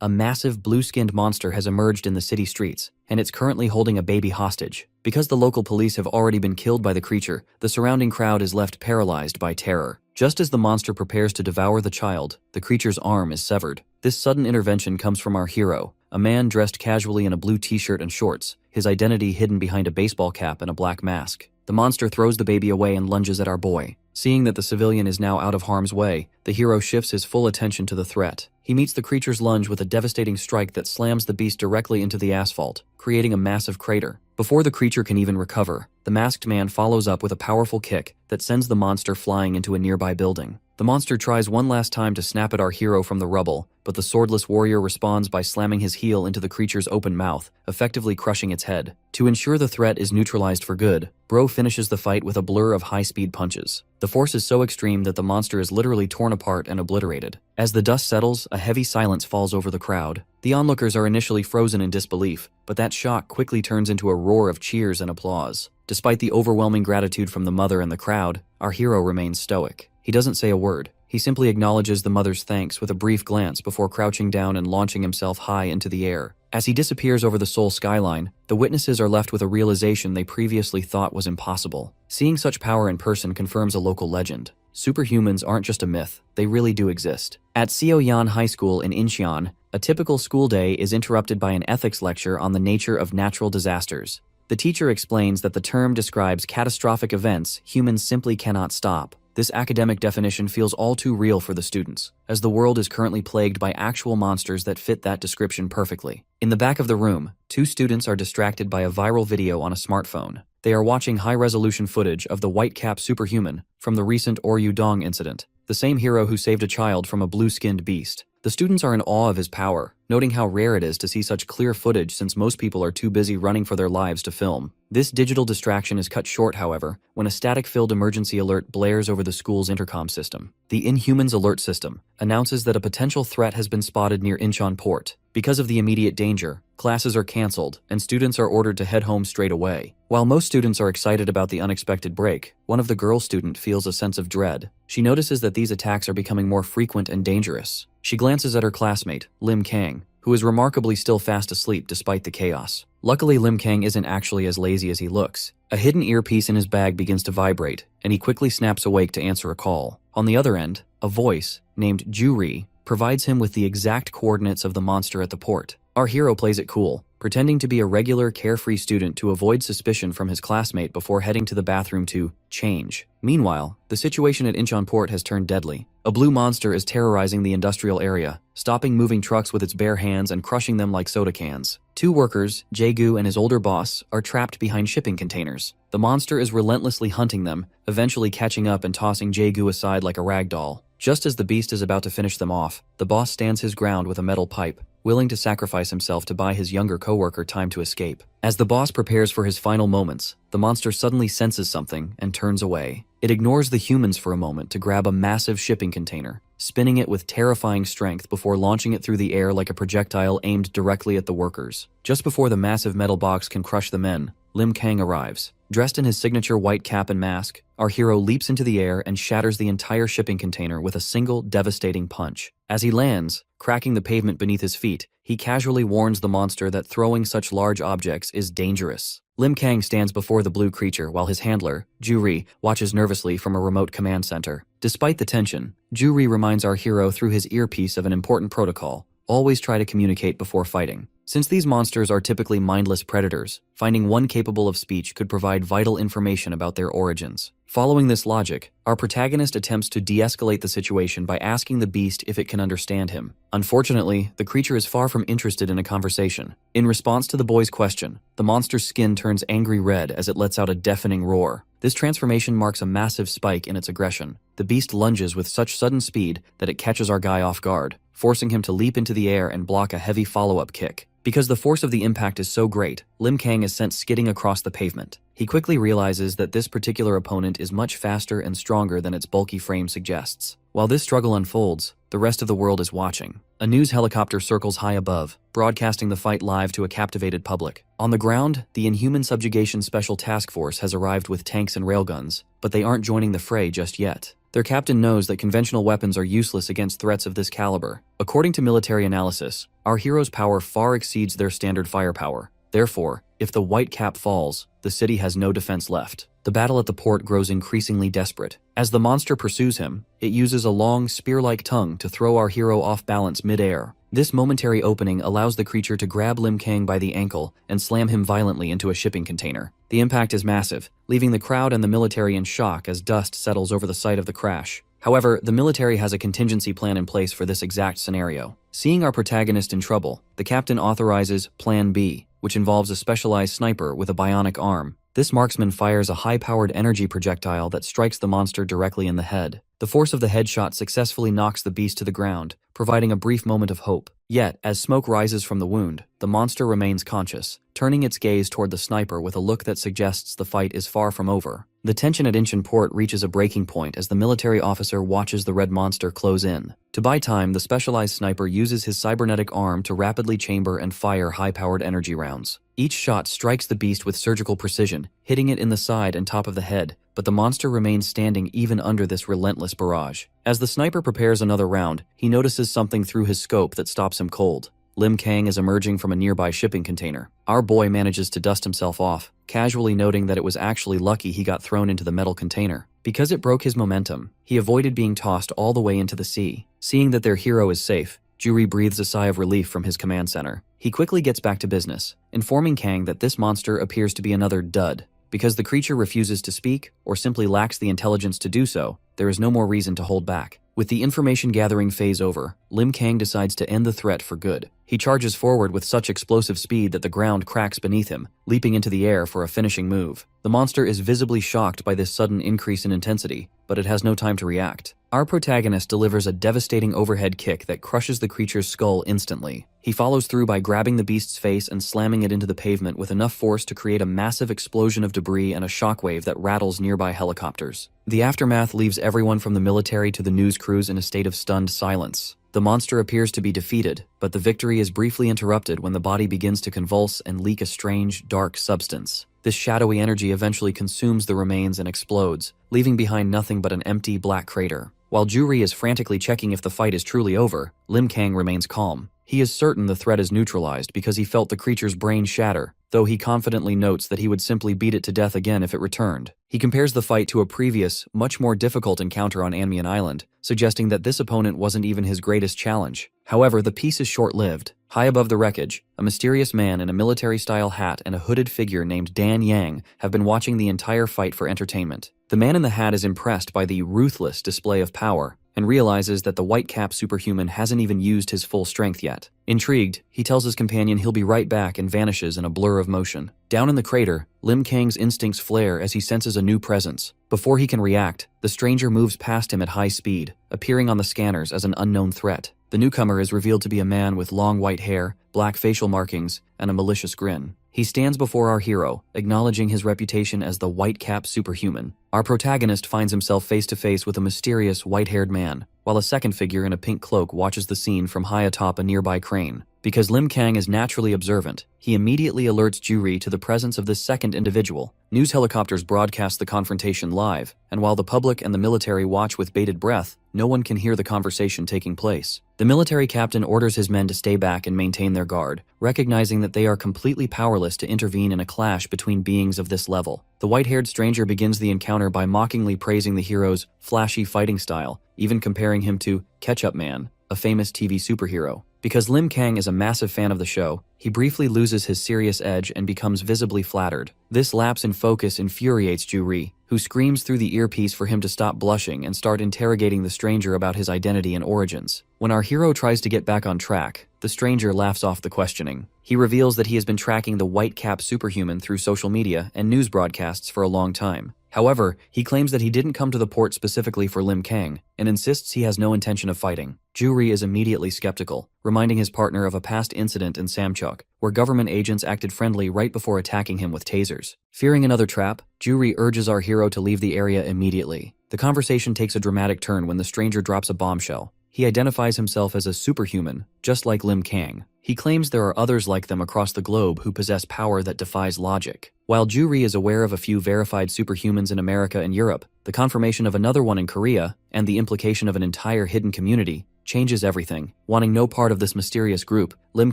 A massive blue-skinned monster has emerged in the city streets, and it's currently holding a baby hostage. Because the local police have already been killed by the creature, the surrounding crowd is left paralyzed by terror. Just as the monster prepares to devour the child, the creature's arm is severed. This sudden intervention comes from our hero, a man dressed casually in a blue t-shirt and shorts, his identity hidden behind a baseball cap and a black mask. The monster throws the baby away and lunges at our boy. Seeing that the civilian is now out of harm's way, the hero shifts his full attention to the threat. He meets the creature's lunge with a devastating strike that slams the beast directly into the asphalt, creating a massive crater. Before the creature can even recover, the masked man follows up with a powerful kick that sends the monster flying into a nearby building. The monster tries one last time to snap at our hero from the rubble, but the swordless warrior responds by slamming his heel into the creature's open mouth, effectively crushing its head. To ensure the threat is neutralized for good, Bro finishes the fight with a blur of high-speed punches. The force is so extreme that the monster is literally torn apart and obliterated. As the dust settles, a heavy silence falls over the crowd. The onlookers are initially frozen in disbelief, but that shock quickly turns into a roar of cheers and applause. Despite the overwhelming gratitude from the mother and the crowd, our hero remains stoic. He doesn't say a word. He simply acknowledges the mother's thanks with a brief glance before crouching down and launching himself high into the air. As he disappears over the Seoul skyline, the witnesses are left with a realization they previously thought was impossible. Seeing such power in person confirms a local legend. Superhumans aren't just a myth, they really do exist. At Seoyan High School in Incheon, a typical school day is interrupted by an ethics lecture on the nature of natural disasters. The teacher explains that the term describes catastrophic events humans simply cannot stop. This academic definition feels all too real for the students, as the world is currently plagued by actual monsters that fit that description perfectly. In the back of the room, two students are distracted by a viral video on a smartphone. They are watching high-resolution footage of the white-cap superhuman from the recent Oryudong incident, the same hero who saved a child from a blue-skinned beast. The students are in awe of his power, noting how rare it is to see such clear footage since most people are too busy running for their lives to film. This digital distraction is cut short, however, when a static-filled emergency alert blares over the school's intercom system. The Inhumans Alert System announces that a potential threat has been spotted near Incheon Port. Because of the immediate danger, classes are cancelled, and students are ordered to head home straight away. While most students are excited about the unexpected break, one of the girl students feels a sense of dread. She notices that these attacks are becoming more frequent and dangerous. She glances at her classmate, Lim Kang, who is remarkably still fast asleep despite the chaos. Luckily, Lim Kang isn't actually as lazy as he looks. A hidden earpiece in his bag begins to vibrate, and he quickly snaps awake to answer a call. On the other end, a voice, named Juri, provides him with the exact coordinates of the monster at the port. Our hero plays it cool, pretending to be a regular, carefree student to avoid suspicion from his classmate before heading to the bathroom to change. Meanwhile, the situation at Incheon Port has turned deadly. A blue monster is terrorizing the industrial area, stopping moving trucks with its bare hands and crushing them like soda cans. Two workers, Jae-gu and his older boss, are trapped behind shipping containers. The monster is relentlessly hunting them, eventually catching up and tossing Jae-gu aside like a rag doll. Just as the beast is about to finish them off, the boss stands his ground with a metal pipe, willing to sacrifice himself to buy his younger coworker time to escape. As the boss prepares for his final moments, the monster suddenly senses something and turns away. It ignores the humans for a moment to grab a massive shipping container, spinning it with terrifying strength before launching it through the air like a projectile aimed directly at the workers. Just before the massive metal box can crush the men, Lim Kang arrives. Dressed in his signature white cap and mask, our hero leaps into the air and shatters the entire shipping container with a single devastating punch. As he lands, cracking the pavement beneath his feet, he casually warns the monster that throwing such large objects is dangerous. Lim Kang stands before the blue creature while his handler, Juri, watches nervously from a remote command center. Despite the tension, Juri reminds our hero through his earpiece of an important protocol: always try to communicate before fighting. Since these monsters are typically mindless predators, finding one capable of speech could provide vital information about their origins. Following this logic, our protagonist attempts to de-escalate the situation by asking the beast if it can understand him. Unfortunately, the creature is far from interested in a conversation. In response to the boy's question, the monster's skin turns angry red as it lets out a deafening roar. This transformation marks a massive spike in its aggression. The beast lunges with such sudden speed that it catches our guy off guard, forcing him to leap into the air and block a heavy follow-up kick. Because the force of the impact is so great, Lim Kang is sent skidding across the pavement. He quickly realizes that this particular opponent is much faster and stronger than its bulky frame suggests. While this struggle unfolds, the rest of the world is watching. A news helicopter circles high above, broadcasting the fight live to a captivated public. On the ground, the Inhuman Subjugation Special Task Force has arrived with tanks and railguns, but they aren't joining the fray just yet. Their captain knows that conventional weapons are useless against threats of this caliber. According to military analysis, Our hero's power far exceeds their standard firepower. Therefore, if the white cap falls, the city has no defense left. The battle at the port grows increasingly desperate. As the monster pursues him, it uses a long, spear-like tongue to throw our hero off balance mid-air. This momentary opening allows the creature to grab Lim Kang by the ankle and slam him violently into a shipping container. The impact is massive, leaving the crowd and the military in shock as dust settles over the site of the crash. However, the military has a contingency plan in place for this exact scenario. Seeing our protagonist in trouble, the captain authorizes Plan B, which involves a specialized sniper with a bionic arm. This marksman fires a high-powered energy projectile that strikes the monster directly in the head. The force of the headshot successfully knocks the beast to the ground, providing a brief moment of hope. Yet, as smoke rises from the wound, the monster remains conscious, turning its gaze toward the sniper with a look that suggests the fight is far from over. The tension at Incheon Port reaches a breaking point as the military officer watches the red monster close in. To buy time, the specialized sniper uses his cybernetic arm to rapidly chamber and fire high-powered energy rounds. Each shot strikes the beast with surgical precision, hitting it in the side and top of the head, but the monster remains standing even under this relentless barrage. As the sniper prepares another round, he notices something through his scope that stops him cold. Lim Kang is emerging from a nearby shipping container. Our boy manages to dust himself off, casually noting that it was actually lucky he got thrown into the metal container. Because it broke his momentum, he avoided being tossed all the way into the sea. Seeing that their hero is safe, Juri breathes a sigh of relief from his command center. He quickly gets back to business, informing Kang that this monster appears to be another dud. Because the creature refuses to speak, or simply lacks the intelligence to do so, there is no more reason to hold back. With the information gathering phase over, Lim Kang decides to end the threat for good. He charges forward with such explosive speed that the ground cracks beneath him, leaping into the air for a finishing move. The monster is visibly shocked by this sudden increase in intensity, but it has no time to react. Our protagonist delivers a devastating overhead kick that crushes the creature's skull instantly. He follows through by grabbing the beast's face and slamming it into the pavement with enough force to create a massive explosion of debris and a shockwave that rattles nearby helicopters. The aftermath leaves everyone from the military to the news crews in a state of stunned silence. The monster appears to be defeated, but the victory is briefly interrupted when the body begins to convulse and leak a strange, dark substance. This shadowy energy eventually consumes the remains and explodes, leaving behind nothing but an empty, black crater. While Juri is frantically checking if the fight is truly over, Lim Kang remains calm. He is certain the threat is neutralized because he felt the creature's brain shatter, though he confidently notes that he would simply beat it to death again if it returned. He compares the fight to a previous, much more difficult encounter on Anmian Island, suggesting that this opponent wasn't even his greatest challenge. However, the peace is short-lived. High above the wreckage, a mysterious man in a military-style hat and a hooded figure named Dan Yang have been watching the entire fight for entertainment. The man in the hat is impressed by the ruthless display of power and realizes that the white-cap superhuman hasn't even used his full strength yet. Intrigued, he tells his companion he'll be right back and vanishes in a blur of motion. Down in the crater, Lim Kang's instincts flare as he senses a new presence. Before he can react, the stranger moves past him at high speed, appearing on the scanners as an unknown threat. The newcomer is revealed to be a man with long white hair, black facial markings, and a malicious grin. He stands before our hero, acknowledging his reputation as the white-cap superhuman. Our protagonist finds himself face-to-face with a mysterious, white-haired man, while a second figure in a pink cloak watches the scene from high atop a nearby crane. Because Lim Kang is naturally observant, he immediately alerts Juri to the presence of this second individual. News helicopters broadcast the confrontation live, and while the public and the military watch with bated breath, no one can hear the conversation taking place. The military captain orders his men to stay back and maintain their guard, recognizing that they are completely powerless to intervene in a clash between beings of this level. The white-haired stranger begins the encounter by mockingly praising the hero's flashy fighting style, even comparing him to Ketchup Man, a famous TV superhero. Because Lim Kang is a massive fan of the show, he briefly loses his serious edge and becomes visibly flattered. This lapse in focus infuriates Juri, who screams through the earpiece for him to stop blushing and start interrogating the stranger about his identity and origins. When our hero tries to get back on track, the stranger laughs off the questioning. He reveals that he has been tracking the white-cap superhuman through social media and news broadcasts for a long time. However, he claims that he didn't come to the port specifically for Lim Kang, and insists he has no intention of fighting. Juri is immediately skeptical, reminding his partner of a past incident in Samchuk, where government agents acted friendly right before attacking him with tasers. Fearing another trap, Juri urges our hero to leave the area immediately. The conversation takes a dramatic turn when the stranger drops a bombshell. He identifies himself as a superhuman, just like Lim Kang. He claims there are others like them across the globe who possess power that defies logic. While Juri is aware of a few verified superhumans in America and Europe, the confirmation of another one in Korea, and the implication of an entire hidden community, changes everything. Wanting no part of this mysterious group, Lim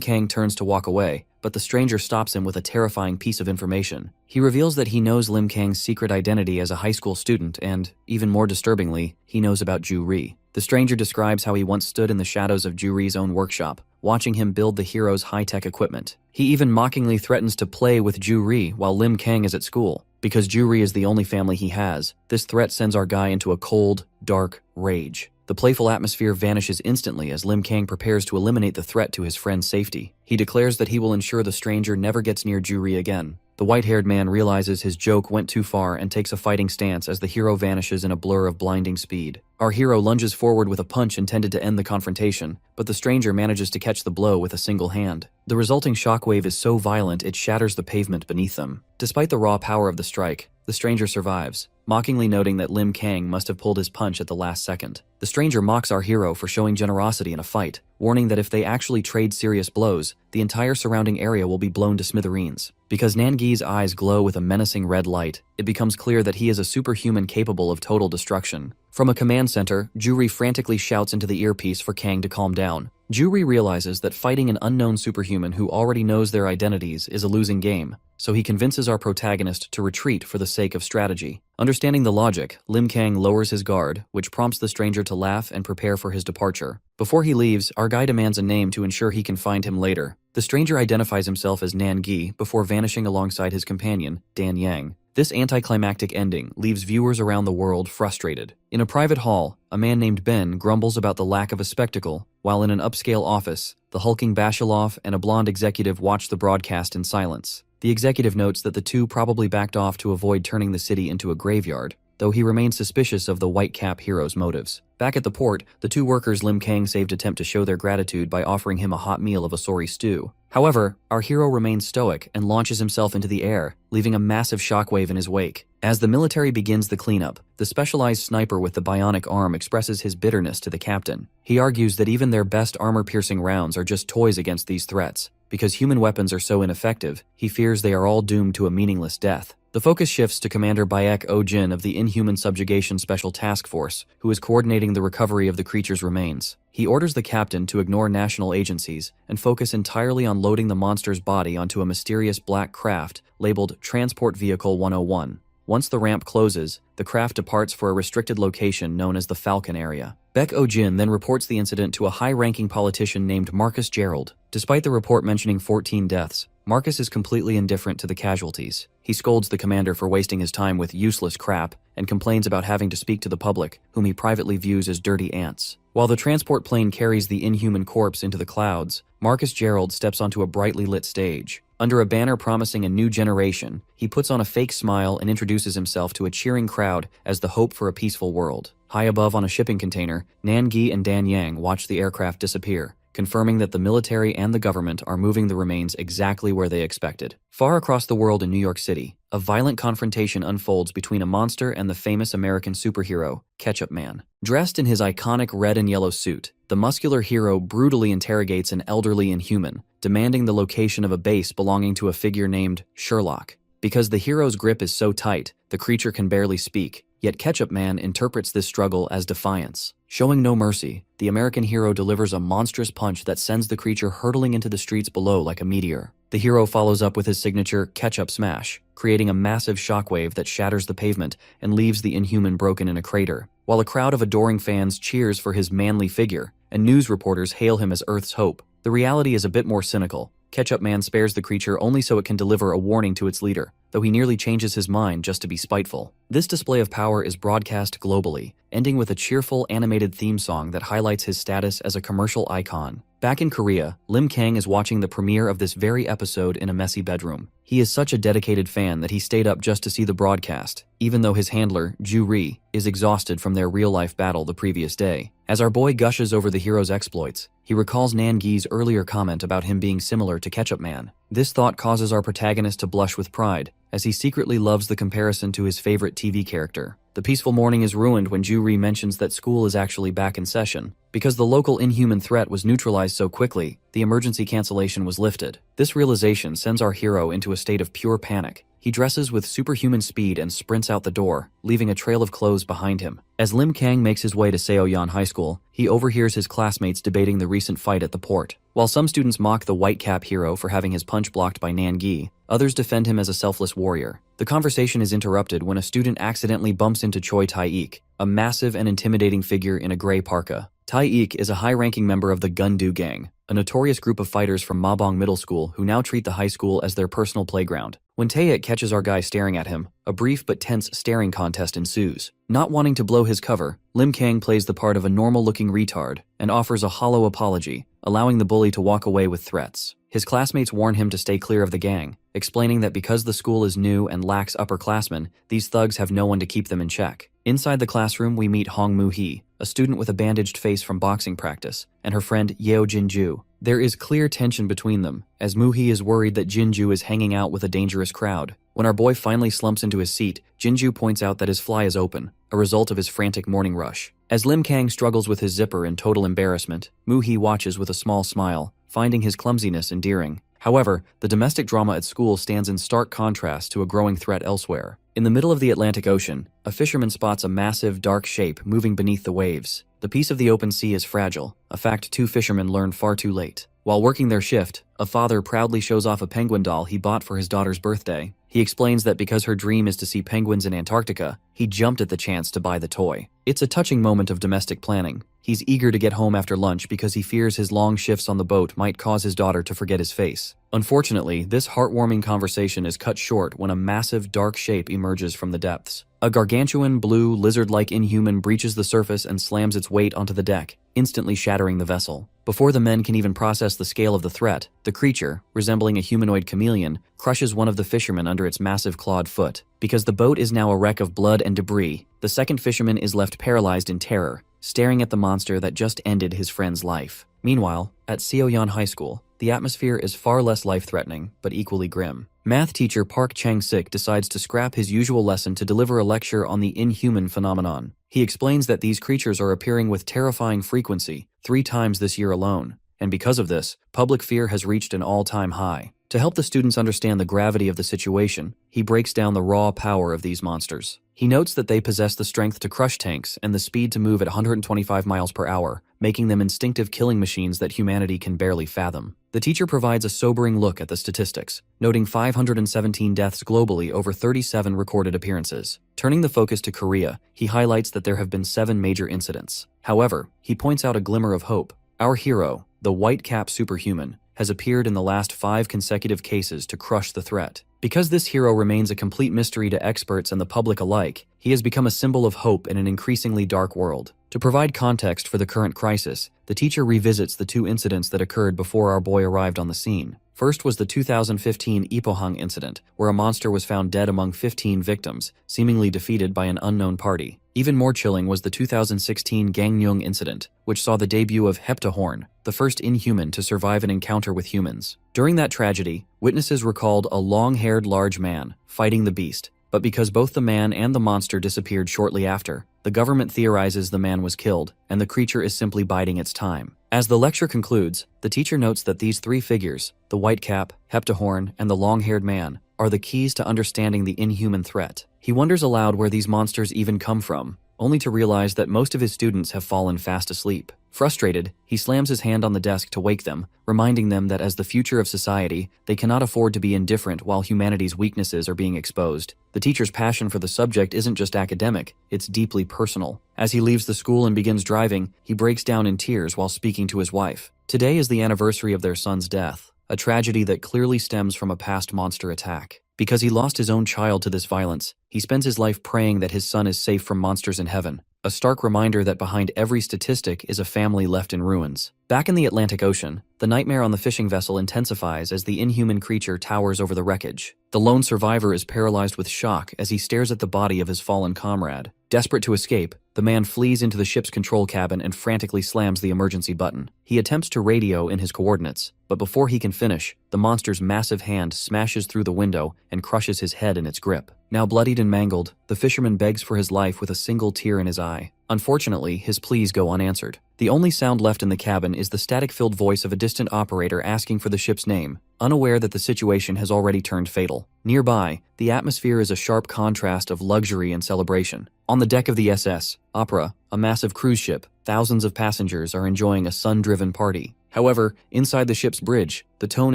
Kang turns to walk away, but the stranger stops him with a terrifying piece of information. He reveals that he knows Lim Kang's secret identity as a high school student and, even more disturbingly, he knows about Ju Ri. The stranger describes how he once stood in the shadows of Ju Ri's own workshop, watching him build the hero's high-tech equipment. He even mockingly threatens to play with Ju Ri while Lim Kang is at school. Because Ju Ri is the only family he has, this threat sends our guy into a cold, dark rage. The playful atmosphere vanishes instantly as Lim Kang prepares to eliminate the threat to his friend's safety. He declares that he will ensure the stranger never gets near Ju Ri again. The white-haired man realizes his joke went too far and takes a fighting stance as the hero vanishes in a blur of blinding speed. Our hero lunges forward with a punch intended to end the confrontation, but the stranger manages to catch the blow with a single hand. The resulting shockwave is so violent it shatters the pavement beneath them. Despite the raw power of the strike, the stranger survives, mockingly noting that Lim Kang must have pulled his punch at the last second. The stranger mocks our hero for showing generosity in a fight, warning that if they actually trade serious blows, the entire surrounding area will be blown to smithereens. Because Nangi's eyes glow with a menacing red light, it becomes clear that he is a superhuman capable of total destruction. From a command center, Ju Ri frantically shouts into the earpiece for Kang to calm down. Ju Ri realizes that fighting an unknown superhuman who already knows their identities is a losing game, so he convinces our protagonist to retreat for the sake of strategy. Understanding the logic, Lim Kang lowers his guard, which prompts the stranger to laugh and prepare for his departure. Before he leaves, our guy demands a name to ensure he can find him later. The stranger identifies himself as Nangi before vanishing alongside his companion, Dan Yang. This anticlimactic ending leaves viewers around the world frustrated. In a private hall, a man named Ben grumbles about the lack of a spectacle, while in an upscale office, the hulking Bashilov and a blonde executive watch the broadcast in silence. The executive notes that the two probably backed off to avoid turning the city into a graveyard, though he remains suspicious of the white-cap hero's motives. Back at the port, the two workers Lim Kang saved attempt to show their gratitude by offering him a hot meal of asori stew. However, our hero remains stoic and launches himself into the air, leaving a massive shockwave in his wake. As the military begins the cleanup, the specialized sniper with the bionic arm expresses his bitterness to the captain. He argues that even their best armor-piercing rounds are just toys against these threats. Because human weapons are so ineffective, he fears they are all doomed to a meaningless death. The focus shifts to Commander Bayek O-Jin of the Inhuman Subjugation Special Task Force, who is coordinating the recovery of the creature's remains. He orders the captain to ignore national agencies and focus entirely on loading the monster's body onto a mysterious black craft labeled Transport Vehicle 101. Once the ramp closes, the craft departs for a restricted location known as the Falcon Area. Baek O-Jin then reports the incident to a high-ranking politician named Marcus Gerald. Despite the report mentioning 14 deaths, Marcus is completely indifferent to the casualties. He scolds the commander for wasting his time with useless crap and complains about having to speak to the public, whom he privately views as dirty ants. While the transport plane carries the inhuman corpse into the clouds, Marcus Gerald steps onto a brightly lit stage. Under a banner promising a new generation, he puts on a fake smile and introduces himself to a cheering crowd as the hope for a peaceful world. High above on a shipping container, Nangi and Dan Yang watch the aircraft disappear, confirming that the military and the government are moving the remains exactly where they expected. Far across the world in New York City, a violent confrontation unfolds between a monster and the famous American superhero, Ketchup Man. Dressed in his iconic red and yellow suit, the muscular hero brutally interrogates an elderly inhuman, demanding the location of a base belonging to a figure named Sherlock. Because the hero's grip is so tight, the creature can barely speak, yet Ketchup Man interprets this struggle as defiance. Showing no mercy, the American hero delivers a monstrous punch that sends the creature hurtling into the streets below like a meteor. The hero follows up with his signature Ketchup Smash, creating a massive shockwave that shatters the pavement and leaves the inhuman broken in a crater. While a crowd of adoring fans cheers for his manly figure, and news reporters hail him as Earth's hope, the reality is a bit more cynical. Ketchup Man spares the creature only so it can deliver a warning to its leader, though he nearly changes his mind just to be spiteful. This display of power is broadcast globally, ending with a cheerful animated theme song that highlights his status as a commercial icon. Back in Korea, Lim Kang is watching the premiere of this very episode in a messy bedroom. He is such a dedicated fan that he stayed up just to see the broadcast, even though his handler, Ju Ri, is exhausted from their real-life battle the previous day. As our boy gushes over the hero's exploits, he recalls Nangi's earlier comment about him being similar to Ketchup Man. This thought causes our protagonist to blush with pride, as he secretly loves the comparison to his favorite TV character. The peaceful morning is ruined when Ju-ri mentions that school is actually back in session. Because the local inhuman threat was neutralized so quickly, the emergency cancellation was lifted. This realization sends our hero into a state of pure panic. He dresses with superhuman speed and sprints out the door, leaving a trail of clothes behind him. As Lim Kang makes his way to Seoyan High School, he overhears his classmates debating the recent fight at the port. While some students mock the white cap hero for having his punch blocked by Nan Gi, others defend him as a selfless warrior. The conversation is interrupted when a student accidentally bumps into Choi Tae-ik, a massive and intimidating figure in a gray parka. Tae-ik is a high-ranking member of the Gun-do Gang, a notorious group of fighters from Mabong Middle School who now treat the high school as their personal playground. When Tae-ik catches our guy staring at him, a brief but tense staring contest ensues. Not wanting to blow his cover, Lim Kang plays the part of a normal-looking retard and offers a hollow apology, allowing the bully to walk away with threats. His classmates warn him to stay clear of the gang, explaining that because the school is new and lacks upperclassmen, these thugs have no one to keep them in check. Inside the classroom, we meet Hong Moo-hee, a student with a bandaged face from boxing practice, and her friend Yeo Jin-ju. There is clear tension between them, as Moo-hee is worried that Jin-ju is hanging out with a dangerous crowd. When our boy finally slumps into his seat, Jin-ju points out that his fly is open, a result of his frantic morning rush. As Lim Kang struggles with his zipper in total embarrassment, Moo-hee watches with a small smile, finding his clumsiness endearing. However, the domestic drama at school stands in stark contrast to a growing threat elsewhere. In the middle of the Atlantic Ocean, a fisherman spots a massive, dark shape moving beneath the waves. The piece of the open sea is fragile, a fact two fishermen learned far too late. While working their shift, a father proudly shows off a penguin doll he bought for his daughter's birthday. He explains that because her dream is to see penguins in Antarctica, he jumped at the chance to buy the toy. It's a touching moment of domestic planning. He's eager to get home after lunch because he fears his long shifts on the boat might cause his daughter to forget his face. Unfortunately, this heartwarming conversation is cut short when a massive dark shape emerges from the depths. A gargantuan, blue, lizard-like inhuman breaches the surface and slams its weight onto the deck, instantly shattering the vessel. Before the men can even process the scale of the threat, the creature, resembling a humanoid chameleon, crushes one of the fishermen under its massive clawed foot. Because the boat is now a wreck of blood and debris, the second fisherman is left paralyzed in terror, staring at the monster that just ended his friend's life. Meanwhile, at Seoyan High School, the atmosphere is far less life-threatening, but equally grim. Math teacher Park Chang-sik decides to scrap his usual lesson to deliver a lecture on the inhuman phenomenon. He explains that these creatures are appearing with terrifying frequency, 3 times this year alone, and because of this, public fear has reached an all-time high. To help the students understand the gravity of the situation, he breaks down the raw power of these monsters. He notes that they possess the strength to crush tanks and the speed to move at 125 miles per hour, making them instinctive killing machines that humanity can barely fathom. The teacher provides a sobering look at the statistics, noting 517 deaths globally over 37 recorded appearances. Turning the focus to Korea, he highlights that there have been 7 major incidents. However, he points out a glimmer of hope. Our hero, the white cap superhuman, has appeared in the last 5 consecutive cases to crush the threat. Because this hero remains a complete mystery to experts and the public alike, he has become a symbol of hope in an increasingly dark world. To provide context for the current crisis, the teacher revisits the 2 incidents that occurred before our boy arrived on the scene. First was the 2015 Ipohang incident, where a monster was found dead among 15 victims, seemingly defeated by an unknown party. Even more chilling was the 2016 Gangneung incident, which saw the debut of Heptahorn, the first inhuman to survive an encounter with humans. During that tragedy, witnesses recalled a long-haired large man fighting the beast, but because both the man and the monster disappeared shortly after, the government theorizes the man was killed, and the creature is simply biding its time. As the lecture concludes, the teacher notes that these 3 figures, the white cap, Heptahorn, and the long-haired man, are the keys to understanding the inhuman threat. He wonders aloud where these monsters even come from, only to realize that most of his students have fallen fast asleep. Frustrated, he slams his hand on the desk to wake them, reminding them that as the future of society, they cannot afford to be indifferent while humanity's weaknesses are being exposed. The teacher's passion for the subject isn't just academic, it's deeply personal. As he leaves the school and begins driving, he breaks down in tears while speaking to his wife. Today is the anniversary of their son's death, a tragedy that clearly stems from a past monster attack. Because he lost his own child to this violence, he spends his life praying that his son is safe from monsters in heaven, a stark reminder that behind every statistic is a family left in ruins. Back in the Atlantic Ocean, the nightmare on the fishing vessel intensifies as the inhuman creature towers over the wreckage. The lone survivor is paralyzed with shock as he stares at the body of his fallen comrade. Desperate to escape, the man flees into the ship's control cabin and frantically slams the emergency button. He attempts to radio in his coordinates, but before he can finish, the monster's massive hand smashes through the window and crushes his head in its grip. Now bloodied and mangled, the fisherman begs for his life with a single tear in his eye. Unfortunately, his pleas go unanswered. The only sound left in the cabin is the static-filled voice of a distant operator asking for the ship's name, unaware that the situation has already turned fatal. Nearby, the atmosphere is a sharp contrast of luxury and celebration. On the deck of the SS Opera, a massive cruise ship, thousands of passengers are enjoying a sun-driven party. However, inside the ship's bridge, the tone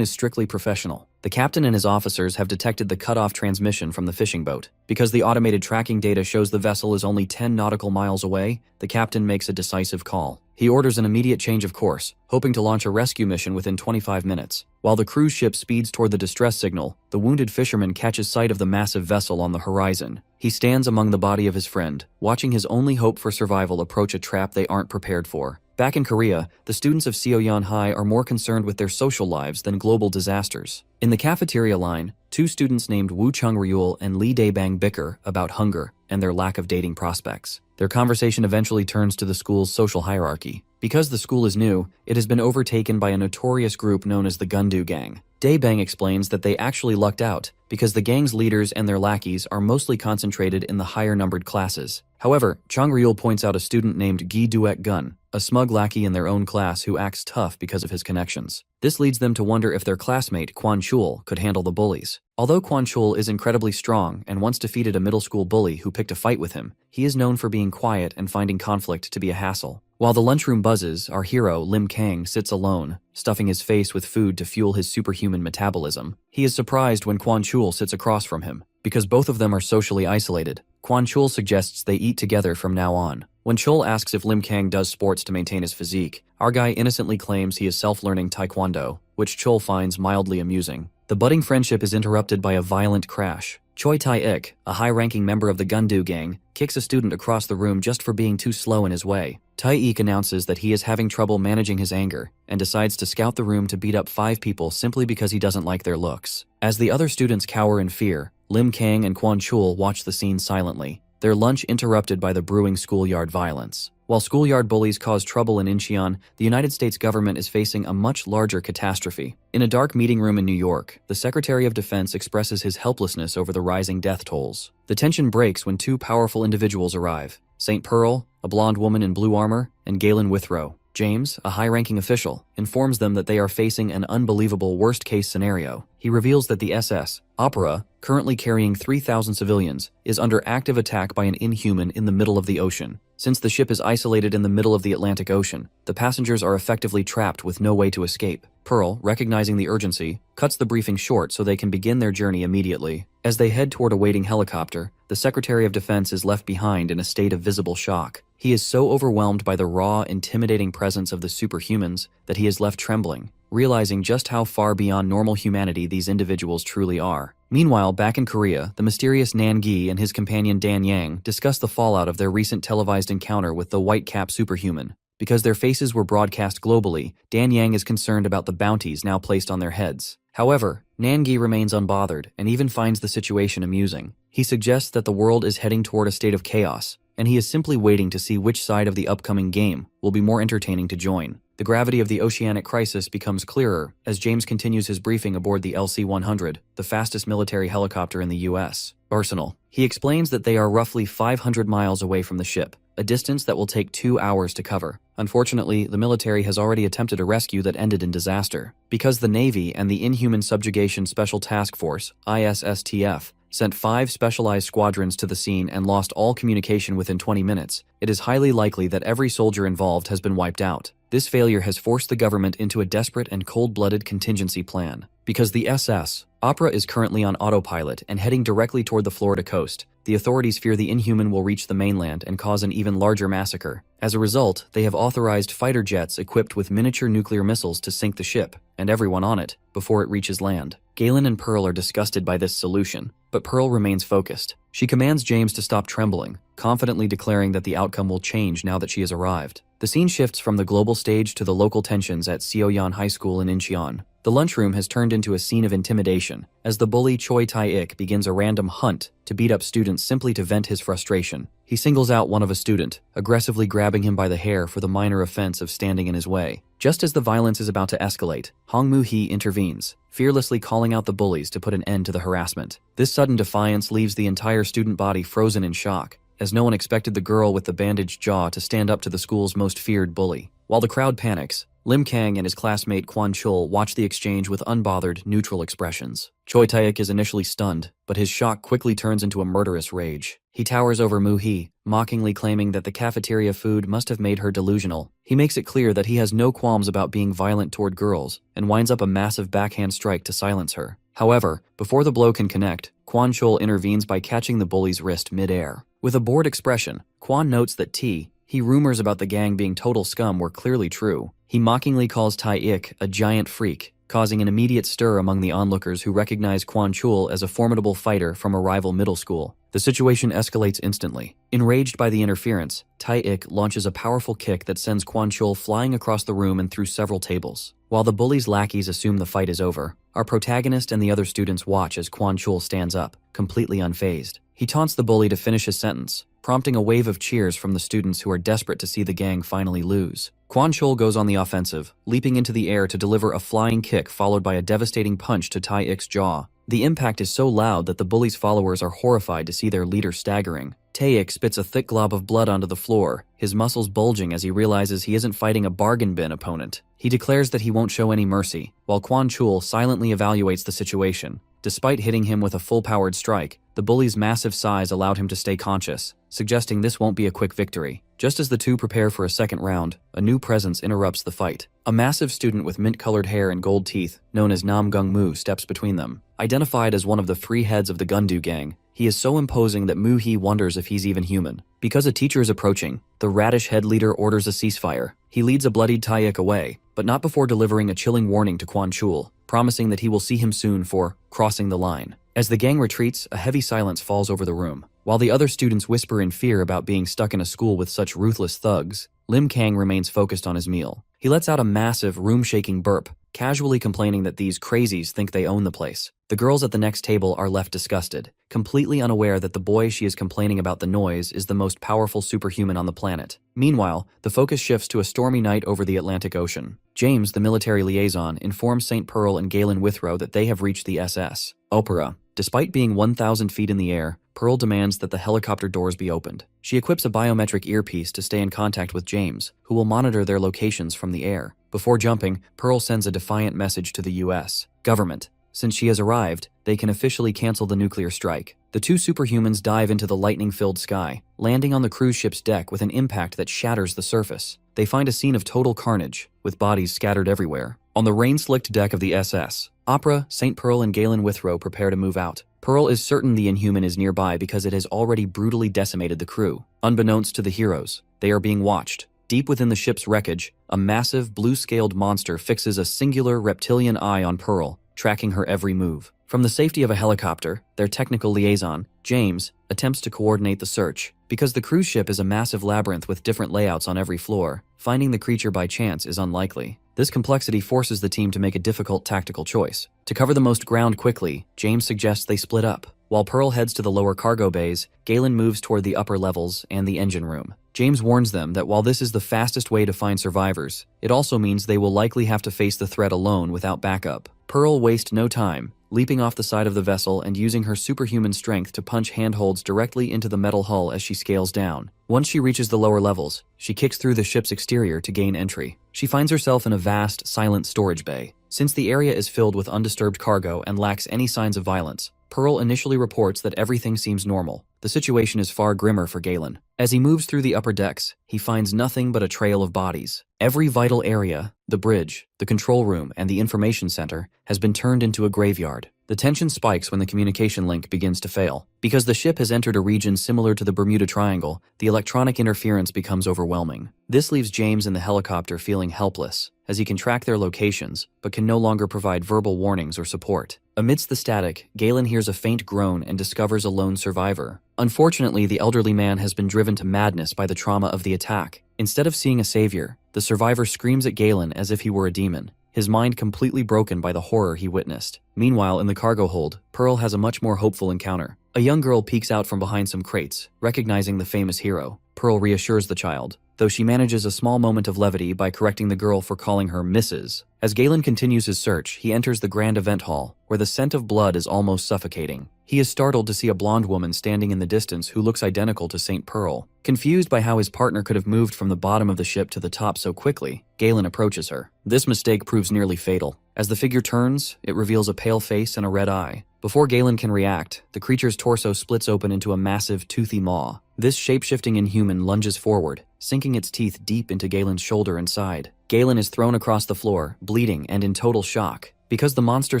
is strictly professional. The captain and his officers have detected the cut-off transmission from the fishing boat. Because the automated tracking data shows the vessel is only 10 nautical miles away, the captain makes a decisive call. He orders an immediate change of course, hoping to launch a rescue mission within 25 minutes. While the cruise ship speeds toward the distress signal, the wounded fisherman catches sight of the massive vessel on the horizon. He stands among the body of his friend, watching his only hope for survival approach a trap they aren't prepared for. Back in Korea, the students of Seoyeon High are more concerned with their social lives than global disasters. In the cafeteria line, two students named Woo Chung-ryul and Lee Dae-bang bicker about hunger and their lack of dating prospects. Their conversation eventually turns to the school's social hierarchy. Because the school is new, it has been overtaken by a notorious group known as the Gundu Gang. Dae-bang explains that they actually lucked out because the gang's leaders and their lackeys are mostly concentrated in the higher-numbered classes. However, Chung-ryul points out a student named Gi Duet-gun, a smug lackey in their own class who acts tough because of his connections. This leads them to wonder if their classmate, Kwon Chul, could handle the bullies. Although Kwon Chul is incredibly strong and once defeated a middle school bully who picked a fight with him, he is known for being quiet and finding conflict to be a hassle. While the lunchroom buzzes, our hero, Lim Kang, sits alone, stuffing his face with food to fuel his superhuman metabolism. He is surprised when Kwon Chul sits across from him. Because both of them are socially isolated, Kwon Chul suggests they eat together from now on. When Chul asks if Lim Kang does sports to maintain his physique, our guy innocently claims he is self-learning taekwondo, which Chul finds mildly amusing. The budding friendship is interrupted by a violent crash. Choi Tae-ik, a high-ranking member of the Gundu Gang, kicks a student across the room just for being too slow in his way. Tae-ik announces that he is having trouble managing his anger and decides to scout the room to beat up 5 people simply because he doesn't like their looks. As the other students cower in fear, Lim Kang and Kwon Chul watch the scene silently, their lunch interrupted by the brewing schoolyard violence. While schoolyard bullies cause trouble in Incheon, the United States government is facing a much larger catastrophe. In a dark meeting room in New York, the Secretary of Defense expresses his helplessness over the rising death tolls. The tension breaks when two powerful individuals arrive: St. Pearl, a blonde woman in blue armor, and Galen Withrow. James, a high-ranking official, informs them that they are facing an unbelievable worst-case scenario. He reveals that the SS Opera, currently carrying 3,000 civilians, is under active attack by an inhuman in the middle of the ocean. Since the ship is isolated in the middle of the Atlantic Ocean, the passengers are effectively trapped with no way to escape. Pearl, recognizing the urgency, cuts the briefing short so they can begin their journey immediately. As they head toward a waiting helicopter, the Secretary of Defense is left behind in a state of visible shock. He is so overwhelmed by the raw, intimidating presence of the superhumans that he is left trembling, realizing just how far beyond normal humanity these individuals truly are. Meanwhile, back in Korea, the mysterious Nan Gi and his companion Dan Yang discuss the fallout of their recent televised encounter with the white-cap superhuman. Because their faces were broadcast globally, Dan Yang is concerned about the bounties now placed on their heads. However, Nan Gi remains unbothered and even finds the situation amusing. He suggests that the world is heading toward a state of chaos, and he is simply waiting to see which side of the upcoming game will be more entertaining to join. The gravity of the oceanic crisis becomes clearer as James continues his briefing aboard the LC-100, the fastest military helicopter in the U.S. arsenal. He explains that they are roughly 500 miles away from the ship, a distance that will take 2 hours to cover. Unfortunately, the military has already attempted a rescue that ended in disaster. Because the Navy and the Inhuman Subjugation Special Task Force, ISSTF, sent 5 specialized squadrons to the scene and lost all communication within 20 minutes, it is highly likely that every soldier involved has been wiped out. This failure has forced the government into a desperate and cold-blooded contingency plan. Because the SS Opera is currently on autopilot and heading directly toward the Florida coast, the authorities fear the Inhuman will reach the mainland and cause an even larger massacre. As a result, they have authorized fighter jets equipped with miniature nuclear missiles to sink the ship, and everyone on it, before it reaches land. Galen and Pearl are disgusted by this solution, but Pearl remains focused. She commands James to stop trembling, confidently declaring that the outcome will change now that she has arrived. The scene shifts from the global stage to the local tensions at Seoyeon High School in Incheon. The lunchroom has turned into a scene of intimidation, as the bully Choi Tae-ik begins a random hunt to beat up students simply to vent his frustration. He singles out one of a student, aggressively grabbing him by the hair for the minor offense of standing in his way. Just as the violence is about to escalate, Hong Moo-hee intervenes, fearlessly calling out the bullies to put an end to the harassment. This sudden defiance leaves the entire student body frozen in shock, as no one expected the girl with the bandaged jaw to stand up to the school's most feared bully. While the crowd panics, Lim Kang and his classmate Kwon Chul watch the exchange with unbothered, neutral expressions. Choi Tae-ik is initially stunned, but his shock quickly turns into a murderous rage. He towers over Moo-hee, mockingly claiming that the cafeteria food must have made her delusional. He makes it clear that he has no qualms about being violent toward girls, and winds up a massive backhand strike to silence her. However, before the blow can connect, Kwon Chul intervenes by catching the bully's wrist mid-air. With a bored expression, Kwon notes that he rumors about the gang being total scum were clearly true. He mockingly calls Tae-ik a giant freak, causing an immediate stir among the onlookers who recognize Kwon Chul as a formidable fighter from a rival middle school. The situation escalates instantly. Enraged by the interference, Tae-ik launches a powerful kick that sends Kwon Chul flying across the room and through several tables. While the bully's lackeys assume the fight is over, our protagonist and the other students watch as Kwon Chul stands up, completely unfazed. He taunts the bully to finish his sentence, prompting a wave of cheers from the students who are desperate to see the gang finally lose. Kwon Chul goes on the offensive, leaping into the air to deliver a flying kick followed by a devastating punch to Tae-ik's jaw. The impact is so loud that the bully's followers are horrified to see their leader staggering. Tae-ik spits a thick glob of blood onto the floor, his muscles bulging as he realizes he isn't fighting a bargain bin opponent. He declares that he won't show any mercy, while Kwon Chul silently evaluates the situation. Despite hitting him with a full-powered strike, the bully's massive size allowed him to stay conscious, suggesting this won't be a quick victory. Just as the two prepare for a second round, a new presence interrupts the fight. A massive student with mint-colored hair and gold teeth, known as Nam Gung-moo, steps between them. Identified as one of the three heads of the Gundu gang, he is so imposing that Moo-hee wonders if he's even human. Because a teacher is approaching, the radish head leader orders a ceasefire. He leads a bloodied Tae-ik away, but not before delivering a chilling warning to Kwon Chul, promising that he will see him soon for crossing the line. As the gang retreats, a heavy silence falls over the room. While the other students whisper in fear about being stuck in a school with such ruthless thugs, Lim Kang remains focused on his meal. He lets out a massive, room-shaking burp, casually complaining that these crazies think they own the place. The girls at the next table are left disgusted, completely unaware that the boy she is complaining about the noise is the most powerful superhuman on the planet. Meanwhile, the focus shifts to a stormy night over the Atlantic Ocean. James, the military liaison, informs St. Pearl and Galen Withrow that they have reached the SS Opera. Despite being 1,000 feet in the air, Pearl demands that the helicopter doors be opened. She equips a biometric earpiece to stay in contact with James, who will monitor their locations from the air. Before jumping, Pearl sends a defiant message to the US government. Since she has arrived, they can officially cancel the nuclear strike. The two superhumans dive into the lightning-filled sky, landing on the cruise ship's deck with an impact that shatters the surface. They find a scene of total carnage, with bodies scattered everywhere. On the rain-slicked deck of the SS Opera, St. Pearl and Galen Withrow prepare to move out. Pearl is certain the Inhuman is nearby because it has already brutally decimated the crew. Unbeknownst to the heroes, they are being watched. Deep within the ship's wreckage, a massive, blue-scaled monster fixes a singular reptilian eye on Pearl, tracking her every move. From the safety of a helicopter, their technical liaison, James, attempts to coordinate the search. Because the cruise ship is a massive labyrinth with different layouts on every floor, finding the creature by chance is unlikely. This complexity forces the team to make a difficult tactical choice. To cover the most ground quickly, James suggests they split up. While Pearl heads to the lower cargo bays, Galen moves toward the upper levels and the engine room. James warns them that while this is the fastest way to find survivors, it also means they will likely have to face the threat alone without backup. Pearl wastes no time, leaping off the side of the vessel and using her superhuman strength to punch handholds directly into the metal hull as she scales down. Once she reaches the lower levels, she kicks through the ship's exterior to gain entry. She finds herself in a vast, silent storage bay. Since the area is filled with undisturbed cargo and lacks any signs of violence, Pearl initially reports that everything seems normal. The situation is far grimmer for Galen. As he moves through the upper decks, he finds nothing but a trail of bodies. Every vital area, the bridge, the control room, and the information center, has been turned into a graveyard. The tension spikes when the communication link begins to fail. Because the ship has entered a region similar to the Bermuda Triangle, the electronic interference becomes overwhelming. This leaves James in the helicopter feeling helpless, as he can track their locations, but can no longer provide verbal warnings or support. Amidst the static, Galen hears a faint groan and discovers a lone survivor. Unfortunately, the elderly man has been driven to madness by the trauma of the attack. Instead of seeing a savior, the survivor screams at Galen as if he were a demon, his mind completely broken by the horror he witnessed. Meanwhile, in the cargo hold, Pearl has a much more hopeful encounter. A young girl peeks out from behind some crates, recognizing the famous hero. Pearl reassures the child, though she manages a small moment of levity by correcting the girl for calling her Mrs. As Galen continues his search, he enters the grand event hall, where the scent of blood is almost suffocating. He is startled to see a blonde woman standing in the distance who looks identical to St. Pearl. Confused by how his partner could have moved from the bottom of the ship to the top so quickly, Galen approaches her. This mistake proves nearly fatal. As the figure turns, it reveals a pale face and a red eye. Before Galen can react, the creature's torso splits open into a massive, toothy maw. This shape-shifting inhuman lunges forward, sinking its teeth deep into Galen's shoulder and side. Galen is thrown across the floor, bleeding and in total shock. Because the monster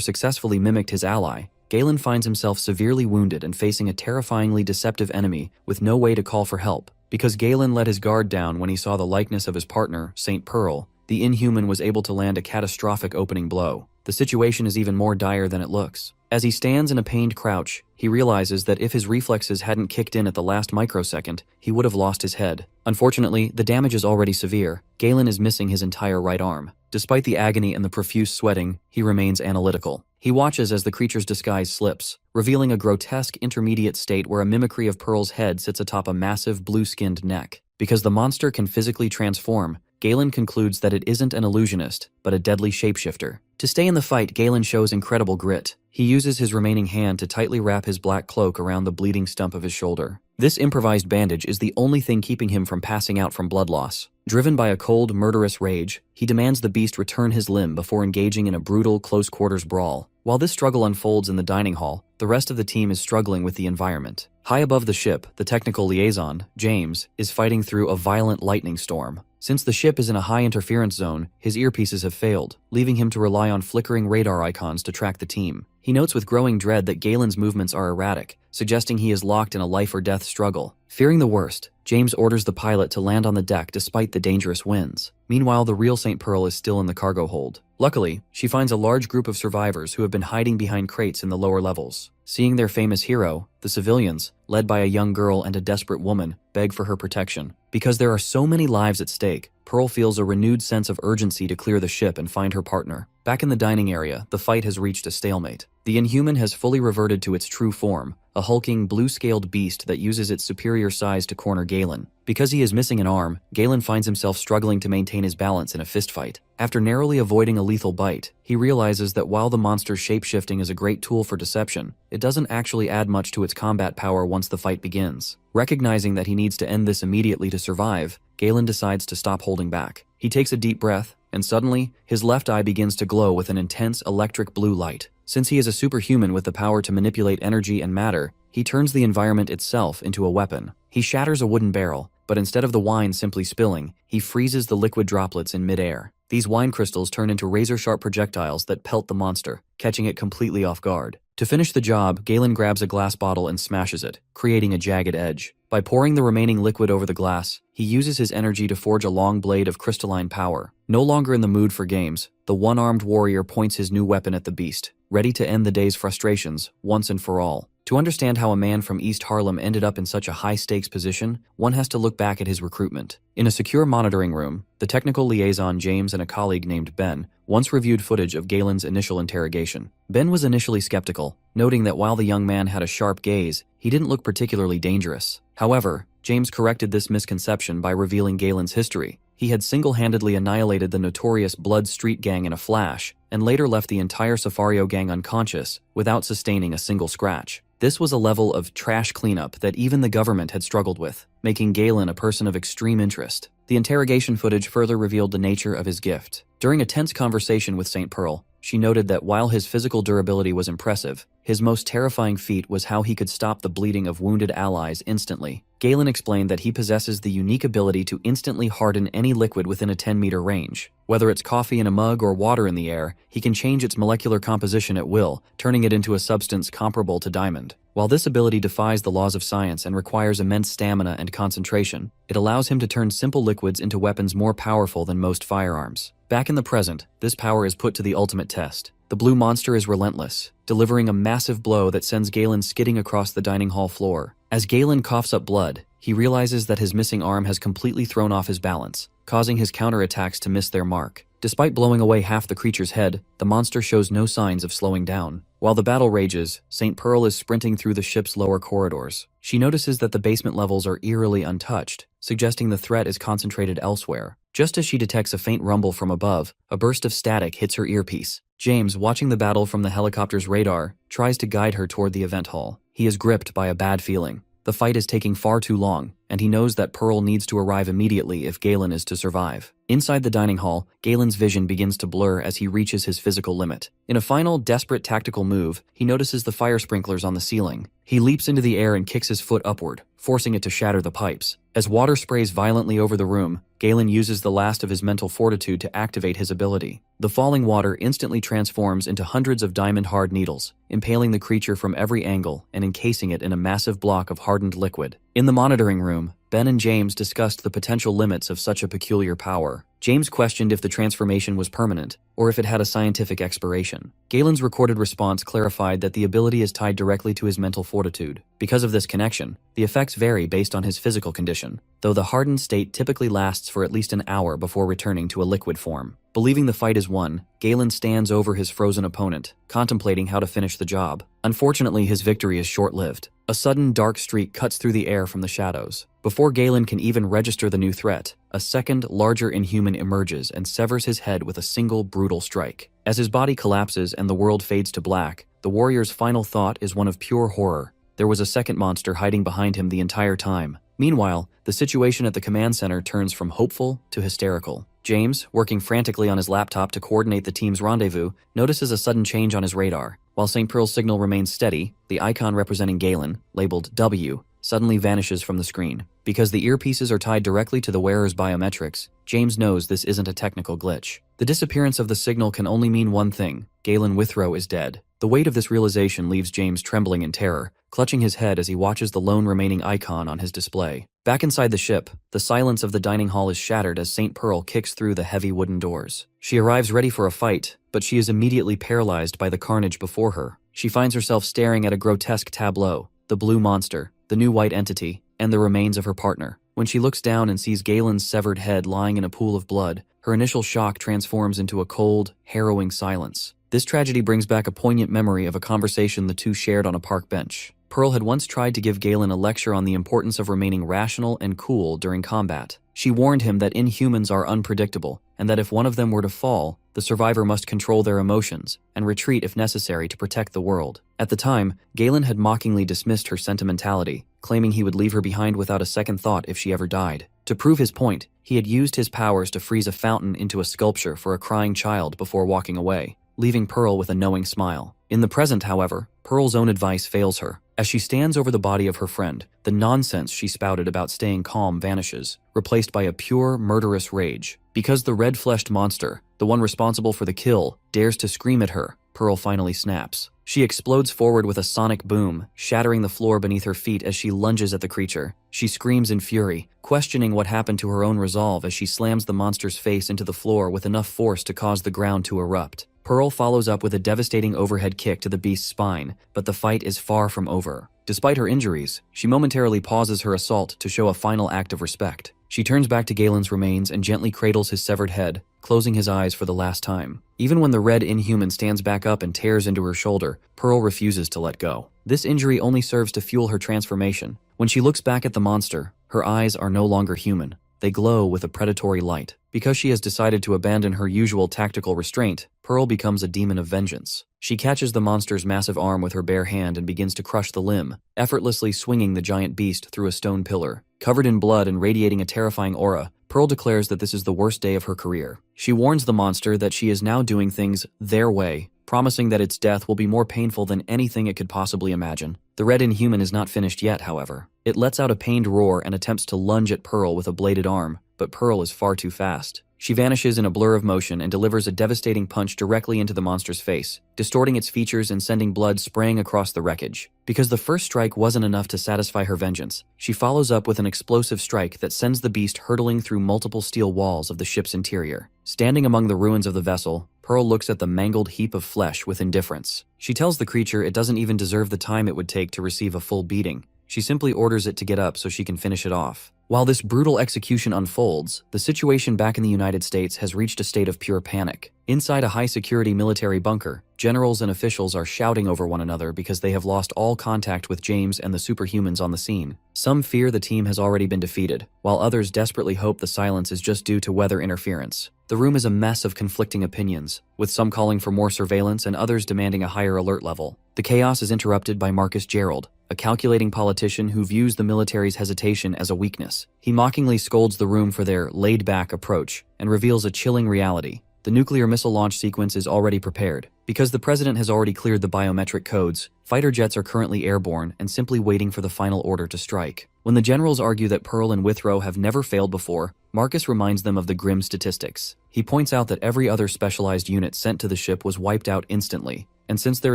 successfully mimicked his ally, Galen finds himself severely wounded and facing a terrifyingly deceptive enemy with no way to call for help. Because Galen let his guard down when he saw the likeness of his partner, St. Pearl, the inhuman was able to land a catastrophic opening blow. The situation is even more dire than it looks. As he stands in a pained crouch, he realizes that if his reflexes hadn't kicked in at the last microsecond, he would have lost his head. Unfortunately, the damage is already severe. Galen is missing his entire right arm. Despite the agony and the profuse sweating, he remains analytical. He watches as the creature's disguise slips, revealing a grotesque intermediate state where a mimicry of Pearl's head sits atop a massive blue-skinned neck. Because the monster can physically transform, Galen concludes that it isn't an illusionist, but a deadly shapeshifter. To stay in the fight, Galen shows incredible grit. He uses his remaining hand to tightly wrap his black cloak around the bleeding stump of his shoulder. This improvised bandage is the only thing keeping him from passing out from blood loss. Driven by a cold, murderous rage, he demands the beast return his limb before engaging in a brutal, close-quarters brawl. While this struggle unfolds in the dining hall, the rest of the team is struggling with the environment. High above the ship, the technical liaison, James, is fighting through a violent lightning storm. Since the ship is in a high interference zone, his earpieces have failed, leaving him to rely on flickering radar icons to track the team. He notes with growing dread that Galen's movements are erratic, suggesting he is locked in a life-or-death struggle. Fearing the worst, James orders the pilot to land on the deck despite the dangerous winds. Meanwhile, the real St. Pearl is still in the cargo hold. Luckily, she finds a large group of survivors who have been hiding behind crates in the lower levels. Seeing their famous hero, the civilians, led by a young girl and a desperate woman, beg for her protection. Because there are so many lives at stake, Pearl feels a renewed sense of urgency to clear the ship and find her partner. Back in the dining area, the fight has reached a stalemate. The Inhuman has fully reverted to its true form, a hulking, blue-scaled beast that uses its superior size to corner Galen. Because he is missing an arm, Galen finds himself struggling to maintain his balance in a fistfight. After narrowly avoiding a lethal bite, he realizes that while the monster's shape-shifting is a great tool for deception, it doesn't actually add much to its combat power once the fight begins. Recognizing that he needs to end this immediately to survive, Galen decides to stop holding back. He takes a deep breath, and suddenly, his left eye begins to glow with an intense electric blue light. Since he is a superhuman with the power to manipulate energy and matter, he turns the environment itself into a weapon. He shatters a wooden barrel, but instead of the wine simply spilling, he freezes the liquid droplets in midair. These wine crystals turn into razor-sharp projectiles that pelt the monster, catching it completely off guard. To finish the job, Galen grabs a glass bottle and smashes it, creating a jagged edge. By pouring the remaining liquid over the glass, he uses his energy to forge a long blade of crystalline power. No longer in the mood for games, the one-armed warrior points his new weapon at the beast, ready to end the day's frustrations, once and for all. To understand how a man from East Harlem ended up in such a high-stakes position, one has to look back at his recruitment. In a secure monitoring room, the technical liaison James and a colleague named Ben once reviewed footage of Galen's initial interrogation. Ben was initially skeptical, noting that while the young man had a sharp gaze, he didn't look particularly dangerous. However, James corrected this misconception by revealing Galen's history. He had single-handedly annihilated the notorious Blood Street Gang in a flash, and later left the entire Safario gang unconscious without sustaining a single scratch. This was a level of trash cleanup that even the government had struggled with, making Galen a person of extreme interest. The interrogation footage further revealed the nature of his gift. During a tense conversation with St. Pearl, she noted that while his physical durability was impressive, his most terrifying feat was how he could stop the bleeding of wounded allies instantly. Galen explained that he possesses the unique ability to instantly harden any liquid within a 10-meter range. Whether it's coffee in a mug or water in the air, he can change its molecular composition at will, turning it into a substance comparable to diamond. While this ability defies the laws of science and requires immense stamina and concentration, it allows him to turn simple liquids into weapons more powerful than most firearms. Back in the present, this power is put to the ultimate test. The blue monster is relentless, delivering a massive blow that sends Galen skidding across the dining hall floor. As Galen coughs up blood, he realizes that his missing arm has completely thrown off his balance, causing his counterattacks to miss their mark. Despite blowing away half the creature's head, the monster shows no signs of slowing down. While the battle rages, St. Pearl is sprinting through the ship's lower corridors. She notices that the basement levels are eerily untouched, suggesting the threat is concentrated elsewhere. Just as she detects a faint rumble from above, a burst of static hits her earpiece. James, watching the battle from the helicopter's radar, tries to guide her toward the event hall. He is gripped by a bad feeling. The fight is taking far too long, and he knows that Pearl needs to arrive immediately if Galen is to survive. Inside the dining hall, Galen's vision begins to blur as he reaches his physical limit. In a final, desperate tactical move, he notices the fire sprinklers on the ceiling. He leaps into the air and kicks his foot upward, forcing it to shatter the pipes. As water sprays violently over the room, Galen uses the last of his mental fortitude to activate his ability. The falling water instantly transforms into hundreds of diamond-hard needles, impaling the creature from every angle and encasing it in a massive block of hardened liquid. In the monitoring room, Ben and James discussed the potential limits of such a peculiar power. James questioned if the transformation was permanent, or if it had a scientific expiration. Galen's recorded response clarified that the ability is tied directly to his mental fortitude. Because of this connection, the effects vary based on his physical condition, though the hardened state typically lasts for at least an hour before returning to a liquid form. Believing the fight is won, Galen stands over his frozen opponent, contemplating how to finish the job. Unfortunately, his victory is short-lived. A sudden dark streak cuts through the air from the shadows. Before Galen can even register the new threat, a second, larger inhuman emerges and severs his head with a single brutal strike. As his body collapses and the world fades to black, the warrior's final thought is one of pure horror. There was a second monster hiding behind him the entire time. Meanwhile, the situation at the command center turns from hopeful to hysterical. James, working frantically on his laptop to coordinate the team's rendezvous, notices a sudden change on his radar. While St. Pearl's signal remains steady, the icon representing Galen, labeled W, suddenly vanishes from the screen. Because the earpieces are tied directly to the wearer's biometrics, James knows this isn't a technical glitch. The disappearance of the signal can only mean one thing: Galen Withrow is dead. The weight of this realization leaves James trembling in terror, clutching his head as he watches the lone remaining icon on his display. Back inside the ship, the silence of the dining hall is shattered as St. Pearl kicks through the heavy wooden doors. She arrives ready for a fight, but she is immediately paralyzed by the carnage before her. She finds herself staring at a grotesque tableau: the blue monster, the new white entity, and the remains of her partner. When she looks down and sees Galen's severed head lying in a pool of blood, her initial shock transforms into a cold, harrowing silence. This tragedy brings back a poignant memory of a conversation the two shared on a park bench. Pearl had once tried to give Galen a lecture on the importance of remaining rational and cool during combat. She warned him that inhumans are unpredictable, and that if one of them were to fall, the survivor must control their emotions and retreat if necessary to protect the world. At the time, Galen had mockingly dismissed her sentimentality, claiming he would leave her behind without a second thought if she ever died. To prove his point, he had used his powers to freeze a fountain into a sculpture for a crying child before walking away, leaving Pearl with a knowing smile. In the present, however, Pearl's own advice fails her. As she stands over the body of her friend, the nonsense she spouted about staying calm vanishes, replaced by a pure, murderous rage. Because the red-fleshed monster, the one responsible for the kill, dares to scream at her, Pearl finally snaps. She explodes forward with a sonic boom, shattering the floor beneath her feet as she lunges at the creature. She screams in fury, questioning what happened to her own resolve as she slams the monster's face into the floor with enough force to cause the ground to erupt. Pearl follows up with a devastating overhead kick to the beast's spine, but the fight is far from over. Despite her injuries, she momentarily pauses her assault to show a final act of respect. She turns back to Galen's remains and gently cradles his severed head, closing his eyes for the last time. Even when the red inhuman stands back up and tears into her shoulder, Pearl refuses to let go. This injury only serves to fuel her transformation. When she looks back at the monster, her eyes are no longer human. They glow with a predatory light. Because she has decided to abandon her usual tactical restraint, Pearl becomes a demon of vengeance. She catches the monster's massive arm with her bare hand and begins to crush the limb, effortlessly swinging the giant beast through a stone pillar. Covered in blood and radiating a terrifying aura, Pearl declares that this is the worst day of her career. She warns the monster that she is now doing things their way, promising that its death will be more painful than anything it could possibly imagine. The red Inhuman is not finished yet, however. It lets out a pained roar and attempts to lunge at Pearl with a bladed arm, but Pearl is far too fast. She vanishes in a blur of motion and delivers a devastating punch directly into the monster's face, distorting its features and sending blood spraying across the wreckage. Because the first strike wasn't enough to satisfy her vengeance, she follows up with an explosive strike that sends the beast hurtling through multiple steel walls of the ship's interior. Standing among the ruins of the vessel, Pearl looks at the mangled heap of flesh with indifference. She tells the creature it doesn't even deserve the time it would take to receive a full beating. She simply orders it to get up so she can finish it off. While this brutal execution unfolds, the situation back in the United States has reached a state of pure panic. Inside a high-security military bunker, generals and officials are shouting over one another because they have lost all contact with James and the superhumans on the scene. Some fear the team has already been defeated, while others desperately hope the silence is just due to weather interference. The room is a mess of conflicting opinions, with some calling for more surveillance and others demanding a higher alert level. The chaos is interrupted by Marcus Gerald, a calculating politician who views the military's hesitation as a weakness. He mockingly scolds the room for their laid-back approach and reveals a chilling reality. The nuclear missile launch sequence is already prepared. Because the president has already cleared the biometric codes, fighter jets are currently airborne and simply waiting for the final order to strike. When the generals argue that Pearl and Withrow have never failed before, Marcus reminds them of the grim statistics. He points out that every other specialized unit sent to the ship was wiped out instantly, and since there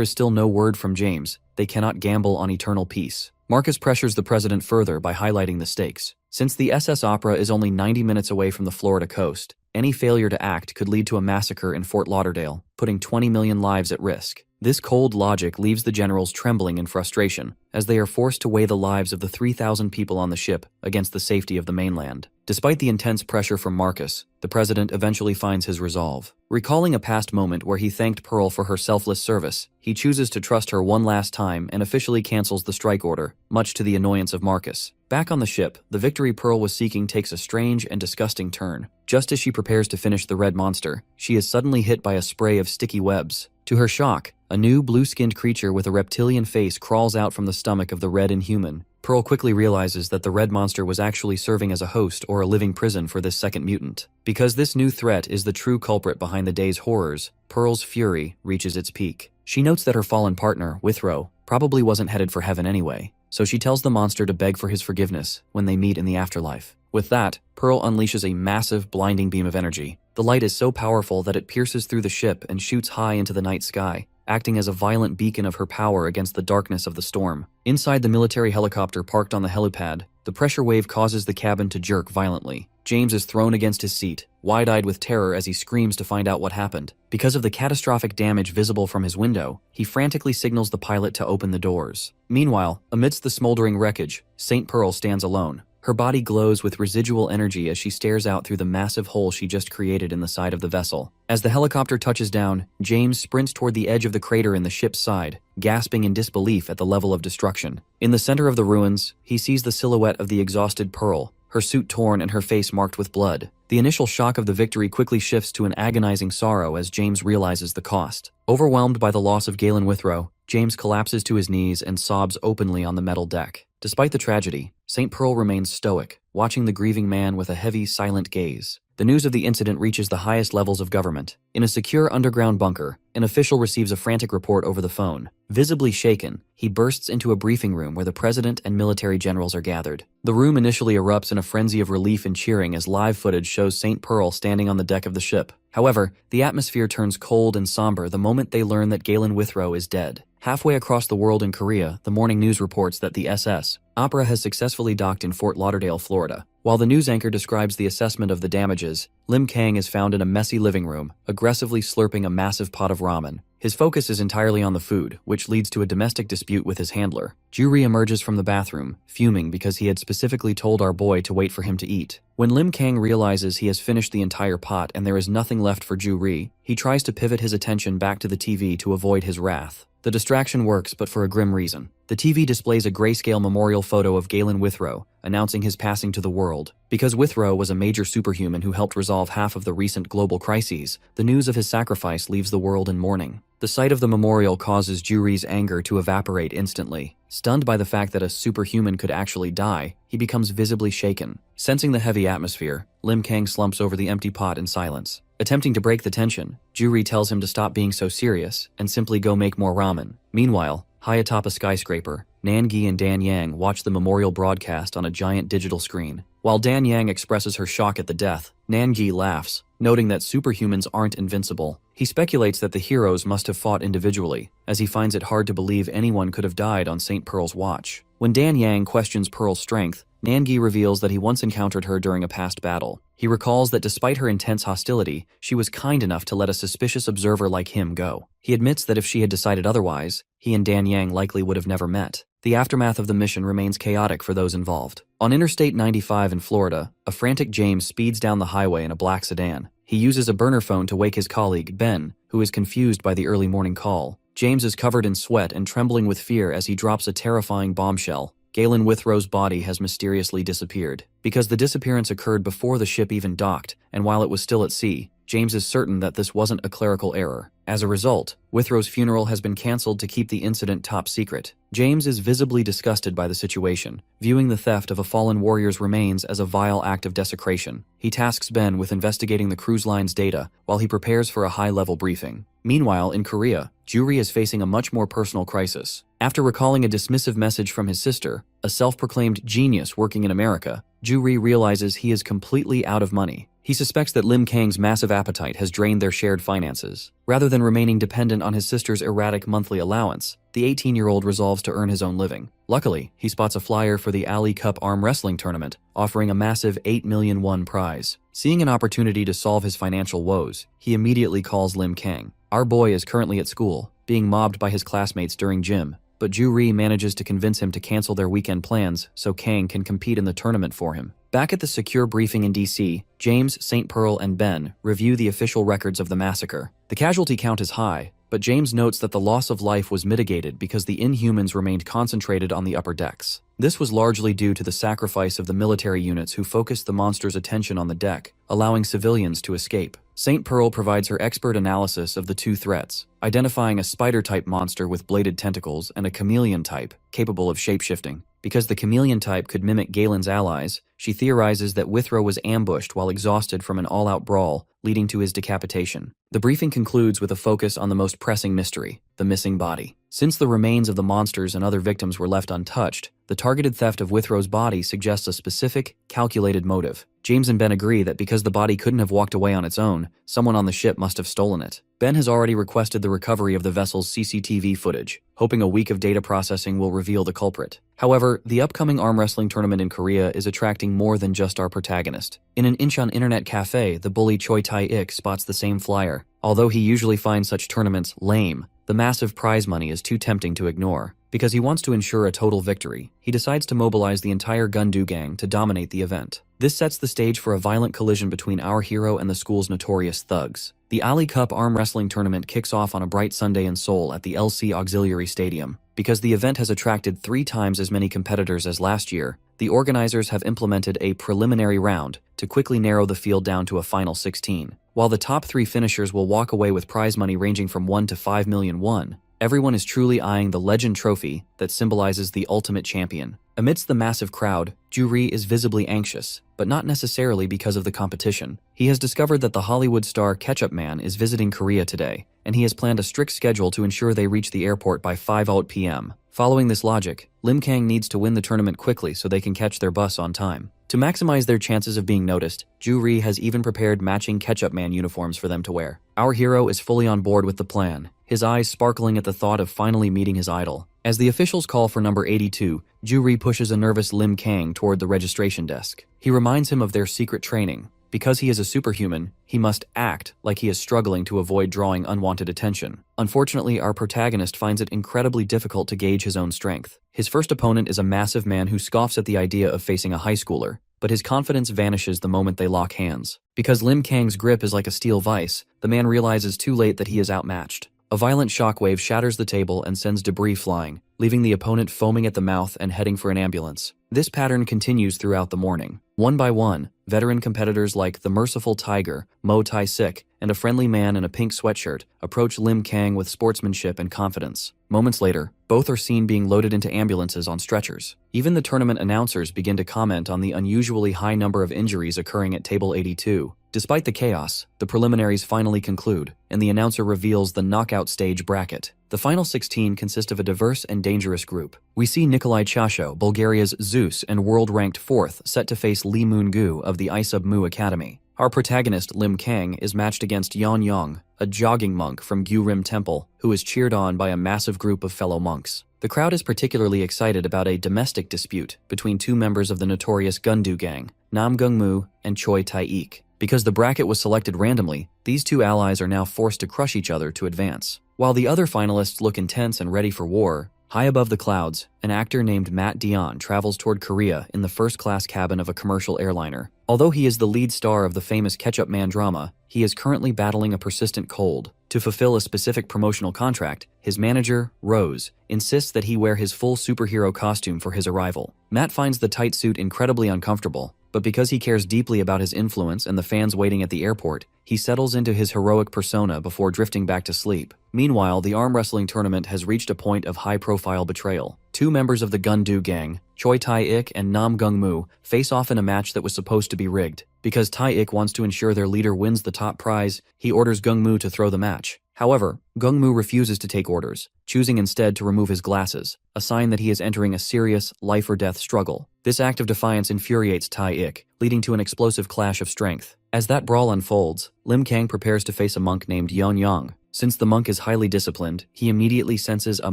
is still no word from James, they cannot gamble on eternal peace. Marcus pressures the president further by highlighting the stakes. Since the SS Opera is only 90 minutes away from the Florida coast, any failure to act could lead to a massacre in Fort Lauderdale, putting 20 million lives at risk. This cold logic leaves the generals trembling in frustration, as they are forced to weigh the lives of the 3,000 people on the ship against the safety of the mainland. Despite the intense pressure from Marcus, the president eventually finds his resolve. Recalling a past moment where he thanked Pearl for her selfless service, he chooses to trust her one last time and officially cancels the strike order, much to the annoyance of Marcus. Back on the ship, the victory Pearl was seeking takes a strange and disgusting turn. Just as she prepares to finish the red monster, she is suddenly hit by a spray of sticky webs. To her shock, a new blue-skinned creature with a reptilian face crawls out from the stomach of the red Inhuman. Pearl quickly realizes that the red monster was actually serving as a host or a living prison for this second mutant. Because this new threat is the true culprit behind the day's horrors, Pearl's fury reaches its peak. She notes that her fallen partner, Withrow, probably wasn't headed for heaven anyway, so she tells the monster to beg for his forgiveness when they meet in the afterlife. With that, Pearl unleashes a massive, blinding beam of energy. The light is so powerful that it pierces through the ship and shoots high into the night sky, acting as a violent beacon of her power against the darkness of the storm. Inside the military helicopter parked on the helipad, the pressure wave causes the cabin to jerk violently. James is thrown against his seat, wide-eyed with terror as he screams to find out what happened. Because of the catastrophic damage visible from his window, he frantically signals the pilot to open the doors. Meanwhile, amidst the smoldering wreckage, St. Pearl stands alone. Her body glows with residual energy as she stares out through the massive hole she just created in the side of the vessel. As the helicopter touches down, James sprints toward the edge of the crater in the ship's side, gasping in disbelief at the level of destruction. In the center of the ruins, he sees the silhouette of the exhausted Pearl, her suit torn and her face marked with blood. The initial shock of the victory quickly shifts to an agonizing sorrow as James realizes the cost. Overwhelmed by the loss of Galen Withrow, James collapses to his knees and sobs openly on the metal deck. Despite the tragedy, St. Pearl remains stoic, watching the grieving man with a heavy, silent gaze. The news of the incident reaches the highest levels of government. In a secure underground bunker, an official receives a frantic report over the phone. Visibly shaken, he bursts into a briefing room where the president and military generals are gathered. The room initially erupts in a frenzy of relief and cheering as live footage shows St. Pearl standing on the deck of the ship. However, the atmosphere turns cold and somber the moment they learn that Galen Withrow is dead. Halfway across the world in Korea, the morning news reports that the SS Opera has successfully docked in Fort Lauderdale, Florida. While the news anchor describes the assessment of the damages, Lim Kang is found in a messy living room, aggressively slurping a massive pot of ramen. His focus is entirely on the food, which leads to a domestic dispute with his handler. Ju-ri emerges from the bathroom, fuming because he had specifically told our boy to wait for him to eat. When Lim Kang realizes he has finished the entire pot and there is nothing left for Ju-ri, he tries to pivot his attention back to the TV to avoid his wrath. The distraction works, but for a grim reason. The TV displays a grayscale memorial photo of Galen Withrow, announcing his passing to the world. Because Withrow was a major superhuman who helped resolve half of the recent global crises, the news of his sacrifice leaves the world in mourning. The sight of the memorial causes Juri's anger to evaporate instantly. Stunned by the fact that a superhuman could actually die, he becomes visibly shaken. Sensing the heavy atmosphere, Lim Kang slumps over the empty pot in silence. Attempting to break the tension, Juri tells him to stop being so serious and simply go make more ramen. Meanwhile, high atop a skyscraper, Nangi and Dan Yang watch the memorial broadcast on a giant digital screen. While Dan Yang expresses her shock at the death, Nangi laughs, noting that superhumans aren't invincible. He speculates that the heroes must have fought individually, as he finds it hard to believe anyone could have died on St. Pearl's watch. When Dan Yang questions Pearl's strength, Nangi reveals that he once encountered her during a past battle. He recalls that despite her intense hostility, she was kind enough to let a suspicious observer like him go. He admits that if she had decided otherwise, he and Dan Yang likely would have never met. The aftermath of the mission remains chaotic for those involved. On Interstate 95 in Florida, a frantic James speeds down the highway in a black sedan. He uses a burner phone to wake his colleague, Ben, who is confused by the early morning call. James is covered in sweat and trembling with fear as he drops a terrifying bombshell. Galen Withrow's body has mysteriously disappeared. Because the disappearance occurred before the ship even docked, and while it was still at sea, James is certain that this wasn't a clerical error. As a result, Withrow's funeral has been cancelled to keep the incident top secret. James is visibly disgusted by the situation, viewing the theft of a fallen warrior's remains as a vile act of desecration. He tasks Ben with investigating the cruise line's data while he prepares for a high-level briefing. Meanwhile, in Korea, Juri is facing a much more personal crisis. After recalling a dismissive message from his sister, a self-proclaimed genius working in America, Juri realizes he is completely out of money. He suspects that Lim Kang's massive appetite has drained their shared finances. Rather than remaining dependent on his sister's erratic monthly allowance, the 18-year-old resolves to earn his own living. Luckily, he spots a flyer for the Ali Cup arm wrestling tournament, offering a massive 8 million won prize. Seeing an opportunity to solve his financial woes, he immediately calls Lim Kang. Our boy is currently at school, being mobbed by his classmates during gym, but Juri manages to convince him to cancel their weekend plans so Kang can compete in the tournament for him. Back at the secure briefing in DC, James, St. Pearl, and Ben review the official records of the massacre. The casualty count is high, but James notes that the loss of life was mitigated because the Inhumans remained concentrated on the upper decks. This was largely due to the sacrifice of the military units who focused the monster's attention on the deck, allowing civilians to escape. St. Pearl provides her expert analysis of the two threats, identifying a spider-type monster with bladed tentacles and a chameleon type, capable of shapeshifting. Because the chameleon type could mimic Galen's allies, she theorizes that Withrow was ambushed while exhausted from an all-out brawl, leading to his decapitation. The briefing concludes with a focus on the most pressing mystery, the missing body. Since the remains of the monsters and other victims were left untouched, the targeted theft of Withrow's body suggests a specific, calculated motive. James and Ben agree that because the body couldn't have walked away on its own, someone on the ship must have stolen it. Ben has already requested the recovery of the vessel's CCTV footage, hoping a week of data processing will reveal the culprit. However, the upcoming arm wrestling tournament in Korea is attracting more than just our protagonist. In an Incheon internet cafe, the bully Choi Tae-ik spots the same flyer. Although he usually finds such tournaments lame, the massive prize money is too tempting to ignore. Because he wants to ensure a total victory, he decides to mobilize the entire Gundu gang to dominate the event. This sets the stage for a violent collision between our hero and the school's notorious thugs. The Ali Cup arm wrestling tournament kicks off on a bright Sunday in Seoul at the LC Auxiliary Stadium. Because the event has attracted 3 times as many competitors as last year, the organizers have implemented a preliminary round to quickly narrow the field down to a final 16. While the top 3 finishers will walk away with prize money ranging from 1 to 5 million won, everyone is truly eyeing the legend trophy that symbolizes the ultimate champion. Amidst the massive crowd, Juri is visibly anxious, but not necessarily because of the competition. He has discovered that the Hollywood star Ketchup Man is visiting Korea today, and he has planned a strict schedule to ensure they reach the airport by 5:00 p.m. Following this logic, Lim Kang needs to win the tournament quickly so they can catch their bus on time. To maximize their chances of being noticed, Juri has even prepared matching Ketchup Man uniforms for them to wear. Our hero is fully on board with the plan, his eyes sparkling at the thought of finally meeting his idol. As the officials call for number 82, Juri pushes a nervous Lim Kang toward the registration desk. He reminds him of their secret training. Because he is a superhuman, he must act like he is struggling to avoid drawing unwanted attention. Unfortunately, our protagonist finds it incredibly difficult to gauge his own strength. His first opponent is a massive man who scoffs at the idea of facing a high schooler, but his confidence vanishes the moment they lock hands. Because Lim Kang's grip is like a steel vise, the man realizes too late that he is outmatched. A violent shockwave shatters the table and sends debris flying, leaving the opponent foaming at the mouth and heading for an ambulance. This pattern continues throughout the morning. One by one, veteran competitors like the Merciful Tiger, Mo Tai Sik, and a friendly man in a pink sweatshirt approach Lim Kang with sportsmanship and confidence. Moments later, both are seen being loaded into ambulances on stretchers. Even the tournament announcers begin to comment on the unusually high number of injuries occurring at Table 82. Despite the chaos, the preliminaries finally conclude, and the announcer reveals the knockout stage bracket. The final 16 consist of a diverse and dangerous group. We see Nikolai Chasho, Bulgaria's Zeus and world-ranked 4th, set to face Lee Moon-gu of the Isub Mu Academy. Our protagonist, Lim Kang, is matched against Yan Yang, a jogging monk from Gyurim Temple, who is cheered on by a massive group of fellow monks. The crowd is particularly excited about a domestic dispute between two members of the notorious Gundu gang, Nam Gung-mu and Choi Tae-ik. Because the bracket was selected randomly, these two allies are now forced to crush each other to advance. While the other finalists look intense and ready for war, high above the clouds, an actor named Matt Dion travels toward Korea in the first-class cabin of a commercial airliner. Although he is the lead star of the famous Ketchup Man drama, he is currently battling a persistent cold. To fulfill a specific promotional contract, his manager, Rose, insists that he wear his full superhero costume for his arrival. Matt finds the tight suit incredibly uncomfortable, but because he cares deeply about his influence and the fans waiting at the airport, he settles into his heroic persona before drifting back to sleep. Meanwhile, the arm wrestling tournament has reached a point of high-profile betrayal. Two members of the Gundu gang, Choi Tae-ik and Nam Gung-mu, face off in a match that was supposed to be rigged. Because Tae-ik wants to ensure their leader wins the top prize, he orders Gung-mu to throw the match. However, Gung-mu refuses to take orders, choosing instead to remove his glasses, a sign that he is entering a serious, life-or-death struggle. This act of defiance infuriates Tae-ik, leading to an explosive clash of strength. As that brawl unfolds, Lim Kang prepares to face a monk named Yan Yang. Since the monk is highly disciplined, he immediately senses a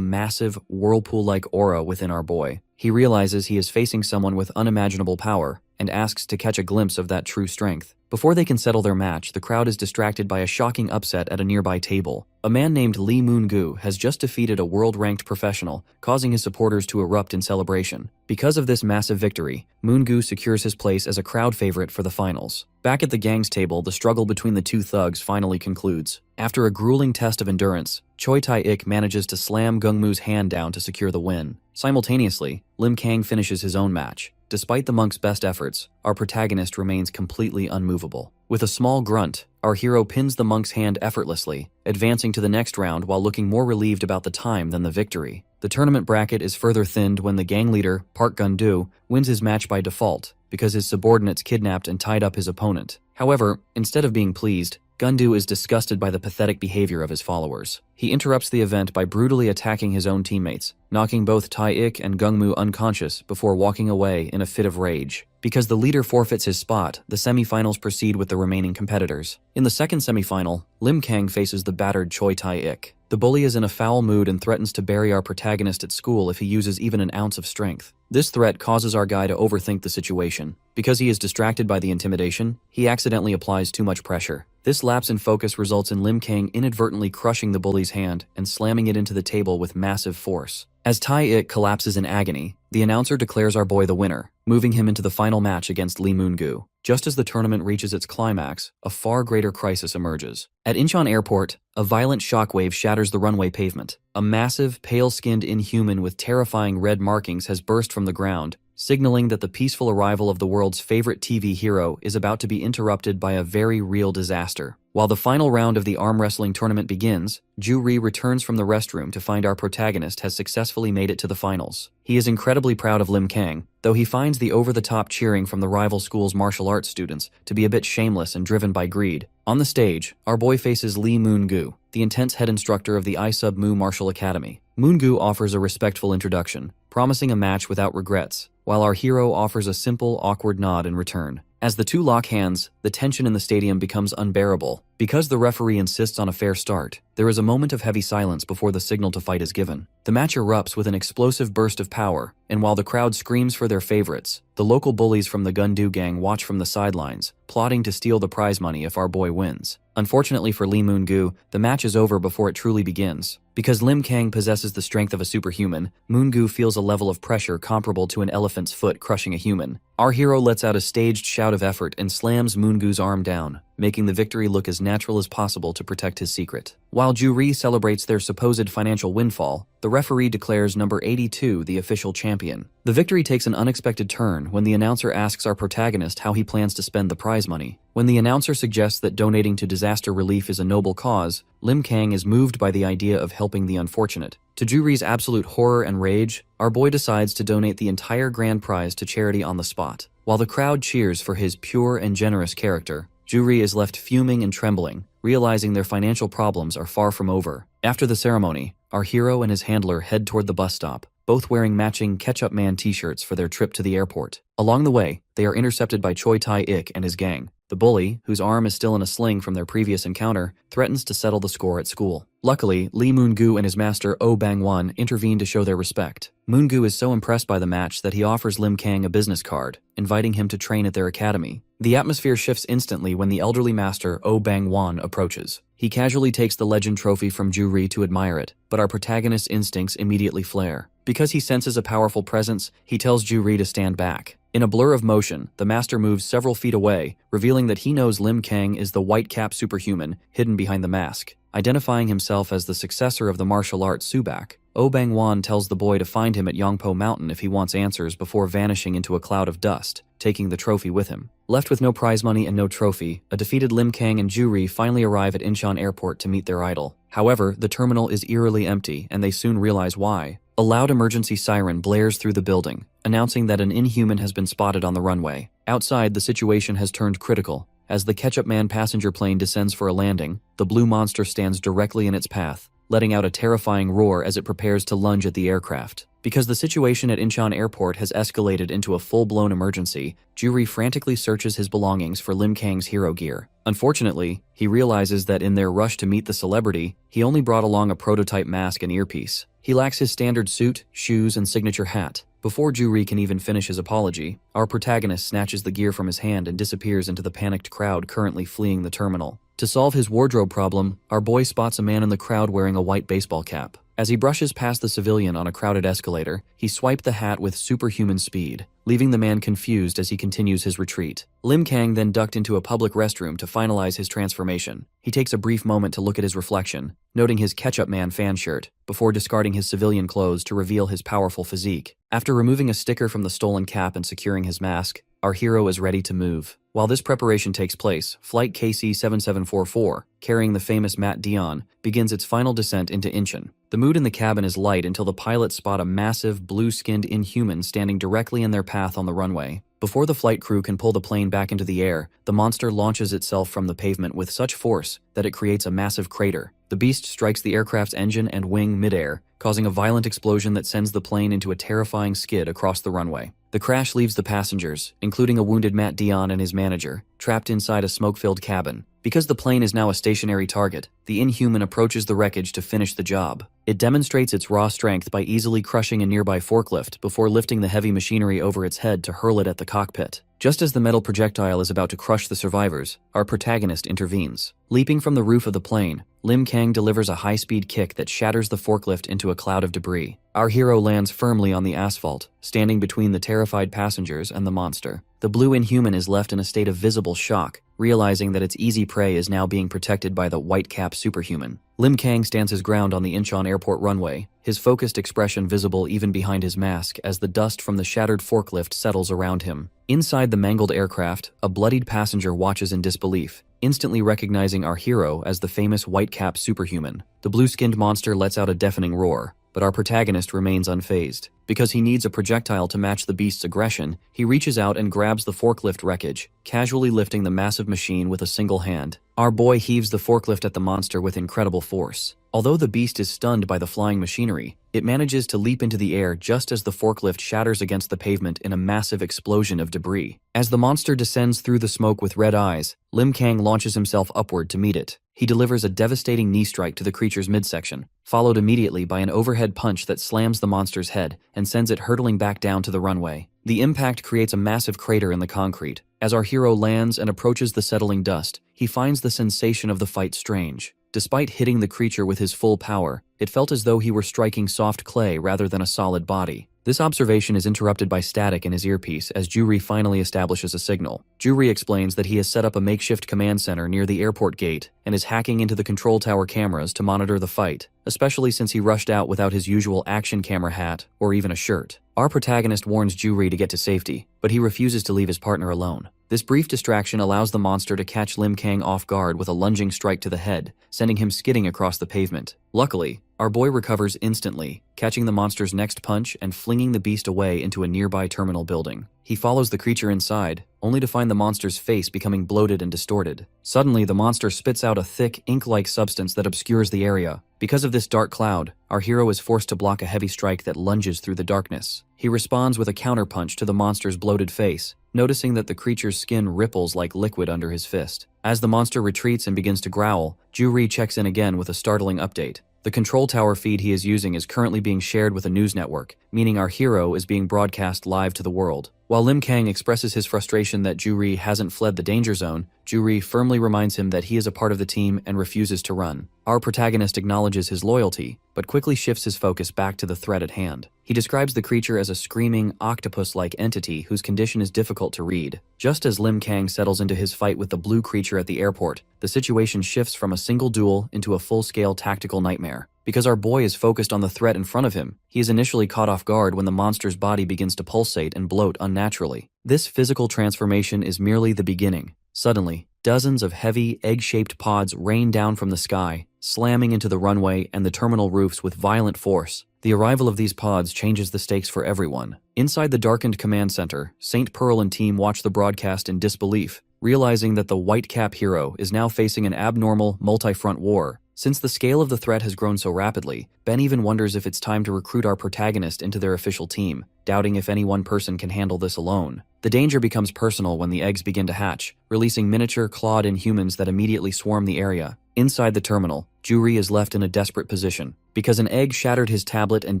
massive, whirlpool-like aura within our boy. He realizes he is facing someone with unimaginable power, and asks to catch a glimpse of that true strength. Before they can settle their match, the crowd is distracted by a shocking upset at a nearby table. A man named Lee Moon-gu has just defeated a world-ranked professional, causing his supporters to erupt in celebration. Because of this massive victory, Moon-gu secures his place as a crowd favorite for the finals. Back at the gang's table, the struggle between the two thugs finally concludes. After a grueling test of endurance, Choi Tae-ik manages to slam Gung-mu's hand down to secure the win. Simultaneously, Lim Kang finishes his own match. Despite the monk's best efforts, our protagonist remains completely unmovable. With a small grunt, our hero pins the monk's hand effortlessly, advancing to the next round while looking more relieved about the time than the victory. The tournament bracket is further thinned when the gang leader, Park Gun-do, wins his match by default because his subordinates kidnapped and tied up his opponent. However, instead of being pleased, Gun-do is disgusted by the pathetic behavior of his followers. He interrupts the event by brutally attacking his own teammates, knocking both Tae-ik and Gung-mu unconscious before walking away in a fit of rage. Because the leader forfeits his spot, the semifinals proceed with the remaining competitors. In the second semifinal, Lim Kang faces the battered Choi Tae-ik. The bully is in a foul mood and threatens to bury our protagonist at school if he uses even an ounce of strength. This threat causes our guy to overthink the situation. Because he is distracted by the intimidation, he accidentally applies too much pressure. This lapse in focus results in Lim Kang inadvertently crushing the bully's hand and slamming it into the table with massive force. As Tae-ik collapses in agony, the announcer declares our boy the winner, moving him into the final match against Lee Moon-gu. Just as the tournament reaches its climax, a far greater crisis emerges. At Incheon Airport, a violent shockwave shatters the runway pavement. A massive, pale-skinned inhuman with terrifying red markings has burst from the ground, signaling that the peaceful arrival of the world's favorite TV hero is about to be interrupted by a very real disaster. While the final round of the arm wrestling tournament begins, Ju-ri returns from the restroom to find our protagonist has successfully made it to the finals. He is incredibly proud of Lim Kang, though he finds the over-the-top cheering from the rival school's martial arts students to be a bit shameless and driven by greed. On the stage, our boy faces Lee Moon-gu, the intense head instructor of the Isub Mu Martial Academy. Moon-gu offers a respectful introduction, promising a match without regrets, while our hero offers a simple, awkward nod in return. As the two lock hands, the tension in the stadium becomes unbearable. Because the referee insists on a fair start, there is a moment of heavy silence before the signal to fight is given. The match erupts with an explosive burst of power, and while the crowd screams for their favorites, the local bullies from the Gundu gang watch from the sidelines, plotting to steal the prize money if our boy wins. Unfortunately for Lee Moon-gu, the match is over before it truly begins. Because Lim Kang possesses the strength of a superhuman, Moon-gu feels a level of pressure comparable to an elephant's foot crushing a human. Our hero lets out a staged shout of effort and slams Moon-gu's arm down. making the victory look as natural as possible to protect his secret. While Ju-ri celebrates their supposed financial windfall, the referee declares number 82 the official champion. The victory takes an unexpected turn when the announcer asks our protagonist how he plans to spend the prize money. When the announcer suggests that donating to disaster relief is a noble cause, Lim Kang is moved by the idea of helping the unfortunate. To Ju-ri's absolute horror and rage, our boy decides to donate the entire grand prize to charity on the spot. While the crowd cheers for his pure and generous character, Ju-ri is left fuming and trembling, realizing their financial problems are far from over. After the ceremony, our hero and his handler head toward the bus stop, both wearing matching Ketchup Man t-shirts for their trip to the airport. Along the way, they are intercepted by Choi Tae-ik and his gang. The bully, whose arm is still in a sling from their previous encounter, threatens to settle the score at school. Luckily, Lee Moon-gu and his master Oh Bang-won intervene to show their respect. Moon-gu is so impressed by the match that he offers Lim Kang a business card, inviting him to train at their academy. The atmosphere shifts instantly when the elderly master Oh Bang-won approaches. He casually takes the legend trophy from Ju-ri to admire it, but our protagonist's instincts immediately flare. Because he senses a powerful presence, he tells Ju-ri to stand back. In a blur of motion, the master moves several feet away, revealing that he knows Lim Kang is the white-cap superhuman hidden behind the mask. Identifying himself as the successor of the martial art Subak, Oh Bang-won tells the boy to find him at Yongpo Mountain if he wants answers before vanishing into a cloud of dust, taking the trophy with him. Left with no prize money and no trophy, a defeated Lim Kang and Ju-ri finally arrive at Incheon Airport to meet their idol. However, the terminal is eerily empty, and they soon realize why. A loud emergency siren blares through the building, announcing that an inhuman has been spotted on the runway. Outside, the situation has turned critical. As the Ketchup Man passenger plane descends for a landing, the blue monster stands directly in its path, letting out a terrifying roar as it prepares to lunge at the aircraft. Because the situation at Incheon Airport has escalated into a full-blown emergency, Ju-ri frantically searches his belongings for Lim Kang's hero gear. Unfortunately, he realizes that in their rush to meet the celebrity, he only brought along a prototype mask and earpiece. He lacks his standard suit, shoes, and signature hat. Before Ju-ri can even finish his apology, our protagonist snatches the gear from his hand and disappears into the panicked crowd currently fleeing the terminal. To solve his wardrobe problem, our boy spots a man in the crowd wearing a white baseball cap. As he brushes past the civilian on a crowded escalator, he swiped the hat with superhuman speed, leaving the man confused as he continues his retreat. Lim Kang then ducked into a public restroom to finalize his transformation. He takes a brief moment to look at his reflection, noting his Ketchup Man fan shirt, before discarding his civilian clothes to reveal his powerful physique. After removing a sticker from the stolen cap and securing his mask, our hero is ready to move. While this preparation takes place, Flight KC-7744, carrying the famous Matt Dion, begins its final descent into Incheon. The mood in the cabin is light until the pilots spot a massive, blue-skinned inhuman standing directly in their path on the runway. Before the flight crew can pull the plane back into the air, the monster launches itself from the pavement with such force that it creates a massive crater. The beast strikes the aircraft's engine and wing midair, causing a violent explosion that sends the plane into a terrifying skid across the runway. The crash leaves the passengers, including a wounded Matt Dion and his manager, trapped inside a smoke-filled cabin. Because the plane is now a stationary target, the inhuman approaches the wreckage to finish the job. It demonstrates its raw strength by easily crushing a nearby forklift before lifting the heavy machinery over its head to hurl it at the cockpit. Just as the metal projectile is about to crush the survivors, our protagonist intervenes. Leaping from the roof of the plane, Lim Kang delivers a high-speed kick that shatters the forklift into a cloud of debris. Our hero lands firmly on the asphalt, standing between the terrified passengers and the monster. The blue inhuman is left in a state of visible shock, realizing that its easy prey is now being protected by the white-cap superhuman. Lim Kang stands his ground on the Incheon Airport runway, his focused expression visible even behind his mask as the dust from the shattered forklift settles around him. Inside the mangled aircraft, a bloodied passenger watches in disbelief, instantly recognizing our hero as the famous white-cap superhuman. The blue-skinned monster lets out a deafening roar, but our protagonist remains unfazed. Because he needs a projectile to match the beast's aggression, he reaches out and grabs the forklift wreckage, casually lifting the massive machine with a single hand. Our boy heaves the forklift at the monster with incredible force. Although the beast is stunned by the flying machinery, it manages to leap into the air just as the forklift shatters against the pavement in a massive explosion of debris. As the monster descends through the smoke with red eyes, Lim Kang launches himself upward to meet it. He delivers a devastating knee strike to the creature's midsection, followed immediately by an overhead punch that slams the monster's head and sends it hurtling back down to the runway. The impact creates a massive crater in the concrete. As our hero lands and approaches the settling dust, he finds the sensation of the fight strange. Despite hitting the creature with his full power, it felt as though he were striking soft clay rather than a solid body. This observation is interrupted by static in his earpiece as Juri finally establishes a signal. Juri explains that he has set up a makeshift command center near the airport gate and is hacking into the control tower cameras to monitor the fight, especially since he rushed out without his usual action camera hat or even a shirt. Our protagonist warns Juri to get to safety, but he refuses to leave his partner alone. This brief distraction allows the monster to catch Lim Kang off guard with a lunging strike to the head, sending him skidding across the pavement. Luckily, our boy recovers instantly, catching the monster's next punch and flinging the beast away into a nearby terminal building. He follows the creature inside, only to find the monster's face becoming bloated and distorted. Suddenly, the monster spits out a thick, ink-like substance that obscures the area. Because of this dark cloud, our hero is forced to block a heavy strike that lunges through the darkness. He responds with a counterpunch to the monster's bloated face, noticing that the creature's skin ripples like liquid under his fist. As the monster retreats and begins to growl, Juri checks in again with a startling update. The control tower feed he is using is currently being shared with a news network, meaning our hero is being broadcast live to the world. While Lim Kang expresses his frustration that Juri hasn't fled the danger zone, Juri firmly reminds him that he is a part of the team and refuses to run. Our protagonist acknowledges his loyalty, but quickly shifts his focus back to the threat at hand. He describes the creature as a screaming, octopus-like entity whose condition is difficult to read. Just as Lim Kang settles into his fight with the blue creature at the airport, the situation shifts from a single duel into a full-scale tactical nightmare. Because our boy is focused on the threat in front of him, he is initially caught off guard when the monster's body begins to pulsate and bloat unnaturally. This physical transformation is merely the beginning. Suddenly, dozens of heavy, egg-shaped pods rain down from the sky, slamming into the runway and the terminal roofs with violent force. The arrival of these pods changes the stakes for everyone. Inside the darkened command center, St. Pearl and team watch the broadcast in disbelief, realizing that the Whitecap hero is now facing an abnormal, multi-front war. Since the scale of the threat has grown so rapidly, Ben even wonders if it's time to recruit our protagonist into their official team, doubting if any one person can handle this alone. The danger becomes personal when the eggs begin to hatch, releasing miniature, clawed-in humans that immediately swarm the area. Inside the terminal, Juri is left in a desperate position. Because an egg shattered his tablet and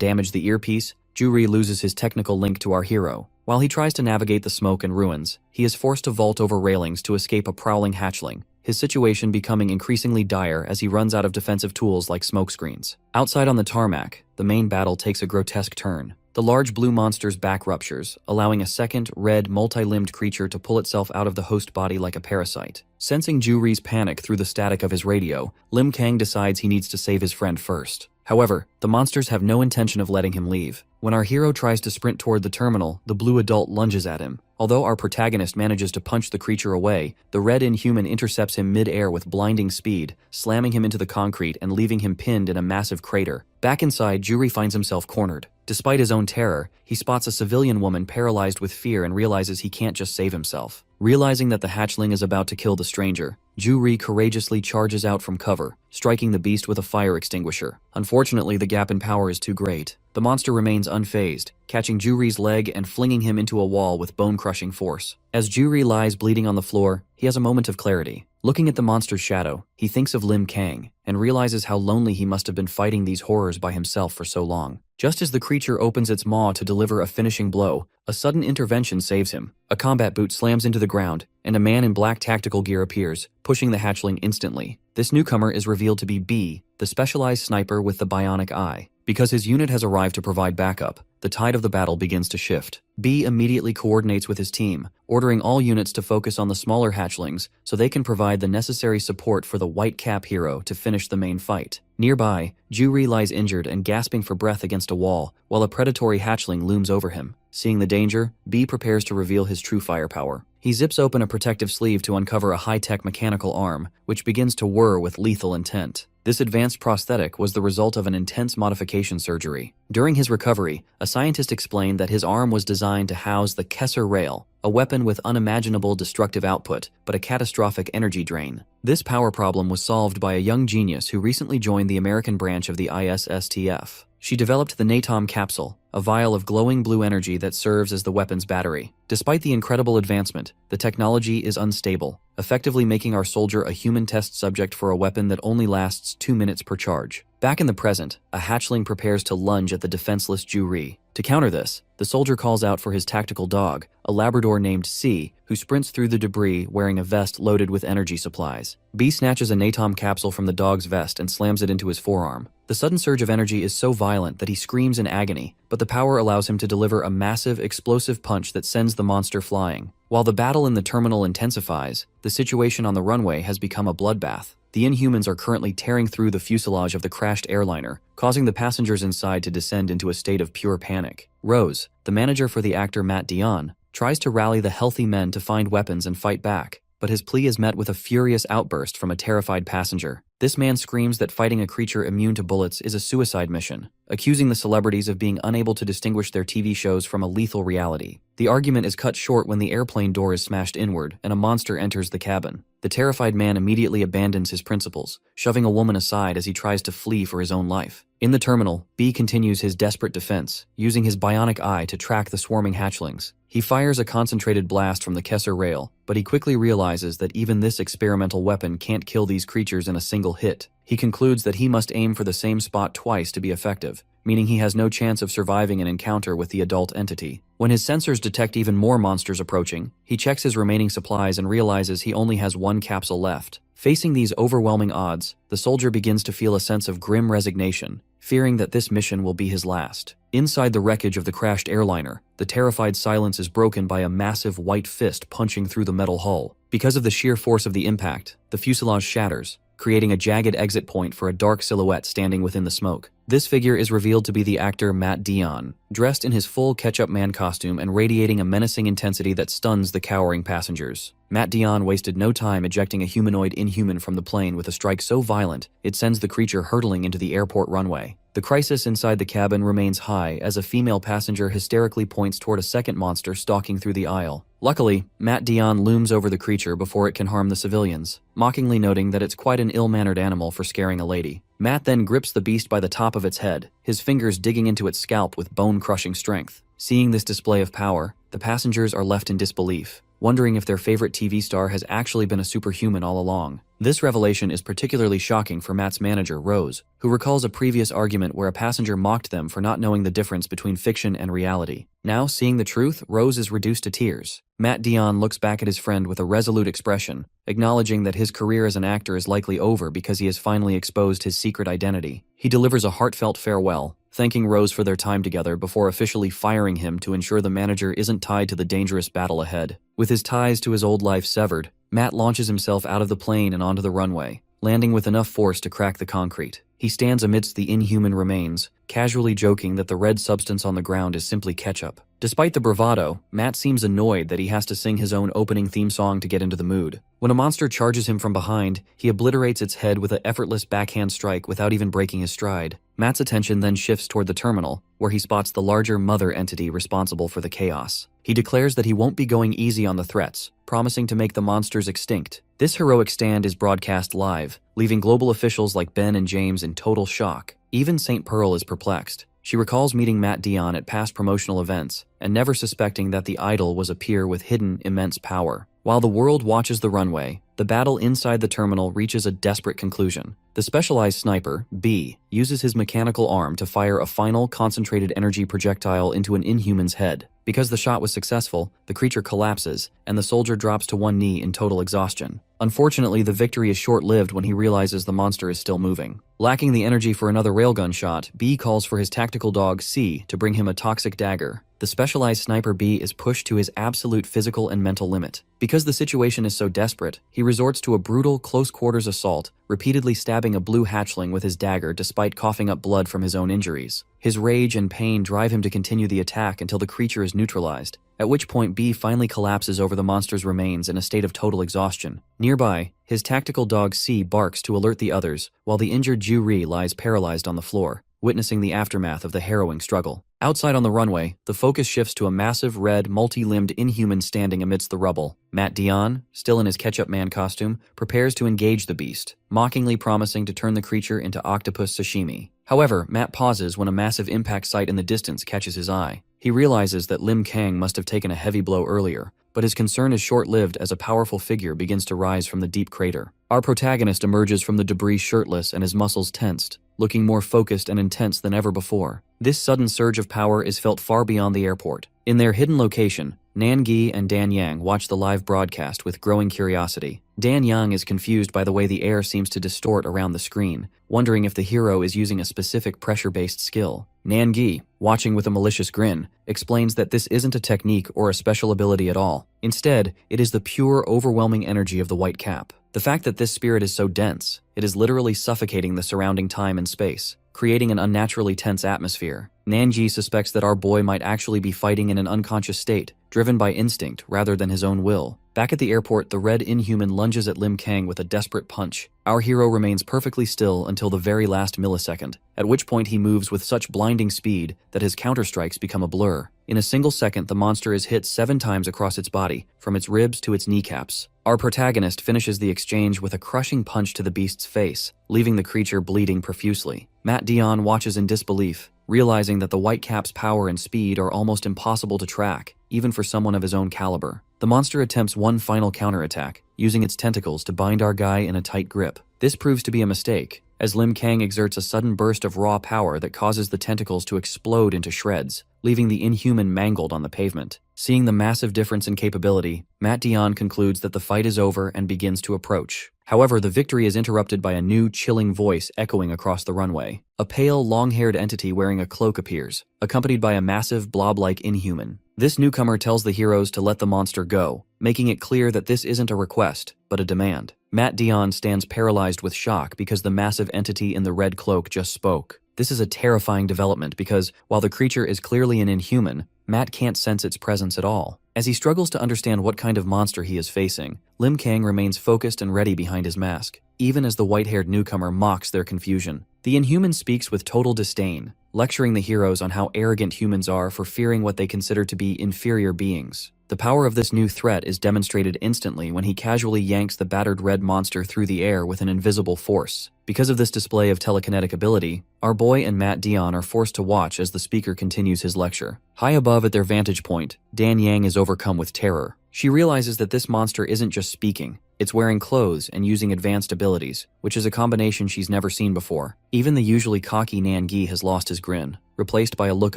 damaged the earpiece, Juri loses his technical link to our hero. While he tries to navigate the smoke and ruins, he is forced to vault over railings to escape a prowling hatchling, his situation becoming increasingly dire as he runs out of defensive tools like smokescreens. Outside on the tarmac, the main battle takes a grotesque turn. The large blue monster's back ruptures, allowing a second, red, multi-limbed creature to pull itself out of the host body like a parasite. Sensing Juri's panic through the static of his radio, Lim Kang decides he needs to save his friend first. However, the monsters have no intention of letting him leave. When our hero tries to sprint toward the terminal, the blue adult lunges at him. Although our protagonist manages to punch the creature away, the red inhuman intercepts him mid-air with blinding speed, slamming him into the concrete and leaving him pinned in a massive crater. Back inside, Juri finds himself cornered. Despite his own terror, he spots a civilian woman paralyzed with fear and realizes he can't just save himself. Realizing that the hatchling is about to kill the stranger, Juri courageously charges out from cover, striking the beast with a fire extinguisher. Unfortunately, the gap in power is too great. The monster remains unfazed, catching Juri's leg and flinging him into a wall with bone-crushing force. As Juri lies bleeding on the floor, he has a moment of clarity. Looking at the monster's shadow, he thinks of Lim Kang and realizes how lonely he must have been fighting these horrors by himself for so long. Just as the creature opens its maw to deliver a finishing blow, a sudden intervention saves him. A combat boot slams into the ground, and a man in black tactical gear appears, pushing the hatchling instantly. This newcomer is revealed to be B, the specialized sniper with the bionic eye. Because his unit has arrived to provide backup, the tide of the battle begins to shift. B immediately coordinates with his team, ordering all units to focus on the smaller hatchlings so they can provide the necessary support for the Whitecap hero to finish the main fight. Nearby, Juri lies injured and gasping for breath against a wall, while a predatory hatchling looms over him. Seeing the danger, B prepares to reveal his true firepower. He zips open a protective sleeve to uncover a high-tech mechanical arm, which begins to whir with lethal intent. This advanced prosthetic was the result of an intense modification surgery. During his recovery, a scientist explained that his arm was designed to house the Kessler Rail, a weapon with unimaginable destructive output, but a catastrophic energy drain. This power problem was solved by a young genius who recently joined the American branch of the ISSTF. She developed the NATOM capsule, a vial of glowing blue energy that serves as the weapon's battery. Despite the incredible advancement, the technology is unstable, effectively making our soldier a human test subject for a weapon that only lasts 2 minutes per charge. Back in the present, a hatchling prepares to lunge at the defenseless Juri. To counter this, the soldier calls out for his tactical dog, a Labrador named C, who sprints through the debris wearing a vest loaded with energy supplies. B snatches a Natom capsule from the dog's vest and slams it into his forearm. The sudden surge of energy is so violent that he screams in agony, but the power allows him to deliver a massive, explosive punch that sends the monster flying. While the battle in the terminal intensifies, the situation on the runway has become a bloodbath. The Inhumans are currently tearing through the fuselage of the crashed airliner, causing the passengers inside to descend into a state of pure panic. Rose, the manager for the actor Matt Dionne, tries to rally the healthy men to find weapons and fight back, but his plea is met with a furious outburst from a terrified passenger. This man screams that fighting a creature immune to bullets is a suicide mission, accusing the celebrities of being unable to distinguish their TV shows from a lethal reality. The argument is cut short when the airplane door is smashed inward and a monster enters the cabin. The terrified man immediately abandons his principles, shoving a woman aside as he tries to flee for his own life. In the terminal, B continues his desperate defense, using his bionic eye to track the swarming hatchlings. He fires a concentrated blast from the Kessler rail, but he quickly realizes that even this experimental weapon can't kill these creatures in a single hit. He concludes that he must aim for the same spot twice to be effective, meaning he has no chance of surviving an encounter with the adult entity. When his sensors detect even more monsters approaching, he checks his remaining supplies and realizes he only has one capsule left. Facing these overwhelming odds, the soldier begins to feel a sense of grim resignation, fearing that this mission will be his last. Inside the wreckage of the crashed airliner, the terrified silence is broken by a massive white fist punching through the metal hull. Because of the sheer force of the impact, the fuselage shatters, creating a jagged exit point for a dark silhouette standing within the smoke. This figure is revealed to be the actor Matt Dionne, dressed in his full ketchup man costume and radiating a menacing intensity that stuns the cowering passengers. Matt Dionne wasted no time ejecting a humanoid Inhuman from the plane with a strike so violent, it sends the creature hurtling into the airport runway. The crisis inside the cabin remains high as a female passenger hysterically points toward a second monster stalking through the aisle. Luckily, Matt Dionne looms over the creature before it can harm the civilians, mockingly noting that it's quite an ill-mannered animal for scaring a lady. Matt then grips the beast by the top of its head, his fingers digging into its scalp with bone-crushing strength. Seeing this display of power, the passengers are left in disbelief, wondering if their favorite TV star has actually been a superhuman all along. This revelation is particularly shocking for Matt's manager, Rose, who recalls a previous argument where a passenger mocked them for not knowing the difference between fiction and reality. Now, seeing the truth, Rose is reduced to tears. Matt Dionne looks back at his friend with a resolute expression, acknowledging that his career as an actor is likely over because he has finally exposed his secret identity. He delivers a heartfelt farewell, thanking Rose for their time together before officially firing him to ensure the manager isn't tied to the dangerous battle ahead. With his ties to his old life severed, Matt launches himself out of the plane and onto the runway, landing with enough force to crack the concrete. He stands amidst the inhuman remains, casually joking that the red substance on the ground is simply ketchup. Despite the bravado, Matt seems annoyed that he has to sing his own opening theme song to get into the mood. When a monster charges him from behind, he obliterates its head with an effortless backhand strike without even breaking his stride. Matt's attention then shifts toward the terminal, where he spots the larger mother entity responsible for the chaos. He declares that he won't be going easy on the threats, promising to make the monsters extinct. This heroic stand is broadcast live, leaving global officials like Ben and James in total shock. Even St. Pearl is perplexed. She recalls meeting Matt Dionne at past promotional events, and never suspecting that the idol was a peer with hidden, immense power. While the world watches the runway, the battle inside the terminal reaches a desperate conclusion. The specialized sniper, B, uses his mechanical arm to fire a final, concentrated energy projectile into an Inhuman's head. Because the shot was successful, the creature collapses, and the soldier drops to one knee in total exhaustion. Unfortunately, the victory is short-lived when he realizes the monster is still moving. Lacking the energy for another railgun shot, B calls for his tactical dog, C, to bring him a toxic dagger. The specialized sniper B is pushed to his absolute physical and mental limit. Because the situation is so desperate, he resorts to a brutal, close-quarters assault, repeatedly stabbing a blue hatchling with his dagger despite coughing up blood from his own injuries. His rage and pain drive him to continue the attack until the creature is neutralized, at which point B finally collapses over the monster's remains in a state of total exhaustion. Nearby, his tactical dog C barks to alert the others, while the injured Ju-Ri lies paralyzed on the floor, witnessing the aftermath of the harrowing struggle. Outside on the runway, the focus shifts to a massive red, multi-limbed Inhuman standing amidst the rubble. Matt Dionne, still in his ketchup man costume, prepares to engage the beast, mockingly promising to turn the creature into octopus sashimi. However, Matt pauses when a massive impact site in the distance catches his eye. He realizes that Lim Kang must have taken a heavy blow earlier, but his concern is short-lived as a powerful figure begins to rise from the deep crater. Our protagonist emerges from the debris shirtless and his muscles tensed. looking more focused and intense than ever before. This sudden surge of power is felt far beyond the airport. In their hidden location, Nan Gi and Dan Yang watch the live broadcast with growing curiosity. Dan Yang is confused by the way the air seems to distort around the screen, wondering if the hero is using a specific pressure-based skill. Nan Gi, watching with a malicious grin, explains that this isn't a technique or a special ability at all. Instead, it is the pure, overwhelming energy of the white cap. The fact that this spirit is so dense, it is literally suffocating the surrounding time and space, creating an unnaturally tense atmosphere. Nanji suspects that our boy might actually be fighting in an unconscious state, driven by instinct rather than his own will. Back at the airport, the red Inhuman lunges at Lim Kang with a desperate punch. Our hero remains perfectly still until the very last millisecond, at which point he moves with such blinding speed that his counterstrikes become a blur. In a single second, the monster is hit 7 times across its body, from its ribs to its kneecaps. Our protagonist finishes the exchange with a crushing punch to the beast's face, leaving the creature bleeding profusely. Matt Dion watches in disbelief, realizing that the white cap's power and speed are almost impossible to track, even for someone of his own caliber. The monster attempts one final counterattack, using its tentacles to bind our guy in a tight grip. This proves to be a mistake, as Lim Kang exerts a sudden burst of raw power that causes the tentacles to explode into shreds, leaving the Inhuman mangled on the pavement. Seeing the massive difference in capability, Matt Dion concludes that the fight is over and begins to approach. However, the victory is interrupted by a new, chilling voice echoing across the runway. A pale, long-haired entity wearing a cloak appears, accompanied by a massive, blob-like Inhuman. This newcomer tells the heroes to let the monster go, making it clear that this isn't a request, but a demand. Matt Dion stands paralyzed with shock because the massive entity in the red cloak just spoke. This is a terrifying development because, while the creature is clearly an Inhuman, Matt can't sense its presence at all. As he struggles to understand what kind of monster he is facing, Lim Kang remains focused and ready behind his mask, even as the white-haired newcomer mocks their confusion. The Inhuman speaks with total disdain, lecturing the heroes on how arrogant humans are for fearing what they consider to be inferior beings. The power of this new threat is demonstrated instantly when he casually yanks the battered red monster through the air with an invisible force. Because of this display of telekinetic ability, our boy and Matt Dion are forced to watch as the speaker continues his lecture. High above at their vantage point, Dan Yang is overcome with terror. She realizes that this monster isn't just speaking, it's wearing clothes and using advanced abilities, which is a combination she's never seen before. Even the usually cocky Nan Gi has lost his grin, replaced by a look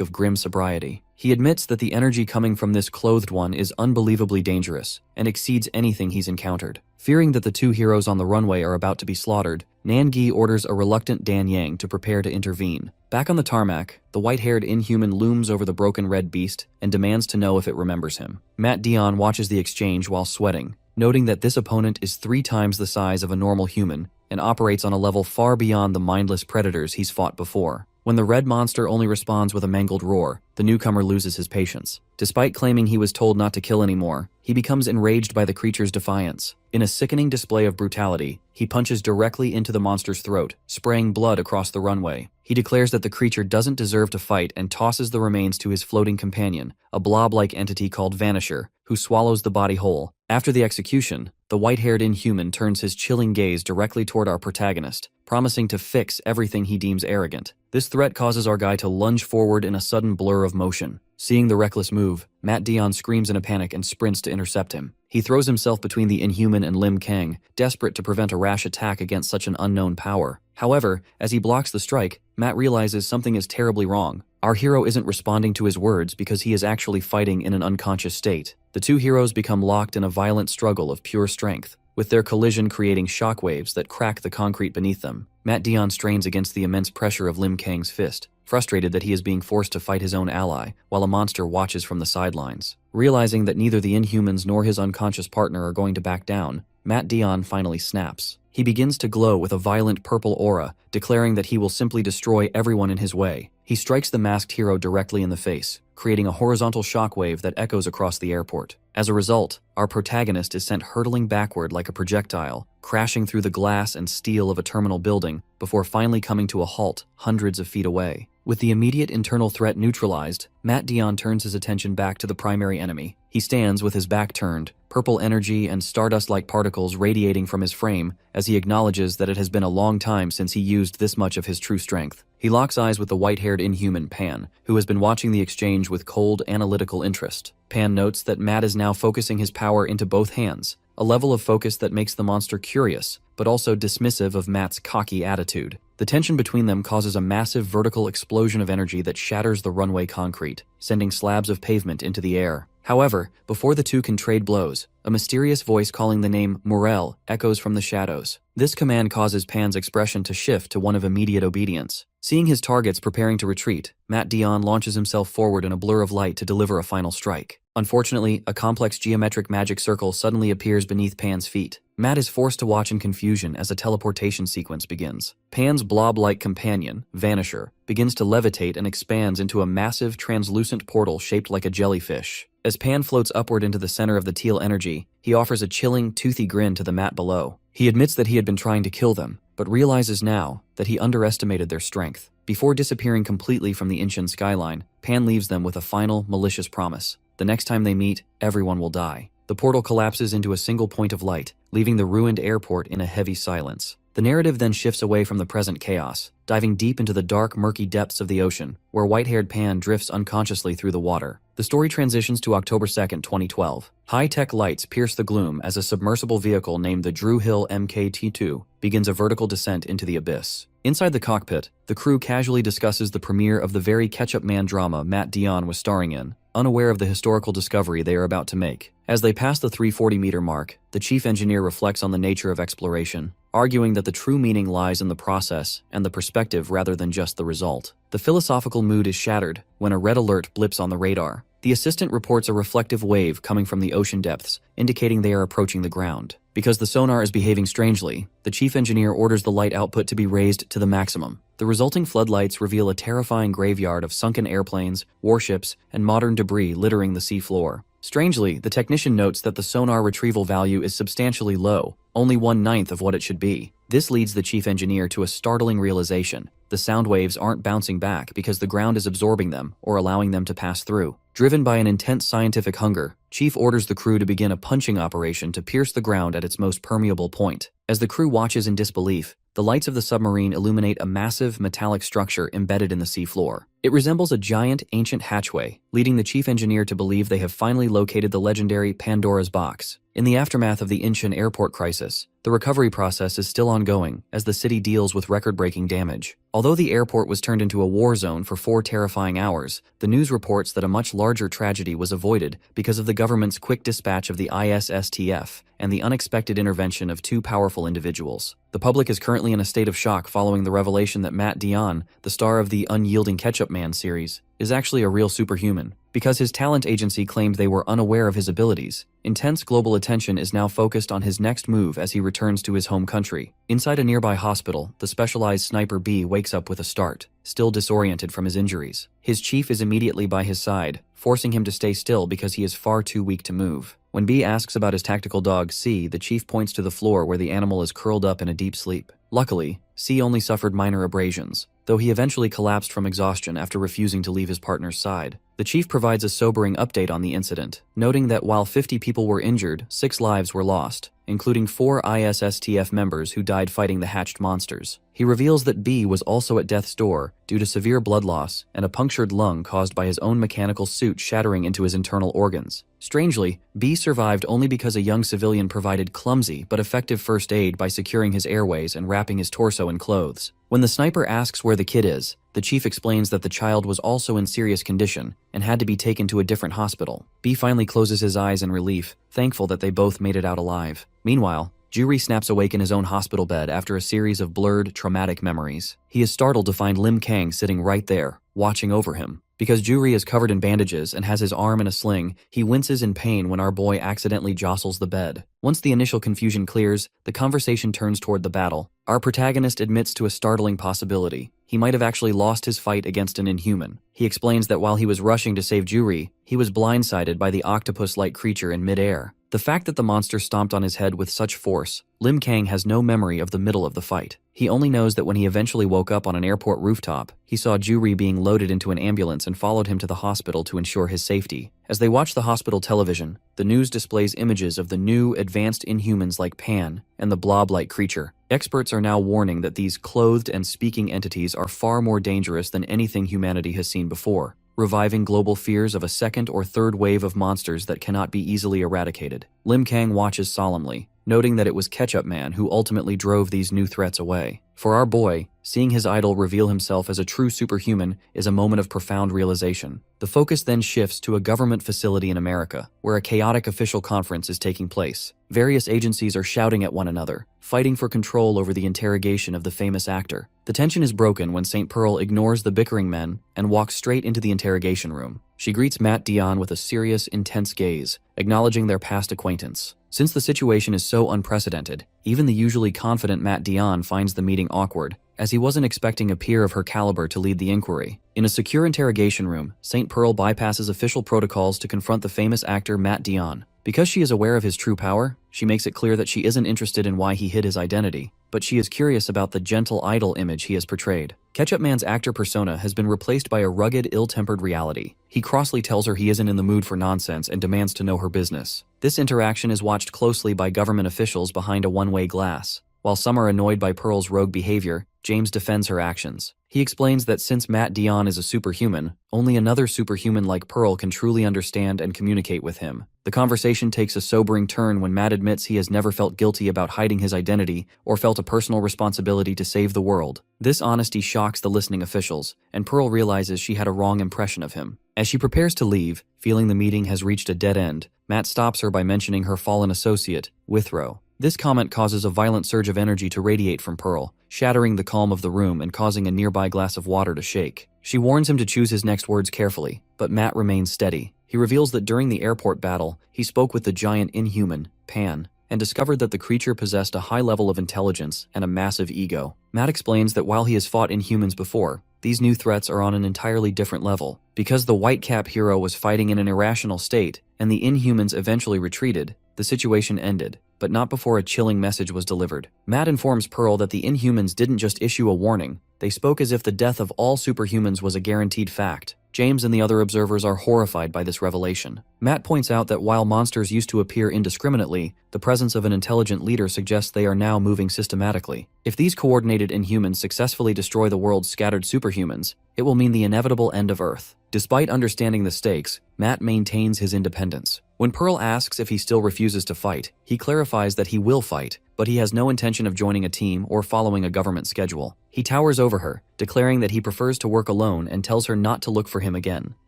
of grim sobriety. He admits that the energy coming from this clothed one is unbelievably dangerous, and exceeds anything he's encountered. Fearing that the two heroes on the runway are about to be slaughtered, Nan Gi orders a reluctant Dan Yang to prepare to intervene. Back on the tarmac, the white-haired Inhuman looms over the broken red beast and demands to know if it remembers him. Matt Dion watches the exchange while sweating, noting that this opponent is 3 times the size of a normal human and operates on a level far beyond the mindless predators he's fought before. When the red monster only responds with a mangled roar, the newcomer loses his patience. Despite claiming he was told not to kill anymore, he becomes enraged by the creature's defiance. In a sickening display of brutality, he punches directly into the monster's throat, spraying blood across the runway. He declares that the creature doesn't deserve to fight and tosses the remains to his floating companion, a blob-like entity called Vanisher, who swallows the body whole. After the execution, the white-haired Inhuman turns his chilling gaze directly toward our protagonist, promising to fix everything he deems arrogant. This threat causes our guy to lunge forward in a sudden blur of motion. Seeing the reckless move, Matt Dion screams in a panic and sprints to intercept him. He throws himself between the Inhuman and Lim Kang, desperate to prevent a rash attack against such an unknown power. However, as he blocks the strike, Matt realizes something is terribly wrong. Our hero isn't responding to his words because he is actually fighting in an unconscious state. The two heroes become locked in a violent struggle of pure strength, with their collision creating shockwaves that crack the concrete beneath them. Matt Dion strains against the immense pressure of Lim Kang's fist, frustrated that he is being forced to fight his own ally, while a monster watches from the sidelines. Realizing that neither the Inhumans nor his unconscious partner are going to back down, Matt Dion finally snaps. He begins to glow with a violent purple aura, declaring that he will simply destroy everyone in his way. He strikes the masked hero directly in the face, creating a horizontal shockwave that echoes across the airport. As a result, our protagonist is sent hurtling backward like a projectile, crashing through the glass and steel of a terminal building before finally coming to a halt hundreds of feet away. With the immediate internal threat neutralized, Matt Dion turns his attention back to the primary enemy. He stands with his back turned, purple energy and stardust-like particles radiating from his frame as he acknowledges that it has been a long time since he used this much of his true strength. He locks eyes with the white-haired Inhuman Pan, who has been watching the exchange with cold, analytical interest. Pan notes that Matt is now focusing his power into both hands, a level of focus that makes the monster curious, but also dismissive of Matt's cocky attitude. The tension between them causes a massive vertical explosion of energy that shatters the runway concrete, sending slabs of pavement into the air. However, before the two can trade blows, a mysterious voice calling the name Morel echoes from the shadows. This command causes Pan's expression to shift to one of immediate obedience. Seeing his targets preparing to retreat, Matt Dion launches himself forward in a blur of light to deliver a final strike. Unfortunately, a complex geometric magic circle suddenly appears beneath Pan's feet. Matt is forced to watch in confusion as a teleportation sequence begins. Pan's blob-like companion, Vanisher, begins to levitate and expands into a massive, translucent portal shaped like a jellyfish. As Pan floats upward into the center of the teal energy, he offers a chilling, toothy grin to the mat below. He admits that he had been trying to kill them, but realizes now that he underestimated their strength. Before disappearing completely from the Inshan skyline, Pan leaves them with a final, malicious promise. The next time they meet, everyone will die. The portal collapses into a single point of light, leaving the ruined airport in a heavy silence. The narrative then shifts away from the present chaos, diving deep into the dark, murky depths of the ocean, where white-haired Pan drifts unconsciously through the water. The story transitions to October 2, 2012. High-tech lights pierce the gloom as a submersible vehicle named the Drew Hill MKT-2 begins a vertical descent into the abyss. Inside the cockpit, the crew casually discusses the premiere of the very Ketchup Man drama Matt Dion was starring in, unaware of the historical discovery they are about to make. As they pass the 340-meter mark, the chief engineer reflects on the nature of exploration, arguing that the true meaning lies in the process and the perspective rather than just the result. The philosophical mood is shattered when a red alert blips on the radar. The assistant reports a reflective wave coming from the ocean depths, indicating they are approaching the ground. Because the sonar is behaving strangely, the chief engineer orders the light output to be raised to the maximum. The resulting floodlights reveal a terrifying graveyard of sunken airplanes, warships, and modern debris littering the seafloor. Strangely, the technician notes that the sonar retrieval value is substantially low, only 1/9 of what it should be. This leads the chief engineer to a startling realization. The sound waves aren't bouncing back because the ground is absorbing them or allowing them to pass through. Driven by an intense scientific hunger, Chief orders the crew to begin a punching operation to pierce the ground at its most permeable point. As the crew watches in disbelief, the lights of the submarine illuminate a massive metallic structure embedded in the seafloor. It resembles a giant, ancient hatchway, leading the chief engineer to believe they have finally located the legendary Pandora's box. In the aftermath of the Inshan airport crisis, the recovery process is still ongoing as the city deals with record-breaking damage. Although the airport was turned into a war zone for 4 terrifying hours, the news reports that a much larger tragedy was avoided because of the government's quick dispatch of the ISSTF and the unexpected intervention of 2 powerful individuals. The public is currently in a state of shock following the revelation that Matt Dion, the star of the Unyielding Ketchup Man series, is actually a real superhuman. Because his talent agency claimed they were unaware of his abilities, intense global attention is now focused on his next move as he returns to his home country. Inside a nearby hospital, the specialized sniper B wakes up with a start, still disoriented from his injuries. His chief is immediately by his side, forcing him to stay still because he is far too weak to move. When B asks about his tactical dog C, the chief points to the floor where the animal is curled up in a deep sleep. Luckily, C only suffered minor abrasions, though he eventually collapsed from exhaustion after refusing to leave his partner's side. The chief provides a sobering update on the incident, noting that while 50 people were injured, 6 lives were lost, including 4 ISSTF members who died fighting the hatched monsters. He reveals that B was also at death's door due to severe blood loss and a punctured lung caused by his own mechanical suit shattering into his internal organs. Strangely, B survived only because a young civilian provided clumsy but effective first aid by securing his airways and wrapping his torso in clothes. When the sniper asks where the kid is, the chief explains that the child was also in serious condition and had to be taken to a different hospital. B finally closes his eyes in relief, thankful that they both made it out alive. Meanwhile, Juri snaps awake in his own hospital bed after a series of blurred, traumatic memories. He is startled to find Lim Kang sitting right there, watching over him. Because Juri is covered in bandages and has his arm in a sling, he winces in pain when our boy accidentally jostles the bed. Once the initial confusion clears, the conversation turns toward the battle. Our protagonist admits to a startling possibility. He might have actually lost his fight against an inhuman. He explains that while he was rushing to save Juri, he was blindsided by the octopus-like creature in midair. The fact that the monster stomped on his head with such force, Lim Kang has no memory of the middle of the fight. He only knows that when he eventually woke up on an airport rooftop, he saw Juri being loaded into an ambulance and followed him to the hospital to ensure his safety. As they watch the hospital television, the news displays images of the new, advanced inhumans like Pan and the blob-like creature. Experts are now warning that these clothed and speaking entities are far more dangerous than anything humanity has seen before, reviving global fears of a second or third wave of monsters that cannot be easily eradicated. Lim Kang watches solemnly, noting that it was Ketchup Man who ultimately drove these new threats away. For our boy, seeing his idol reveal himself as a true superhuman is a moment of profound realization. The focus then shifts to a government facility in America, where a chaotic official conference is taking place. Various agencies are shouting at one another, fighting for control over the interrogation of the famous actor. The tension is broken when St. Pearl ignores the bickering men and walks straight into the interrogation room. She greets Matt Dion with a serious, intense gaze, acknowledging their past acquaintance. Since the situation is so unprecedented, even the usually confident Matt Dion finds the meeting awkward, as he wasn't expecting a peer of her caliber to lead the inquiry. In a secure interrogation room, St. Pearl bypasses official protocols to confront the famous actor Matt Dion. Because she is aware of his true power, she makes it clear that she isn't interested in why he hid his identity, but she is curious about the gentle idol image he has portrayed. Ketchup Man's actor persona has been replaced by a rugged, ill-tempered reality. He crossly tells her he isn't in the mood for nonsense and demands to know her business. This interaction is watched closely by government officials behind a one-way glass. While some are annoyed by Pearl's rogue behavior, James defends her actions. He explains that since Matt Dion is a superhuman, only another superhuman like Pearl can truly understand and communicate with him. The conversation takes a sobering turn when Matt admits he has never felt guilty about hiding his identity or felt a personal responsibility to save the world. This honesty shocks the listening officials, and Pearl realizes she had a wrong impression of him. As she prepares to leave, feeling the meeting has reached a dead end, Matt stops her by mentioning her fallen associate, Withrow. This comment causes a violent surge of energy to radiate from Pearl, shattering the calm of the room and causing a nearby glass of water to shake. She warns him to choose his next words carefully, but Matt remains steady. He reveals that during the airport battle, he spoke with the giant Inhuman, Pan, and discovered that the creature possessed a high level of intelligence and a massive ego. Matt explains that while he has fought Inhumans before, these new threats are on an entirely different level. Because the Whitecap hero was fighting in an irrational state, and the Inhumans eventually retreated, the situation ended, but not before a chilling message was delivered. Matt informs Pearl that the Inhumans didn't just issue a warning, they spoke as if the death of all superhumans was a guaranteed fact. James and the other observers are horrified by this revelation. Matt points out that while monsters used to appear indiscriminately, the presence of an intelligent leader suggests they are now moving systematically. If these coordinated Inhumans successfully destroy the world's scattered superhumans, it will mean the inevitable end of Earth. Despite understanding the stakes, Matt maintains his independence. When Pearl asks if he still refuses to fight, he clarifies that he will fight, but he has no intention of joining a team or following a government schedule. He towers over her, declaring that he prefers to work alone and tells her not to look for him again.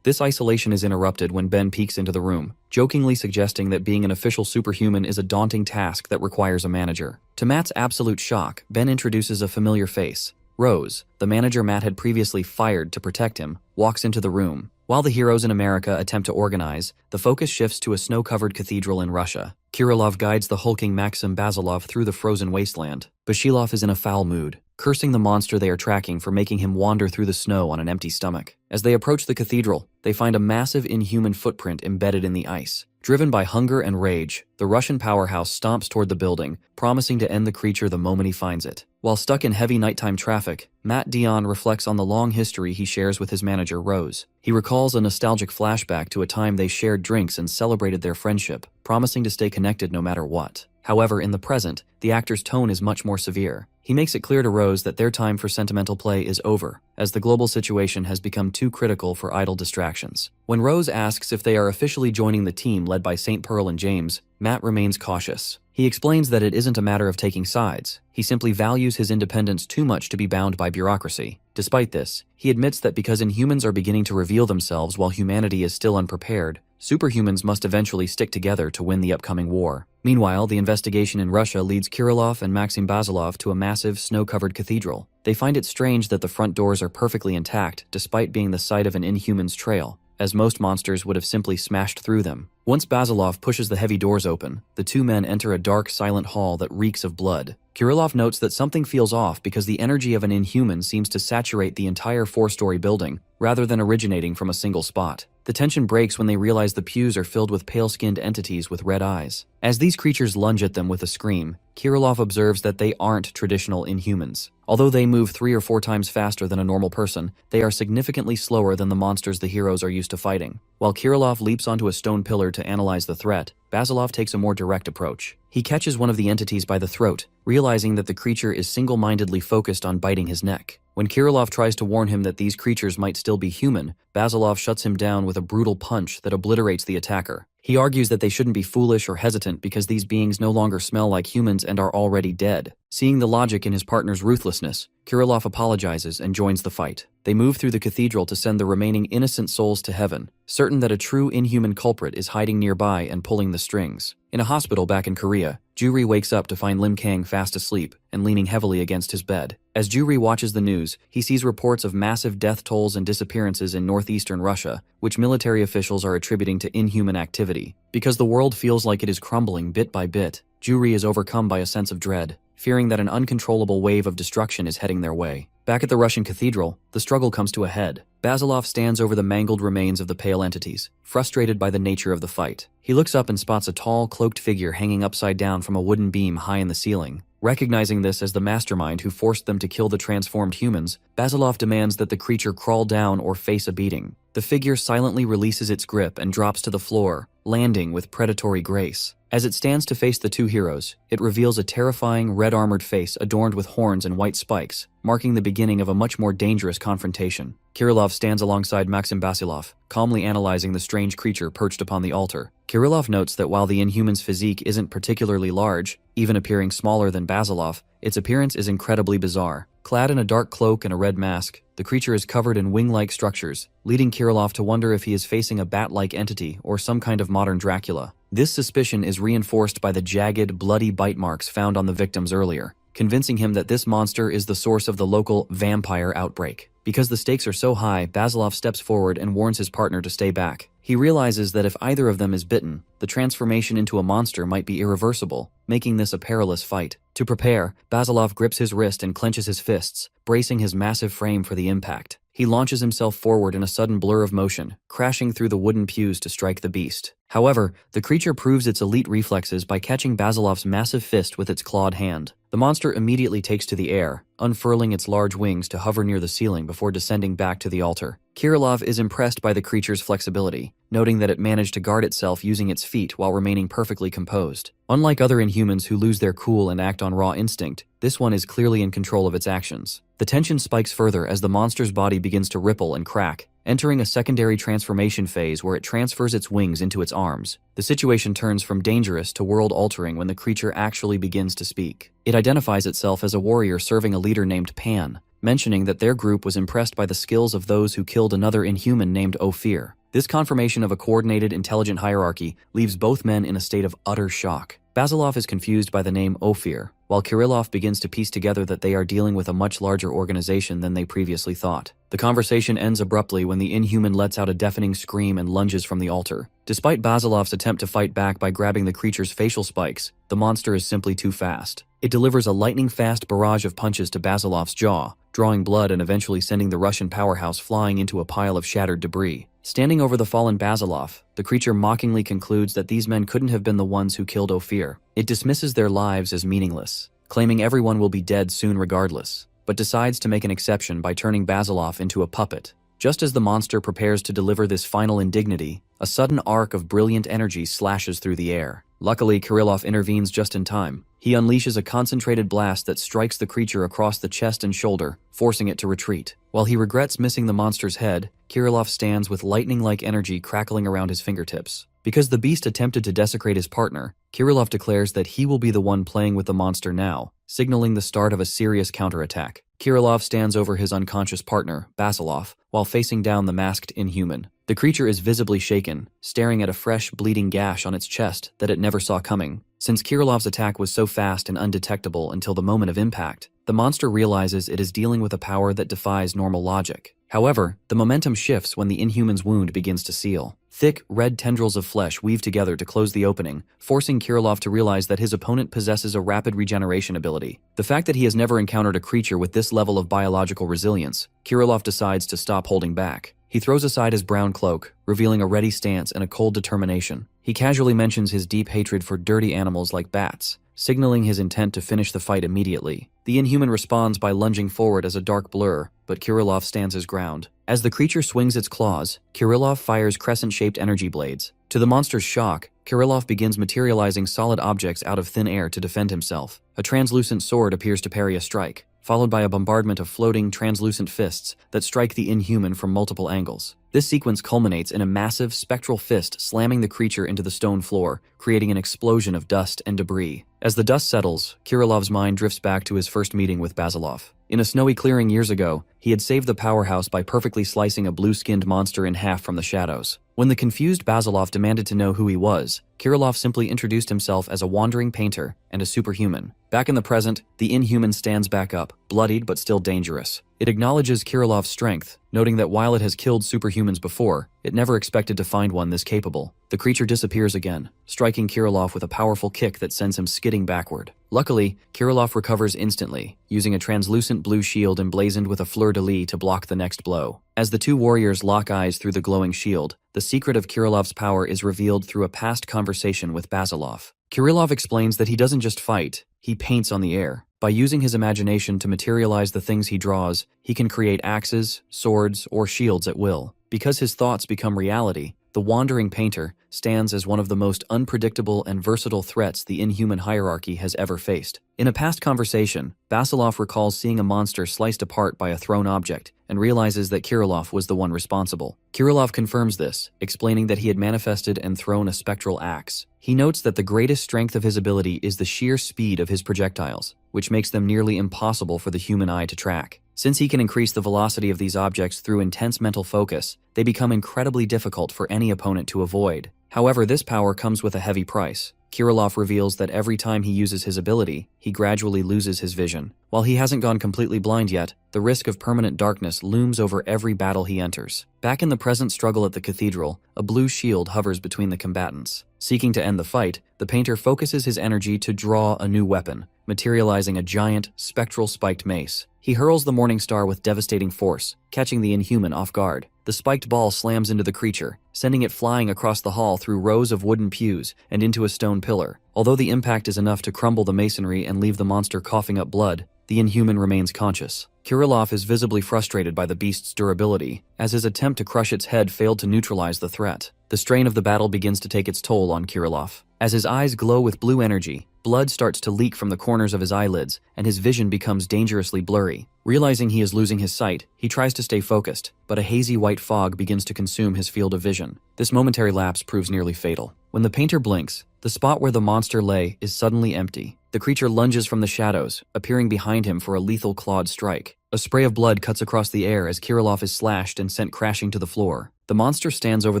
This isolation is interrupted when Ben peeks into the room, jokingly suggesting that being an official superhuman is a daunting task that requires a manager. To Matt's absolute shock, Ben introduces a familiar face. Rose, the manager Matt had previously fired to protect him, walks into the room. While the heroes in America attempt to organize, the focus shifts to a snow-covered cathedral in Russia. Kirillov guides the hulking Maxim Basilov through the frozen wasteland. Bashilov is in a foul mood, cursing the monster they are tracking for making him wander through the snow on an empty stomach. As they approach the cathedral, they find a massive inhuman footprint embedded in the ice. Driven by hunger and rage, the Russian powerhouse stomps toward the building, promising to end the creature the moment he finds it. While stuck in heavy nighttime traffic, Matt Dion reflects on the long history he shares with his manager, Rose. He recalls a nostalgic flashback to a time they shared drinks and celebrated their friendship, promising to stay connected no matter what. However, in the present, the actor's tone is much more severe. He makes it clear to Rose that their time for sentimental play is over, as the global situation has become too critical for idle distractions. When Rose asks if they are officially joining the team led by St. Pearl and James, Matt remains cautious. He explains that it isn't a matter of taking sides. He simply values his independence too much to be bound by bureaucracy. Despite this, he admits that because Inhumans are beginning to reveal themselves while humanity is still unprepared, superhumans must eventually stick together to win the upcoming war. Meanwhile, the investigation in Russia leads Kirillov and Maxim Basilov to a massive, snow-covered cathedral. They find it strange that the front doors are perfectly intact despite being the site of an Inhuman's trail, as most monsters would have simply smashed through them. Once Basilov pushes the heavy doors open, the two men enter a dark, silent hall that reeks of blood. Kirillov notes that something feels off because the energy of an Inhuman seems to saturate the entire four-story building, rather than originating from a single spot. The tension breaks when they realize the pews are filled with pale-skinned entities with red eyes. As these creatures lunge at them with a scream, Kirillov observes that they aren't traditional Inhumans. Although they move 3 or 4 times faster than a normal person, they are significantly slower than the monsters the heroes are used to fighting. While Kirillov leaps onto a stone pillar to analyze the threat, Basilov takes a more direct approach. He catches one of the entities by the throat, realizing that the creature is single-mindedly focused on biting his neck. When Kirillov tries to warn him that these creatures might still be human, Basilov shuts him down with a brutal punch that obliterates the attacker. He argues that they shouldn't be foolish or hesitant because these beings no longer smell like humans and are already dead. Seeing the logic in his partner's ruthlessness, Kirillov apologizes and joins the fight. They move through the cathedral to send the remaining innocent souls to heaven, certain that a true inhuman culprit is hiding nearby and pulling the strings. In a hospital back in Korea, Juri wakes up to find Lim Kang fast asleep and leaning heavily against his bed. As Juri watches the news, he sees reports of massive death tolls and disappearances in northeastern Russia, which military officials are attributing to inhuman activity. Because the world feels like it is crumbling bit by bit, Juri is overcome by a sense of dread, fearing that an uncontrollable wave of destruction is heading their way. Back at the Russian cathedral, the struggle comes to a head. Basilov stands over the mangled remains of the pale entities, frustrated by the nature of the fight. He looks up and spots a tall, cloaked figure hanging upside down from a wooden beam high in the ceiling. Recognizing this as the mastermind who forced them to kill the transformed humans, Basilov demands that the creature crawl down or face a beating. The figure silently releases its grip and drops to the floor, landing with predatory grace. As it stands to face the two heroes, it reveals a terrifying red-armored face adorned with horns and white spikes, marking the beginning of a much more dangerous confrontation. Kirillov stands alongside Maxim Basilov, calmly analyzing the strange creature perched upon the altar. Kirillov notes that while the Inhuman's physique isn't particularly large, even appearing smaller than Basilov, its appearance is incredibly bizarre. Clad in a dark cloak and a red mask, the creature is covered in wing-like structures, leading Kirillov to wonder if he is facing a bat-like entity or some kind of modern Dracula. This suspicion is reinforced by the jagged, bloody bite marks found on the victims earlier, convincing him that this monster is the source of the local vampire outbreak. Because the stakes are so high, Basilov steps forward and warns his partner to stay back. He realizes that if either of them is bitten, the transformation into a monster might be irreversible, making this a perilous fight. To prepare, Basilov grips his wrist and clenches his fists, bracing his massive frame for the impact. He launches himself forward in a sudden blur of motion, crashing through the wooden pews to strike the beast. However, the creature proves its elite reflexes by catching Basilov's massive fist with its clawed hand. The monster immediately takes to the air, unfurling its large wings to hover near the ceiling before descending back to the altar. Kirillov is impressed by the creature's flexibility, noting that it managed to guard itself using its feet while remaining perfectly composed. Unlike other Inhumans who lose their cool and act on raw instinct, this one is clearly in control of its actions. The tension spikes further as the monster's body begins to ripple and crack, entering a secondary transformation phase where it transfers its wings into its arms. The situation turns from dangerous to world-altering when the creature actually begins to speak. It identifies itself as a warrior serving a leader named Pan, mentioning that their group was impressed by the skills of those who killed another Inhuman named Ophir. This confirmation of a coordinated, intelligent hierarchy leaves both men in a state of utter shock. Basilov is confused by the name Ophir, while Kirillov begins to piece together that they are dealing with a much larger organization than they previously thought. The conversation ends abruptly when the Inhuman lets out a deafening scream and lunges from the altar. Despite Basilov's attempt to fight back by grabbing the creature's facial spikes, the monster is simply too fast. It delivers a lightning-fast barrage of punches to Basilov's jaw, drawing blood and eventually sending the Russian powerhouse flying into a pile of shattered debris. Standing over the fallen Basilov, the creature mockingly concludes that these men couldn't have been the ones who killed Ophir. It dismisses their lives as meaningless, claiming everyone will be dead soon regardless, but decides to make an exception by turning Basilov into a puppet. Just as the monster prepares to deliver this final indignity, a sudden arc of brilliant energy slashes through the air. Luckily, Kirillov intervenes just in time. He unleashes a concentrated blast that strikes the creature across the chest and shoulder, forcing it to retreat. While he regrets missing the monster's head, Kirillov stands with lightning-like energy crackling around his fingertips. Because the beast attempted to desecrate his partner, Kirillov declares that he will be the one playing with the monster now, signaling the start of a serious counterattack. Kirillov stands over his unconscious partner, Basilov, while facing down the masked Inhuman. The creature is visibly shaken, staring at a fresh, bleeding gash on its chest that it never saw coming. Since Kirillov's attack was so fast and undetectable until the moment of impact, the monster realizes it is dealing with a power that defies normal logic. However, the momentum shifts when the Inhuman's wound begins to seal. Thick, red tendrils of flesh weave together to close the opening, forcing Kirillov to realize that his opponent possesses a rapid regeneration ability. The fact that he has never encountered a creature with this level of biological resilience, Kirillov decides to stop holding back. He throws aside his brown cloak, revealing a ready stance and a cold determination. He casually mentions his deep hatred for dirty animals like bats, signaling his intent to finish the fight immediately. The Inhuman responds by lunging forward as a dark blur, but Kirillov stands his ground. As the creature swings its claws, Kirillov fires crescent-shaped energy blades. To the monster's shock, Kirillov begins materializing solid objects out of thin air to defend himself. A translucent sword appears to parry a strike, followed by a bombardment of floating, translucent fists that strike the Inhuman from multiple angles. This sequence culminates in a massive spectral fist slamming the creature into the stone floor, creating an explosion of dust and debris. As the dust settles, Kirilov's mind drifts back to his first meeting with Basilov. In a snowy clearing years ago, he had saved the powerhouse by perfectly slicing a blue-skinned monster in half from the shadows. When the confused Basilov demanded to know who he was, Kirilov simply introduced himself as a wandering painter and a superhuman. Back in the present, the inhuman stands back up, bloodied but still dangerous. It acknowledges Kirilov's strength, noting that while it has killed superhumans before, it never expected to find one this capable. The creature disappears again, striking Kirilov with a powerful kick that sends him skidding backward. Luckily, Kirilov recovers instantly, using a translucent blue shield emblazoned with a fleur-de-lis to block the next blow. As the two warriors lock eyes through the glowing shield, the secret of Kirilov's power is revealed through a past conversation with Basilov. Kirilov explains that he doesn't just fight, he paints on the air. By using his imagination to materialize the things he draws, he can create axes, swords, or shields at will. Because his thoughts become reality, the wandering painter stands as one of the most unpredictable and versatile threats the inhuman hierarchy has ever faced. In a past conversation, Basilov recalls seeing a monster sliced apart by a thrown object and realizes that Kirilov was the one responsible. Kirilov confirms this, explaining that he had manifested and thrown a spectral axe. He notes that the greatest strength of his ability is the sheer speed of his projectiles, which makes them nearly impossible for the human eye to track. Since he can increase the velocity of these objects through intense mental focus, they become incredibly difficult for any opponent to avoid. However, this power comes with a heavy price. Kirilov reveals that every time he uses his ability, he gradually loses his vision. While he hasn't gone completely blind yet, the risk of permanent darkness looms over every battle he enters. Back in the present struggle at the cathedral, a blue shield hovers between the combatants. Seeking to end the fight, the painter focuses his energy to draw a new weapon, materializing a giant, spectral spiked mace. He hurls the Morning Star with devastating force, catching the inhuman off guard. The spiked ball slams into the creature, sending it flying across the hall through rows of wooden pews and into a stone pillar. Although the impact is enough to crumble the masonry and leave the monster coughing up blood, the inhuman remains conscious. Kirilov is visibly frustrated by the beast's durability, as his attempt to crush its head failed to neutralize the threat. The strain of the battle begins to take its toll on Kirilov. As his eyes glow with blue energy, blood starts to leak from the corners of his eyelids, and his vision becomes dangerously blurry. Realizing he is losing his sight, he tries to stay focused, but a hazy white fog begins to consume his field of vision. This momentary lapse proves nearly fatal. When the painter blinks, the spot where the monster lay is suddenly empty. The creature lunges from the shadows, appearing behind him for a lethal clawed strike. A spray of blood cuts across the air as Kirilov is slashed and sent crashing to the floor. The monster stands over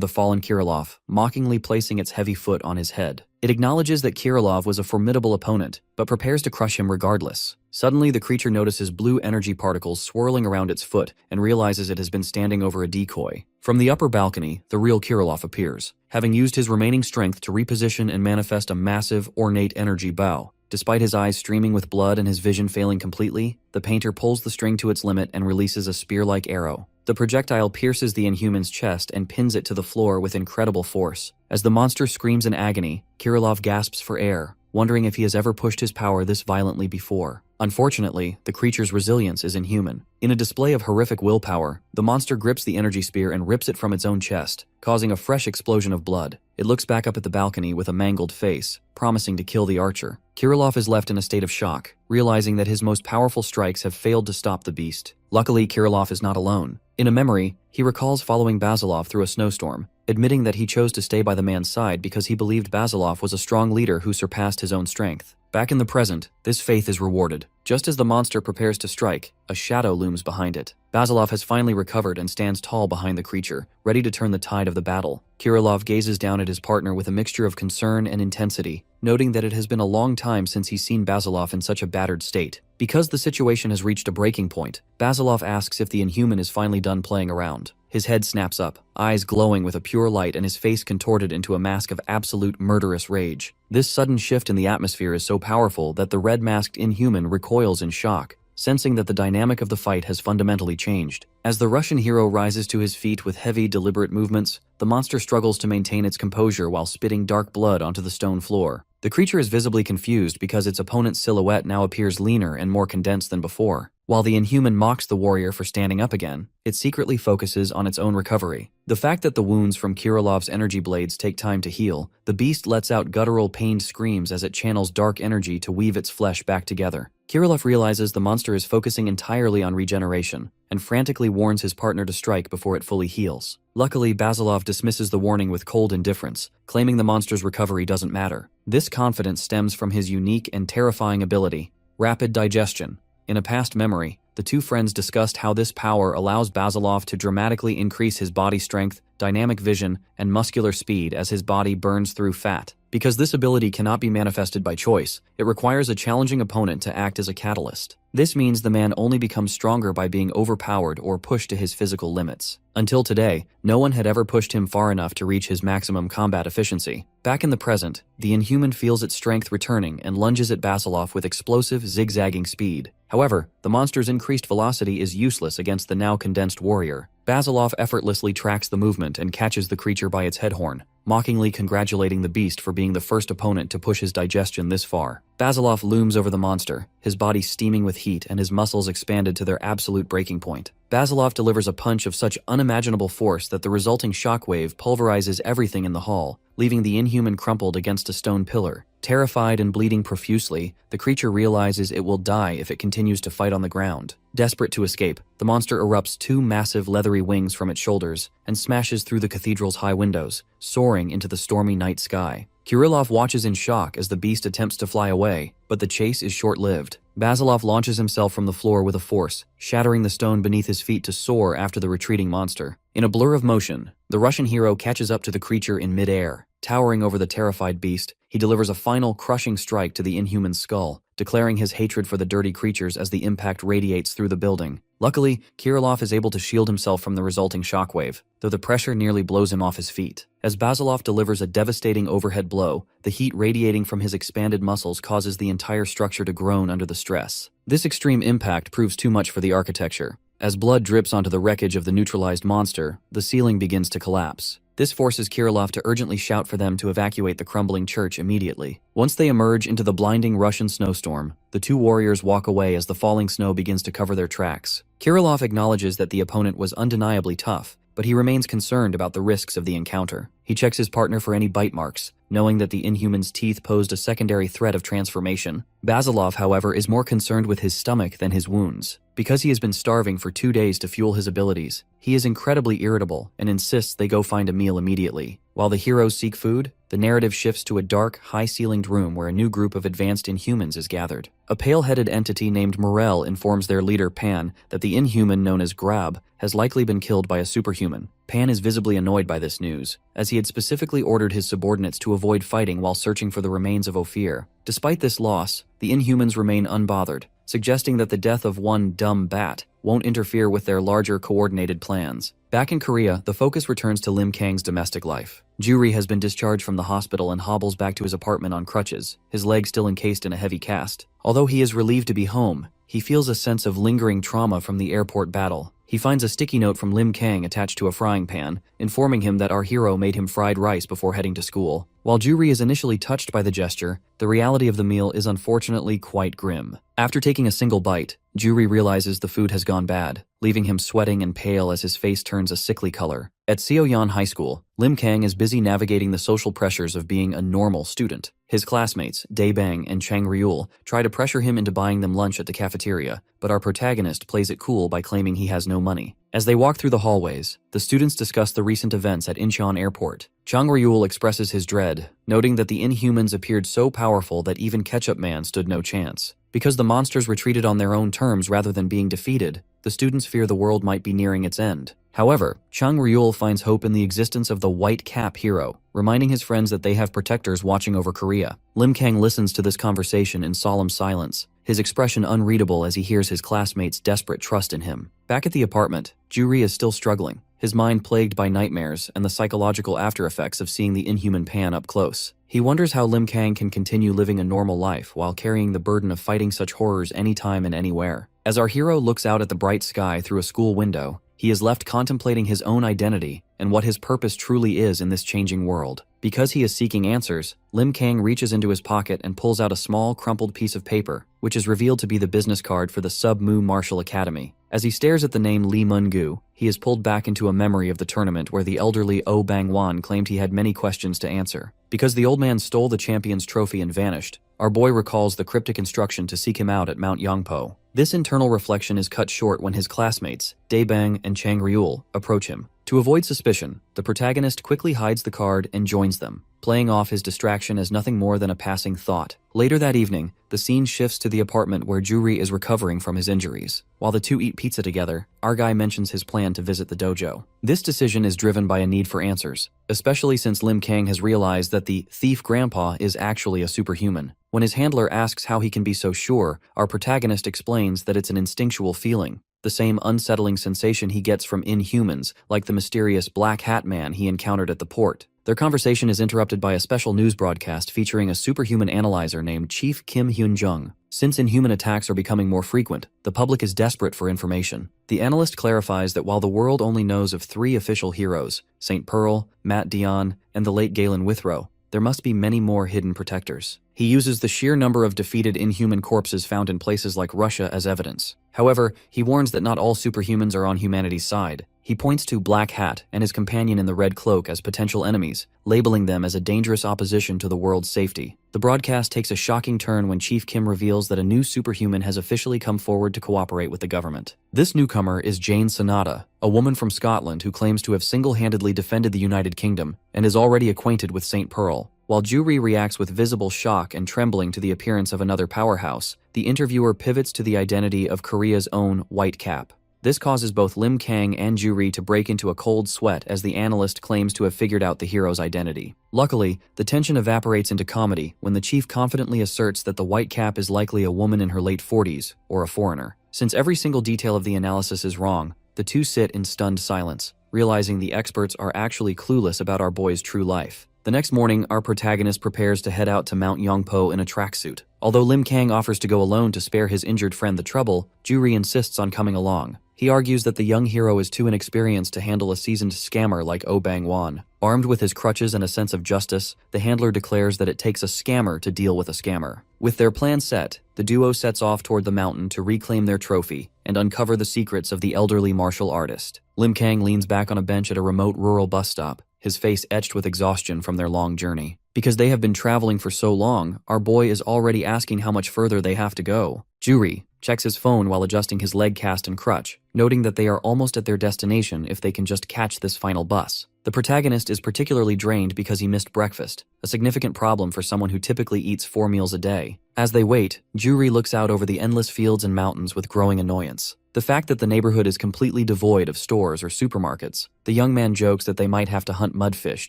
the fallen Kirilov, mockingly placing its heavy foot on his head. It acknowledges that Kirilov was a formidable opponent, but prepares to crush him regardless. Suddenly, the creature notices blue energy particles swirling around its foot and realizes it has been standing over a decoy. From the upper balcony, the real Kirilov appears, having used his remaining strength to reposition and manifest a massive, ornate energy bow. Despite his eyes streaming with blood and his vision failing completely, the painter pulls the string to its limit and releases a spear-like arrow. The projectile pierces the inhuman's chest and pins it to the floor with incredible force. As the monster screams in agony, Kirilov gasps for air, wondering if he has ever pushed his power this violently before. Unfortunately, the creature's resilience is inhuman. In a display of horrific willpower, the monster grips the energy spear and rips it from its own chest, causing a fresh explosion of blood. It looks back up at the balcony with a mangled face, promising to kill the archer. Kirilov is left in a state of shock, realizing that his most powerful strikes have failed to stop the beast. Luckily, Kirilov is not alone. In a memory, he recalls following Basilov through a snowstorm, admitting that he chose to stay by the man's side because he believed Basilov was a strong leader who surpassed his own strength. Back in the present, this faith is rewarded. Just as the monster prepares to strike, a shadow looms behind it. Basilov has finally recovered and stands tall behind the creature, ready to turn the tide of the battle. Kirilov gazes down at his partner with a mixture of concern and intensity, noting that it has been a long time since he's seen Basilov in such a battered state. Because the situation has reached a breaking point, Basilov asks if the inhuman is finally done playing around. His head snaps up, eyes glowing with a pure light and his face contorted into a mask of absolute murderous rage. This sudden shift in the atmosphere is so powerful that the red-masked inhuman recoils in shock, sensing that the dynamic of the fight has fundamentally changed. As the Russian hero rises to his feet with heavy, deliberate movements, the monster struggles to maintain its composure while spitting dark blood onto the stone floor. The creature is visibly confused because its opponent's silhouette now appears leaner and more condensed than before. While the Inhuman mocks the warrior for standing up again, it secretly focuses on its own recovery. The fact that the wounds from Kirilov's energy blades take time to heal, the beast lets out guttural pained screams as it channels dark energy to weave its flesh back together. Kirilov realizes the monster is focusing entirely on regeneration, and frantically warns his partner to strike before it fully heals. Luckily, Basilov dismisses the warning with cold indifference, claiming the monster's recovery doesn't matter. This confidence stems from his unique and terrifying ability, rapid digestion. In a past memory, the two friends discussed how this power allows Basilov to dramatically increase his body strength, dynamic vision, and muscular speed as his body burns through fat. Because this ability cannot be manifested by choice, it requires a challenging opponent to act as a catalyst. This means the man only becomes stronger by being overpowered or pushed to his physical limits. Until today, no one had ever pushed him far enough to reach his maximum combat efficiency. Back in the present, the Inhuman feels its strength returning and lunges at Basilov with explosive, zigzagging speed. However, the monster's increased velocity is useless against the now condensed warrior. Basilov effortlessly tracks the movement and catches the creature by its head horn, mockingly congratulating the beast for being the first opponent to push his digestion this far. Basilov looms over the monster, his body steaming with heat and his muscles expanded to their absolute breaking point. Basilov delivers a punch of such unimaginable force that the resulting shockwave pulverizes everything in the hall, leaving the Inhuman crumpled against a stone pillar. Terrified and bleeding profusely, the creature realizes it will die if it continues to fight on the ground. Desperate to escape, the monster erupts two massive leathery wings from its shoulders and smashes through the cathedral's high windows, soaring into the stormy night sky. Kirilov watches in shock as the beast attempts to fly away, but the chase is short-lived. Basilov launches himself from the floor with a force, shattering the stone beneath his feet to soar after the retreating monster. In a blur of motion, the Russian hero catches up to the creature in mid-air. Towering over the terrified beast, he delivers a final crushing strike to the Inhuman's skull, declaring his hatred for the dirty creatures as the impact radiates through the building. Luckily, Kirilov is able to shield himself from the resulting shockwave, though the pressure nearly blows him off his feet. As Basilov delivers a devastating overhead blow, the heat radiating from his expanded muscles causes the entire structure to groan under the stress. This extreme impact proves too much for the architecture. As blood drips onto the wreckage of the neutralized monster, the ceiling begins to collapse. This forces Kirilov to urgently shout for them to evacuate the crumbling church immediately. Once they emerge into the blinding Russian snowstorm, the two warriors walk away as the falling snow begins to cover their tracks. Kirilov acknowledges that the opponent was undeniably tough, but he remains concerned about the risks of the encounter. He checks his partner for any bite marks, knowing that the Inhuman's teeth posed a secondary threat of transformation. Basilov, however, is more concerned with his stomach than his wounds. Because he has been starving for 2 days to fuel his abilities, he is incredibly irritable and insists they go find a meal immediately. While the heroes seek food, the narrative shifts to a dark, high-ceilinged room where a new group of advanced Inhumans is gathered. A pale-headed entity named Morel informs their leader Pan that the Inhuman known as Grab has likely been killed by a superhuman. Pan is visibly annoyed by this news, as he had specifically ordered his subordinates to avoid fighting while searching for the remains of Ophir. Despite this loss, the Inhumans remain unbothered, suggesting that the death of one dumb bat won't interfere with their larger coordinated plans. Back in Korea, the focus returns to Lim Kang's domestic life. Juri has been discharged from the hospital and hobbles back to his apartment on crutches, his leg still encased in a heavy cast. Although he is relieved to be home, he feels a sense of lingering trauma from the airport battle. He finds a sticky note from Lim Kang attached to a frying pan, informing him that our hero made him fried rice before heading to school. While Juri is initially touched by the gesture, the reality of the meal is unfortunately quite grim. After taking a single bite, Juri realizes the food has gone bad, leaving him sweating and pale as his face turns a sickly color. At Seoyeon High School, Lim Kang is busy navigating the social pressures of being a normal student. His classmates, Dae Bang and Chang Ryul, try to pressure him into buying them lunch at the cafeteria, but our protagonist plays it cool by claiming he has no money. As they walk through the hallways, the students discuss the recent events at Incheon Airport. Chang Ryul expresses his dread, noting that the Inhumans appeared so powerful that even Ketchup Man stood no chance. Because the monsters retreated on their own terms rather than being defeated, the students fear the world might be nearing its end. However, Chang Ryul finds hope in the existence of the White Cap hero, reminding his friends that they have protectors watching over Korea. Lim Kang listens to this conversation in solemn silence, his expression unreadable as he hears his classmates' desperate trust in him. Back at the apartment, Juri is still struggling, his mind plagued by nightmares and the psychological after-effects of seeing the Inhuman Pan up close. He wonders how Lim Kang can continue living a normal life while carrying the burden of fighting such horrors anytime and anywhere. As our hero looks out at the bright sky through a school window, he is left contemplating his own identity and what his purpose truly is in this changing world. Because he is seeking answers, Lim Kang reaches into his pocket and pulls out a small, crumpled piece of paper, which is revealed to be the business card for the Sub-Mu Martial Academy. As he stares at the name Lee Mun-gu, he is pulled back into a memory of the tournament where the elderly Oh Bang-wan claimed he had many questions to answer. Because the old man stole the champion's trophy and vanished, our boy recalls the cryptic instruction to seek him out at Mount Yangpo. This internal reflection is cut short when his classmates, Daebang and Chang Ryul, approach him. To avoid suspicion, the protagonist quickly hides the card and joins them, playing off his distraction as nothing more than a passing thought. Later that evening, the scene shifts to the apartment where Juri is recovering from his injuries. While the two eat pizza together, our guy mentions his plan to visit the dojo. This decision is driven by a need for answers, especially since Lim Kang has realized that the thief grandpa is actually a superhuman. When his handler asks how he can be so sure, our protagonist explains that it's an instinctual feeling, the same unsettling sensation he gets from inhumans, like the mysterious Black Hat Man he encountered at the port. Their conversation is interrupted by a special news broadcast featuring a superhuman analyzer named Chief Kim Hyun-jung. Since inhuman attacks are becoming more frequent, the public is desperate for information. The analyst clarifies that while the world only knows of 3 official heroes, St. Pearl, Matt Dion, and the late Galen Withrow, there must be many more hidden protectors. He uses the sheer number of defeated inhuman corpses found in places like Russia as evidence. However, he warns that not all superhumans are on humanity's side. He points to Black Hat and his companion in the red cloak as potential enemies, labeling them as a dangerous opposition to the world's safety. The broadcast takes a shocking turn when Chief Kim reveals that a new superhuman has officially come forward to cooperate with the government. This newcomer is Jane Sonata, a woman from Scotland who claims to have single-handedly defended the United Kingdom and is already acquainted with St. Pearl. While Juri reacts with visible shock and trembling to the appearance of another powerhouse, the interviewer pivots to the identity of Korea's own White Cap. This causes both Lim Kang and Juri to break into a cold sweat as the analyst claims to have figured out the hero's identity. Luckily, the tension evaporates into comedy when the chief confidently asserts that the White Cap is likely a woman in her late 40s, or a foreigner. Since every single detail of the analysis is wrong, the two sit in stunned silence, realizing the experts are actually clueless about our boy's true life. The next morning, our protagonist prepares to head out to Mount Yangpo in a tracksuit. Although Lim Kang offers to go alone to spare his injured friend the trouble, Juri insists on coming along. He argues that the young hero is too inexperienced to handle a seasoned scammer like Oh Bang-wan. Armed with his crutches and a sense of justice, the handler declares that it takes a scammer to deal with a scammer. With their plan set, the duo sets off toward the mountain to reclaim their trophy and uncover the secrets of the elderly martial artist. Lim Kang leans back on a bench at a remote rural bus stop, his face etched with exhaustion from their long journey. Because they have been traveling for so long, our boy is already asking how much further they have to go. Juri checks his phone while adjusting his leg cast and crutch, noting that they are almost at their destination if they can just catch this final bus. The protagonist is particularly drained because he missed breakfast, a significant problem for someone who typically eats 4 meals a day. As they wait, Juri looks out over the endless fields and mountains with growing annoyance. The fact that the neighborhood is completely devoid of stores or supermarkets, the young man jokes that they might have to hunt mudfish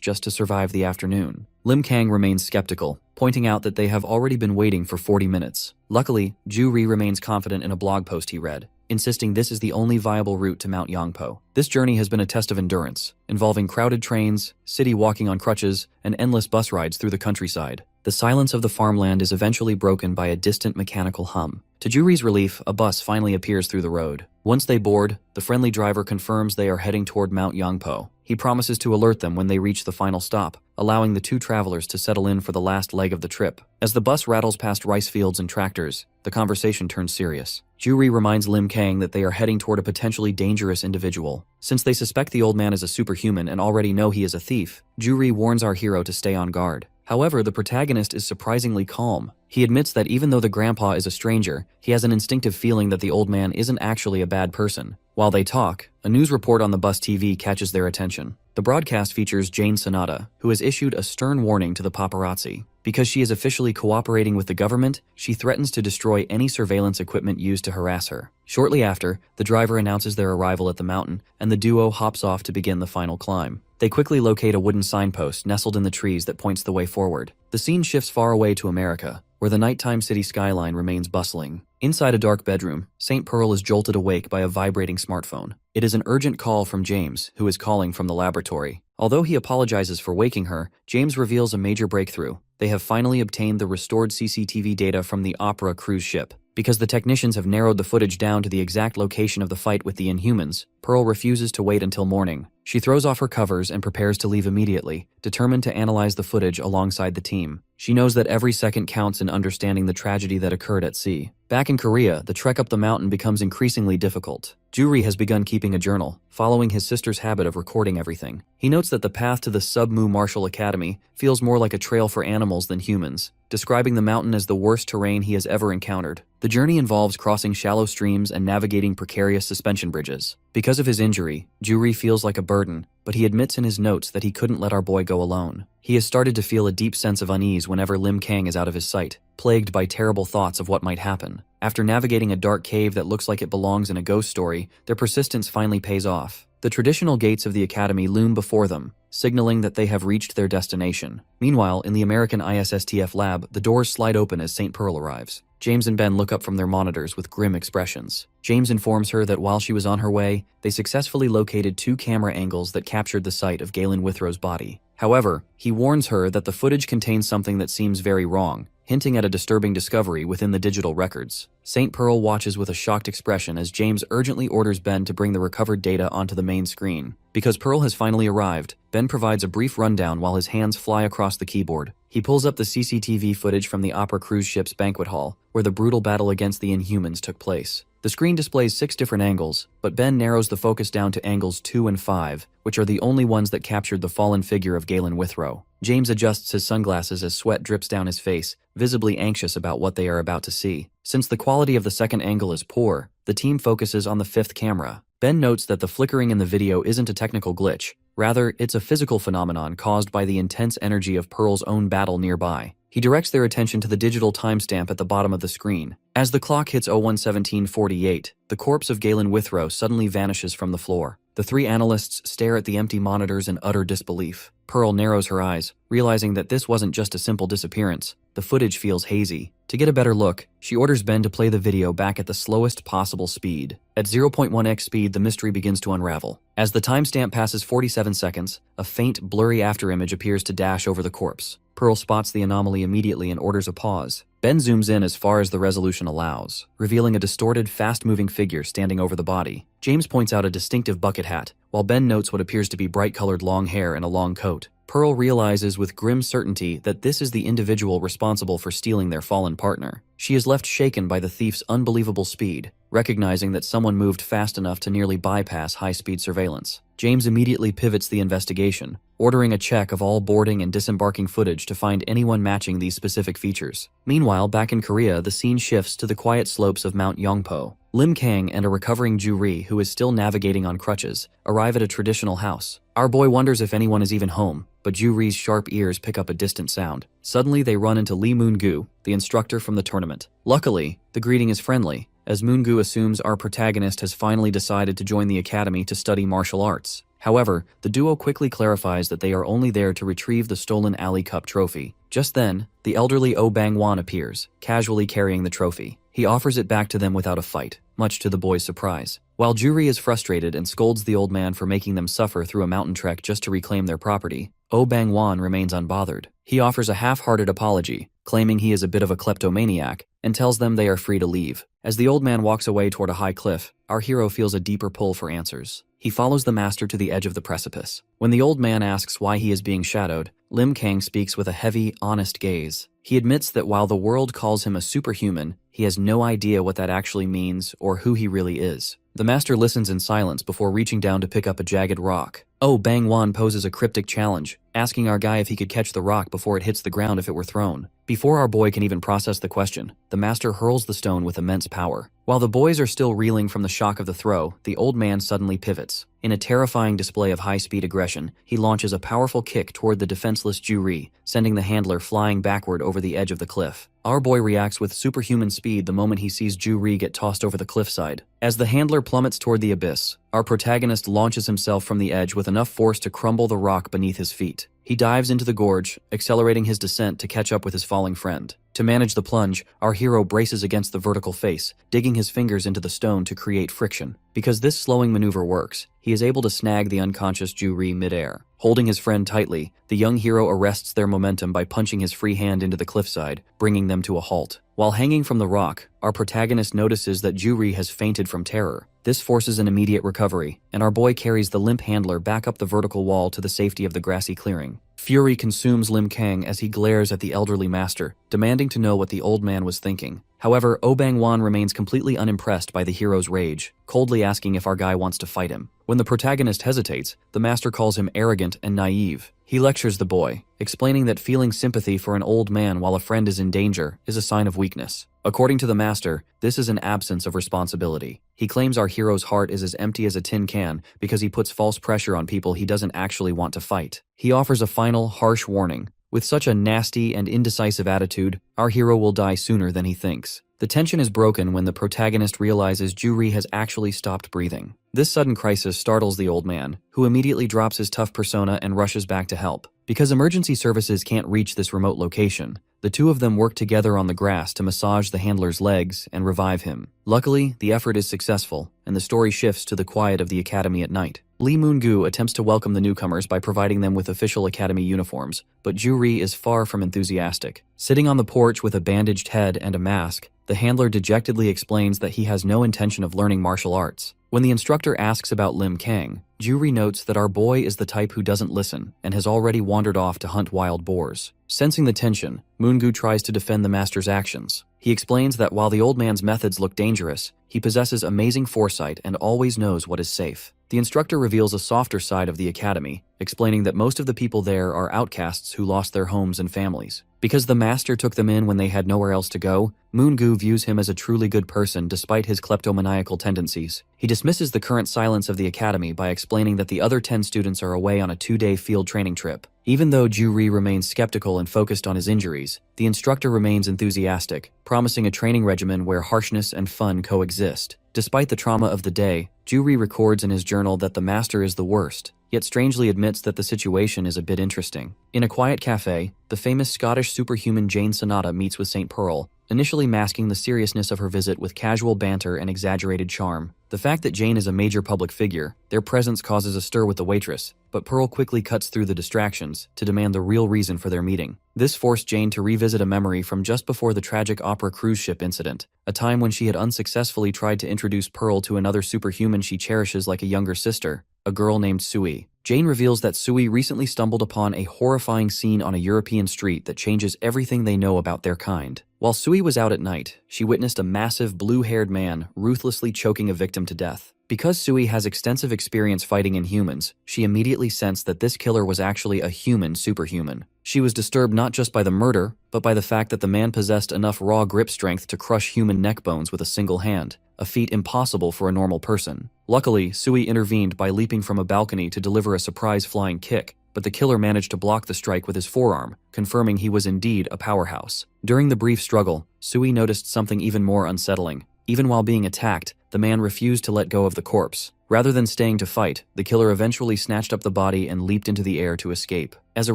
just to survive the afternoon. Lim Kang remains skeptical, pointing out that they have already been waiting for 40 minutes. Luckily, Juri remains confident in a blog post he read, insisting this is the only viable route to Mount Yangpo. This journey has been a test of endurance, involving crowded trains, city walking on crutches, and endless bus rides through the countryside. The silence of the farmland is eventually broken by a distant mechanical hum. To Juri's relief, a bus finally appears through the road. Once they board, the friendly driver confirms they are heading toward Mount Yangpo. He promises to alert them when they reach the final stop, allowing the two travelers to settle in for the last leg of the trip. As the bus rattles past rice fields and tractors, the conversation turns serious. Juri reminds Lim Kang that they are heading toward a potentially dangerous individual. Since they suspect the old man is a superhuman and already know he is a thief, Juri warns our hero to stay on guard. However, the protagonist is surprisingly calm. He admits that even though the grandpa is a stranger, he has an instinctive feeling that the old man isn't actually a bad person. While they talk, a news report on the bus TV catches their attention. The broadcast features Jane Sonata, who has issued a stern warning to the paparazzi. Because she is officially cooperating with the government, she threatens to destroy any surveillance equipment used to harass her. Shortly after, the driver announces their arrival at the mountain, and the duo hops off to begin the final climb. They quickly locate a wooden signpost nestled in the trees that points the way forward. The scene shifts far away to America, where the nighttime city skyline remains bustling. Inside a dark bedroom, St. Pearl is jolted awake by a vibrating smartphone. It is an urgent call from James, who is calling from the laboratory. Although he apologizes for waking her, James reveals a major breakthrough. They have finally obtained the restored CCTV data from the Opera cruise ship. Because the technicians have narrowed the footage down to the exact location of the fight with the Inhumans, Pearl refuses to wait until morning. She throws off her covers and prepares to leave immediately, determined to analyze the footage alongside the team. She knows that every second counts in understanding the tragedy that occurred at sea. Back in Korea, the trek up the mountain becomes increasingly difficult. Juri has begun keeping a journal, following his sister's habit of recording everything. He notes that the path to the Submu Martial Academy feels more like a trail for animals than humans, describing the mountain as the worst terrain he has ever encountered. The journey involves crossing shallow streams and navigating precarious suspension bridges. Because of his injury, Juri feels like a burden, but he admits in his notes that he couldn't let our boy go alone. He has started to feel a deep sense of unease whenever Lim Kang is out of his sight, plagued by terrible thoughts of what might happen. After navigating a dark cave that looks like it belongs in a ghost story, their persistence finally pays off. The traditional gates of the academy loom before them, signaling that they have reached their destination. Meanwhile, in the American ISSTF lab, the doors slide open as St. Pearl arrives. James and Ben look up from their monitors with grim expressions. James informs her that while she was on her way, they successfully located 2 camera angles that captured the sight of Galen Withrow's body. However, he warns her that the footage contains something that seems very wrong, hinting at a disturbing discovery within the digital records. St. Pearl watches with a shocked expression as James urgently orders Ben to bring the recovered data onto the main screen. Because Pearl has finally arrived, Ben provides a brief rundown while his hands fly across the keyboard. He pulls up the CCTV footage from the Opera cruise ship's banquet hall, where the brutal battle against the Inhumans took place. The screen displays 6 different angles, but Ben narrows the focus down to angles 2 and 5, which are the only ones that captured the fallen figure of Galen Withrow. James adjusts his sunglasses as sweat drips down his face, visibly anxious about what they are about to see. Since the quality of the second angle is poor, the team focuses on the 5th camera. Ben notes that the flickering in the video isn't a technical glitch. Rather, it's a physical phenomenon caused by the intense energy of Pearl's own battle nearby. He directs their attention to the digital timestamp at the bottom of the screen. As the clock hits 01:17:48, the corpse of Galen Withrow suddenly vanishes from the floor. The 3 analysts stare at the empty monitors in utter disbelief. Pearl narrows her eyes, realizing that this wasn't just a simple disappearance. The footage feels hazy. To get a better look, she orders Ben to play the video back at the slowest possible speed. At 0.1x speed, the mystery begins to unravel. As the timestamp passes 47 seconds, a faint, blurry afterimage appears to dash over the corpse. Pearl spots the anomaly immediately and orders a pause. Ben zooms in as far as the resolution allows, revealing a distorted, fast-moving figure standing over the body. James points out a distinctive bucket hat, while Ben notes what appears to be bright-colored long hair and a long coat. Pearl realizes with grim certainty that this is the individual responsible for stealing their fallen partner. She is left shaken by the thief's unbelievable speed, recognizing that someone moved fast enough to nearly bypass high-speed surveillance. James immediately pivots the investigation, ordering a check of all boarding and disembarking footage to find anyone matching these specific features. Meanwhile, back in Korea, the scene shifts to the quiet slopes of Mount Yongpo. Lim Kang and a recovering Ju-ri, who is still navigating on crutches, arrive at a traditional house. Our boy wonders if anyone is even home, but Ju-ri's sharp ears pick up a distant sound. Suddenly, they run into Lee Moon-gu, the instructor from the tournament. Luckily, the greeting is friendly, as Moon-gu assumes our protagonist has finally decided to join the academy to study martial arts. However, the duo quickly clarifies that they are only there to retrieve the stolen Alley Cup trophy. Just then, the elderly Oh Bang-won appears, casually carrying the trophy. He offers it back to them without a fight, much to the boys' surprise. While Juri is frustrated and scolds the old man for making them suffer through a mountain trek just to reclaim their property, Oh Bang-won remains unbothered. He offers a half-hearted apology, claiming he is a bit of a kleptomaniac, and tells them they are free to leave. As the old man walks away toward a high cliff, our hero feels a deeper pull for answers. He follows the master to the edge of the precipice. When the old man asks why he is being shadowed, Lim Kang speaks with a heavy, honest gaze. He admits that while the world calls him a superhuman, he has no idea what that actually means or who he really is. The master listens in silence before reaching down to pick up a jagged rock. Oh Bang-won poses a cryptic challenge, asking our guy if he could catch the rock before it hits the ground if it were thrown. Before our boy can even process the question, the master hurls the stone with immense power. While the boys are still reeling from the shock of the throw, the old man suddenly pivots. In a terrifying display of high-speed aggression, he launches a powerful kick toward the defenseless Ju-ri, sending the handler flying backward over the edge of the cliff. Our boy reacts with superhuman speed the moment he sees Ju-ri get tossed over the cliffside. As the handler plummets toward the abyss, our protagonist launches himself from the edge with enough force to crumble the rock beneath his feet. He dives into the gorge, accelerating his descent to catch up with his falling friend. To manage the plunge, our hero braces against the vertical face, digging his fingers into the stone to create friction. Because this slowing maneuver works, he is able to snag the unconscious Ju-ri midair. Holding his friend tightly, the young hero arrests their momentum by punching his free hand into the cliffside, bringing them to a halt. While While hanging from the rock, our protagonist notices that Juri has fainted from terror. This forces an immediate recovery, and our boy carries the limp handler back up the vertical wall to the safety of the grassy clearing. Fury consumes Lim Kang as he glares at the elderly master, demanding to know what the old man was thinking. However, Oh Bang-won remains completely unimpressed by the hero's rage, coldly asking if our guy wants to fight him. When the protagonist hesitates, the master calls him arrogant and naive. He lectures the boy, explaining that feeling sympathy for an old man while a friend is in danger is a sign of weakness. According to the master, this is an absence of responsibility. He claims our hero's heart is as empty as a tin can because he puts false pressure on people he doesn't actually want to fight. He offers a final, harsh warning. With such a nasty and indecisive attitude, our hero will die sooner than he thinks. The tension is broken when the protagonist realizes Juri has actually stopped breathing. This sudden crisis startles the old man, who immediately drops his tough persona and rushes back to help. Because emergency services can't reach this remote location, the two of them work together on the grass to massage the handler's legs and revive him. Luckily, the effort is successful, and the story shifts to the quiet of the academy at night. Lee Moon-gu attempts to welcome the newcomers by providing them with official academy uniforms, but Juri is far from enthusiastic. Sitting on the porch with a bandaged head and a mask, the handler dejectedly explains that he has no intention of learning martial arts. When the instructor asks about Lim Kang, Juri notes that our boy is the type who doesn't listen and has already wandered off to hunt wild boars. Sensing the tension, Moon-gu tries to defend the master's actions. He explains that while the old man's methods look dangerous, he possesses amazing foresight and always knows what is safe. The instructor reveals a softer side of the academy, explaining that most of the people there are outcasts who lost their homes and families. Because the master took them in when they had nowhere else to go, Moon-gu views him as a truly good person despite his kleptomaniacal tendencies. He dismisses the current silence of the academy by explaining that the other 10 students are away on a 2-day field training trip. Even though Juri remains skeptical and focused on his injuries, the instructor remains enthusiastic, promising a training regimen where harshness and fun coexist. Despite the trauma of the day, Juri records in his journal that the master is the worst, yet strangely admits that the situation is a bit interesting. In a quiet cafe, the famous Scottish superhuman Jane Sonata meets with St. Pearl, initially masking the seriousness of her visit with casual banter and exaggerated charm. The fact that Jane is a major public figure, their presence causes a stir with the waitress, but Pearl quickly cuts through the distractions to demand the real reason for their meeting. This forced Jane to revisit a memory from just before the tragic opera cruise ship incident, a time when she had unsuccessfully tried to introduce Pearl to another superhuman she cherishes like a younger sister, a girl named Sui. Jane reveals that Sui recently stumbled upon a horrifying scene on a European street that changes everything they know about their kind. While Sui was out at night, she witnessed a massive blue-haired man ruthlessly choking a victim to death. Because Sui has extensive experience fighting in humans, she immediately sensed that this killer was actually a human superhuman. She was disturbed not just by the murder, but by the fact that the man possessed enough raw grip strength to crush human neck bones with a single hand, a feat impossible for a normal person. Luckily, Sui intervened by leaping from a balcony to deliver a surprise flying kick, but the killer managed to block the strike with his forearm, confirming he was indeed a powerhouse. During the brief struggle, Sui noticed something even more unsettling. Even while being attacked, the man refused to let go of the corpse. Rather than staying to fight, the killer eventually snatched up the body and leaped into the air to escape. As a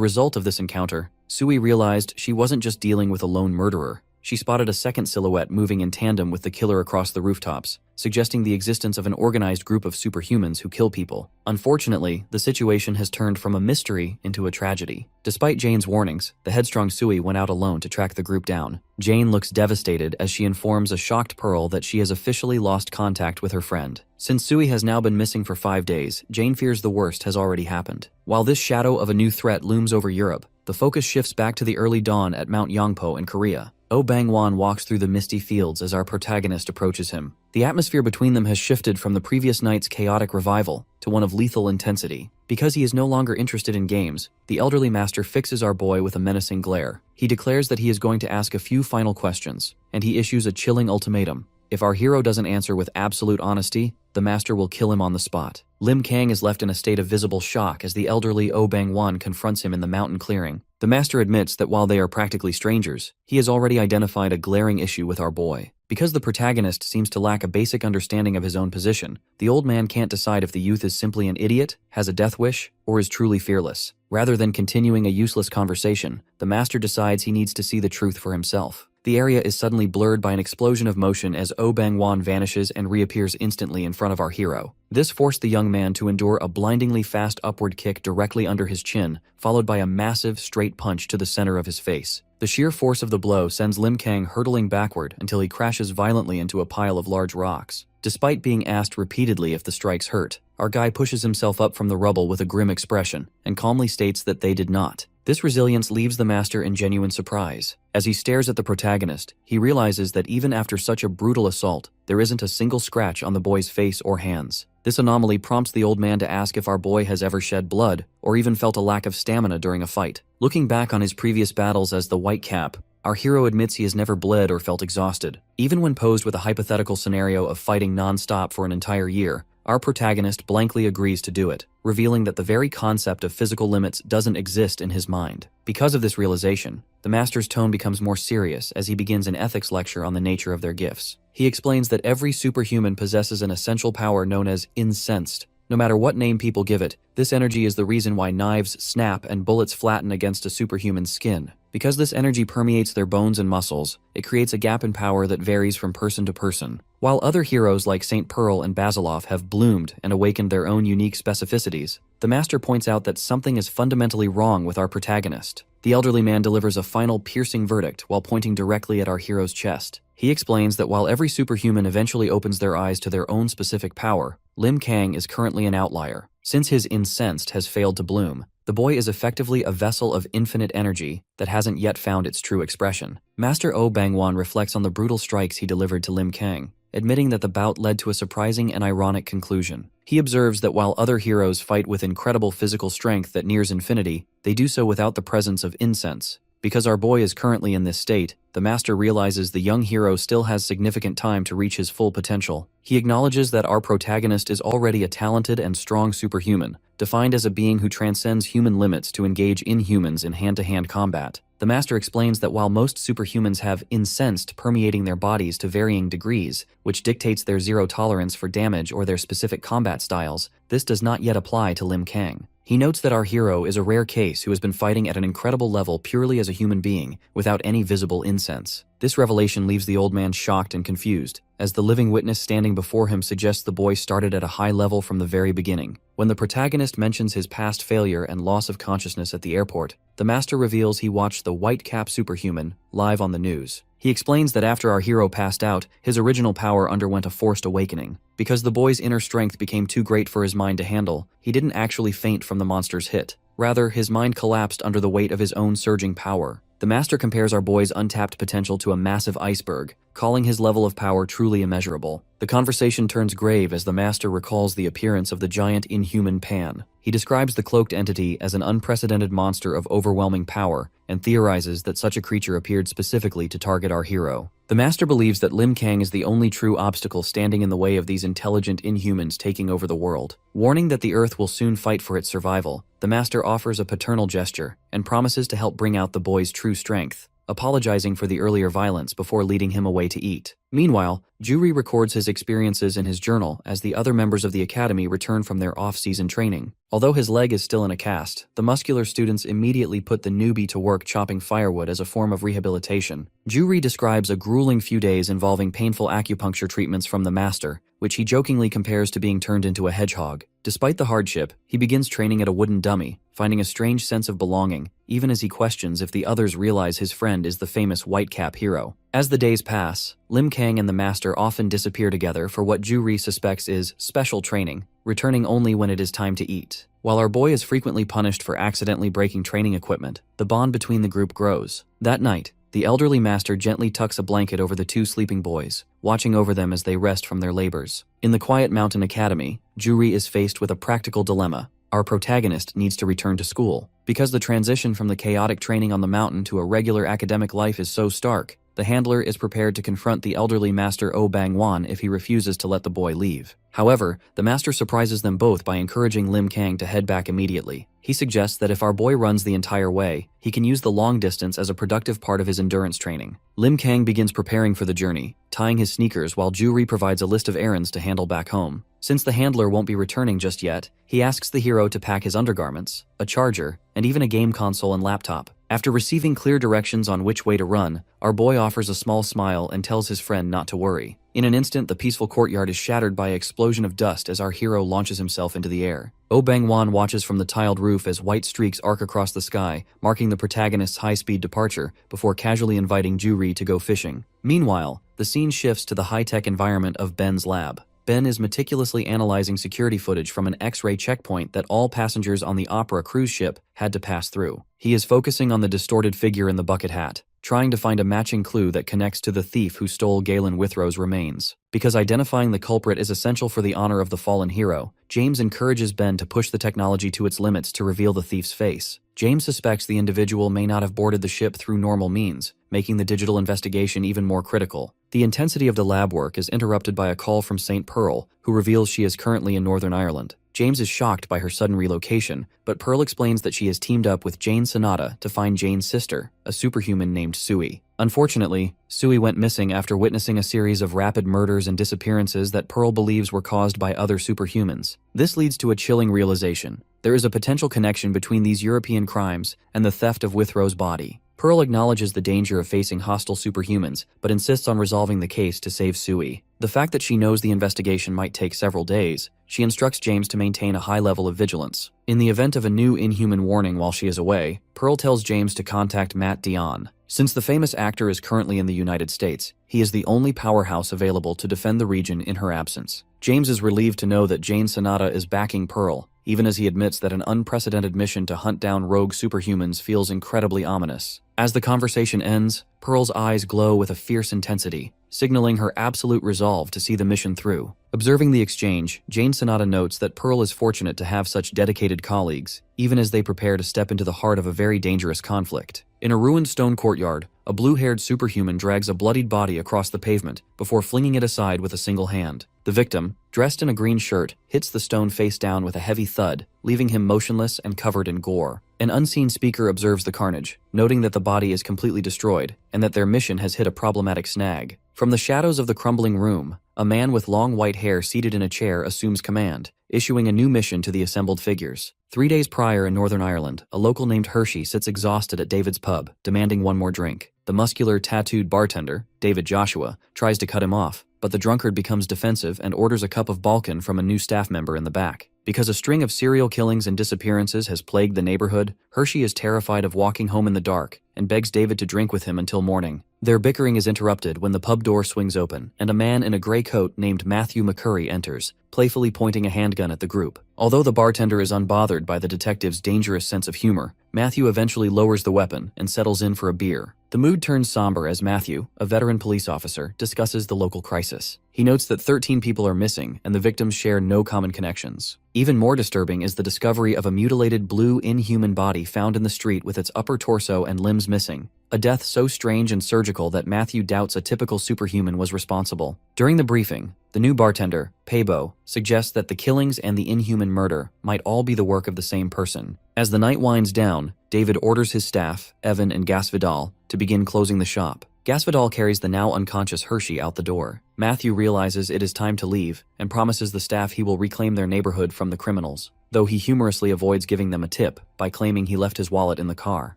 result of this encounter, Sui realized she wasn't just dealing with a lone murderer. She spotted a second silhouette moving in tandem with the killer across the rooftops, suggesting the existence of an organized group of superhumans who kill people. Unfortunately, the situation has turned from a mystery into a tragedy. Despite Jane's warnings, the headstrong Sui went out alone to track the group down. Jane looks devastated as she informs a shocked Pearl that she has officially lost contact with her friend. Since Sui has now been missing for 5 days, Jane fears the worst has already happened. While this shadow of a new threat looms over Europe, the focus shifts back to the early dawn at Mount Yangpo in Korea. Oh Bang-won walks through the misty fields as our protagonist approaches him. The atmosphere between them has shifted from the previous night's chaotic revival to one of lethal intensity. Because he is no longer interested in games, the elderly master fixes our boy with a menacing glare. He declares that he is going to ask a few final questions, and he issues a chilling ultimatum. If our hero doesn't answer with absolute honesty, the master will kill him on the spot. Lim Kang is left in a state of visible shock as the elderly Oh Bang-won confronts him in the mountain clearing. The master admits that while they are practically strangers, he has already identified a glaring issue with our boy. Because the protagonist seems to lack a basic understanding of his own position, the old man can't decide if the youth is simply an idiot, has a death wish, or is truly fearless. Rather than continuing a useless conversation, the master decides he needs to see the truth for himself. the area is suddenly blurred by an explosion of motion as Oh Bang-won vanishes and reappears instantly in front of our hero. This forced the young man to endure a blindingly fast upward kick directly under his chin, followed by a massive, straight punch to the center of his face. The sheer force of the blow sends Lim Kang hurtling backward until he crashes violently into a pile of large rocks. Despite being asked repeatedly if the strikes hurt, our guy pushes himself up from the rubble with a grim expression and calmly states that they did not. This resilience leaves the master in genuine surprise. As he stares at the protagonist, he realizes that even after such a brutal assault, there isn't a single scratch on the boy's face or hands. This anomaly prompts the old man to ask if our boy has ever shed blood or even felt a lack of stamina during a fight. Looking back on his previous battles as the White Cap, our hero admits he has never bled or felt exhausted. Even when posed with a hypothetical scenario of fighting non-stop for an entire year, our protagonist blankly agrees to do it, revealing that the very concept of physical limits doesn't exist in his mind. Because of this realization, the master's tone becomes more serious as he begins an ethics lecture on the nature of their gifts. He explains that every superhuman possesses an essential power known as incensed. No matter what name people give it, this energy is the reason why knives snap and bullets flatten against a superhuman's skin. Because this energy permeates their bones and muscles, it creates a gap in power that varies from person to person. While other heroes like St. Pearl and Basiloff have bloomed and awakened their own unique specificities, the master points out that something is fundamentally wrong with our protagonist. The elderly man delivers a final piercing verdict while pointing directly at our hero's chest. He explains that while every superhuman eventually opens their eyes to their own specific power, Lim Kang is currently an outlier. Since his incensed has failed to bloom, the boy is effectively a vessel of infinite energy that hasn't yet found its true expression. Master Oh Bang-won reflects on the brutal strikes he delivered to Lim Kang, admitting that the bout led to a surprising and ironic conclusion. He observes that while other heroes fight with incredible physical strength that nears infinity, they do so without the presence of incense. Because our boy is currently in this state, the master realizes the young hero still has significant time to reach his full potential. He acknowledges that our protagonist is already a talented and strong superhuman, defined as a being who transcends human limits to engage inhumans in hand-to-hand combat. The master explains that while most superhumans have incensed permeating their bodies to varying degrees, which dictates their zero tolerance for damage or their specific combat styles, this does not yet apply to Lim Kang. He notes that our hero is a rare case who has been fighting at an incredible level purely as a human being, without any visible incense. This revelation leaves the old man shocked and confused, as the living witness standing before him suggests the boy started at a high level from the very beginning. When the protagonist mentions his past failure and loss of consciousness at the airport, the master reveals he watched the White Cap superhuman live on the news. He explains that after our hero passed out, his original power underwent a forced awakening. Because the boy's inner strength became too great for his mind to handle, he didn't actually faint from the monster's hit. Rather, his mind collapsed under the weight of his own surging power. The master compares our boy's untapped potential to a massive iceberg, calling his level of power truly immeasurable. The conversation turns grave as the master recalls the appearance of the giant inhuman Pan. He describes the cloaked entity as an unprecedented monster of overwhelming power and theorizes that such a creature appeared specifically to target our hero. The master believes that Lim Kang is the only true obstacle standing in the way of these intelligent inhumans taking over the world. Warning that the Earth will soon fight for its survival, the master offers a paternal gesture and promises to help bring out the boy's true strength, apologizing for the earlier violence before leading him away to eat. Meanwhile, Juri records his experiences in his journal as the other members of the academy return from their off-season training. Although his leg is still in a cast, the muscular students immediately put the newbie to work chopping firewood as a form of rehabilitation. Juri describes a grueling few days involving painful acupuncture treatments from the master, which he jokingly compares to being turned into a hedgehog. Despite the hardship, he begins training at a wooden dummy, finding a strange sense of belonging, even as he questions if the others realize his friend is the famous White Cap hero. As the days pass, Lim Kang and the master often disappear together for what Juri suspects is special training, returning only when it is time to eat. While our boy is frequently punished for accidentally breaking training equipment, the bond between the group grows. That night, the elderly master gently tucks a blanket over the two sleeping boys, watching over them as they rest from their labors. In the quiet mountain academy, Juri is faced with a practical dilemma. Our protagonist needs to return to school. Because the transition from the chaotic training on the mountain to a regular academic life is so stark, the handler is prepared to confront the elderly master Oh Bang-won if he refuses to let the boy leave. However, the master surprises them both by encouraging Lim Kang to head back immediately. He suggests that if our boy runs the entire way, he can use the long distance as a productive part of his endurance training. Lim Kang begins preparing for the journey, tying his sneakers while Juri provides a list of errands to handle back home. Since the handler won't be returning just yet, he asks the hero to pack his undergarments, a charger, and even a game console and laptop. After receiving clear directions on which way to run, our boy offers a small smile and tells his friend not to worry. In an instant, the peaceful courtyard is shattered by an explosion of dust as our hero launches himself into the air. Oh Bang-won watches from the tiled roof as white streaks arc across the sky, marking the protagonist's high-speed departure before casually inviting Ju-ri to go fishing. Meanwhile, the scene shifts to the high-tech environment of Ben's lab. Ben is meticulously analyzing security footage from an X-ray checkpoint that all passengers on the Opera cruise ship had to pass through. He is focusing on the distorted figure in the bucket hat, trying to find a matching clue that connects to the thief who stole Galen Withrow's remains. Because identifying the culprit is essential for the honor of the fallen hero, James encourages Ben to push the technology to its limits to reveal the thief's face. James suspects the individual may not have boarded the ship through normal means, making the digital investigation even more critical. The intensity of the lab work is interrupted by a call from St. Pearl, who reveals she is currently in Northern Ireland. James is shocked by her sudden relocation, but Pearl explains that she has teamed up with Jane Sonata to find Jane's sister, a superhuman named Sui. Unfortunately, Sui went missing after witnessing a series of rapid murders and disappearances that Pearl believes were caused by other superhumans. This leads to a chilling realization. There is a potential connection between these European crimes and the theft of Withrow's body. Pearl acknowledges the danger of facing hostile superhumans, but insists on resolving the case to save Sui. The fact that she knows the investigation might take several days, she instructs James to maintain a high level of vigilance. In the event of a new inhuman warning while she is away, Pearl tells James to contact Matt Dionne. Since the famous actor is currently in the United States, he is the only powerhouse available to defend the region in her absence. James is relieved to know that Jane Sonata is backing Pearl, even as he admits that an unprecedented mission to hunt down rogue superhumans feels incredibly ominous. As the conversation ends, Pearl's eyes glow with a fierce intensity, signaling her absolute resolve to see the mission through. Observing the exchange, Jane Sonata notes that Pearl is fortunate to have such dedicated colleagues, even as they prepare to step into the heart of a very dangerous conflict. In a ruined stone courtyard, a blue-haired superhuman drags a bloodied body across the pavement before flinging it aside with a single hand. The victim, dressed in a green shirt, hits the stone face down with a heavy thud, leaving him motionless and covered in gore. An unseen speaker observes the carnage, noting that the body is completely destroyed and that their mission has hit a problematic snag. From the shadows of the crumbling room, a man with long white hair seated in a chair assumes command, issuing a new mission to the assembled figures. 3 days prior in Northern Ireland, a local named Hershey sits exhausted at David's pub, demanding one more drink. The muscular, tattooed bartender, David Joshua, tries to cut him off, but the drunkard becomes defensive and orders a cup of Balkan from a new staff member in the back. Because a string of serial killings and disappearances has plagued the neighborhood, Hershey is terrified of walking home in the dark and begs David to drink with him until morning. Their bickering is interrupted when the pub door swings open and a man in a gray coat named Matthew McCurry enters, playfully pointing a handgun at the group. Although the bartender is unbothered by the detective's dangerous sense of humor, Matthew eventually lowers the weapon and settles in for a beer. The mood turns somber as Matthew, a veteran police officer, discusses the local crisis. He notes that 13 people are missing and the victims share no common connections. Even more disturbing is the discovery of a mutilated blue inhuman body found in the street with its upper torso and limbs missing. A death so strange and surgical that Matthew doubts a typical superhuman was responsible. During the briefing, the new bartender, Pebo, suggests that the killings and the inhuman murder might all be the work of the same person. As the night winds down, David orders his staff, Evan and Gasvidal, to begin closing the shop. Gasvidal carries the now unconscious Hershey out the door. Matthew realizes it is time to leave and promises the staff he will reclaim their neighborhood from the criminals, though he humorously avoids giving them a tip by claiming he left his wallet in the car.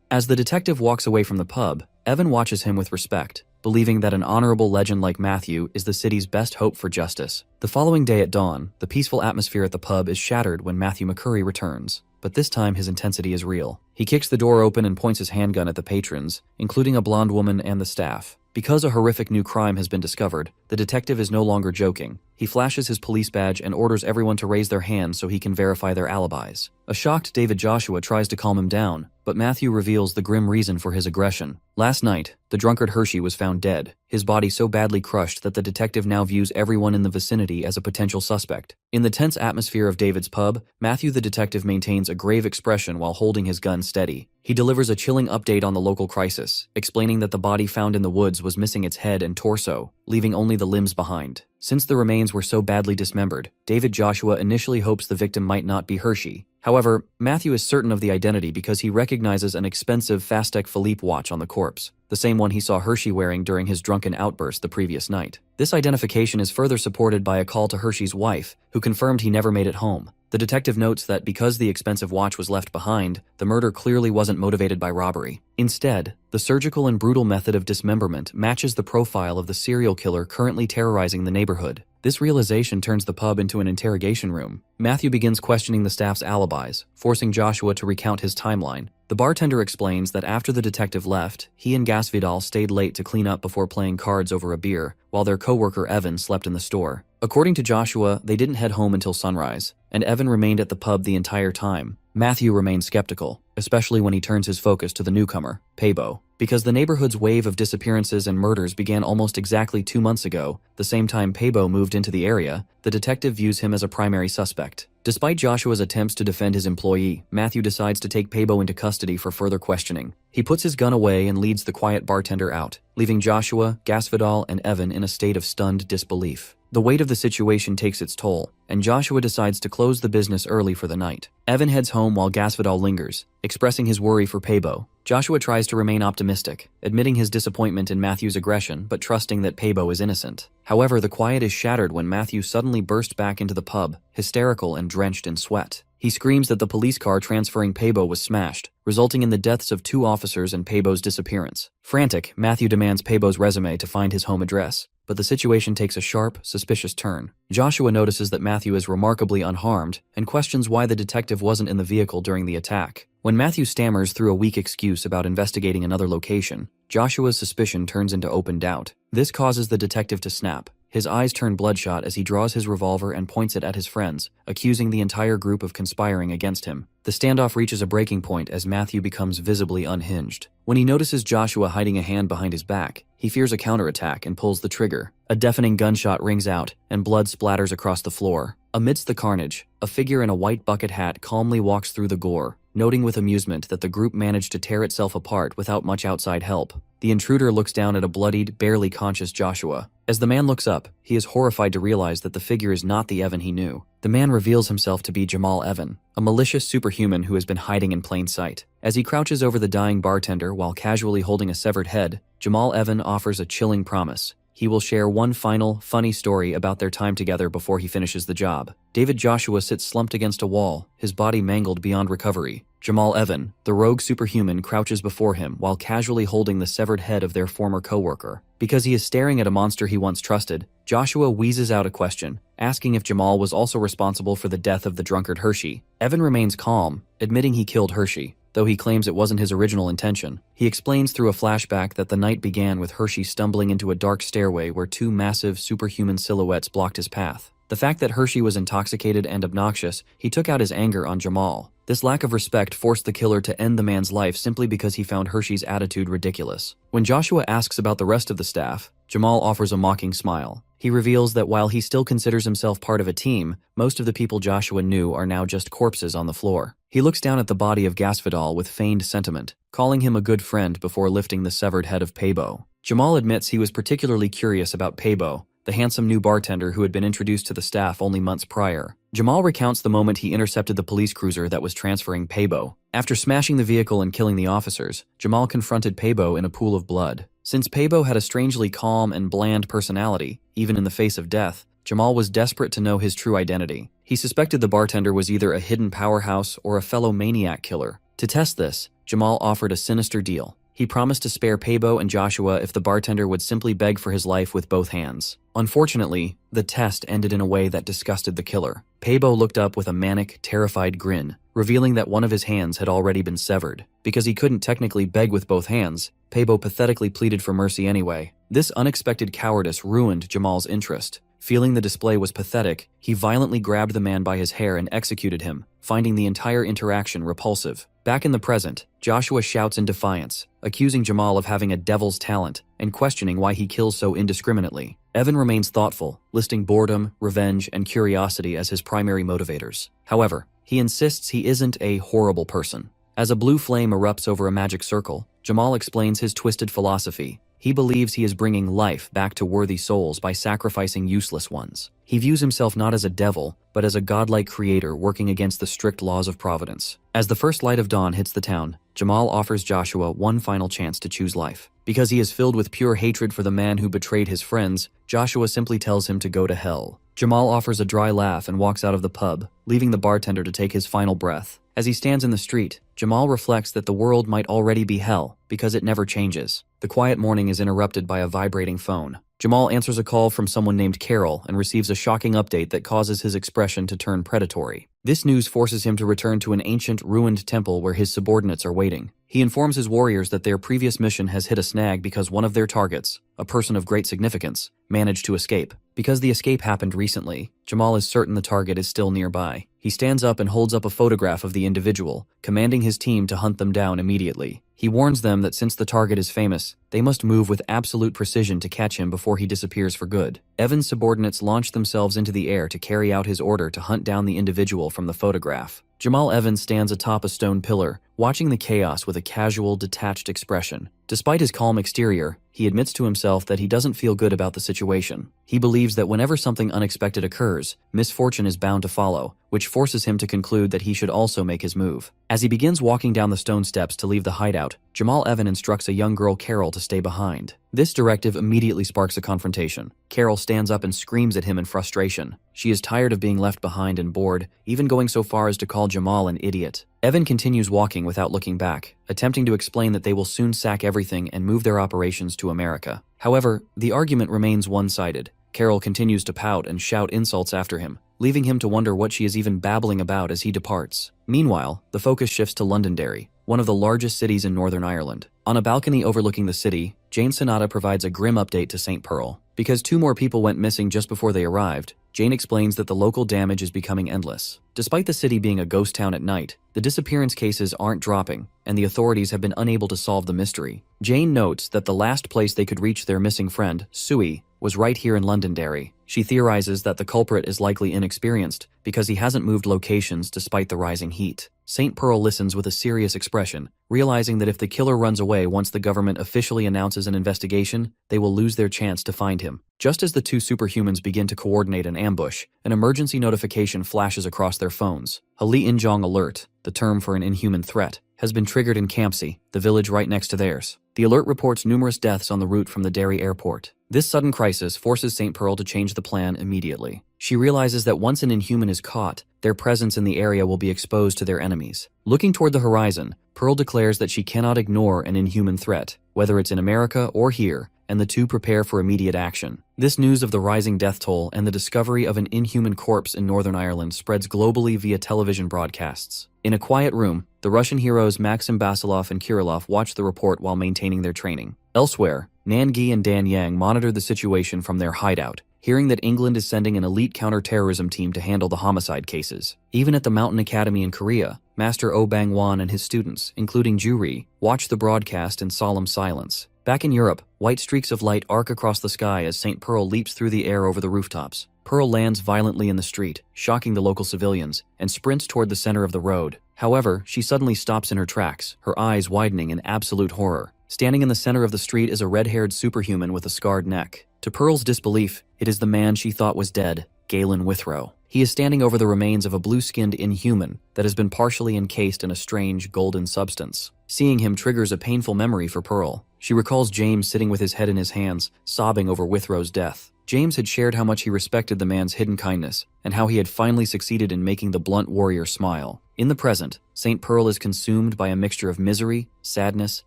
As the detective walks away from the pub, Evan watches him with respect, believing that an honorable legend like Matthew is the city's best hope for justice. The following day at dawn, the peaceful atmosphere at the pub is shattered when Matthew McCurry returns, but this time his intensity is real. He kicks the door open and points his handgun at the patrons, including a blonde woman and the staff. Because a horrific new crime has been discovered, the detective is no longer joking. He flashes his police badge and orders everyone to raise their hands so he can verify their alibis. A shocked David Joshua tries to calm him down, but Matthew reveals the grim reason for his aggression. Last night, the drunkard Hershey was found dead, his body so badly crushed that the detective now views everyone in the vicinity as a potential suspect. In the tense atmosphere of David's pub, Matthew the detective maintains a grave expression while holding his gun steady. He delivers a chilling update on the local crisis, explaining that the body found in the woods was missing its head and torso, leaving only the limbs behind. Since the remains were so badly dismembered, David Joshua initially hopes the victim might not be Hershey. However, Matthew is certain of the identity because he recognizes an expensive Fastek Philippe watch on the corpse, the same one he saw Hershey wearing during his drunken outburst the previous night. This identification is further supported by a call to Hershey's wife, who confirmed he never made it home. The detective notes that because the expensive watch was left behind, the murder clearly wasn't motivated by robbery. Instead, the surgical and brutal method of dismemberment matches the profile of the serial killer currently terrorizing the neighborhood. This realization turns the pub into an interrogation room. Matthew begins questioning the staff's alibis, forcing Joshua to recount his timeline. The bartender explains that after the detective left, he and Gasvidal stayed late to clean up before playing cards over a beer, while their co-worker Evan slept in the store. According to Joshua, they didn't head home until sunrise, and Evan remained at the pub the entire time. Matthew remains skeptical, especially when he turns his focus to the newcomer, Pabo. Because the neighborhood's wave of disappearances and murders began almost exactly 2 months ago, the same time Pabo moved into the area, the detective views him as a primary suspect. Despite Joshua's attempts to defend his employee, Matthew decides to take Pabo into custody for further questioning. He puts his gun away and leads the quiet bartender out, leaving Joshua, Gasvidal, and Evan in a state of stunned disbelief. The weight of the situation takes its toll, and Joshua decides to close the business early for the night. Evan heads home while Gasvidal lingers, expressing his worry for Pabo. Joshua tries to remain optimistic, admitting his disappointment in Matthew's aggression but trusting that Pabo is innocent. However, the quiet is shattered when Matthew suddenly bursts back into the pub, hysterical and drenched in sweat. He screams that the police car transferring Pabo was smashed, resulting in the deaths of 2 officers and Pabo's disappearance. Frantic, Matthew demands Pabo's resume to find his home address, but the situation takes a sharp, suspicious turn. Joshua notices that Matthew is remarkably unharmed and questions why the detective wasn't in the vehicle during the attack. When Matthew stammers through a weak excuse about investigating another location, Joshua's suspicion turns into open doubt. This causes the detective to snap. His eyes turn bloodshot as he draws his revolver and points it at his friends, accusing the entire group of conspiring against him. The standoff reaches a breaking point as Matthew becomes visibly unhinged. When he notices Joshua hiding a hand behind his back, he fears a counterattack and pulls the trigger. A deafening gunshot rings out, and blood splatters across the floor. Amidst the carnage, a figure in a white bucket hat calmly walks through the gore, noting with amusement that the group managed to tear itself apart without much outside help. The intruder looks down at a bloodied, barely conscious Joshua. As the man looks up, he is horrified to realize that the figure is not the Evan he knew. The man reveals himself to be Jamal Evan, a malicious superhuman who has been hiding in plain sight. As he crouches over the dying bartender while casually holding a severed head, Jamal Evan offers a chilling promise. He will share one final, funny story about their time together before he finishes the job. David Joshua sits slumped against a wall, his body mangled beyond recovery. Jamal Evan, the rogue superhuman, crouches before him while casually holding the severed head of their former co-worker. Because he is staring at a monster he once trusted, Joshua wheezes out a question, asking if Jamal was also responsible for the death of the drunkard Hershey. Evan remains calm, admitting he killed Hershey, though he claims it wasn't his original intention. He explains through a flashback that the night began with Hershey stumbling into a dark stairway where 2 massive, superhuman silhouettes blocked his path. The fact that Hershey was intoxicated and obnoxious, he took out his anger on Jamal. This lack of respect forced the killer to end the man's life simply because he found Hershey's attitude ridiculous. When Joshua asks about the rest of the staff, Jamal offers a mocking smile. He reveals that while he still considers himself part of a team, most of the people Joshua knew are now just corpses on the floor. He looks down at the body of Gasvidal with feigned sentiment, calling him a good friend before lifting the severed head of Pabo. Jamal admits he was particularly curious about Pabo, the handsome new bartender who had been introduced to the staff only months prior. Jamal recounts the moment he intercepted the police cruiser that was transferring Pabo. After smashing the vehicle and killing the officers, Jamal confronted Pabo in a pool of blood. Since Pabo had a strangely calm and bland personality, even in the face of death, Jamal was desperate to know his true identity. He suspected the bartender was either a hidden powerhouse or a fellow maniac killer. To test this, Jamal offered a sinister deal. He promised to spare Pabo and Joshua if the bartender would simply beg for his life with both hands. Unfortunately, the test ended in a way that disgusted the killer. Pabo looked up with a manic, terrified grin, revealing that one of his hands had already been severed. Because he couldn't technically beg with both hands, Pabo pathetically pleaded for mercy anyway. This unexpected cowardice ruined Jamal's interest. Feeling the display was pathetic, he violently grabbed the man by his hair and executed him, finding the entire interaction repulsive. Back in the present, Joshua shouts in defiance, accusing Jamal of having a devil's talent and questioning why he kills so indiscriminately. Evan remains thoughtful, listing boredom, revenge, and curiosity as his primary motivators. However, he insists he isn't a horrible person. As a blue flame erupts over a magic circle, Jamal explains his twisted philosophy. He believes he is bringing life back to worthy souls by sacrificing useless ones. He views himself not as a devil, but as a godlike creator working against the strict laws of Providence. As the first light of dawn hits the town, Jamal offers Joshua one final chance to choose life. Because he is filled with pure hatred for the man who betrayed his friends, Joshua simply tells him to go to hell. Jamal offers a dry laugh and walks out of the pub, leaving the bartender to take his final breath. As he stands in the street, Jamal reflects that the world might already be hell because it never changes. The quiet morning is interrupted by a vibrating phone. Jamal answers a call from someone named Carol and receives a shocking update that causes his expression to turn predatory. This news forces him to return to an ancient, ruined temple where his subordinates are waiting. He informs his warriors that their previous mission has hit a snag because one of their targets, a person of great significance, managed to escape. Because the escape happened recently, Jamal is certain the target is still nearby. He stands up and holds up a photograph of the individual, commanding his team to hunt them down immediately. He warns them that since the target is famous, they must move with absolute precision to catch him before he disappears for good. Evan's subordinates launch themselves into the air to carry out his order to hunt down the individual from the photograph. Jamal Evans stands atop a stone pillar, watching the chaos with a casual, detached expression. Despite his calm exterior, he admits to himself that he doesn't feel good about the situation. He believes that whenever something unexpected occurs, misfortune is bound to follow, which forces him to conclude that he should also make his move. As he begins walking down the stone steps to leave the hideout, Jamal Evan instructs a young girl, Carol, to stay behind. This directive immediately sparks a confrontation. Carol stands up and screams at him in frustration. She is tired of being left behind and bored, even going so far as to call Jamal an idiot. Evan continues walking without looking back, attempting to explain that they will soon sack everything and move their operations to America. However, the argument remains one-sided. Carol continues to pout and shout insults after him, leaving him to wonder what she is even babbling about as he departs. Meanwhile, the focus shifts to Londonderry, one of the largest cities in Northern Ireland. On a balcony overlooking the city, Jane Sonata provides a grim update to St. Pearl. Because 2 more people went missing just before they arrived, Jane explains that the local damage is becoming endless. Despite the city being a ghost town at night, the disappearance cases aren't dropping, and the authorities have been unable to solve the mystery. Jane notes that the last place they could reach their missing friend, Suey, was right here in Londonderry. She theorizes that the culprit is likely inexperienced because he hasn't moved locations despite the rising heat. St. Pearl listens with a serious expression, realizing that if the killer runs away once the government officially announces an investigation, they will lose their chance to find him. Just as the 2 superhumans begin to coordinate an ambush, an emergency notification flashes across their phones. Hali Injong Alert, the term for an inhuman threat, has been triggered in Campsie, the village right next to theirs. The alert reports numerous deaths on the route from the Derry airport. This sudden crisis forces St. Pearl to change the plan immediately. She realizes that once an inhuman is caught, their presence in the area will be exposed to their enemies. Looking toward the horizon, Pearl declares that she cannot ignore an inhuman threat, whether it's in America or here, and the 2 prepare for immediate action. This news of the rising death toll and the discovery of an inhuman corpse in Northern Ireland spreads globally via television broadcasts. In a quiet room, the Russian heroes Maxim Basilov and Kirillov watch the report while maintaining their training. Elsewhere, Nan Gi and Dan Yang monitor the situation from their hideout, hearing that England is sending an elite counter-terrorism team to handle the homicide cases. Even at the Mountain Academy in Korea, Master Oh Bang-won and his students, including Ju-ri, watch the broadcast in solemn silence. Back in Europe, white streaks of light arc across the sky as St. Pearl leaps through the air over the rooftops. Pearl lands violently in the street, shocking the local civilians, and sprints toward the center of the road. However, she suddenly stops in her tracks, her eyes widening in absolute horror. Standing in the center of the street is a red-haired superhuman with a scarred neck. To Pearl's disbelief, it is the man she thought was dead, Galen Withrow. He is standing over the remains of a blue-skinned inhuman that has been partially encased in a strange, golden substance. Seeing him triggers a painful memory for Pearl. She recalls James sitting with his head in his hands, sobbing over Withrow's death. James had shared how much he respected the man's hidden kindness, and how he had finally succeeded in making the blunt warrior smile. In the present, St. Pearl is consumed by a mixture of misery, sadness,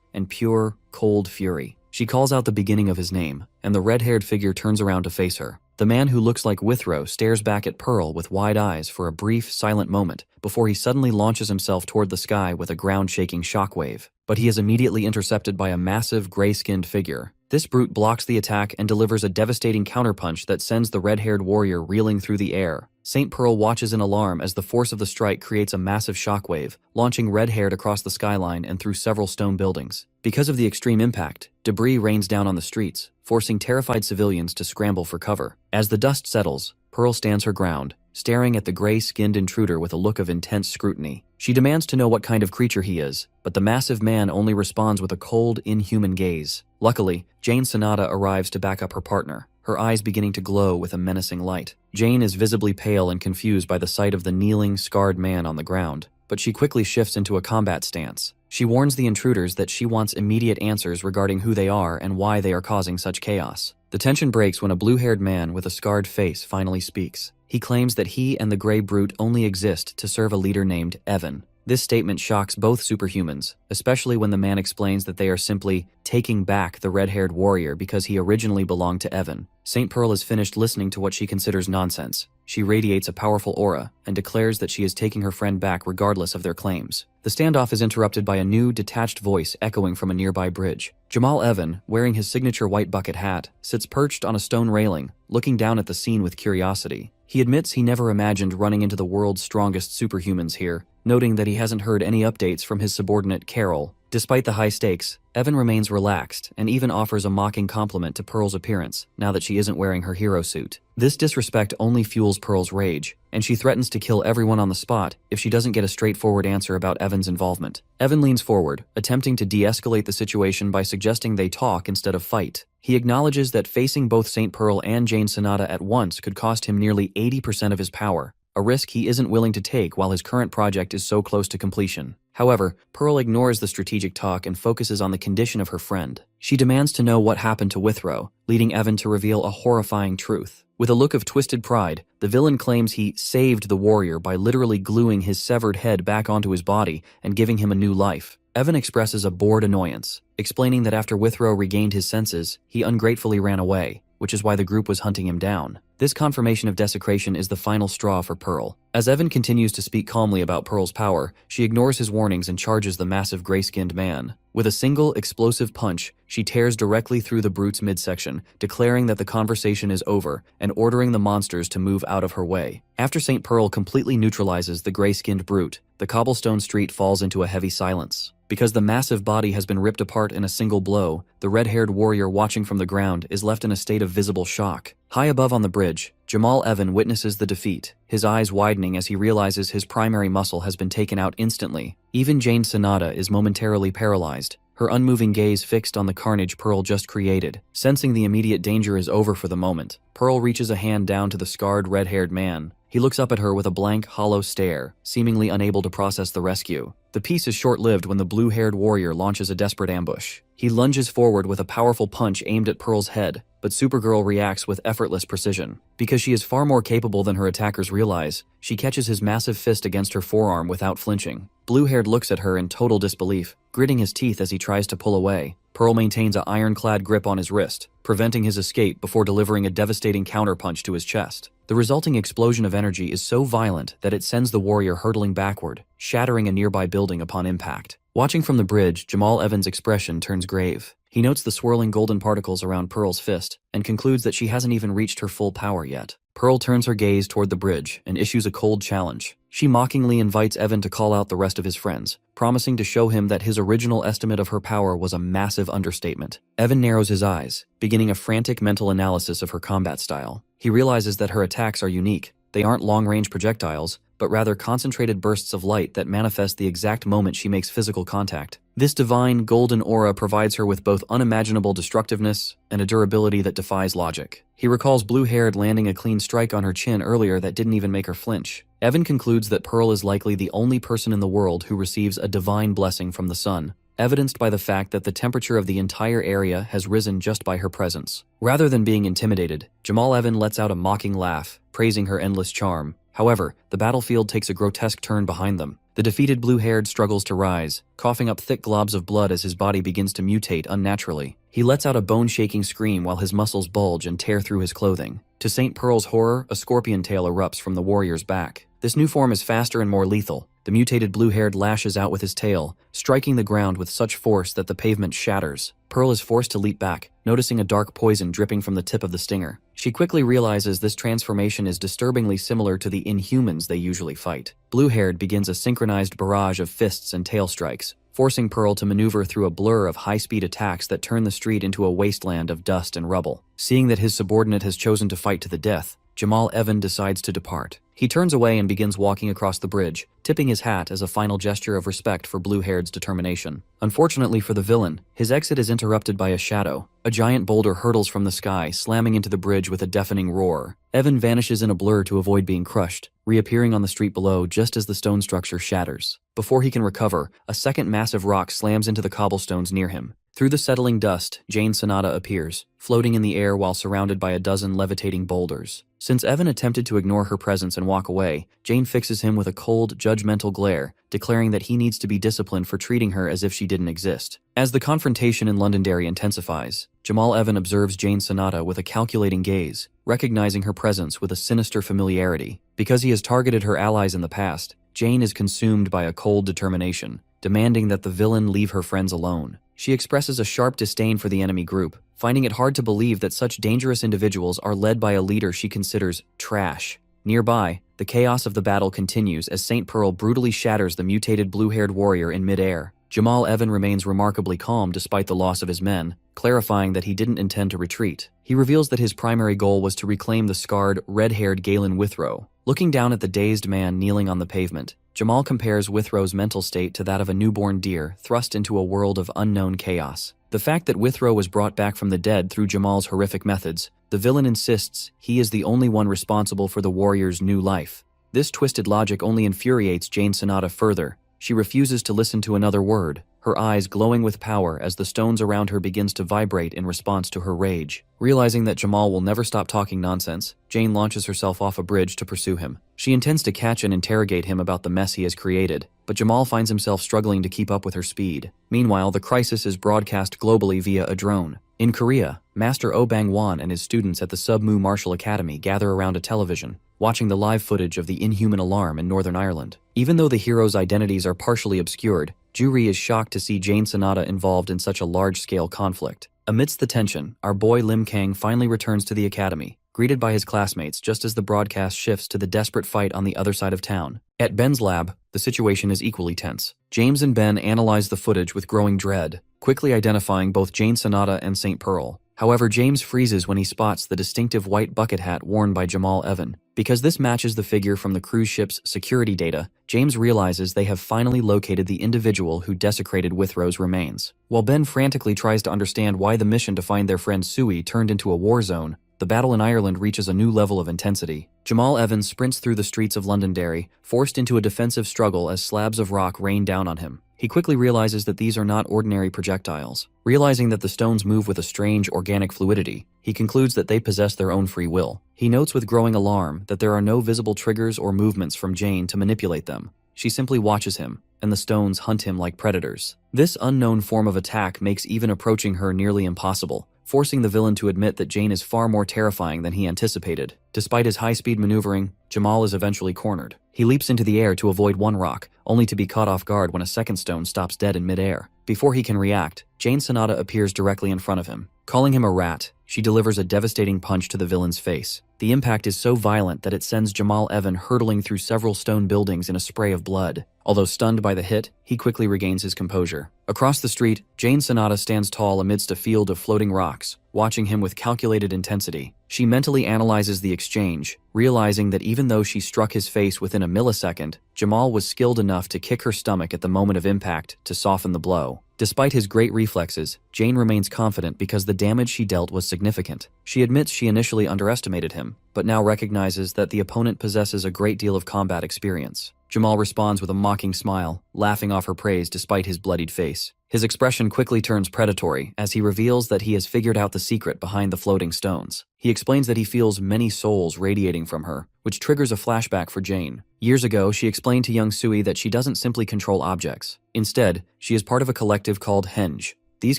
and pure, cold fury. She calls out the beginning of his name, and the red-haired figure turns around to face her. The man who looks like Withrow stares back at Pearl with wide eyes for a brief, silent moment before he suddenly launches himself toward the sky with a ground-shaking shockwave. But he is immediately intercepted by a massive, gray-skinned figure. This brute blocks the attack and delivers a devastating counterpunch that sends the red-haired warrior reeling through the air. St. Pearl watches in alarm as the force of the strike creates a massive shockwave, launching red-haired across the skyline and through several stone buildings. Because of the extreme impact, debris rains down on the streets, forcing terrified civilians to scramble for cover. As the dust settles, Pearl stands her ground, staring at the gray-skinned intruder with a look of intense scrutiny. She demands to know what kind of creature he is, but the massive man only responds with a cold, inhuman gaze. Luckily, Jane Sonata arrives to back up her partner, her eyes beginning to glow with a menacing light. Jane is visibly pale and confused by the sight of the kneeling, scarred man on the ground. but she quickly shifts into a combat stance. She warns the intruders that she wants immediate answers regarding who they are and why they are causing such chaos. The tension breaks when a blue-haired man with a scarred face finally speaks. He claims that he and the Grey Brute only exist to serve a leader named Evan. This statement shocks both superhumans, especially when the man explains that they are simply taking back the red-haired warrior because he originally belonged to Evan. St. Pearl is finished listening to what she considers nonsense. She radiates a powerful aura and declares that she is taking her friend back regardless of their claims. The standoff is interrupted by a new, detached voice echoing from a nearby bridge. Jamal Evan, wearing his signature white bucket hat, sits perched on a stone railing, looking down at the scene with curiosity. He admits he never imagined running into the world's strongest superhumans here, noting that he hasn't heard any updates from his subordinate Carol. Despite the high stakes, Evan remains relaxed and even offers a mocking compliment to Pearl's appearance now that she isn't wearing her hero suit. This disrespect only fuels Pearl's rage, and she threatens to kill everyone on the spot if she doesn't get a straightforward answer about Evan's involvement. Evan leans forward, attempting to de-escalate the situation by suggesting they talk instead of fight. He acknowledges that facing both St. Pearl and Jane Sonata at once could cost him nearly 80% of his power, a risk he isn't willing to take while his current project is so close to completion. However, Pearl ignores the strategic talk and focuses on the condition of her friend. She demands to know what happened to Withrow, leading Evan to reveal a horrifying truth. With a look of twisted pride, the villain claims he saved the warrior by literally gluing his severed head back onto his body and giving him a new life. Evan expresses a bored annoyance, explaining that after Withrow regained his senses, he ungratefully ran away, which is why the group was hunting him down. This confirmation of desecration is the final straw for Pearl. As Evan continues to speak calmly about Pearl's power, she ignores his warnings and charges the massive gray-skinned man. With a single explosive punch, she tears directly through the brute's midsection, declaring that the conversation is over and ordering the monsters to move out of her way. After St. Pearl completely neutralizes the gray-skinned brute, the cobblestone street falls into a heavy silence. Because the massive body has been ripped apart in a single blow, the red-haired warrior watching from the ground is left in a state of visible shock. High above on the bridge, Jamal Evan witnesses the defeat, his eyes widening as he realizes his primary muscle has been taken out instantly. Even Jane Sonata is momentarily paralyzed, her unmoving gaze fixed on the carnage Pearl just created. Sensing the immediate danger is over for the moment, Pearl reaches a hand down to the scarred red-haired man. He looks up at her with a blank, hollow stare, seemingly unable to process the rescue. The peace is short-lived when the blue-haired warrior launches a desperate ambush. He lunges forward with a powerful punch aimed at Pearl's head, but Supergirl reacts with effortless precision. Because she is far more capable than her attackers realize, she catches his massive fist against her forearm without flinching. Blue-haired looks at her in total disbelief, gritting his teeth as he tries to pull away. Pearl maintains an ironclad grip on his wrist, preventing his escape before delivering a devastating counterpunch to his chest. The resulting explosion of energy is so violent that it sends the warrior hurtling backward, shattering a nearby building upon impact. Watching from the bridge, Jamal Evan's expression turns grave. He notes the swirling golden particles around Pearl's fist and concludes that she hasn't even reached her full power yet. Pearl turns her gaze toward the bridge and issues a cold challenge. She mockingly invites Evan to call out the rest of his friends, promising to show him that his original estimate of her power was a massive understatement. Evan narrows his eyes, beginning a frantic mental analysis of her combat style. He realizes that her attacks are unique. They aren't long-range projectiles, but rather concentrated bursts of light that manifest the exact moment she makes physical contact. This divine, golden aura provides her with both unimaginable destructiveness and a durability that defies logic. He recalls blue-haired landing a clean strike on her chin earlier that didn't even make her flinch. Evan concludes that Pearl is likely the only person in the world who receives a divine blessing from the sun, evidenced by the fact that the temperature of the entire area has risen just by her presence. Rather than being intimidated, Jamal Evan lets out a mocking laugh, praising her endless charm. However, the battlefield takes a grotesque turn behind them. The defeated blue-haired struggles to rise, coughing up thick globs of blood as his body begins to mutate unnaturally. He lets out a bone-shaking scream while his muscles bulge and tear through his clothing. To St. Pearl's horror, a scorpion tail erupts from the warrior's back. This new form is faster and more lethal. The mutated blue-haired lashes out with his tail, striking the ground with such force that the pavement shatters. Pearl is forced to leap back, noticing a dark poison dripping from the tip of the stinger. She quickly realizes this transformation is disturbingly similar to the Inhumans they usually fight. Blue-haired begins a synchronized barrage of fists and tail strikes, forcing Pearl to maneuver through a blur of high-speed attacks that turn the street into a wasteland of dust and rubble. Seeing that his subordinate has chosen to fight to the death, Jamal Evan decides to depart. He turns away and begins walking across the bridge, tipping his hat as a final gesture of respect for Blue-Haired's determination. Unfortunately for the villain, his exit is interrupted by a shadow. A giant boulder hurtles from the sky, slamming into the bridge with a deafening roar. Evan vanishes in a blur to avoid being crushed, reappearing on the street below just as the stone structure shatters. Before he can recover, a second massive rock slams into the cobblestones near him. Through the settling dust, Jane Sonata appears, floating in the air while surrounded by a dozen levitating boulders. Since Evan attempted to ignore her presence and walk away, Jane fixes him with a cold, judgmental glare, declaring that he needs to be disciplined for treating her as if she didn't exist. As the confrontation in Londonderry intensifies, Jamal Evan observes Jane Sonata with a calculating gaze, recognizing her presence with a sinister familiarity. Because he has targeted her allies in the past, Jane is consumed by a cold determination, demanding that the villain leave her friends alone. She expresses a sharp disdain for the enemy group, finding it hard to believe that such dangerous individuals are led by a leader she considers trash. Nearby, the chaos of the battle continues as St. Pearl brutally shatters the mutated blue-haired warrior in midair. Jamal Evan remains remarkably calm despite the loss of his men, clarifying that he didn't intend to retreat. He reveals that his primary goal was to reclaim the scarred, red-haired Galen Withrow. Looking down at the dazed man kneeling on the pavement, Jamal compares Withrow's mental state to that of a newborn deer thrust into a world of unknown chaos. The fact that Withrow was brought back from the dead through Jamal's horrific methods, the villain insists he is the only one responsible for the warrior's new life. This twisted logic only infuriates Jane Sonata further. She refuses to listen to another word, her eyes glowing with power as the stones around her begins to vibrate in response to her rage. Realizing that Jamal will never stop talking nonsense, Jane launches herself off a bridge to pursue him. She intends to catch and interrogate him about the mess he has created, but Jamal finds himself struggling to keep up with her speed. Meanwhile, the crisis is broadcast globally via a drone. In Korea, Master Oh Bang-won and his students at the Sub-Mu Martial Academy gather around a television, watching the live footage of the inhuman alarm in Northern Ireland. Even though the heroes' identities are partially obscured, Juri is shocked to see Jane Sonata involved in such a large-scale conflict. Amidst the tension, our boy Lim Kang finally returns to the academy, greeted by his classmates just as the broadcast shifts to the desperate fight on the other side of town. At Ben's lab, the situation is equally tense. James and Ben analyze the footage with growing dread, quickly identifying both Jane Sonata and St. Pearl. However, James freezes when he spots the distinctive white bucket hat worn by Jamal Evan. Because this matches the figure from the cruise ship's security data, James realizes they have finally located the individual who desecrated Withrow's remains. While Ben frantically tries to understand why the mission to find their friend Sui turned into a war zone, the battle in Ireland reaches a new level of intensity. Jamal Evan sprints through the streets of Londonderry, forced into a defensive struggle as slabs of rock rain down on him. He quickly realizes that these are not ordinary projectiles. Realizing that the stones move with a strange organic fluidity, he concludes that they possess their own free will. He notes with growing alarm that there are no visible triggers or movements from Jane to manipulate them. She simply watches him, and the stones hunt him like predators. This unknown form of attack makes even approaching her nearly impossible, forcing the villain to admit that Jane is far more terrifying than he anticipated. Despite his high-speed maneuvering, Jamal is eventually cornered. He leaps into the air to avoid one rock, only to be caught off guard when a second stone stops dead in midair. Before he can react, Jane Sonata appears directly in front of him. Calling him a rat, she delivers a devastating punch to the villain's face. The impact is so violent that it sends Jamal Evan hurtling through several stone buildings in a spray of blood. Although stunned by the hit, he quickly regains his composure. Across the street, Jane Sonata stands tall amidst a field of floating rocks, watching him with calculated intensity. She mentally analyzes the exchange, realizing that even though she struck his face within a millisecond, Jamal was skilled enough to kick her stomach at the moment of impact to soften the blow. Despite his great reflexes, Jane remains confident because the damage she dealt was significant. She admits she initially underestimated him, but now recognizes that the opponent possesses a great deal of combat experience. Jamal responds with a mocking smile, laughing off her praise despite his bloodied face. His expression quickly turns predatory as he reveals that he has figured out the secret behind the floating stones. He explains that he feels many souls radiating from her, which triggers a flashback for Jane. Years ago, she explained to young Sui that she doesn't simply control objects. Instead, she is part of a collective called Henge. These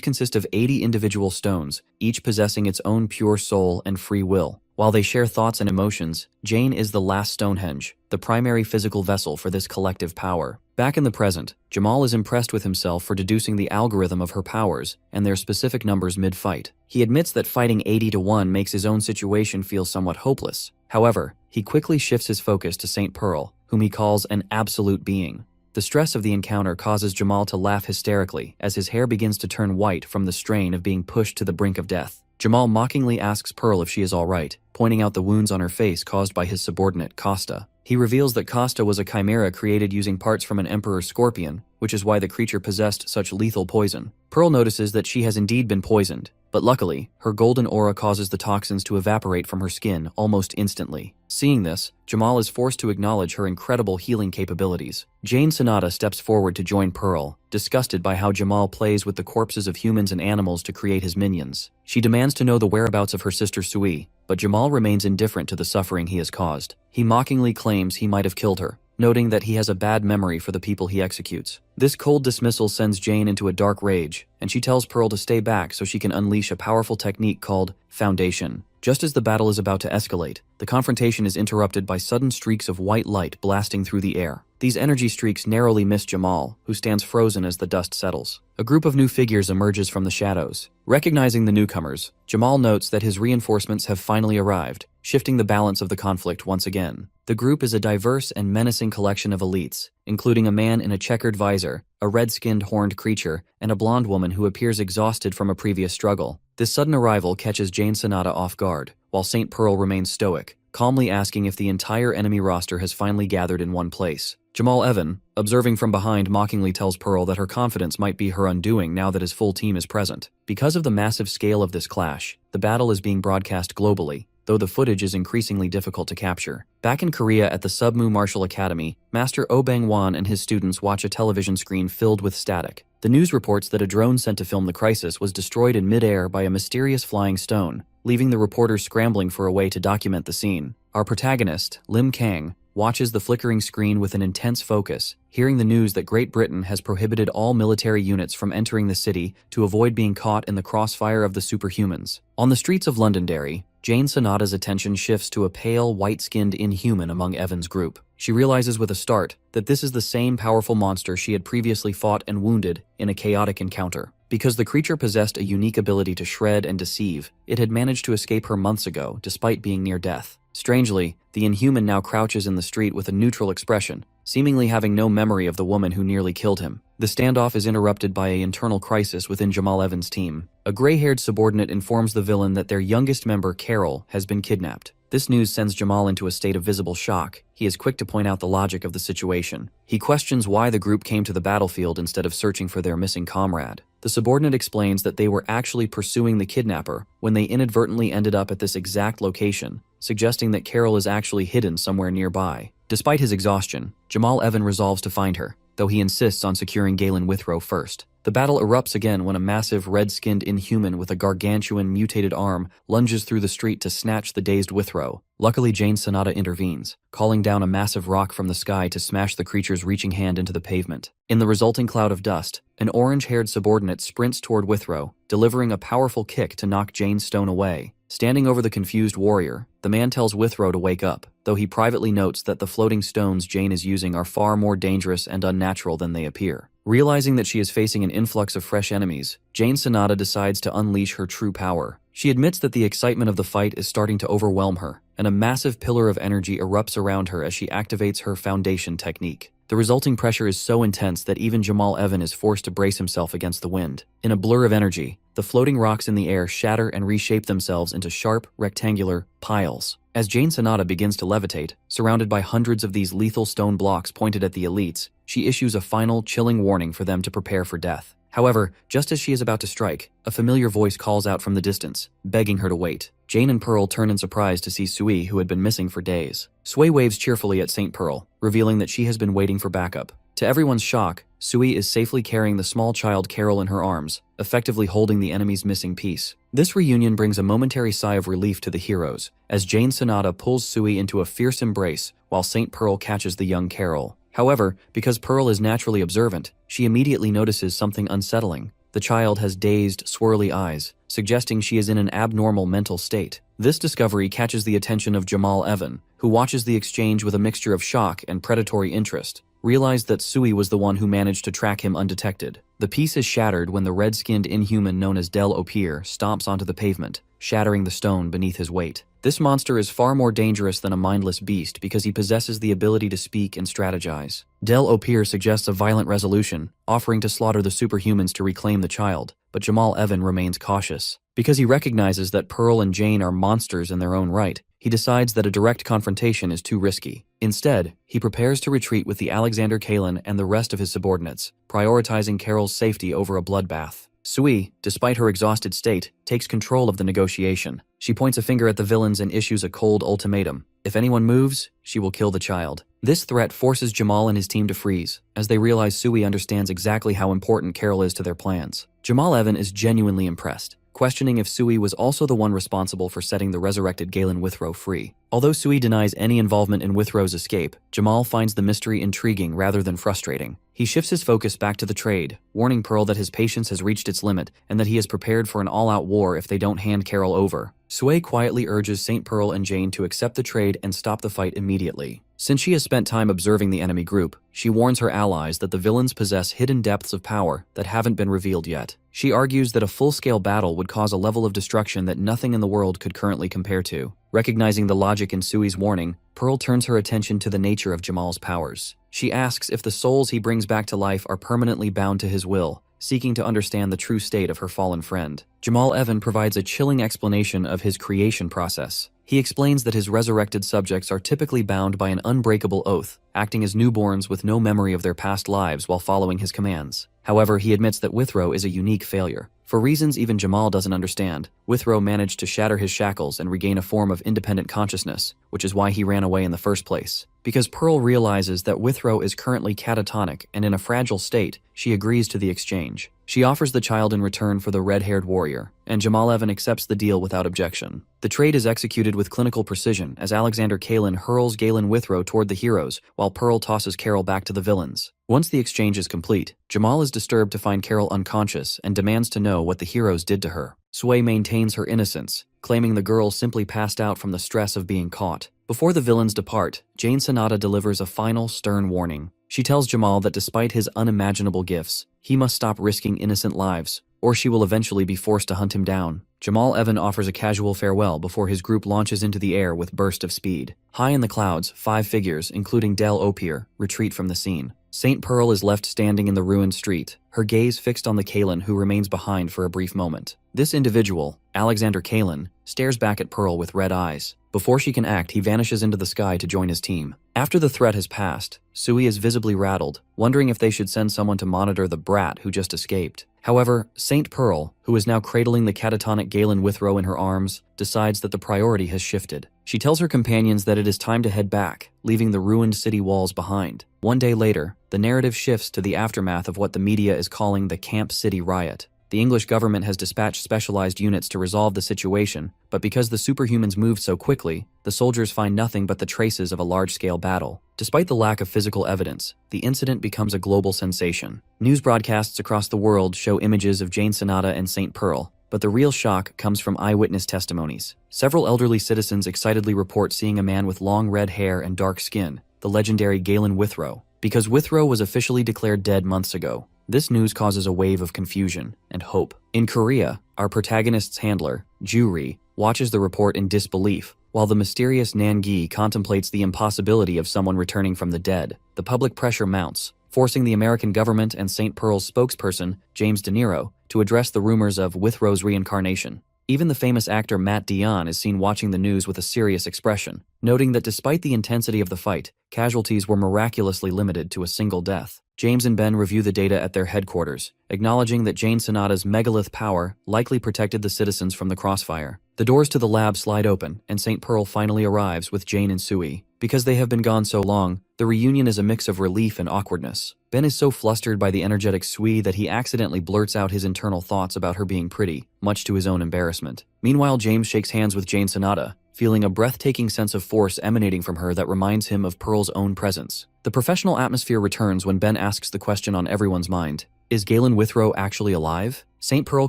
consist of 80 individual stones, each possessing its own pure soul and free will. While they share thoughts and emotions, Jane is the last Stonehenge, the primary physical vessel for this collective power. Back in the present, Jamal is impressed with himself for deducing the algorithm of her powers and their specific numbers mid-fight. He admits that fighting 80-1 makes his own situation feel somewhat hopeless. However, he quickly shifts his focus to St. Pearl, whom he calls an absolute being. The stress of the encounter causes Jamal to laugh hysterically as his hair begins to turn white from the strain of being pushed to the brink of death. Jamal mockingly asks Pearl if she is alright, pointing out the wounds on her face caused by his subordinate, Costa. He reveals that Costa was a chimera created using parts from an emperor scorpion, which is why the creature possessed such lethal poison. Pearl notices that she has indeed been poisoned, but luckily, her golden aura causes the toxins to evaporate from her skin almost instantly. Seeing this, Jamal is forced to acknowledge her incredible healing capabilities. Jane Sonata steps forward to join Pearl, disgusted by how Jamal plays with the corpses of humans and animals to create his minions. She demands to know the whereabouts of her sister Sui, but Jamal remains indifferent to the suffering he has caused. He mockingly claims he might have killed her, noting that he has a bad memory for the people he executes. This cold dismissal sends Jane into a dark rage, and she tells Pearl to stay back so she can unleash a powerful technique called Foundation. Just as the battle is about to escalate, the confrontation is interrupted by sudden streaks of white light blasting through the air. These energy streaks narrowly miss Jamal, who stands frozen as the dust settles. A group of new figures emerges from the shadows. Recognizing the newcomers, Jamal notes that his reinforcements have finally arrived, shifting the balance of the conflict once again. The group is a diverse and menacing collection of elites, including a man in a checkered visor, a red-skinned horned creature, and a blonde woman who appears exhausted from a previous struggle. This sudden arrival catches Jane Sonata off guard, while St. Pearl remains stoic, calmly asking if the entire enemy roster has finally gathered in one place. Jamal Evan, observing from behind, mockingly tells Pearl that her confidence might be her undoing now that his full team is present. Because of the massive scale of this clash, the battle is being broadcast globally, though the footage is increasingly difficult to capture. Back in Korea at the Submu Martial Academy, Master Oh Bang-won and his students watch a television screen filled with static. The news reports that a drone sent to film the crisis was destroyed in mid-air by a mysterious flying stone, leaving the reporters scrambling for a way to document the scene. Our protagonist, Lim Kang, watches the flickering screen with an intense focus, hearing the news that Great Britain has prohibited all military units from entering the city to avoid being caught in the crossfire of the superhumans. On the streets of Londonderry, Jane Sonata's attention shifts to a pale, white-skinned inhuman among Evan's group. She realizes with a start that this is the same powerful monster she had previously fought and wounded in a chaotic encounter. Because the creature possessed a unique ability to shred and deceive, it had managed to escape her months ago despite being near death. Strangely, the Inhuman now crouches in the street with a neutral expression, seemingly having no memory of the woman who nearly killed him. The standoff is interrupted by an internal crisis within Jamal Evans' team. A gray-haired subordinate informs the villain that their youngest member, Carol, has been kidnapped. This news sends Jamal into a state of visible shock. He is quick to point out the logic of the situation. He questions why the group came to the battlefield instead of searching for their missing comrade. The subordinate explains that they were actually pursuing the kidnapper when they inadvertently ended up at this exact location, suggesting that Carol is actually hidden somewhere nearby. Despite his exhaustion, Jamal Evan resolves to find her, though he insists on securing Galen Withrow first. The battle erupts again when a massive red-skinned inhuman with a gargantuan mutated arm lunges through the street to snatch the dazed Withrow. Luckily, Jane Sonata intervenes, calling down a massive rock from the sky to smash the creature's reaching hand into the pavement. In the resulting cloud of dust, an orange-haired subordinate sprints toward Withrow, delivering a powerful kick to knock Jane's stone away. Standing over the confused warrior, the man tells Withrow to wake up, though he privately notes that the floating stones Jane is using are far more dangerous and unnatural than they appear. Realizing that she is facing an influx of fresh enemies, Jane Sonata decides to unleash her true power. She admits that the excitement of the fight is starting to overwhelm her, and a massive pillar of energy erupts around her as she activates her Foundation technique. The resulting pressure is so intense that even Jamal Evan is forced to brace himself against the wind. In a blur of energy, the floating rocks in the air shatter and reshape themselves into sharp, rectangular piles. As Jane Sonata begins to levitate, surrounded by hundreds of these lethal stone blocks pointed at the elites, she issues a final, chilling warning for them to prepare for death. However, just as she is about to strike, a familiar voice calls out from the distance, begging her to wait. Jane and Pearl turn in surprise to see Sui, who had been missing for days. Sui waves cheerfully at St. Pearl, revealing that she has been waiting for backup. To everyone's shock, Sui is safely carrying the small child Carol in her arms, effectively holding the enemy's missing piece. This reunion brings a momentary sigh of relief to the heroes, as Jane Sonata pulls Sui into a fierce embrace while St. Pearl catches the young Carol. However, because Pearl is naturally observant, she immediately notices something unsettling. The child has dazed, swirly eyes, suggesting she is in an abnormal mental state. This discovery catches the attention of Jamal Evan, who watches the exchange with a mixture of shock and predatory interest. Realized that Sui was the one who managed to track him undetected. The piece is shattered when the red-skinned inhuman known as Del Opir stomps onto the pavement, shattering the stone beneath his weight. This monster is far more dangerous than a mindless beast because he possesses the ability to speak and strategize. Del Opir suggests a violent resolution, offering to slaughter the superhumans to reclaim the child. but Jamal Evan remains cautious. Because he recognizes that Pearl and Jane are monsters in their own right, he decides that a direct confrontation is too risky. Instead, he prepares to retreat with the Alexander Kalin and the rest of his subordinates, prioritizing Carol's safety over a bloodbath. Sui, despite her exhausted state, takes control of the negotiation. She points a finger at the villains and issues a cold ultimatum. If anyone moves, she will kill the child. This threat forces Jamal and his team to freeze, as they realize Sui understands exactly how important Carol is to their plans. Jamal Evan is genuinely impressed, questioning if Sui was also the one responsible for setting the resurrected Galen Withrow free. Although Sui denies any involvement in Withrow's escape, Jamal finds the mystery intriguing rather than frustrating. He shifts his focus back to the trade, warning Pearl that his patience has reached its limit and that he is prepared for an all-out war if they don't hand Carol over. Sui quietly urges St. Pearl and Jane to accept the trade and stop the fight immediately. Since she has spent time observing the enemy group, she warns her allies that the villains possess hidden depths of power that haven't been revealed yet. She argues that a full-scale battle would cause a level of destruction that nothing in the world could currently compare to. Recognizing the logic in Sui's warning, Pearl turns her attention to the nature of Jamal's powers. She asks if the souls he brings back to life are permanently bound to his will, seeking to understand the true state of her fallen friend. Jamal Evan provides a chilling explanation of his creation process. He explains that his resurrected subjects are typically bound by an unbreakable oath, acting as newborns with no memory of their past lives while following his commands. However, he admits that Withrow is a unique failure. For reasons even Jamal doesn't understand, Withrow managed to shatter his shackles and regain a form of independent consciousness, which is why he ran away in the first place. Because Pearl realizes that Withrow is currently catatonic and in a fragile state, she agrees to the exchange. She offers the child in return for the red-haired warrior, and Jamal Evan accepts the deal without objection. The trade is executed with clinical precision as Alexander Kalin hurls Galen Withrow toward the heroes, while Pearl tosses Carol back to the villains. Once the exchange is complete, Jamal is disturbed to find Carol unconscious and demands to know what the heroes did to her. Sui maintains her innocence, claiming the girl simply passed out from the stress of being caught. Before the villains depart, Jane Sonata delivers a final, stern warning. She tells Jamal that despite his unimaginable gifts, he must stop risking innocent lives, or she will eventually be forced to hunt him down. Jamal Evan offers a casual farewell before his group launches into the air with burst of speed. High in the clouds, 5 figures, including Del Opier, retreat from the scene. St. Pearl is left standing in the ruined street, her gaze fixed on the Kalin who remains behind for a brief moment. This individual, Alexander Kalin, stares back at Pearl with red eyes. Before she can act, he vanishes into the sky to join his team. After the threat has passed, Sui is visibly rattled, wondering if they should send someone to monitor the brat who just escaped. However, St. Pearl, who is now cradling the catatonic Galen Withrow in her arms, decides that the priority has shifted. She tells her companions that it is time to head back, leaving the ruined city walls behind. One day later, the narrative shifts to the aftermath of what the media is calling the Camp City riot. The English government has dispatched specialized units to resolve the situation, but because the superhumans moved so quickly, the soldiers find nothing but the traces of a large-scale battle. Despite the lack of physical evidence, the incident becomes a global sensation. News broadcasts across the world show images of Jane Sonata and St. Pearl, but the real shock comes from eyewitness testimonies. Several elderly citizens excitedly report seeing a man with long red hair and dark skin, the legendary Galen Withrow. Because Withrow was officially declared dead months ago, this news causes a wave of confusion and hope. In Korea, our protagonist's handler, Juri, watches the report in disbelief, while the mysterious Nan-gi contemplates the impossibility of someone returning from the dead. The public pressure mounts, forcing the American government and St. Pearl's spokesperson, James De Niro, to address the rumors of Withrow's reincarnation. Even the famous actor Matt Dillon is seen watching the news with a serious expression, noting that despite the intensity of the fight, casualties were miraculously limited to a single death. James and Ben review the data at their headquarters, acknowledging that Jane Sonata's megalith power likely protected the citizens from the crossfire. The doors to the lab slide open, and St. Pearl finally arrives with Jane and Sui. Because they have been gone so long, the reunion is a mix of relief and awkwardness. Ben is so flustered by the energetic Sui that he accidentally blurts out his internal thoughts about her being pretty, much to his own embarrassment. Meanwhile, James shakes hands with Jane Sonata, feeling a breathtaking sense of force emanating from her that reminds him of Pearl's own presence. The professional atmosphere returns when Ben asks the question on everyone's mind. Is Galen Withrow actually alive? St. Pearl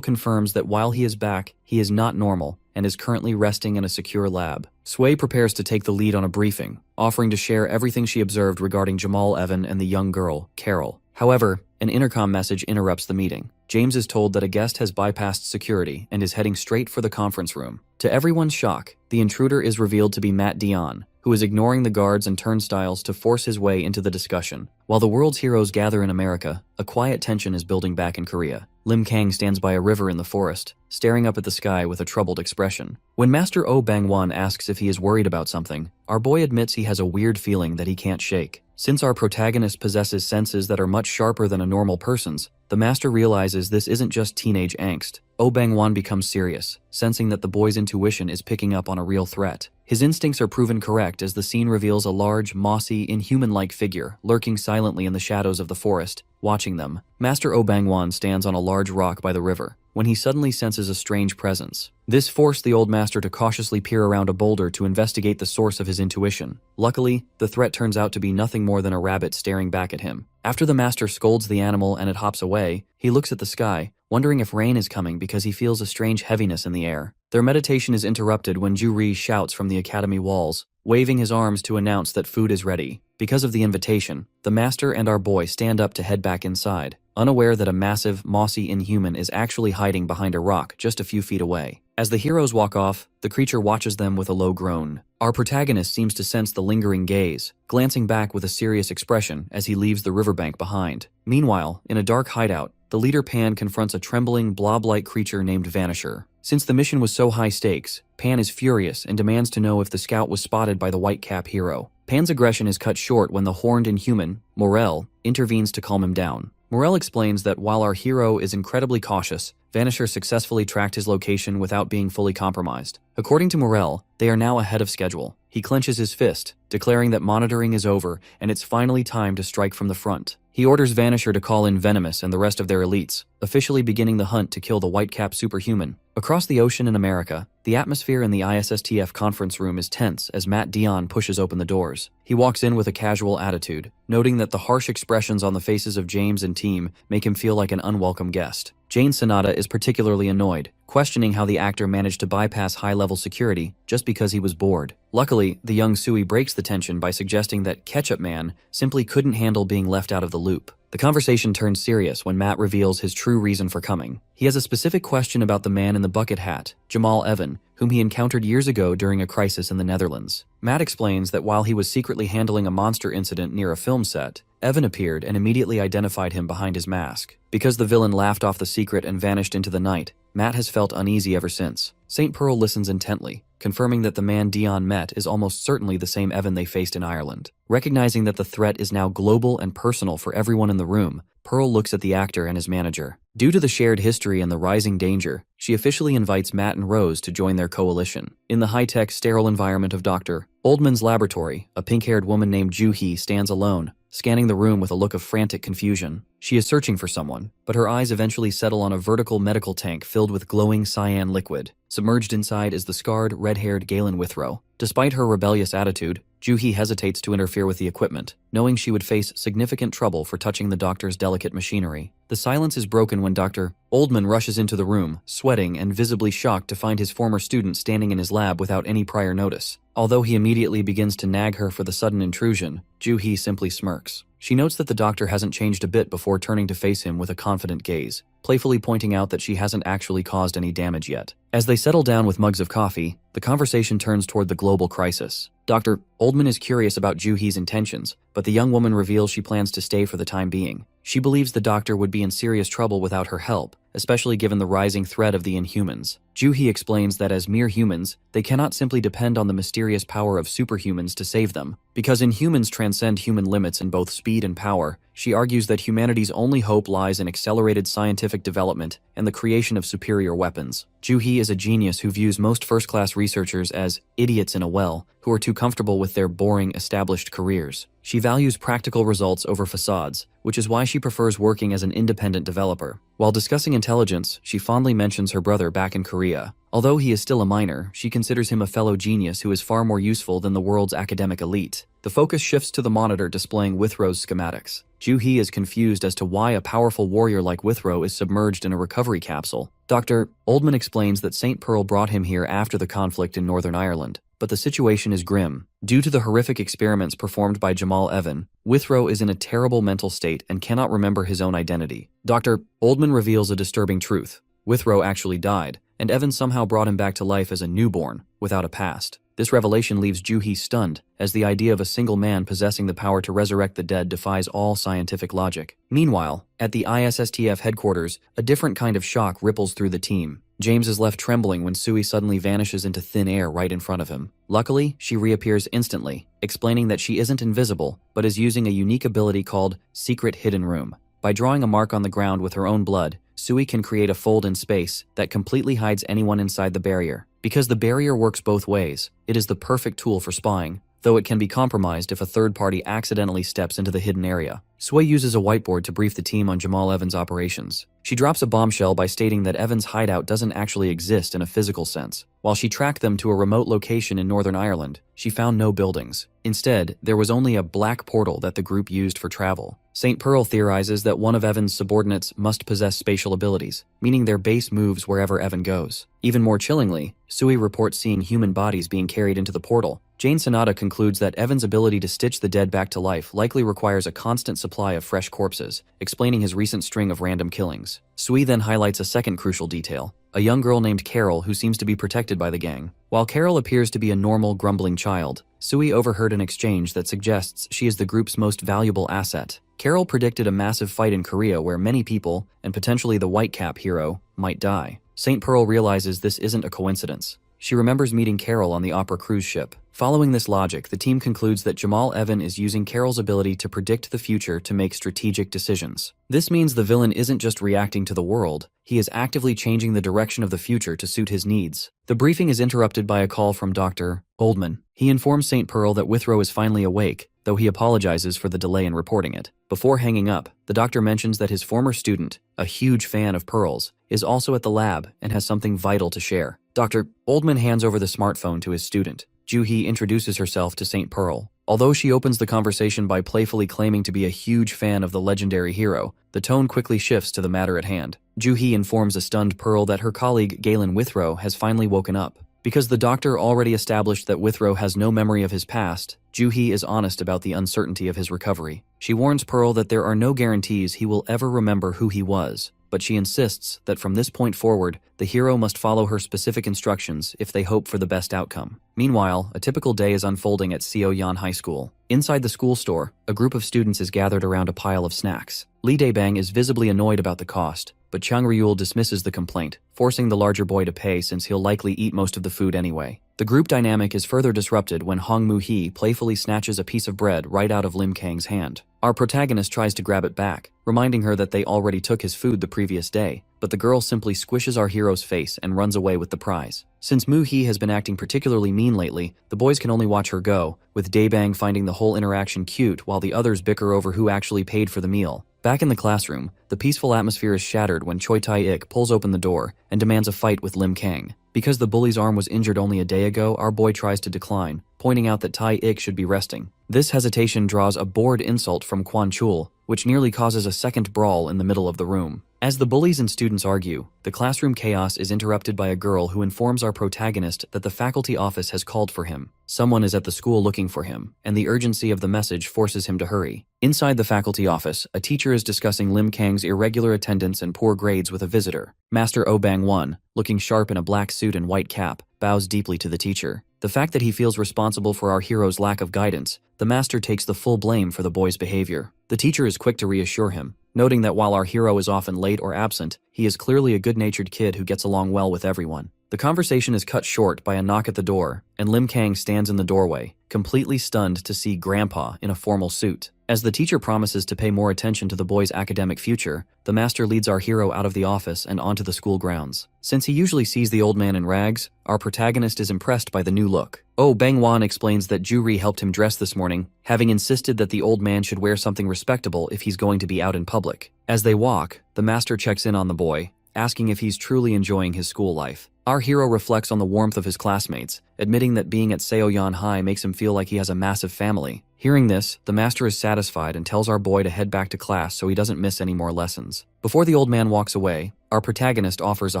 confirms that while he is back, he is not normal and is currently resting in a secure lab. Sui prepares to take the lead on a briefing, offering to share everything she observed regarding Jamal Evan and the young girl, Carol. However, an intercom message interrupts the meeting. James is told that a guest has bypassed security and is heading straight for the conference room. To everyone's shock, the intruder is revealed to be Matt Dillon, who is ignoring the guards and turnstiles to force his way into the discussion. While the world's heroes gather in America, a quiet tension is building back in Korea. Lim Kang stands by a river in the forest, staring up at the sky with a troubled expression. When Master Oh Bang-won asks if he is worried about something, our boy admits he has a weird feeling that he can't shake. Since our protagonist possesses senses that are much sharper than a normal person's, the master realizes this isn't just teenage angst. Oh Bang-won becomes serious, sensing that the boy's intuition is picking up on a real threat. His instincts are proven correct as the scene reveals a large, mossy, inhuman-like figure lurking silently in the shadows of the forest, watching them. Master Oh Bang-won stands on a large rock by the river, when he suddenly senses a strange presence. This forced the old master to cautiously peer around a boulder to investigate the source of his intuition. Luckily, the threat turns out to be nothing more than a rabbit staring back at him. After the master scolds the animal and it hops away, he looks at the sky, wondering if rain is coming because he feels a strange heaviness in the air. Their meditation is interrupted when Ju-ri shouts from the academy walls, waving his arms to announce that food is ready. Because of the invitation, the master and our boy stand up to head back inside, unaware that a massive, mossy inhuman is actually hiding behind a rock just a few feet away. As the heroes walk off, the creature watches them with a low groan. Our protagonist seems to sense the lingering gaze, glancing back with a serious expression as he leaves the riverbank behind. Meanwhile, in a dark hideout, the leader Pan confronts a trembling, blob-like creature named Vanisher. Since the mission was so high stakes, Pan is furious and demands to know if the scout was spotted by the Whitecap hero. Pan's aggression is cut short when the horned inhuman, Morel, intervenes to calm him down. Morel explains that while our hero is incredibly cautious, Vanisher successfully tracked his location without being fully compromised. According to Morel, they are now ahead of schedule. He clenches his fist, declaring that monitoring is over and it's finally time to strike from the front. He orders Vanisher to call in Venomous and the rest of their elites, officially beginning the hunt to kill the Whitecap superhuman. Across the ocean in America, the atmosphere in the ISSTF conference room is tense as Matt Dion pushes open the doors. He walks in with a casual attitude, noting that the harsh expressions on the faces of James and team make him feel like an unwelcome guest. Jane Sonata is particularly annoyed, questioning how the actor managed to bypass high-level security just because he was bored. Luckily, the young Sui breaks the tension by suggesting that Ketchup Man simply couldn't handle being left out of the loop. The conversation turns serious when Matt reveals his true reason for coming. He has a specific question about the man in the bucket hat, Jamal Evan, whom he encountered years ago during a crisis in the Netherlands. Matt explains that while he was secretly handling a monster incident near a film set, Evan appeared and immediately identified him behind his mask. Because the villain laughed off the secret and vanished into the night, Matt has felt uneasy ever since. St. Pearl listens intently, confirming that the man Dion met is almost certainly the same Evan they faced in Ireland. Recognizing that the threat is now global and personal for everyone in the room, Pearl looks at the actor and his manager. Due to the shared history and the rising danger, she officially invites Matt and Rose to join their coalition. In the high-tech, sterile environment of Dr. Oldman's laboratory, a pink-haired woman named Ju-hee stands alone, scanning the room with a look of frantic confusion. She is searching for someone, but her eyes eventually settle on a vertical medical tank filled with glowing cyan liquid. Submerged inside is the scarred, red-haired Galen Withrow. Despite her rebellious attitude, Ju-hee hesitates to interfere with the equipment, knowing she would face significant trouble for touching the doctor's delicate machinery. The silence is broken when Dr. Oldman rushes into the room, sweating and visibly shocked to find his former student standing in his lab without any prior notice. Although he immediately begins to nag her for the sudden intrusion, Ju-hee simply smirks. She notes that the doctor hasn't changed a bit before turning to face him with a confident gaze, playfully pointing out that she hasn't actually caused any damage yet. As they settle down with mugs of coffee, the conversation turns toward the global crisis. Dr. Oldman is curious about Ju-hee's intentions, but the young woman reveals she plans to stay for the time being. She believes the doctor would be in serious trouble without her help, especially given the rising threat of the Inhumans. Ju-hee explains that as mere humans, they cannot simply depend on the mysterious power of superhumans to save them. Because Inhumans transcend human limits in both speed and power, she argues that humanity's only hope lies in accelerated scientific development and the creation of superior weapons. Ju-hee is a genius who views most first-class researchers as idiots in a well, who are too comfortable with their boring, established careers. She values practical results over facades, which is why she prefers working as an independent developer. While discussing intelligence, she fondly mentions her brother back in Korea. Although he is still a minor, she considers him a fellow genius who is far more useful than the world's academic elite. The focus shifts to the monitor displaying Withrow's schematics. Ju-hee is confused as to why a powerful warrior like Withrow is submerged in a recovery capsule. Dr. Oldman explains that St. Pearl brought him here after the conflict in Northern Ireland, but the situation is grim. Due to the horrific experiments performed by Jamal Evan, Withrow is in a terrible mental state and cannot remember his own identity. Dr. Oldman reveals a disturbing truth. Withrow actually died, and Evan somehow brought him back to life as a newborn, without a past. This revelation leaves Joo-hee stunned, as the idea of a single man possessing the power to resurrect the dead defies all scientific logic. Meanwhile, at the ISSTF headquarters, a different kind of shock ripples through the team. James is left trembling when Sui suddenly vanishes into thin air right in front of him. Luckily, she reappears instantly, explaining that she isn't invisible, but is using a unique ability called Secret Hidden Room. By drawing a mark on the ground with her own blood, Sui can create a fold in space that completely hides anyone inside the barrier. Because the barrier works both ways, it is the perfect tool for spying, though it can be compromised if a third party accidentally steps into the hidden area. Sui uses a whiteboard to brief the team on Jamal Evans' operations. She drops a bombshell by stating that Evans' hideout doesn't actually exist in a physical sense. While she tracked them to a remote location in Northern Ireland, she found no buildings. Instead, there was only a black portal that the group used for travel. St. Pearl theorizes that one of Evans' subordinates must possess spatial abilities, meaning their base moves wherever Evan goes. Even more chillingly, Sui reports seeing human bodies being carried into the portal. Jane Sonata concludes that Evans' ability to stitch the dead back to life likely requires a constant supply of fresh corpses, explaining his recent string of random killings. Sui then highlights a second crucial detail: a young girl named Carol who seems to be protected by the gang. While Carol appears to be a normal, grumbling child, Sui overheard an exchange that suggests she is the group's most valuable asset. Carol predicted a massive fight in Korea where many people, and potentially the Whitecap hero, might die. St. Pearl realizes this isn't a coincidence. She remembers meeting Carol on the Opera cruise ship. Following this logic, the team concludes that Jamal Evan is using Carol's ability to predict the future to make strategic decisions. This means the villain isn't just reacting to the world, he is actively changing the direction of the future to suit his needs. The briefing is interrupted by a call from Dr. Oldman. He informs St. Pearl that Withrow is finally awake, though he apologizes for the delay in reporting it. Before hanging up, the doctor mentions that his former student, a huge fan of Pearl's, is also at the lab and has something vital to share. Dr. Oldman hands over the smartphone to his student. Joo-hee introduces herself to St. Pearl. Although she opens the conversation by playfully claiming to be a huge fan of the legendary hero, the tone quickly shifts to the matter at hand. Joo-hee informs a stunned Pearl that her colleague Galen Withrow has finally woken up. Because the doctor already established that Withrow has no memory of his past, Joo-hee is honest about the uncertainty of his recovery. She warns Pearl that there are no guarantees he will ever remember who he was, but she insists that from this point forward, the hero must follow her specific instructions if they hope for the best outcome. Meanwhile, a typical day is unfolding at Seoyeon High School. Inside the school store, a group of students is gathered around a pile of snacks. Lee Dae-bang is visibly annoyed about the cost, but Chung Ryul dismisses the complaint, forcing the larger boy to pay since he'll likely eat most of the food anyway. The group dynamic is further disrupted when Hong Moo-hee playfully snatches a piece of bread right out of Lim Kang's hand. Our protagonist tries to grab it back, reminding her that they already took his food the previous day, but the girl simply squishes our hero's face and runs away with the prize. Since Moo-hee has been acting particularly mean lately, the boys can only watch her go, with Dae-bang finding the whole interaction cute while the others bicker over who actually paid for the meal. Back in the classroom, the peaceful atmosphere is shattered when Choi Tae-ik pulls open the door and demands a fight with Lim Kang. Because the bully's arm was injured only a day ago, our boy tries to decline, pointing out that Tae-ik should be resting. This hesitation draws a bored insult from Kwon Chul, which nearly causes a second brawl in the middle of the room. As the bullies and students argue, the classroom chaos is interrupted by a girl who informs our protagonist that the faculty office has called for him. Someone is at the school looking for him, and the urgency of the message forces him to hurry. Inside the faculty office, a teacher is discussing Lim Kang's irregular attendance and poor grades with a visitor. Master Oh Bang-won, looking sharp in a black suit and white cap, bows deeply to the teacher. The fact that he feels responsible for our hero's lack of guidance, the master takes the full blame for the boy's behavior. The teacher is quick to reassure him, noting that while our hero is often late or absent, he is clearly a good-natured kid who gets along well with everyone. The conversation is cut short by a knock at the door, and Lim Kang stands in the doorway, completely stunned to see Grandpa in a formal suit. As the teacher promises to pay more attention to the boy's academic future, the master leads our hero out of the office and onto the school grounds. Since he usually sees the old man in rags, our protagonist is impressed by the new look. Oh Bang-won explains that Ju-ri helped him dress this morning, having insisted that the old man should wear something respectable if he's going to be out in public. As they walk, the master checks in on the boy, asking if he's truly enjoying his school life. Our hero reflects on the warmth of his classmates, admitting that being at Seoyeon High makes him feel like he has a massive family. Hearing this, the master is satisfied and tells our boy to head back to class so he doesn't miss any more lessons. Before the old man walks away, our protagonist offers a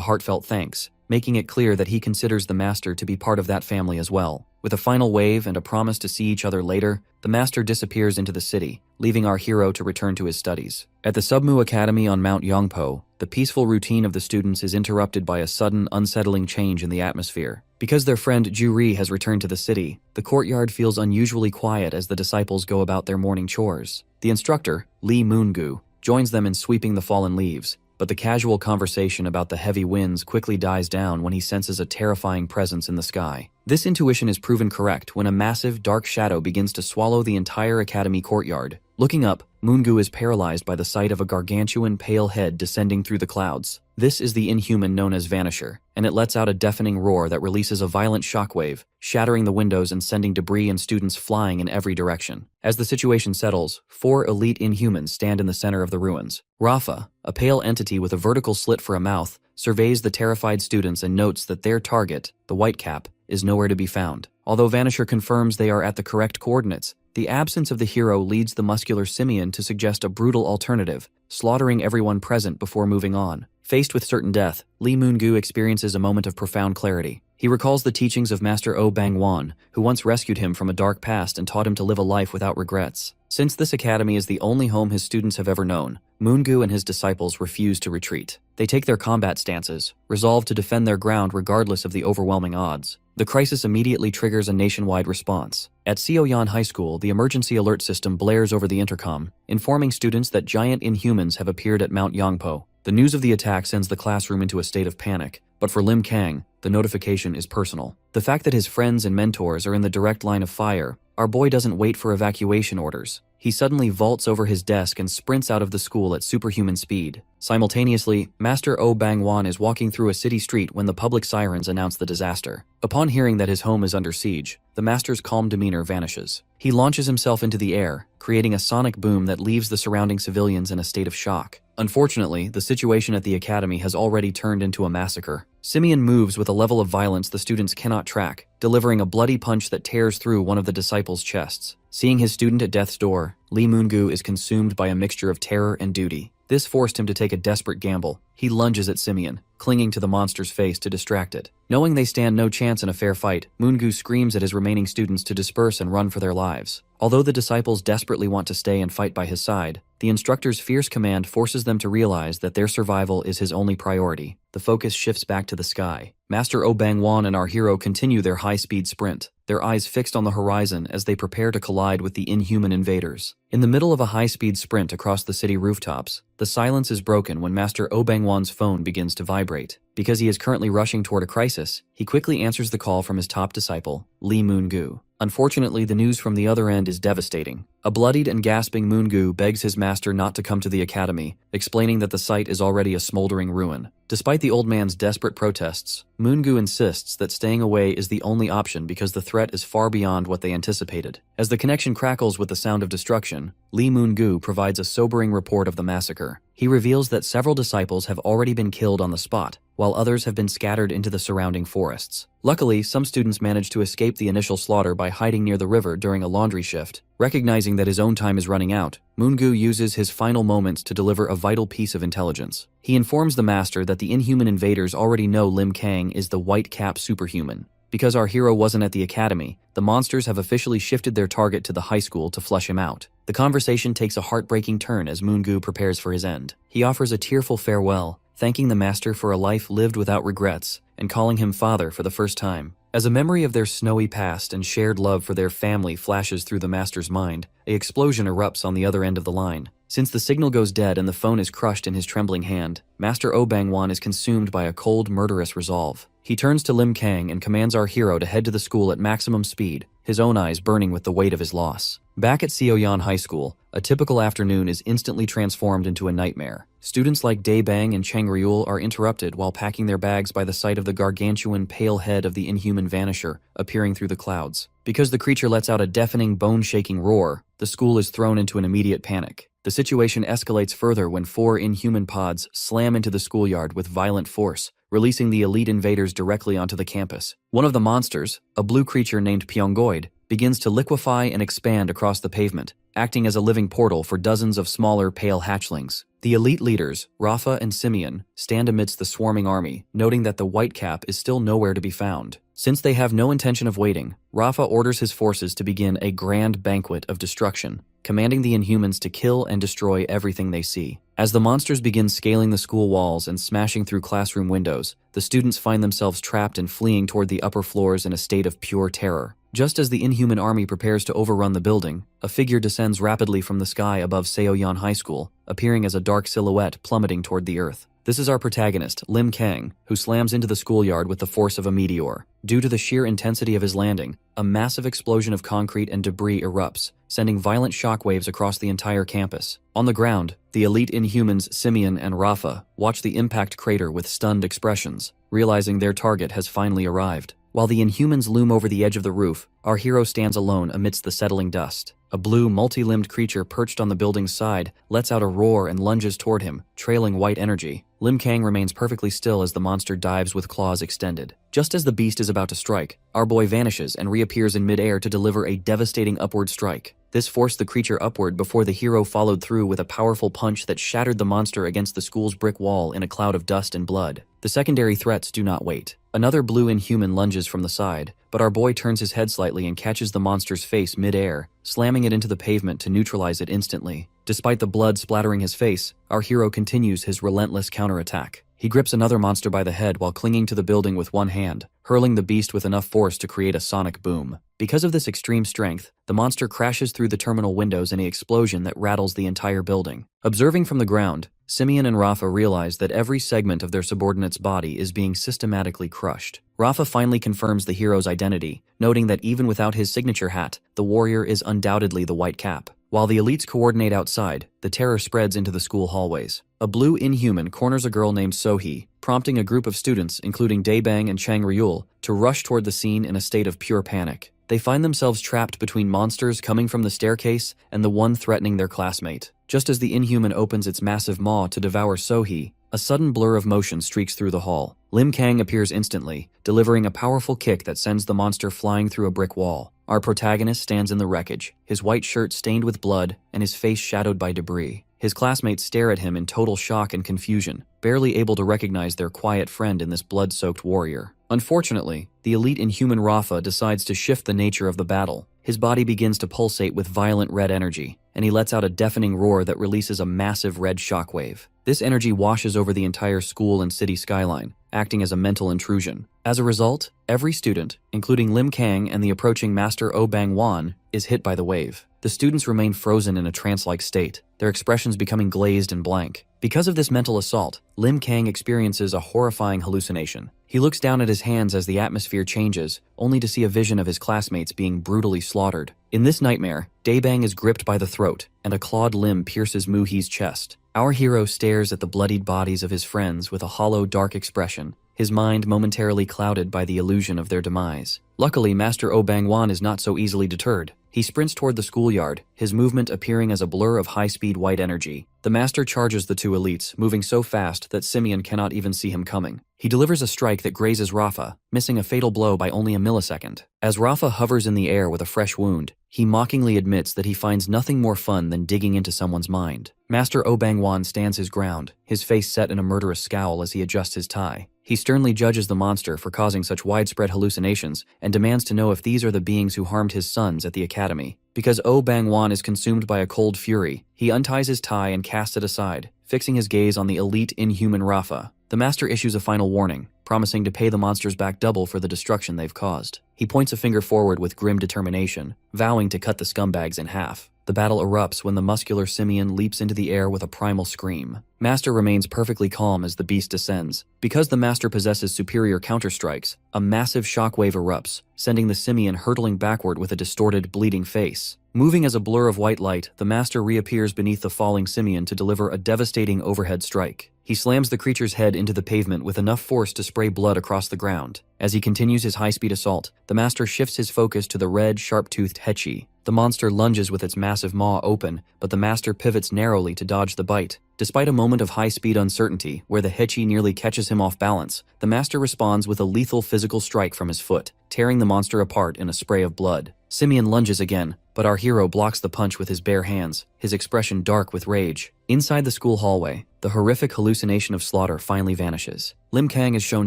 heartfelt thanks, making it clear that he considers the master to be part of that family as well. With a final wave and a promise to see each other later, the master disappears into the city, leaving our hero to return to his studies. At the Submu Academy on Mount Yongpo, the peaceful routine of the students is interrupted by a sudden, unsettling change in the atmosphere. Because their friend Juri has returned to the city, the courtyard feels unusually quiet as the disciples go about their morning chores. The instructor, Lee Moon-gu, joins them in sweeping the fallen leaves, but the casual conversation about the heavy winds quickly dies down when he senses a terrifying presence in the sky. This intuition is proven correct when a massive, dark shadow begins to swallow the entire academy courtyard. Looking up, Moon-gu is paralyzed by the sight of a gargantuan pale head descending through the clouds. This is the inhuman known as Vanisher, and it lets out a deafening roar that releases a violent shockwave, shattering the windows and sending debris and students flying in every direction. As the situation settles, 4 elite Inhumans stand in the center of the ruins. Rafa, a pale entity with a vertical slit for a mouth, surveys the terrified students and notes that their target, the Whitecap, is nowhere to be found. Although Vanisher confirms they are at the correct coordinates, the absence of the hero leads the muscular simian to suggest a brutal alternative, slaughtering everyone present before moving on. Faced with certain death, Lee Moon-gu experiences a moment of profound clarity. He recalls the teachings of Master Oh Bang-won, who once rescued him from a dark past and taught him to live a life without regrets. Since this academy is the only home his students have ever known, Moon-gu and his disciples refuse to retreat. They take their combat stances, resolved to defend their ground regardless of the overwhelming odds. The crisis immediately triggers a nationwide response. At Seoyan High School, the emergency alert system blares over the intercom, informing students that giant Inhumans have appeared at Mount Yangpo. The news of the attack sends the classroom into a state of panic, but for Lim Kang, the notification is personal. The fact that his friends and mentors are in the direct line of fire, our boy doesn't wait for evacuation orders. He suddenly vaults over his desk and sprints out of the school at superhuman speed. Simultaneously, Master Oh Bang-won is walking through a city street when the public sirens announce the disaster. Upon hearing that his home is under siege, the master's calm demeanor vanishes. He launches himself into the air, creating a sonic boom that leaves the surrounding civilians in a state of shock. Unfortunately, the situation at the academy has already turned into a massacre. Simeon moves with a level of violence the students cannot track, delivering a bloody punch that tears through one of the disciples' chests. Seeing his student at death's door, Lee Moon-gu is consumed by a mixture of terror and duty. This forced him to take a desperate gamble. He lunges at Simeon, clinging to the monster's face to distract it. Knowing they stand no chance in a fair fight, Moon-gu screams at his remaining students to disperse and run for their lives. Although the disciples desperately want to stay and fight by his side, the instructor's fierce command forces them to realize that their survival is his only priority. The focus shifts back to the sky. Master Oh Bang-won and our hero continue their high-speed sprint, their eyes fixed on the horizon as they prepare to collide with the inhuman invaders. In the middle of a high-speed sprint across the city rooftops, the silence is broken when Master Oh Bang-won's phone begins to vibrate. Because he is currently rushing toward a crisis, he quickly answers the call from his top disciple, Lee Moon-gu. Unfortunately, the news from the other end is devastating. A bloodied and gasping Moon-gu begs his master not to come to the academy, explaining that the site is already a smoldering ruin. Despite the old man's desperate protests, Moon-gu insists that staying away is the only option because the threat is far beyond what they anticipated. As the connection crackles with the sound of destruction, Lee Moon-gu provides a sobering report of the massacre. He reveals that several disciples have already been killed on the spot, while others have been scattered into the surrounding forests. Luckily, some students managed to escape the initial slaughter by hiding near the river during a laundry shift. Recognizing that his own time is running out, Moon-gu uses his final moments to deliver a vital piece of intelligence. He informs the master that the inhuman invaders already know Lim Kang is the White-Cap superhuman. Because our hero wasn't at the academy, the monsters have officially shifted their target to the high school to flush him out. The conversation takes a heartbreaking turn as Moon-gu prepares for his end. He offers a tearful farewell, thanking the master for a life lived without regrets, and calling him father for the first time. As a memory of their snowy past and shared love for their family flashes through the master's mind, an explosion erupts on the other end of the line. Since the signal goes dead and the phone is crushed in his trembling hand, Master Oh Bang-won is consumed by a cold, murderous resolve. He turns to Lim Kang and commands our hero to head to the school at maximum speed, his own eyes burning with the weight of his loss. Back at Seoyan High School, a typical afternoon is instantly transformed into a nightmare. Students like Dae-bang and Chang Ryul are interrupted while packing their bags by the sight of the gargantuan pale head of the inhuman Vanisher appearing through the clouds. Because the creature lets out a deafening, bone-shaking roar, the school is thrown into an immediate panic. The situation escalates further when 4 inhuman pods slam into the schoolyard with violent force, releasing the elite invaders directly onto the campus. One of the monsters, a blue creature named Pyongoid, begins to liquefy and expand across the pavement, acting as a living portal for dozens of smaller, pale hatchlings. The elite leaders, Rafa and Simeon, stand amidst the swarming army, noting that the Whitecap is still nowhere to be found. Since they have no intention of waiting, Rafa orders his forces to begin a grand banquet of destruction, commanding the Inhumans to kill and destroy everything they see. As the monsters begin scaling the school walls and smashing through classroom windows, the students find themselves trapped and fleeing toward the upper floors in a state of pure terror. Just as the Inhuman army prepares to overrun the building, a figure descends rapidly from the sky above Seoyan High School, appearing as a dark silhouette plummeting toward the earth. This is our protagonist, Lim Kang, who slams into the schoolyard with the force of a meteor. Due to the sheer intensity of his landing, a massive explosion of concrete and debris erupts, sending violent shockwaves across the entire campus. On the ground, the elite Inhumans Simeon and Rafa watch the impact crater with stunned expressions, realizing their target has finally arrived. While the Inhumans loom over the edge of the roof, our hero stands alone amidst the settling dust. A blue, multi-limbed creature perched on the building's side lets out a roar and lunges toward him, trailing white energy. Lim Kang remains perfectly still as the monster dives with claws extended. Just as the beast is about to strike, our boy vanishes and reappears in midair to deliver a devastating upward strike. This forced the creature upward before the hero followed through with a powerful punch that shattered the monster against the school's brick wall in a cloud of dust and blood. The secondary threats do not wait. Another blue Inhuman lunges from the side, but our boy turns his head slightly and catches the monster's face mid-air, slamming it into the pavement to neutralize it instantly. Despite the blood splattering his face, our hero continues his relentless counterattack. He grips another monster by the head while clinging to the building with one hand, hurling the beast with enough force to create a sonic boom. Because of this extreme strength, the monster crashes through the terminal windows in an explosion that rattles the entire building. Observing from the ground, Simeon and Rafa realize that every segment of their subordinate's body is being systematically crushed. Rafa finally confirms the hero's identity, noting that even without his signature hat, the warrior is undoubtedly the White Cap. While the elites coordinate outside, the terror spreads into the school hallways. A blue Inhuman corners a girl named Sohee, prompting a group of students, including Daebang and Chang Ryul, to rush toward the scene in a state of pure panic. They find themselves trapped between monsters coming from the staircase and the one threatening their classmate. Just as the Inhuman opens its massive maw to devour Sohee, a sudden blur of motion streaks through the hall. Lim Kang appears instantly, delivering a powerful kick that sends the monster flying through a brick wall. Our protagonist stands in the wreckage, his white shirt stained with blood and his face shadowed by debris. His classmates stare at him in total shock and confusion, barely able to recognize their quiet friend in this blood-soaked warrior. Unfortunately, the elite Inhuman Rafa decides to shift the nature of the battle. His body begins to pulsate with violent red energy, and he lets out a deafening roar that releases a massive red shockwave. This energy washes over the entire school and city skyline, acting as a mental intrusion. As a result, every student, including Lim Kang and the approaching Master Oh Bang Wan, is hit by the wave. The students remain frozen in a trance-like state, their expressions becoming glazed and blank. Because of this mental assault, Lim Kang experiences a horrifying hallucination. He looks down at his hands as the atmosphere changes, only to see a vision of his classmates being brutally slaughtered. In this nightmare, Daebang is gripped by the throat, and a clawed limb pierces Muhi's chest. Our hero stares at the bloodied bodies of his friends with a hollow, dark expression, his mind momentarily clouded by the illusion of their demise. Luckily, Master Oh Bang Wan is not so easily deterred. He sprints toward the schoolyard, his movement appearing as a blur of high-speed white energy. The master charges the two elites, moving so fast that Simeon cannot even see him coming. He delivers a strike that grazes Rafa, missing a fatal blow by only a millisecond. As Rafa hovers in the air with a fresh wound, he mockingly admits that he finds nothing more fun than digging into someone's mind. Master Oh Bang Wan stands his ground, his face set in a murderous scowl as he adjusts his tie. He sternly judges the monster for causing such widespread hallucinations and demands to know if these are the beings who harmed his sons at the academy. Because Oh Bang Wan is consumed by a cold fury, he unties his tie and casts it aside, fixing his gaze on the elite Inhuman Rafa. The master issues a final warning, promising to pay the monsters back double for the destruction they've caused. He points a finger forward with grim determination, vowing to cut the scumbags in half. The battle erupts when the muscular Simeon leaps into the air with a primal scream. Master remains perfectly calm as the beast descends. Because the master possesses superior counterstrikes, a massive shockwave erupts, sending the Simeon hurtling backward with a distorted, bleeding face. Moving as a blur of white light, the master reappears beneath the falling Simeon to deliver a devastating overhead strike. He slams the creature's head into the pavement with enough force to spray blood across the ground. As he continues his high-speed assault, the master shifts his focus to the red, sharp-toothed Hechi. The monster lunges with its massive maw open, but the master pivots narrowly to dodge the bite. Despite a moment of high-speed uncertainty, where the Hechi nearly catches him off balance, the master responds with a lethal physical strike from his foot, tearing the monster apart in a spray of blood. Simeon lunges again, but our hero blocks the punch with his bare hands, his expression dark with rage. Inside the school hallway, the horrific hallucination of slaughter finally vanishes. Lim Kang is shown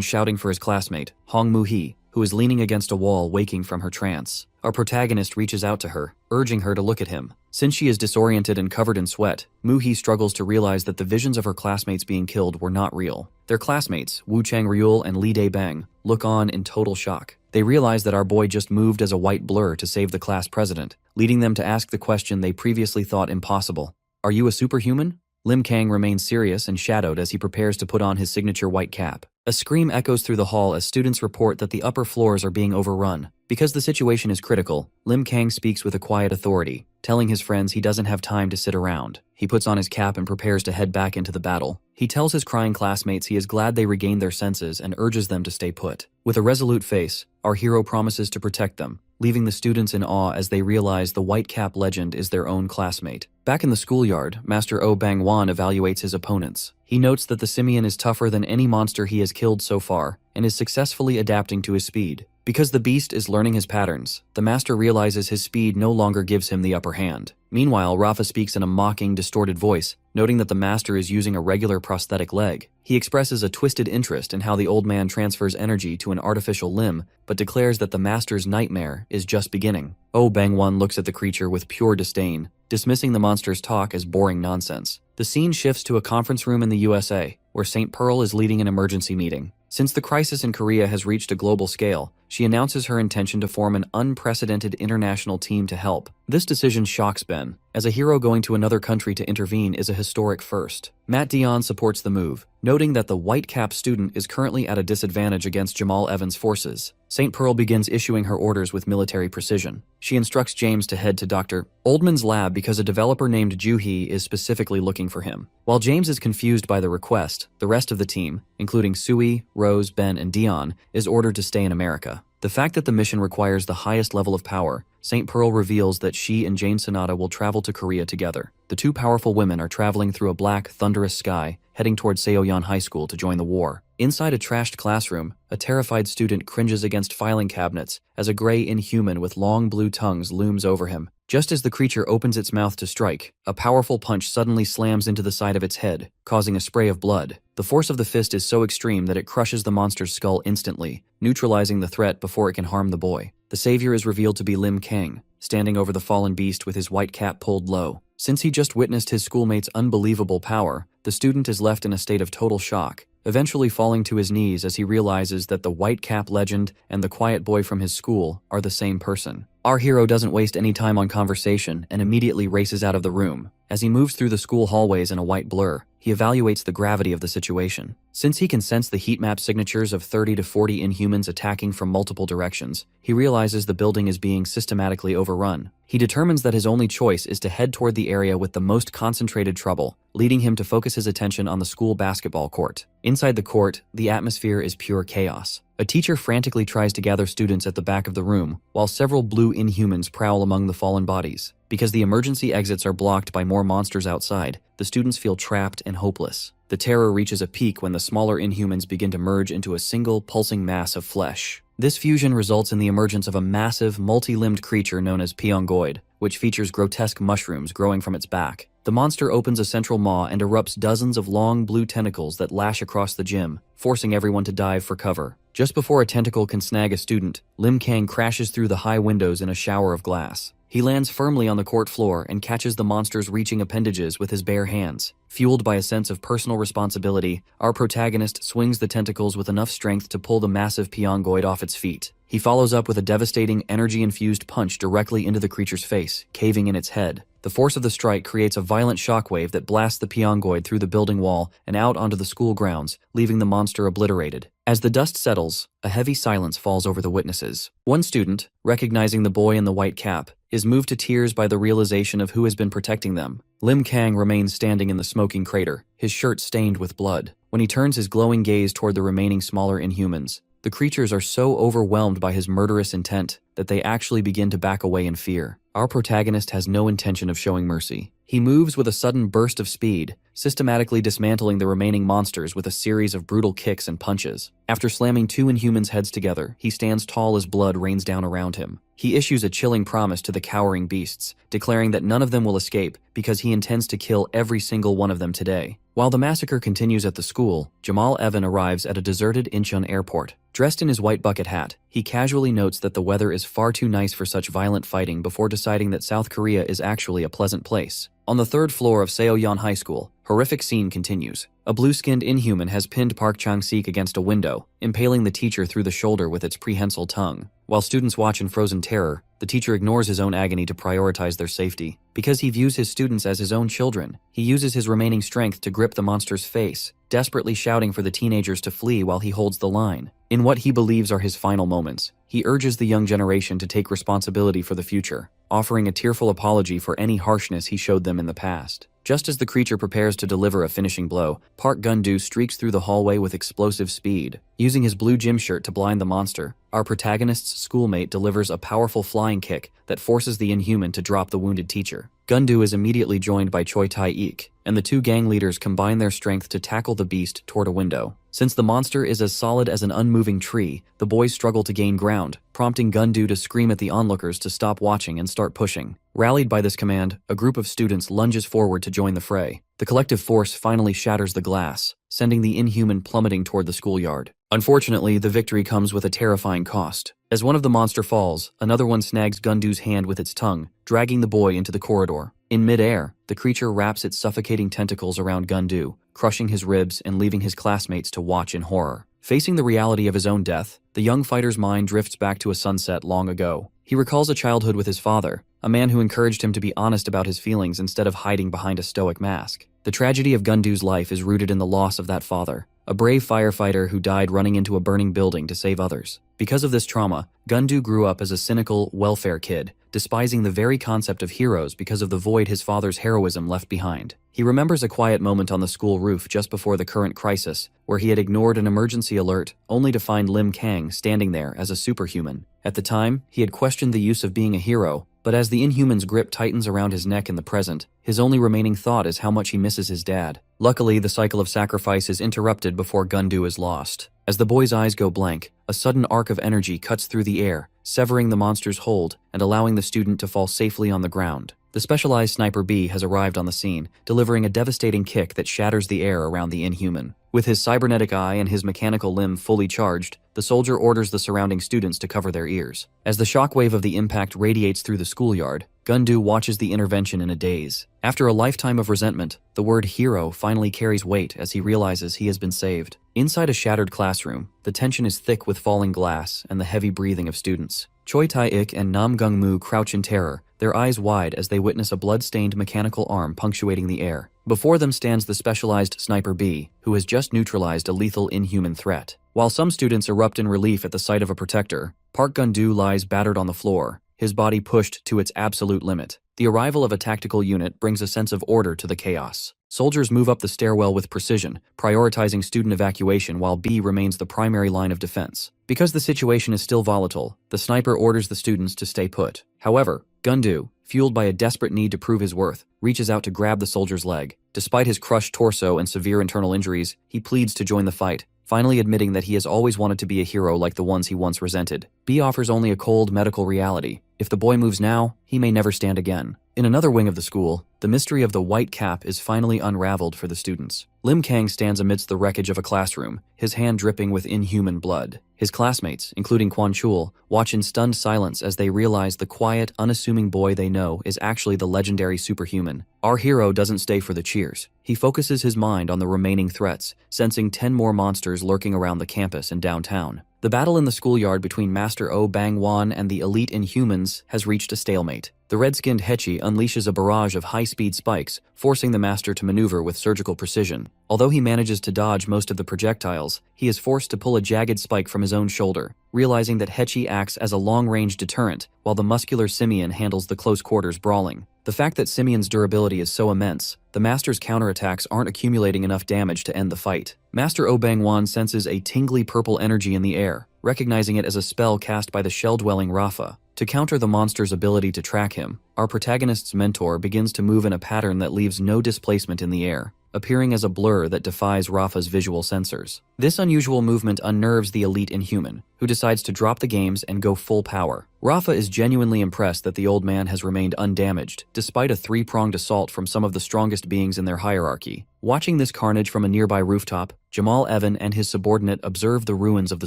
shouting for his classmate, Hong Muhi, who is leaning against a wall waking from her trance. Our protagonist reaches out to her, urging her to look at him. Since she is disoriented and covered in sweat, Moo-hee struggles to realize that the visions of her classmates being killed were not real. Their classmates, Wu Chang-ryul and Lee Dae-bang, look on in total shock. They realize that our boy just moved as a white blur to save the class president, leading them to ask the question they previously thought impossible. Are you a superhuman? Lim Kang remains serious and shadowed as he prepares to put on his signature white cap. A scream echoes through the hall as students report that the upper floors are being overrun. Because the situation is critical, Lim Kang speaks with a quiet authority, telling his friends he doesn't have time to sit around. He puts on his cap and prepares to head back into the battle. He tells his crying classmates he is glad they regained their senses and urges them to stay put. With a resolute face, our hero promises to protect them, leaving the students in awe as they realize the white cap legend is their own classmate. Back in the schoolyard, Master Oh Bang-wan evaluates his opponents. He notes that the simian is tougher than any monster he has killed so far and is successfully adapting to his speed. Because the beast is learning his patterns, the master realizes his speed no longer gives him the upper hand. Meanwhile, Rafa speaks in a mocking, distorted voice, noting that the master is using a regular prosthetic leg. He expresses a twisted interest in how the old man transfers energy to an artificial limb, but declares that the master's nightmare is just beginning. Oh Bang-wan looks at the creature with pure disdain, dismissing the monster's talk as boring nonsense. The scene shifts to a conference room in the USA, where St. Pearl is leading an emergency meeting. Since the crisis in Korea has reached a global scale, she announces her intention to form an unprecedented international team to help. This decision shocks Ben, as a hero going to another country to intervene is a historic first. Matt Dion supports the move, noting that the white cap student is currently at a disadvantage against Jamal Evans' forces. St. Pearl begins issuing her orders with military precision. She instructs James to head to Dr. Oldman's lab because a developer named Joo-hee is specifically looking for him. While James is confused by the request, the rest of the team, including Sui, Rose, Ben, and Dion, is ordered to stay in America. The fact that the mission requires the highest level of power, St. Pearl reveals that she and Jane Sonata will travel to Korea together. The two powerful women are traveling through a black, thunderous sky, heading toward Seoyeon High School to join the war. Inside a trashed classroom, a terrified student cringes against filing cabinets as a gray inhuman with long blue tongues looms over him. Just as the creature opens its mouth to strike, a powerful punch suddenly slams into the side of its head, causing a spray of blood. The force of the fist is so extreme that it crushes the monster's skull instantly, neutralizing the threat before it can harm the boy. The savior is revealed to be Lim Kang, standing over the fallen beast with his white cap pulled low. Since he just witnessed his schoolmate's unbelievable power, the student is left in a state of total shock, eventually falling to his knees as he realizes that the white cap legend and the quiet boy from his school are the same person. Our hero doesn't waste any time on conversation and immediately races out of the room. As he moves through the school hallways in a white blur, he evaluates the gravity of the situation. Since he can sense the heat map signatures of 30 to 40 Inhumans attacking from multiple directions, he realizes the building is being systematically overrun. He determines that his only choice is to head toward the area with the most concentrated trouble, leading him to focus his attention on the school basketball court. Inside the court, the atmosphere is pure chaos. A teacher frantically tries to gather students at the back of the room, while several blue Inhumans prowl among the fallen bodies. Because the emergency exits are blocked by more monsters outside, the students feel trapped and hopeless. The terror reaches a peak when the smaller Inhumans begin to merge into a single, pulsing mass of flesh. This fusion results in the emergence of a massive, multi-limbed creature known as Pyongoid, which features grotesque mushrooms growing from its back. The monster opens a central maw and erupts dozens of long blue tentacles that lash across the gym, forcing everyone to dive for cover. Just before a tentacle can snag a student, Lim Kang crashes through the high windows in a shower of glass. He lands firmly on the court floor and catches the monster's reaching appendages with his bare hands. Fueled by a sense of personal responsibility, our protagonist swings the tentacles with enough strength to pull the massive Pyongoid off its feet. He follows up with a devastating, energy-infused punch directly into the creature's face, caving in its head. The force of the strike creates a violent shockwave that blasts the Pyongoid through the building wall and out onto the school grounds, leaving the monster obliterated. As the dust settles, a heavy silence falls over the witnesses. One student, recognizing the boy in the white cap, is moved to tears by the realization of who has been protecting them. Lim Kang remains standing in the smoking crater, his shirt stained with blood. When he turns his glowing gaze toward the remaining smaller Inhumans, the creatures are so overwhelmed by his murderous intent that they actually begin to back away in fear. Our protagonist has no intention of showing mercy. He moves with a sudden burst of speed, systematically dismantling the remaining monsters with a series of brutal kicks and punches. After slamming two Inhumans' heads together, he stands tall as blood rains down around him. He issues a chilling promise to the cowering beasts, declaring that none of them will escape because he intends to kill every single one of them today. While the massacre continues at the school, Jamal Evan arrives at a deserted Incheon airport. Dressed in his white bucket hat, he casually notes that the weather is far too nice for such violent fighting before deciding that South Korea is actually a pleasant place. On the third floor of Seoyeon High School, horrific scene continues. A blue-skinned inhuman has pinned Park Chang-sik against a window, impaling the teacher through the shoulder with its prehensile tongue. While students watch in frozen terror, the teacher ignores his own agony to prioritize their safety. Because he views his students as his own children, he uses his remaining strength to grip the monster's face, desperately shouting for the teenagers to flee while he holds the line. In what he believes are his final moments, he urges the young generation to take responsibility for the future, offering a tearful apology for any harshness he showed them in the past. Just as the creature prepares to deliver a finishing blow, Park Gun-do streaks through the hallway with explosive speed. Using his blue gym shirt to blind the monster, our protagonist's schoolmate delivers a powerful flying kick that forces the inhuman to drop the wounded teacher. Gun-do is immediately joined by Choi Tae-ik, and the two gang leaders combine their strength to tackle the beast toward a window. Since the monster is as solid as an unmoving tree, the boys struggle to gain ground, prompting Gun-do to scream at the onlookers to stop watching and start pushing. Rallied by this command, a group of students lunges forward to join the fray. The collective force finally shatters the glass, sending the inhuman plummeting toward the schoolyard. Unfortunately, the victory comes with a terrifying cost. As one of the monster falls, another one snags Gun-do's hand with its tongue, dragging the boy into the corridor. In mid-air, the creature wraps its suffocating tentacles around Gun-do, crushing his ribs and leaving his classmates to watch in horror. Facing the reality of his own death, the young fighter's mind drifts back to a sunset long ago. He recalls a childhood with his father, a man who encouraged him to be honest about his feelings instead of hiding behind a stoic mask. The tragedy of Gun-do's life is rooted in the loss of that father, a brave firefighter who died running into a burning building to save others. Because of this trauma, Gun-do grew up as a cynical, welfare kid, despising the very concept of heroes because of the void his father's heroism left behind. He remembers a quiet moment on the school roof just before the current crisis, where he had ignored an emergency alert only to find Lim Kang standing there as a superhuman. At the time, he had questioned the use of being a hero, but as the inhuman's grip tightens around his neck in the present, his only remaining thought is how much he misses his dad. Luckily, the cycle of sacrifice is interrupted before Gun-do is lost. As the boy's eyes go blank, a sudden arc of energy cuts through the air, severing the monster's hold and allowing the student to fall safely on the ground. The specialized Sniper B has arrived on the scene, delivering a devastating kick that shatters the air around the inhuman. With his cybernetic eye and his mechanical limb fully charged, the soldier orders the surrounding students to cover their ears. As the shockwave of the impact radiates through the schoolyard, Gun-do watches the intervention in a daze. After a lifetime of resentment, the word hero finally carries weight as he realizes he has been saved. Inside a shattered classroom, the tension is thick with falling glass and the heavy breathing of students. Choi Tae-ik and Nam Gung-moo crouch in terror, their eyes wide as they witness a blood-stained mechanical arm punctuating the air. Before them stands the specialized Sniper B, who has just neutralized a lethal inhuman threat. While some students erupt in relief at the sight of a protector, Park Gun-do lies battered on the floor, his body pushed to its absolute limit. The arrival of a tactical unit brings a sense of order to the chaos. Soldiers move up the stairwell with precision, prioritizing student evacuation while B remains the primary line of defense. Because the situation is still volatile, the sniper orders the students to stay put. However, Gun-do, fueled by a desperate need to prove his worth, reaches out to grab the soldier's leg. Despite his crushed torso and severe internal injuries, he pleads to join the fight, finally admitting that he has always wanted to be a hero like the ones he once resented. B offers only a cold medical reality. If the boy moves now, he may never stand again. In another wing of the school, the mystery of the white cap is finally unraveled for the students. Lim Kang stands amidst the wreckage of a classroom, his hand dripping with inhuman blood. His classmates, including Kwon Chul, watch in stunned silence as they realize the quiet, unassuming boy they know is actually the legendary superhuman. Our hero doesn't stay for the cheers. He focuses his mind on the remaining threats, sensing 10 more monsters lurking around the campus and downtown. The battle in the schoolyard between Master Oh Bang-won and the elite Inhumans has reached a stalemate. The red-skinned Hechi unleashes a barrage of high-speed spikes, forcing the Master to maneuver with surgical precision. Although he manages to dodge most of the projectiles, he is forced to pull a jagged spike from his own shoulder, realizing that Hechi acts as a long-range deterrent, while the muscular Simeon handles the close-quarters brawling. The fact that Simeon's durability is so immense, the Master's counterattacks aren't accumulating enough damage to end the fight. Master Oh Bang-won senses a tingly purple energy in the air, recognizing it as a spell cast by the shell-dwelling Rafa. To counter the monster's ability to track him, our protagonist's mentor begins to move in a pattern that leaves no displacement in the air, appearing as a blur that defies Rafa's visual sensors. This unusual movement unnerves the elite Inhuman, who decides to drop the games and go full power. Rafa is genuinely impressed that the old man has remained undamaged, despite a three-pronged assault from some of the strongest beings in their hierarchy. Watching this carnage from a nearby rooftop, Jamal Evan and his subordinate observe the ruins of the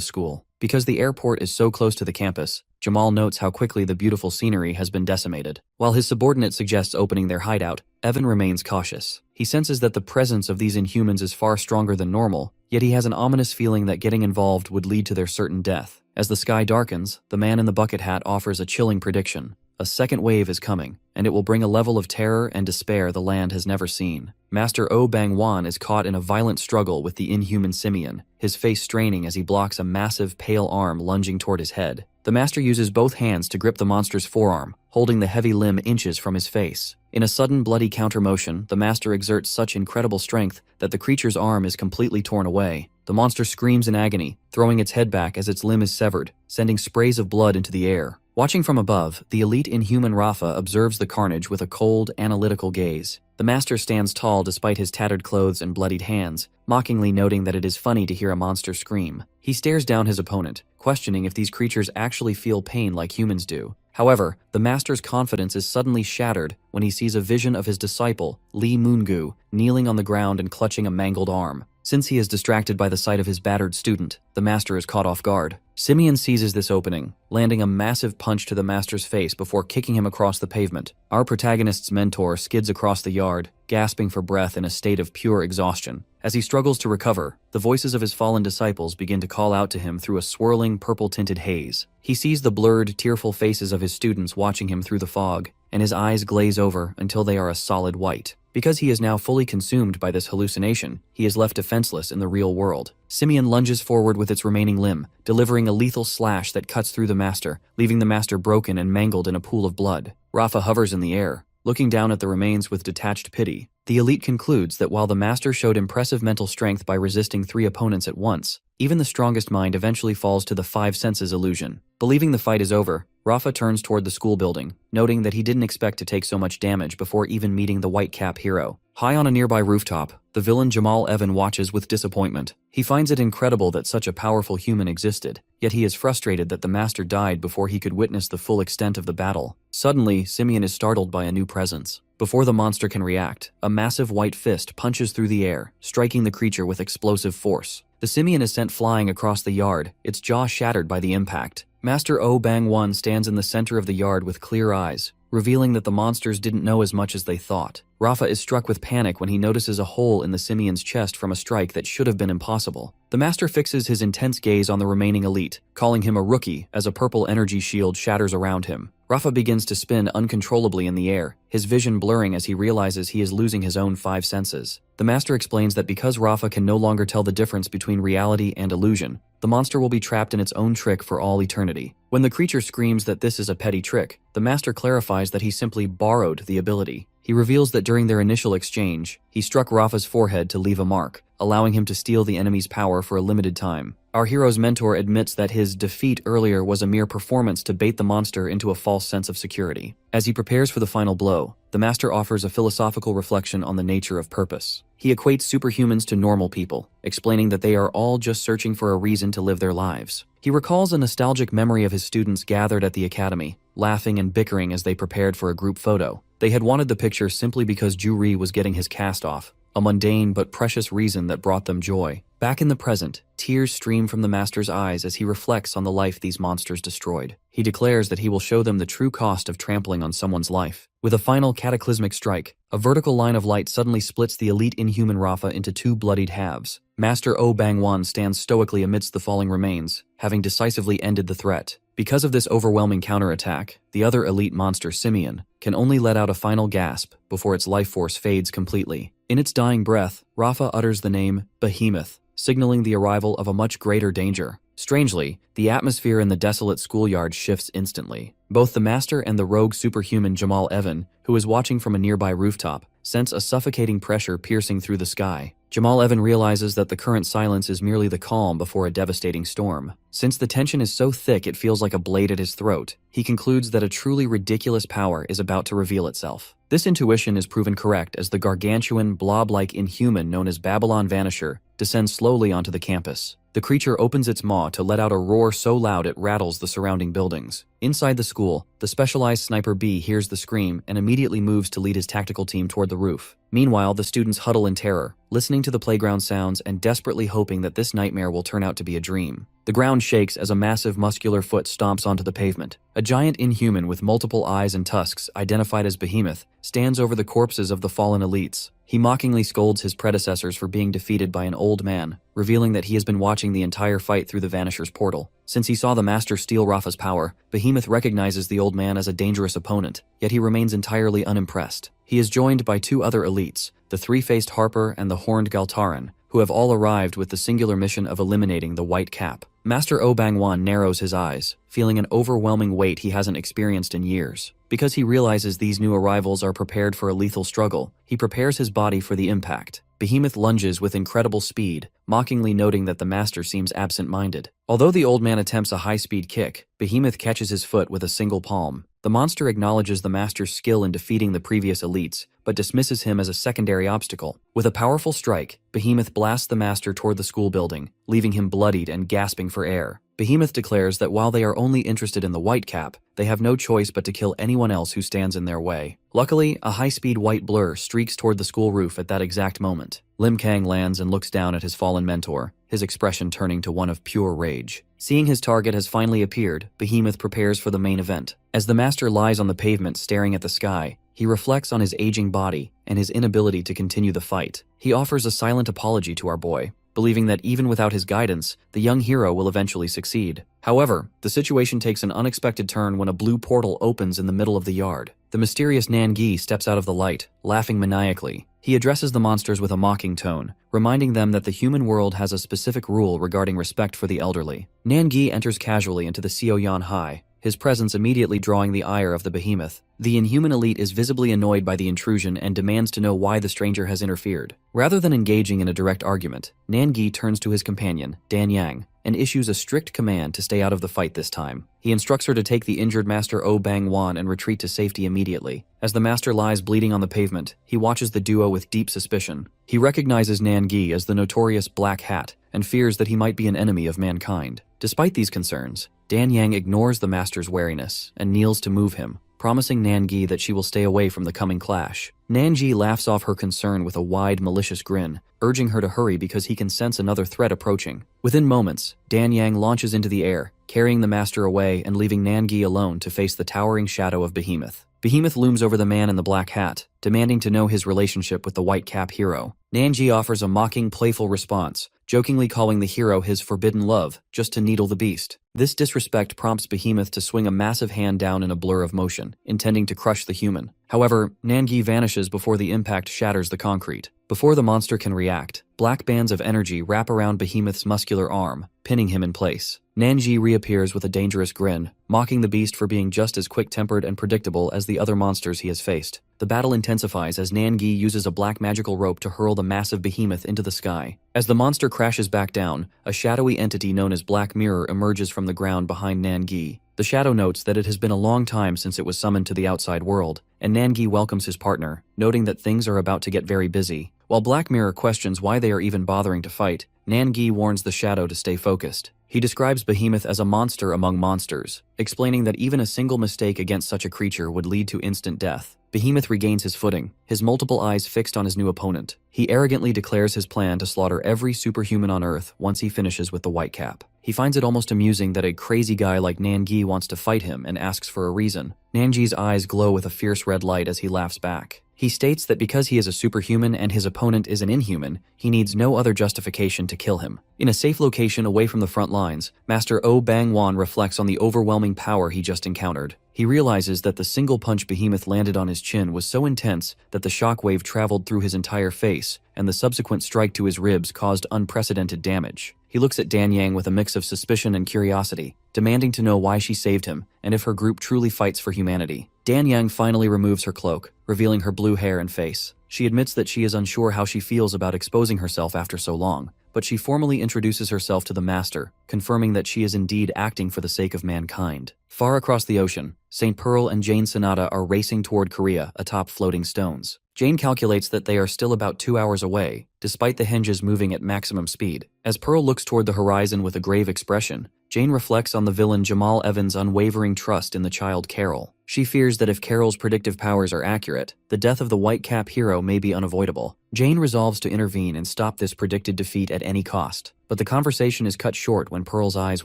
school. Because the airport is so close to the campus, Jamal notes how quickly the beautiful scenery has been decimated. While his subordinate suggests opening their hideout, Evan remains cautious. He senses that the presence of these Inhumans is far stronger than normal, yet he has an ominous feeling that getting involved would lead to their certain death. As the sky darkens, the man in the bucket hat offers a chilling prediction. A second wave is coming, and it will bring a level of terror and despair the land has never seen. Master O Bang Wan is caught in a violent struggle with the inhuman simian, his face straining as he blocks a massive, pale arm lunging toward his head. The master uses both hands to grip the monster's forearm, holding the heavy limb inches from his face. In a sudden, bloody counter-motion, the master exerts such incredible strength that the creature's arm is completely torn away. The monster screams in agony, throwing its head back as its limb is severed, sending sprays of blood into the air. Watching from above, the elite Inhuman Rafa observes the carnage with a cold, analytical gaze. The master stands tall despite his tattered clothes and bloodied hands, mockingly noting that it is funny to hear a monster scream. He stares down his opponent, questioning if these creatures actually feel pain like humans do. However, the master's confidence is suddenly shattered when he sees a vision of his disciple, Li Moongu, kneeling on the ground and clutching a mangled arm. Since he is distracted by the sight of his battered student, the master is caught off guard. Simeon seizes this opening, landing a massive punch to the master's face before kicking him across the pavement. Our protagonist's mentor skids across the yard, gasping for breath in a state of pure exhaustion. As he struggles to recover, the voices of his fallen disciples begin to call out to him through a swirling, purple-tinted haze. He sees the blurred, tearful faces of his students watching him through the fog, and his eyes glaze over until they are a solid white. Because he is now fully consumed by this hallucination, he is left defenseless in the real world. Simeon lunges forward with its remaining limb, delivering a lethal slash that cuts through the master, leaving the master broken and mangled in a pool of blood. Rafa hovers in the air, looking down at the remains with detached pity. The elite concludes that while the master showed impressive mental strength by resisting 3 opponents at once, even the strongest mind eventually falls to the 5 senses illusion. Believing the fight is over, Rafa turns toward the school building, noting that he didn't expect to take so much damage before even meeting the white cap hero. High on a nearby rooftop, the villain Jamal Evan watches with disappointment. He finds it incredible that such a powerful human existed, yet he is frustrated that the master died before he could witness the full extent of the battle. Suddenly, Simeon is startled by a new presence. Before the monster can react, a massive white fist punches through the air, striking the creature with explosive force. The simian is sent flying across the yard, its jaw shattered by the impact. Master O Bang Wan stands in the center of the yard with clear eyes, revealing that the monsters didn't know as much as they thought. Rafa is struck with panic when he notices a hole in the simian's chest from a strike that should have been impossible. The master fixes his intense gaze on the remaining elite, calling him a rookie as a purple energy shield shatters around him. Rafa begins to spin uncontrollably in the air, his vision blurring as he realizes he is losing his own 5 senses. The master explains that because Rafa can no longer tell the difference between reality and illusion, the monster will be trapped in its own trick for all eternity. When the creature screams that this is a petty trick, the master clarifies that he simply borrowed the ability. He reveals that during their initial exchange, he struck Rafa's forehead to leave a mark, allowing him to steal the enemy's power for a limited time. Our hero's mentor admits that his defeat earlier was a mere performance to bait the monster into a false sense of security. As he prepares for the final blow, the master offers a philosophical reflection on the nature of purpose. He equates superhumans to normal people, explaining that they are all just searching for a reason to live their lives. He recalls a nostalgic memory of his students gathered at the academy, laughing and bickering as they prepared for a group photo. They had wanted the picture simply because Ju-Ri was getting his cast off, a mundane but precious reason that brought them joy. Back in the present, tears stream from the master's eyes as he reflects on the life these monsters destroyed. He declares that he will show them the true cost of trampling on someone's life. With a final cataclysmic strike, a vertical line of light suddenly splits the elite Inhuman Rafa into 2 bloodied halves. Master O Bang Wan stands stoically amidst the falling remains, having decisively ended the threat. Because of this overwhelming counterattack, the other elite monster, Simeon, can only let out a final gasp before its life force fades completely. In its dying breath, Rafa utters the name Behemoth, signaling the arrival of a much greater danger. Strangely, the atmosphere in the desolate schoolyard shifts instantly. Both the master and the rogue superhuman Jamal Evan, who is watching from a nearby rooftop, sense a suffocating pressure piercing through the sky. Jamal Evan realizes that the current silence is merely the calm before a devastating storm. Since the tension is so thick it feels like a blade at his throat, he concludes that a truly ridiculous power is about to reveal itself. This intuition is proven correct as the gargantuan, blob-like inhuman known as Babylon Vanisher descends slowly onto the campus. The creature opens its maw to let out a roar so loud it rattles the surrounding buildings. Inside the school, the specialized sniper B hears the scream and immediately moves to lead his tactical team toward the roof. Meanwhile, the students huddle in terror, listening to the playground sounds and desperately hoping that this nightmare will turn out to be a dream. The ground shakes as a massive muscular foot stomps onto the pavement. A giant inhuman with multiple eyes and tusks, identified as Behemoth, stands over the corpses of the fallen elites. He mockingly scolds his predecessors for being defeated by an old man, revealing that he has been watching the entire fight through the Vanisher's portal. Since he saw the Master steal Rafa's power, Behemoth recognizes the old man as a dangerous opponent, yet he remains entirely unimpressed. He is joined by two other elites, the three-faced Harper and the horned Galtaran, who have all arrived with the singular mission of eliminating the White Cap. Master O Bangwan narrows his eyes, feeling an overwhelming weight he hasn't experienced in years. Because he realizes these new arrivals are prepared for a lethal struggle, he prepares his body for the impact. Behemoth lunges with incredible speed, mockingly noting that the Master seems absent-minded. Although the old man attempts a high-speed kick, Behemoth catches his foot with a single palm. The monster acknowledges the Master's skill in defeating the previous elites, but dismisses him as a secondary obstacle. With a powerful strike, Behemoth blasts the Master toward the school building, leaving him bloodied and gasping for air. Behemoth declares that while they are only interested in the White Cap, they have no choice but to kill anyone else who stands in their way. Luckily, a high-speed white blur streaks toward the school roof at that exact moment. Lim Kang lands and looks down at his fallen mentor, his expression turning to one of pure rage. Seeing his target has finally appeared, Behemoth prepares for the main event. As the Master lies on the pavement staring at the sky, he reflects on his aging body and his inability to continue the fight. He offers a silent apology to our boy, believing that even without his guidance, the young hero will eventually succeed. However, the situation takes an unexpected turn when a blue portal opens in the middle of the yard. The mysterious Nangi steps out of the light, laughing maniacally. He addresses the monsters with a mocking tone, reminding them that the human world has a specific rule regarding respect for the elderly. Nangi enters casually into the Sioyan High, his presence immediately drawing the ire of the Behemoth. The inhuman elite is visibly annoyed by the intrusion and demands to know why the stranger has interfered. Rather than engaging in a direct argument, Nangi turns to his companion, Dan Yang, and issues a strict command to stay out of the fight this time. He instructs her to take the injured Master O Bangwan and retreat to safety immediately. As the Master lies bleeding on the pavement, he watches the duo with deep suspicion. He recognizes Nangi as the notorious Black Hat and fears that he might be an enemy of mankind. Despite these concerns, Dan Yang ignores the Master's wariness and kneels to move him, promising Nangi that she will stay away from the coming clash. Nangi laughs off her concern with a wide, malicious grin, urging her to hurry because he can sense another threat approaching. Within moments, Dan Yang launches into the air, carrying the Master away and leaving Nangi alone to face the towering shadow of Behemoth. Behemoth looms over the man in the black hat, demanding to know his relationship with the White Cap hero. Nangi offers a mocking, playful response, jokingly calling the hero his forbidden love, just to needle the beast. This disrespect prompts Behemoth to swing a massive hand down in a blur of motion, intending to crush the human. However, Nangi vanishes before the impact shatters the concrete. Before the monster can react, black bands of energy wrap around Behemoth's muscular arm, pinning him in place. Nangi reappears with a dangerous grin, mocking the beast for being just as quick-tempered and predictable as the other monsters he has faced. The battle intensifies as Nangi uses a black magical rope to hurl the massive Behemoth into the sky. As the monster crashes back down, a shadowy entity known as Black Mirror emerges from the ground behind Nangi. The shadow notes that it has been a long time since it was summoned to the outside world, and Nangi welcomes his partner, noting that things are about to get very busy. While Black Mirror questions why they are even bothering to fight, Nangi warns the shadow to stay focused. He describes Behemoth as a monster among monsters, explaining that even a single mistake against such a creature would lead to instant death. Behemoth regains his footing, his multiple eyes fixed on his new opponent. He arrogantly declares his plan to slaughter every superhuman on Earth once he finishes with the White Cap. He finds it almost amusing that a crazy guy like Nangi wants to fight him and asks for a reason. Nangi's eyes glow with a fierce red light as he laughs back. He states that because he is a superhuman and his opponent is an inhuman, he needs no other justification to kill him. In a safe location away from the front lines, Master O Bangwan reflects on the overwhelming power he just encountered. He realizes that the single punch Behemoth landed on his chin was so intense that the shockwave traveled through his entire face, and the subsequent strike to his ribs caused unprecedented damage. He looks at Dan Yang with a mix of suspicion and curiosity, demanding to know why she saved him and if her group truly fights for humanity. Dan Yang finally removes her cloak, revealing her blue hair and face. She admits that she is unsure how she feels about exposing herself after so long, but she formally introduces herself to the master, confirming that she is indeed acting for the sake of mankind. Far across the ocean, St. Pearl and Jane Sonata are racing toward Korea atop floating stones. Jane calculates that they are still about 2 hours away, despite the hinges moving at maximum speed. As Pearl looks toward the horizon with a grave expression, Jane reflects on the villain Jamal Evans' unwavering trust in the child Carol. She fears that if Carol's predictive powers are accurate, the death of the Whitecap hero may be unavoidable. Jane resolves to intervene and stop this predicted defeat at any cost. But the conversation is cut short when Pearl's eyes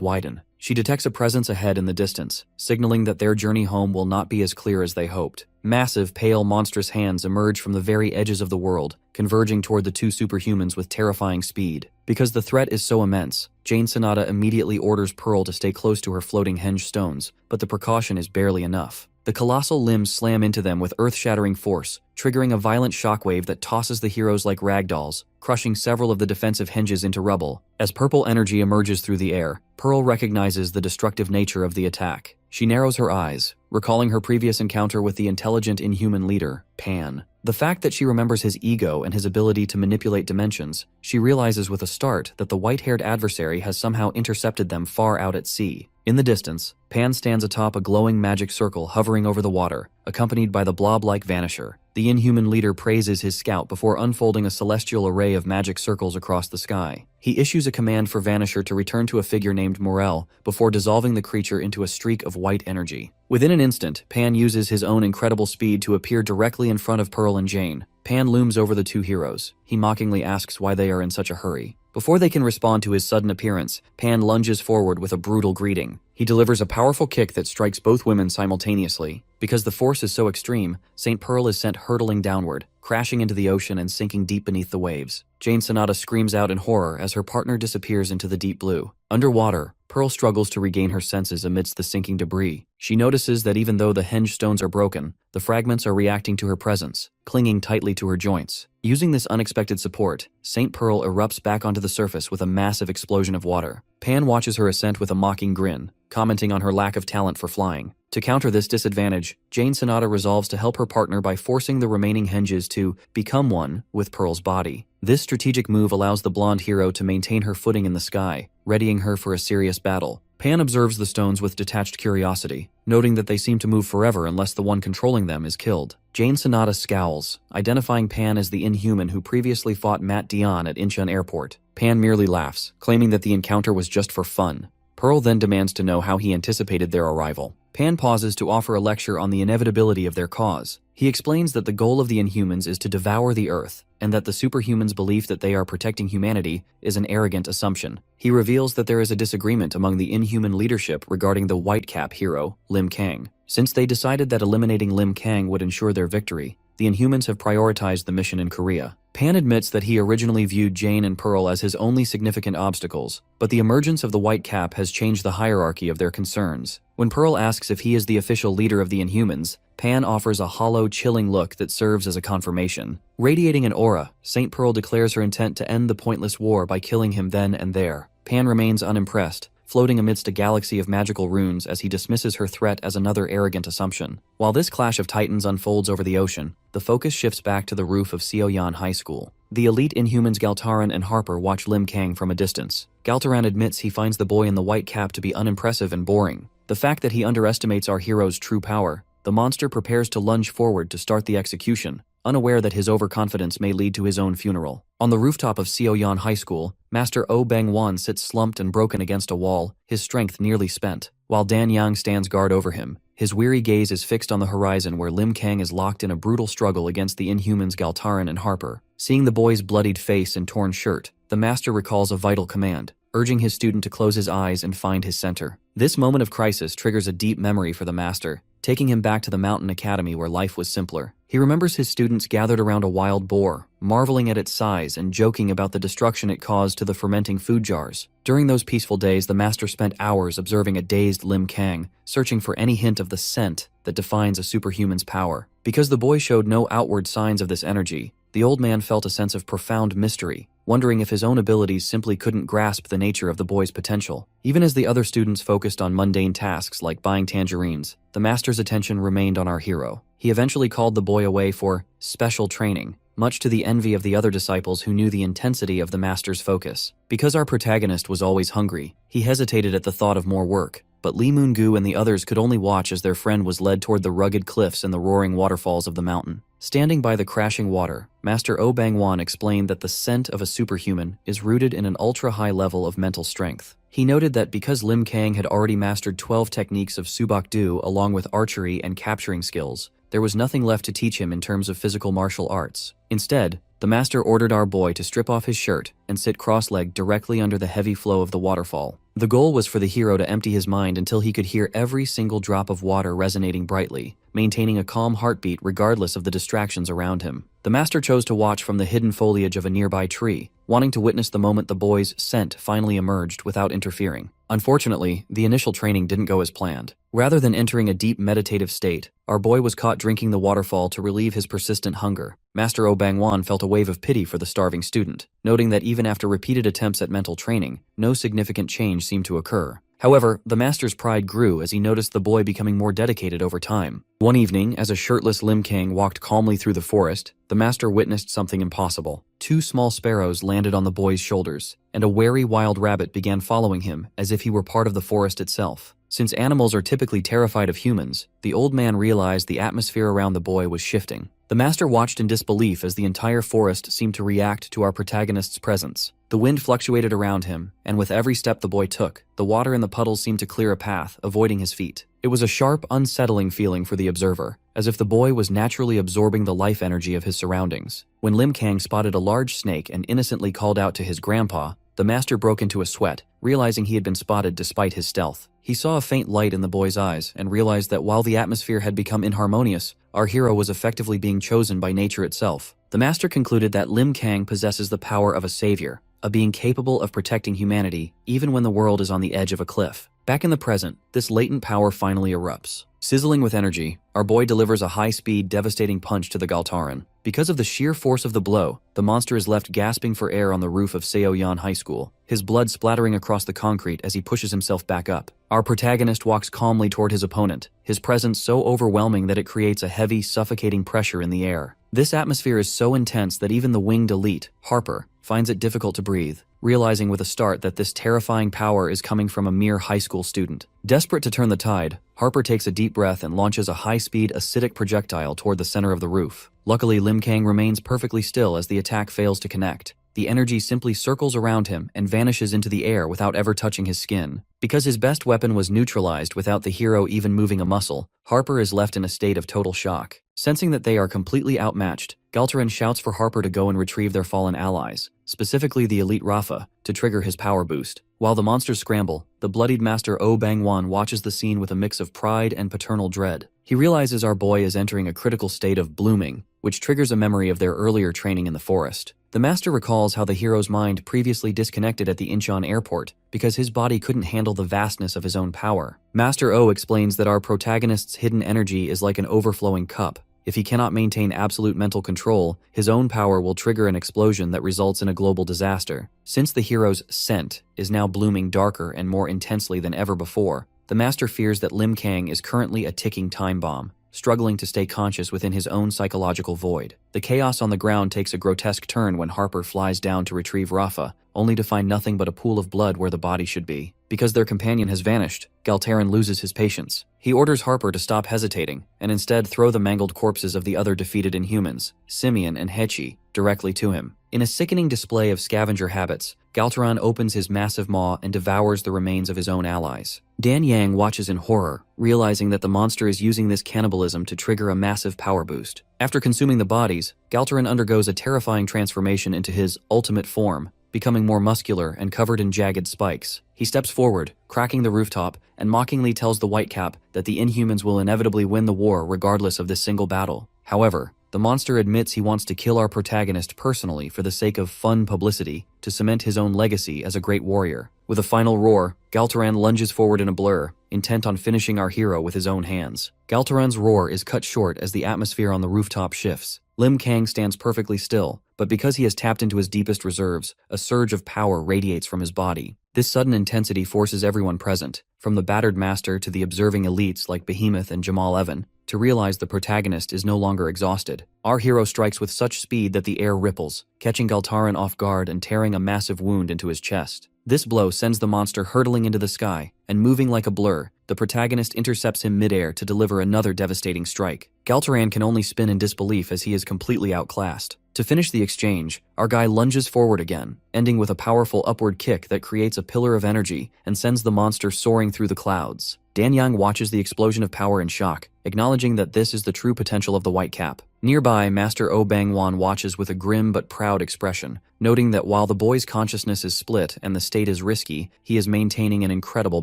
widen. She detects a presence ahead in the distance, signaling that their journey home will not be as clear as they hoped. Massive, pale, monstrous hands emerge from the very edges of the world, converging toward the two superhumans with terrifying speed. Because the threat is so immense, Jane Sonata immediately orders Pearl to stay close to her floating henge stones, but the precaution is barely enough. The colossal limbs slam into them with earth-shattering force, triggering a violent shockwave that tosses the heroes like ragdolls, crushing several of the defensive hinges into rubble. As purple energy emerges through the air, Pearl recognizes the destructive nature of the attack. She narrows her eyes, recalling her previous encounter with the intelligent inhuman leader, Pan. The fact that she remembers his ego and his ability to manipulate dimensions, she realizes with a start that the white-haired adversary has somehow intercepted them far out at sea. In the distance, Pan stands atop a glowing magic circle hovering over the water, accompanied by the blob-like Vanisher. The inhuman leader praises his scout before unfolding a celestial array of magic circles across the sky. He issues a command for Vanisher to return to a figure named Morel before dissolving the creature into a streak of white energy. Within an instant, Pan uses his own incredible speed to appear directly in front of Pearl and Jane. Pan looms over the two heroes. He mockingly asks why they are in such a hurry. Before they can respond to his sudden appearance, Pan lunges forward with a brutal greeting. He delivers a powerful kick that strikes both women simultaneously. Because the force is so extreme, St. Pearl is sent hurtling downward, crashing into the ocean and sinking deep beneath the waves. Jane Sonata screams out in horror as her partner disappears into the deep blue. Underwater, Pearl struggles to regain her senses amidst the sinking debris. She notices that even though the henge stones are broken, the fragments are reacting to her presence, clinging tightly to her joints. Using this unexpected support, St. Pearl erupts back onto the surface with a massive explosion of water. Pan watches her ascent with a mocking grin, commenting on her lack of talent for flying. To counter this disadvantage, Jane Sonata resolves to help her partner by forcing the remaining henges to become one with Pearl's body. This strategic move allows the blonde hero to maintain her footing in the sky, readying her for a serious battle. Pan observes the stones with detached curiosity, noting that they seem to move forever unless the one controlling them is killed. Jane Sonata scowls, identifying Pan as the inhuman who previously fought Matt Dion at Incheon Airport. Pan merely laughs, claiming that the encounter was just for fun. Pearl then demands to know how he anticipated their arrival. Pan pauses to offer a lecture on the inevitability of their cause. He explains that the goal of the Inhumans is to devour the Earth, and that the superhumans' belief that they are protecting humanity is an arrogant assumption. He reveals that there is a disagreement among the Inhuman leadership regarding the Whitecap hero, Lim Kang. Since they decided that eliminating Lim Kang would ensure their victory, the Inhumans have prioritized the mission in Korea. Pan admits that he originally viewed Jane and Pearl as his only significant obstacles, but the emergence of the Whitecap has changed the hierarchy of their concerns. When Pearl asks if he is the official leader of the Inhumans, Pan offers a hollow, chilling look that serves as a confirmation. Radiating an aura, St. Pearl declares her intent to end the pointless war by killing him then and there. Pan remains unimpressed, floating amidst a galaxy of magical runes as he dismisses her threat as another arrogant assumption. While this clash of titans unfolds over the ocean, the focus shifts back to the roof of Seoyan High School. The elite Inhumans Galtaran and Harper watch Lim Kang from a distance. Galtaran admits he finds the boy in the white cap to be unimpressive and boring. The fact that he underestimates our hero's true power, the monster prepares to lunge forward to start the execution, unaware that his overconfidence may lead to his own funeral. On the rooftop of Seoyan High School, Master Oh Bang-won sits slumped and broken against a wall, his strength nearly spent, while Dan Yang stands guard over him. His weary gaze is fixed on the horizon where Lim Kang is locked in a brutal struggle against the Inhumans Galtaran and Harper. Seeing the boy's bloodied face and torn shirt, the master recalls a vital command, urging his student to close his eyes and find his center. This moment of crisis triggers a deep memory for the master, taking him back to the mountain academy where life was simpler. He remembers his students gathered around a wild boar, marveling at its size and joking about the destruction it caused to the fermenting food jars. During those peaceful days, the master spent hours observing a dazed Lim Kang, searching for any hint of the scent that defines a superhuman's power. Because the boy showed no outward signs of this energy, the old man felt a sense of profound mystery, wondering if his own abilities simply couldn't grasp the nature of the boy's potential. Even as the other students focused on mundane tasks like buying tangerines, the master's attention remained on our hero. He eventually called the boy away for special training, much to the envy of the other disciples who knew the intensity of the master's focus. Because our protagonist was always hungry, he hesitated at the thought of more work, but Lee Moon-gu and the others could only watch as their friend was led toward the rugged cliffs and the roaring waterfalls of the mountain. Standing by the crashing water, Master Oh Bang-won explained that the scent of a superhuman is rooted in an ultra-high level of mental strength. He noted that because Lim Kang had already mastered 12 techniques of Subak-do along with archery and capturing skills, there was nothing left to teach him in terms of physical martial arts. Instead, the master ordered our boy to strip off his shirt and sit cross-legged directly under the heavy flow of the waterfall. The goal was for the hero to empty his mind until he could hear every single drop of water resonating brightly, maintaining a calm heartbeat regardless of the distractions around him. The master chose to watch from the hidden foliage of a nearby tree, wanting to witness the moment the boy's scent finally emerged without interfering. Unfortunately, the initial training didn't go as planned. Rather than entering a deep meditative state, our boy was caught drinking the waterfall to relieve his persistent hunger. Master Oh Bang-won felt a wave of pity for the starving student, noting that even after repeated attempts at mental training, no significant change seemed to occur. However, the master's pride grew as he noticed the boy becoming more dedicated over time. One evening, as a shirtless Lim Kang walked calmly through the forest, the master witnessed something impossible. 2 small sparrows landed on the boy's shoulders, and a wary wild rabbit began following him as if he were part of the forest itself. Since animals are typically terrified of humans, the old man realized the atmosphere around the boy was shifting. The master watched in disbelief as the entire forest seemed to react to our protagonist's presence. The wind fluctuated around him, and with every step the boy took, the water in the puddles seemed to clear a path, avoiding his feet. It was a sharp, unsettling feeling for the observer, as if the boy was naturally absorbing the life energy of his surroundings. When Lim Kang spotted a large snake and innocently called out to his grandpa, the master broke into a sweat, realizing he had been spotted despite his stealth. He saw a faint light in the boy's eyes and realized that while the atmosphere had become inharmonious, our hero was effectively being chosen by nature itself. The master concluded that Lim Kang possesses the power of a savior, a being capable of protecting humanity even when the world is on the edge of a cliff. Back in the present, this latent power finally erupts. Sizzling with energy, our boy delivers a high-speed, devastating punch to the Galtaran. Because of the sheer force of the blow, the monster is left gasping for air on the roof of Seoyan High School, his blood splattering across the concrete as he pushes himself back up. Our protagonist walks calmly toward his opponent, his presence so overwhelming that it creates a heavy, suffocating pressure in the air. This atmosphere is so intense that even the winged elite, Harper, finds it difficult to breathe, realizing with a start that this terrifying power is coming from a mere high school student. Desperate to turn the tide, Harper takes a deep breath and launches a high-speed acidic projectile toward the center of the roof. Luckily, Lim Kang remains perfectly still as the attack fails to connect. The energy simply circles around him and vanishes into the air without ever touching his skin. Because his best weapon was neutralized without the hero even moving a muscle, Harper is left in a state of total shock. Sensing that they are completely outmatched, Galtaran shouts for Harper to go and retrieve their fallen allies, specifically the elite Rafa, to trigger his power boost. While the monsters scramble, the bloodied Master Oh Bang-won watches the scene with a mix of pride and paternal dread. He realizes our boy is entering a critical state of blooming, which triggers a memory of their earlier training in the forest. The master recalls how the hero's mind previously disconnected at the Incheon airport because his body couldn't handle the vastness of his own power. Master O explains that our protagonist's hidden energy is like an overflowing cup. If he cannot maintain absolute mental control, his own power will trigger an explosion that results in a global disaster. Since the hero's scent is now blooming darker and more intensely than ever before, the master fears that Lim Kang is currently a ticking time bomb, struggling to stay conscious within his own psychological void. The chaos on the ground takes a grotesque turn when Harper flies down to retrieve Rafa, only to find nothing but a pool of blood where the body should be. Because their companion has vanished, Galtaran loses his patience. He orders Harper to stop hesitating, and instead throw the mangled corpses of the other defeated Inhumans, Simeon and Hechi, directly to him. In a sickening display of scavenger habits, Galtaran opens his massive maw and devours the remains of his own allies. Dan Yang watches in horror, realizing that the monster is using this cannibalism to trigger a massive power boost. After consuming the bodies, Galtaran undergoes a terrifying transformation into his ultimate form, becoming more muscular and covered in jagged spikes. He steps forward, cracking the rooftop, and mockingly tells the Whitecap that the Inhumans will inevitably win the war regardless of this single battle. However, the monster admits he wants to kill our protagonist personally for the sake of fun publicity to cement his own legacy as a great warrior. With a final roar, Galtaran lunges forward in a blur, intent on finishing our hero with his own hands. Galtaran's roar is cut short as the atmosphere on the rooftop shifts. Lim Kang stands perfectly still, but because he has tapped into his deepest reserves, a surge of power radiates from his body. This sudden intensity forces everyone present, from the battered master to the observing elites like Behemoth and Jamal Evan, to realize the protagonist is no longer exhausted. Our hero strikes with such speed that the air ripples, catching Galtaran off guard and tearing a massive wound into his chest. This blow sends the monster hurtling into the sky, and moving like a blur, the protagonist intercepts him midair to deliver another devastating strike. Galtaran can only spin in disbelief as he is completely outclassed. To finish the exchange, our guy lunges forward again, ending with a powerful upward kick that creates a pillar of energy and sends the monster soaring through the clouds. Dan Yang watches the explosion of power in shock, acknowledging that this is the true potential of the White Cap. Nearby, Master O Bangwan watches with a grim but proud expression, noting that while the boy's consciousness is split and the state is risky, he is maintaining an incredible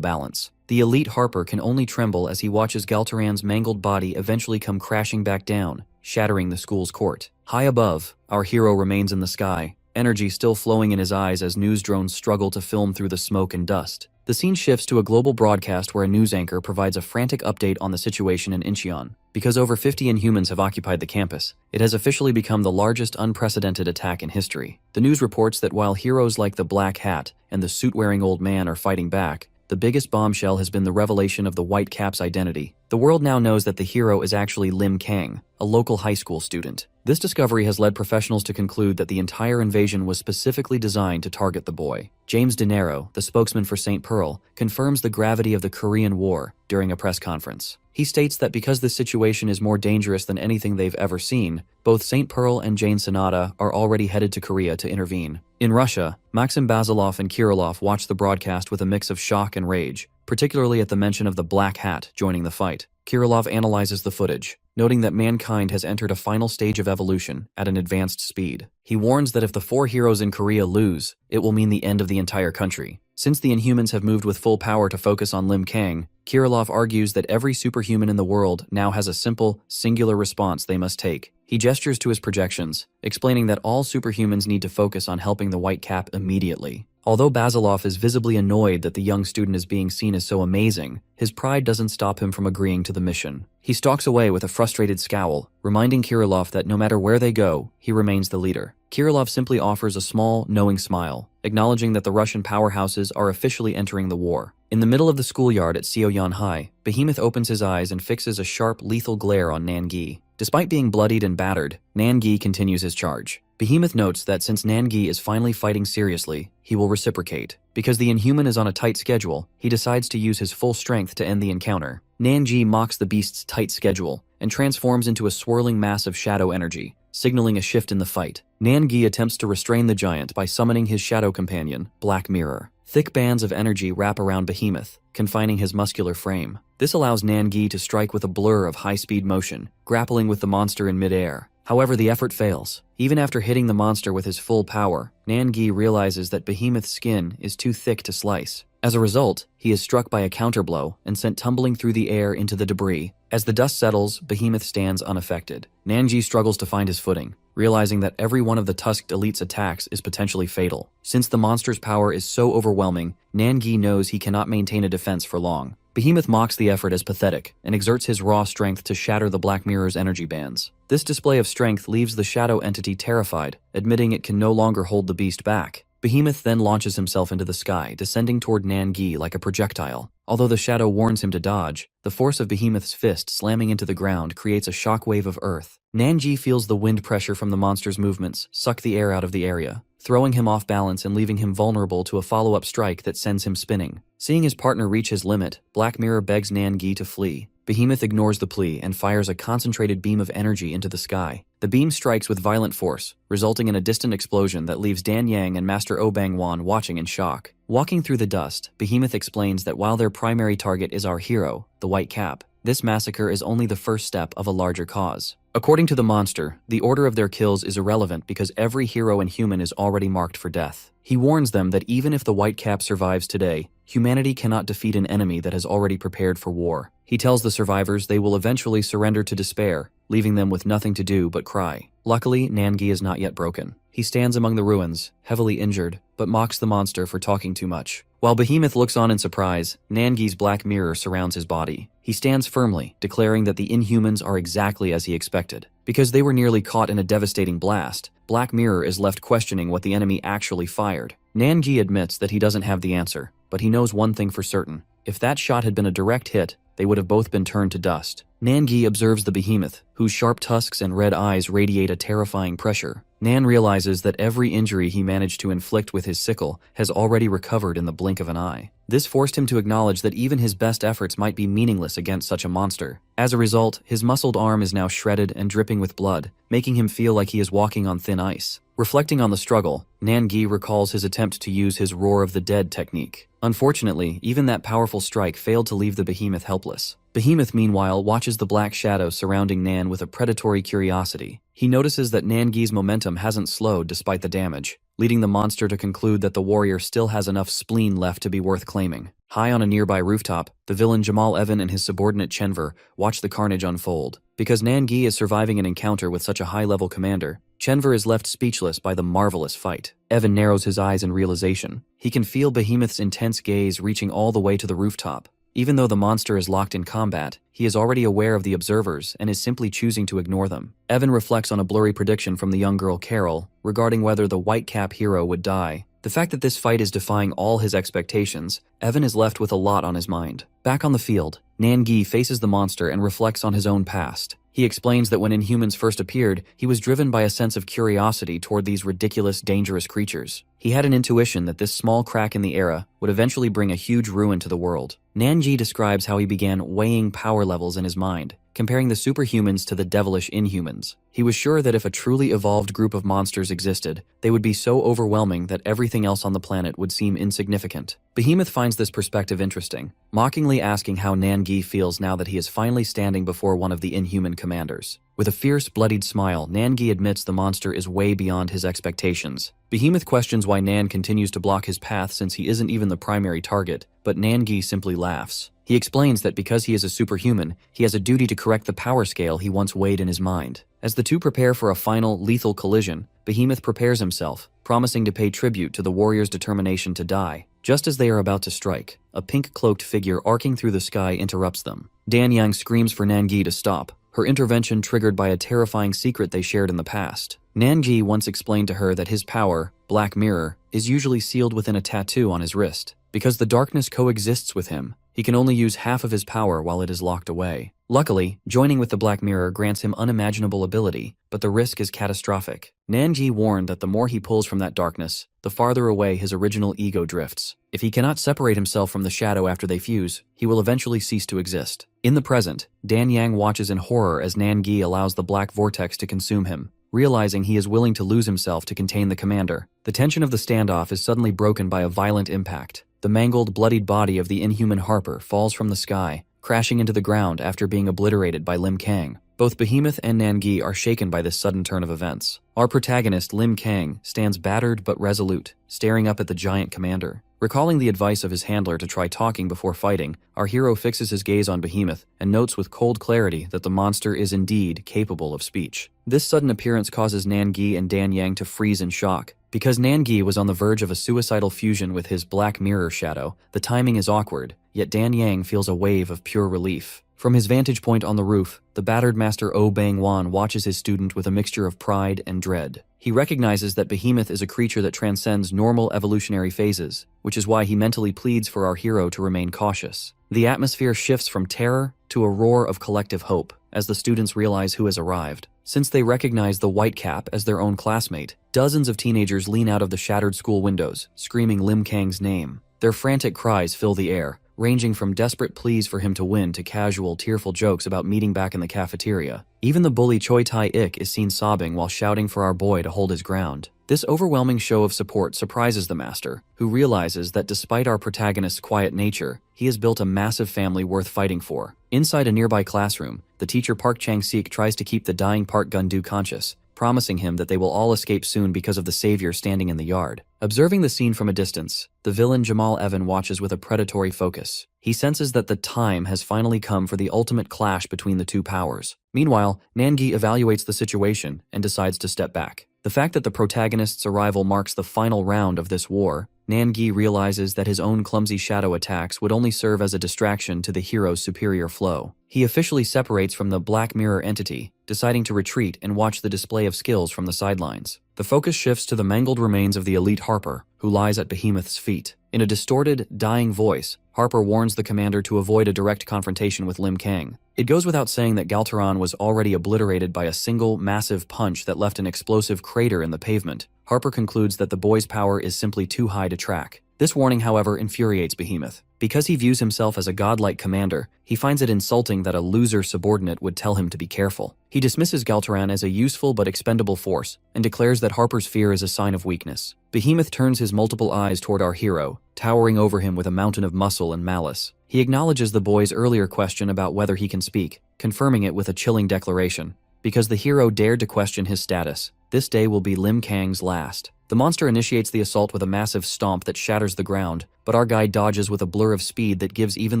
balance. The elite Harper can only tremble as he watches Galtaran's mangled body eventually come crashing back down, shattering the school's court. High above, our hero remains in the sky, energy still flowing in his eyes as news drones struggle to film through the smoke and dust. The scene shifts to a global broadcast where a news anchor provides a frantic update on the situation in Incheon. Because over 50 Inhumans have occupied the campus, it has officially become the largest unprecedented attack in history. The news reports that while heroes like the Black Hat and the suit-wearing old man are fighting back, the biggest bombshell has been the revelation of the White Cap's identity. The world now knows that the hero is actually Lim Kang, a local high school student. This discovery has led professionals to conclude that the entire invasion was specifically designed to target the boy. James De Niro, the spokesman for St. Pearl, confirms the gravity of the Korean War during a press conference. He states that because this situation is more dangerous than anything they've ever seen, both St. Pearl and Jane Sonata are already headed to Korea to intervene. In Russia, Maxim Basilov and Kirillov watch the broadcast with a mix of shock and rage, particularly at the mention of the Black Hat joining the fight. Kirillov analyzes the footage, noting that mankind has entered a final stage of evolution at an advanced speed. He warns that if the four heroes in Korea lose, it will mean the end of the entire country. Since the Inhumans have moved with full power to focus on Lim Kang, Kirillov argues that every superhuman in the world now has a simple, singular response they must take. He gestures to his projections, explaining that all superhumans need to focus on helping the White Cap immediately. Although Basilov is visibly annoyed that the young student is being seen as so amazing, his pride doesn't stop him from agreeing to the mission. He stalks away with a frustrated scowl, reminding Kirillov that no matter where they go, he remains the leader. Kirillov simply offers a small, knowing smile, acknowledging that the Russian powerhouses are officially entering the war. In the middle of the schoolyard at Seoyeon High, Behemoth opens his eyes and fixes a sharp, lethal glare on Nangi. Despite being bloodied and battered, Nangi continues his charge. Behemoth notes that since Nangi is finally fighting seriously, he will reciprocate. Because the Inhuman is on a tight schedule, he decides to use his full strength to end the encounter. Nangi mocks the beast's tight schedule and transforms into a swirling mass of shadow energy, signaling a shift in the fight. Nangi attempts to restrain the giant by summoning his shadow companion, Black Mirror. Thick bands of energy wrap around Behemoth, confining his muscular frame. This allows Nangi to strike with a blur of high-speed motion, grappling with the monster in midair. However, the effort fails. Even after hitting the monster with his full power, Nangi realizes that Behemoth's skin is too thick to slice. As a result, he is struck by a counterblow and sent tumbling through the air into the debris. As the dust settles, Behemoth stands unaffected. Nangi struggles to find his footing, realizing that every one of the Tusked Elite's attacks is potentially fatal. Since the monster's power is so overwhelming, Nangi knows he cannot maintain a defense for long. Behemoth mocks the effort as pathetic and exerts his raw strength to shatter the Black Mirror's energy bands. This display of strength leaves the shadow entity terrified, admitting it can no longer hold the beast back. Behemoth then launches himself into the sky, descending toward Nangi like a projectile. Although the shadow warns him to dodge, the force of Behemoth's fist slamming into the ground creates a shockwave of earth. Nangi feels the wind pressure from the monster's movements suck the air out of the area, throwing him off balance and leaving him vulnerable to a follow-up strike that sends him spinning. Seeing his partner reach his limit, Black Mirror begs Nangi to flee. Behemoth ignores the plea and fires a concentrated beam of energy into the sky. The beam strikes with violent force, resulting in a distant explosion that leaves Dan Yang and Master O Bangwan watching in shock. Walking through the dust, Behemoth explains that while their primary target is our hero, the White Cap, this massacre is only the first step of a larger cause. According to the monster, the order of their kills is irrelevant because every hero and human is already marked for death. He warns them that even if the White Cap survives today, humanity cannot defeat an enemy that has already prepared for war. He tells the survivors they will eventually surrender to despair, leaving them with nothing to do but cry. Luckily, Nangi is not yet broken. He stands among the ruins, heavily injured, but mocks the monster for talking too much. While Behemoth looks on in surprise, Nangi's Black Mirror surrounds his body. He stands firmly, declaring that the Inhumans are exactly as he expected. Because they were nearly caught in a devastating blast, Black Mirror is left questioning what the enemy actually fired. Nangi admits that he doesn't have the answer, but he knows one thing for certain. If that shot had been a direct hit, they would have both been turned to dust. Nan-gi observes the behemoth, whose sharp tusks and red eyes radiate a terrifying pressure. Nan realizes that every injury he managed to inflict with his sickle has already recovered in the blink of an eye. This forced him to acknowledge that even his best efforts might be meaningless against such a monster. As a result, his muscled arm is now shredded and dripping with blood, making him feel like he is walking on thin ice. Reflecting on the struggle, Nan-gi recalls his attempt to use his Roar of the Dead technique. Unfortunately, even that powerful strike failed to leave the behemoth helpless. Behemoth, meanwhile, watches the black shadow surrounding Nan with a predatory curiosity. He notices that Nan-gi's momentum hasn't slowed despite the damage, leading the monster to conclude that the warrior still has enough spleen left to be worth claiming. High on a nearby rooftop, the villain Jamal Evan and his subordinate Chenver watch the carnage unfold. Because Nan-gi is surviving an encounter with such a high-level commander, Chenver is left speechless by the marvelous fight. Evan narrows his eyes in realization. He can feel Behemoth's intense gaze reaching all the way to the rooftop. Even though the monster is locked in combat, he is already aware of the observers and is simply choosing to ignore them. Evan reflects on a blurry prediction from the young girl Carol regarding whether the Whitecap hero would die. The fact that this fight is defying all his expectations, Evan is left with a lot on his mind. Back on the field, Nan-gi faces the monster and reflects on his own past. He explains that when Inhumans first appeared, he was driven by a sense of curiosity toward these ridiculous, dangerous creatures. He had an intuition that this small crack in the era would eventually bring a huge ruin to the world. Nan-gi describes how he began weighing power levels in his mind, comparing the superhumans to the devilish Inhumans. He was sure that if a truly evolved group of monsters existed, they would be so overwhelming that everything else on the planet would seem insignificant. Behemoth finds this perspective interesting, mockingly asking how Nan-gi feels now that he is finally standing before one of the Inhuman commanders. With a fierce, bloodied smile, Nan-gi admits the monster is way beyond his expectations. Behemoth questions why Nan continues to block his path since he isn't even the primary target, but Nan-gi simply laughs. He explains that because he is a superhuman, he has a duty to correct the power scale he once weighed in his mind. As the two prepare for a final, lethal collision, Behemoth prepares himself, promising to pay tribute to the warrior's determination to die. Just as they are about to strike, a pink-cloaked figure arcing through the sky interrupts them. Dan Yang screams for Nan-gi to stop, her intervention triggered by a terrifying secret they shared in the past. Nan-gi once explained to her that his power, Black Mirror, is usually sealed within a tattoo on his wrist. Because the darkness coexists with him, he can only use half of his power while it is locked away. Luckily, joining with the Black Mirror grants him unimaginable ability, but the risk is catastrophic. Nan-gi warned that the more he pulls from that darkness, the farther away his original ego drifts. If he cannot separate himself from the shadow after they fuse, he will eventually cease to exist. In the present, Dan Yang watches in horror as Nan-gi allows the black vortex to consume him. Realizing he is willing to lose himself to contain the commander, the tension of the standoff is suddenly broken by a violent impact. The mangled, bloodied body of the Inhuman Harper falls from the sky, crashing into the ground after being obliterated by Lim Kang. Both Behemoth and Nan-gi are shaken by this sudden turn of events. Our protagonist, Lim Kang, stands battered but resolute, staring up at the giant commander. Recalling the advice of his handler to try talking before fighting, our hero fixes his gaze on Behemoth and notes with cold clarity that the monster is indeed capable of speech. This sudden appearance causes Nan-gi and Dan Yang to freeze in shock. Because Nan-gi was on the verge of a suicidal fusion with his Black Mirror shadow, the timing is awkward, yet Dan Yang feels a wave of pure relief. From his vantage point on the roof, the battered Master Oh Bang-wan watches his student with a mixture of pride and dread. He recognizes that Behemoth is a creature that transcends normal evolutionary phases, which is why he mentally pleads for our hero to remain cautious. The atmosphere shifts from terror to a roar of collective hope as the students realize who has arrived. Since they recognize the Whitecap as their own classmate, dozens of teenagers lean out of the shattered school windows, screaming Lim Kang's name. Their frantic cries fill the air, ranging from desperate pleas for him to win to casual, tearful jokes about meeting back in the cafeteria. Even the bully Choi Tai-ik is seen sobbing while shouting for our boy to hold his ground. This overwhelming show of support surprises the Master, who realizes that despite our protagonist's quiet nature, he has built a massive family worth fighting for. Inside a nearby classroom, the teacher Park Chang-sik tries to keep the dying Park Gun-do conscious, promising him that they will all escape soon because of the savior standing in the yard. Observing the scene from a distance, the villain Jamal Evan watches with a predatory focus. He senses that the time has finally come for the ultimate clash between the two powers. Meanwhile, Nan-gi evaluates the situation and decides to step back. The fact that the protagonist's arrival marks the final round of this war, Nan-gi realizes that his own clumsy shadow attacks would only serve as a distraction to the hero's superior flow. He officially separates from the Black Mirror entity, deciding to retreat and watch the display of skills from the sidelines. The focus shifts to the mangled remains of the elite Harper, who lies at Behemoth's feet. In a distorted, dying voice, Harper warns the commander to avoid a direct confrontation with Lim Kang. It goes without saying that Galteron was already obliterated by a single, massive punch that left an explosive crater in the pavement. Harper concludes that the boy's power is simply too high to track. This warning, however, infuriates Behemoth. Because he views himself as a godlike commander, he finds it insulting that a loser subordinate would tell him to be careful. He dismisses Galteron as a useful but expendable force, and declares that Harper's fear is a sign of weakness. Behemoth turns his multiple eyes toward our hero, towering over him with a mountain of muscle and malice. He acknowledges the boy's earlier question about whether he can speak, confirming it with a chilling declaration. Because the hero dared to question his status, this day will be Lim Kang's last. The monster initiates the assault with a massive stomp that shatters the ground, but our guy dodges with a blur of speed that gives even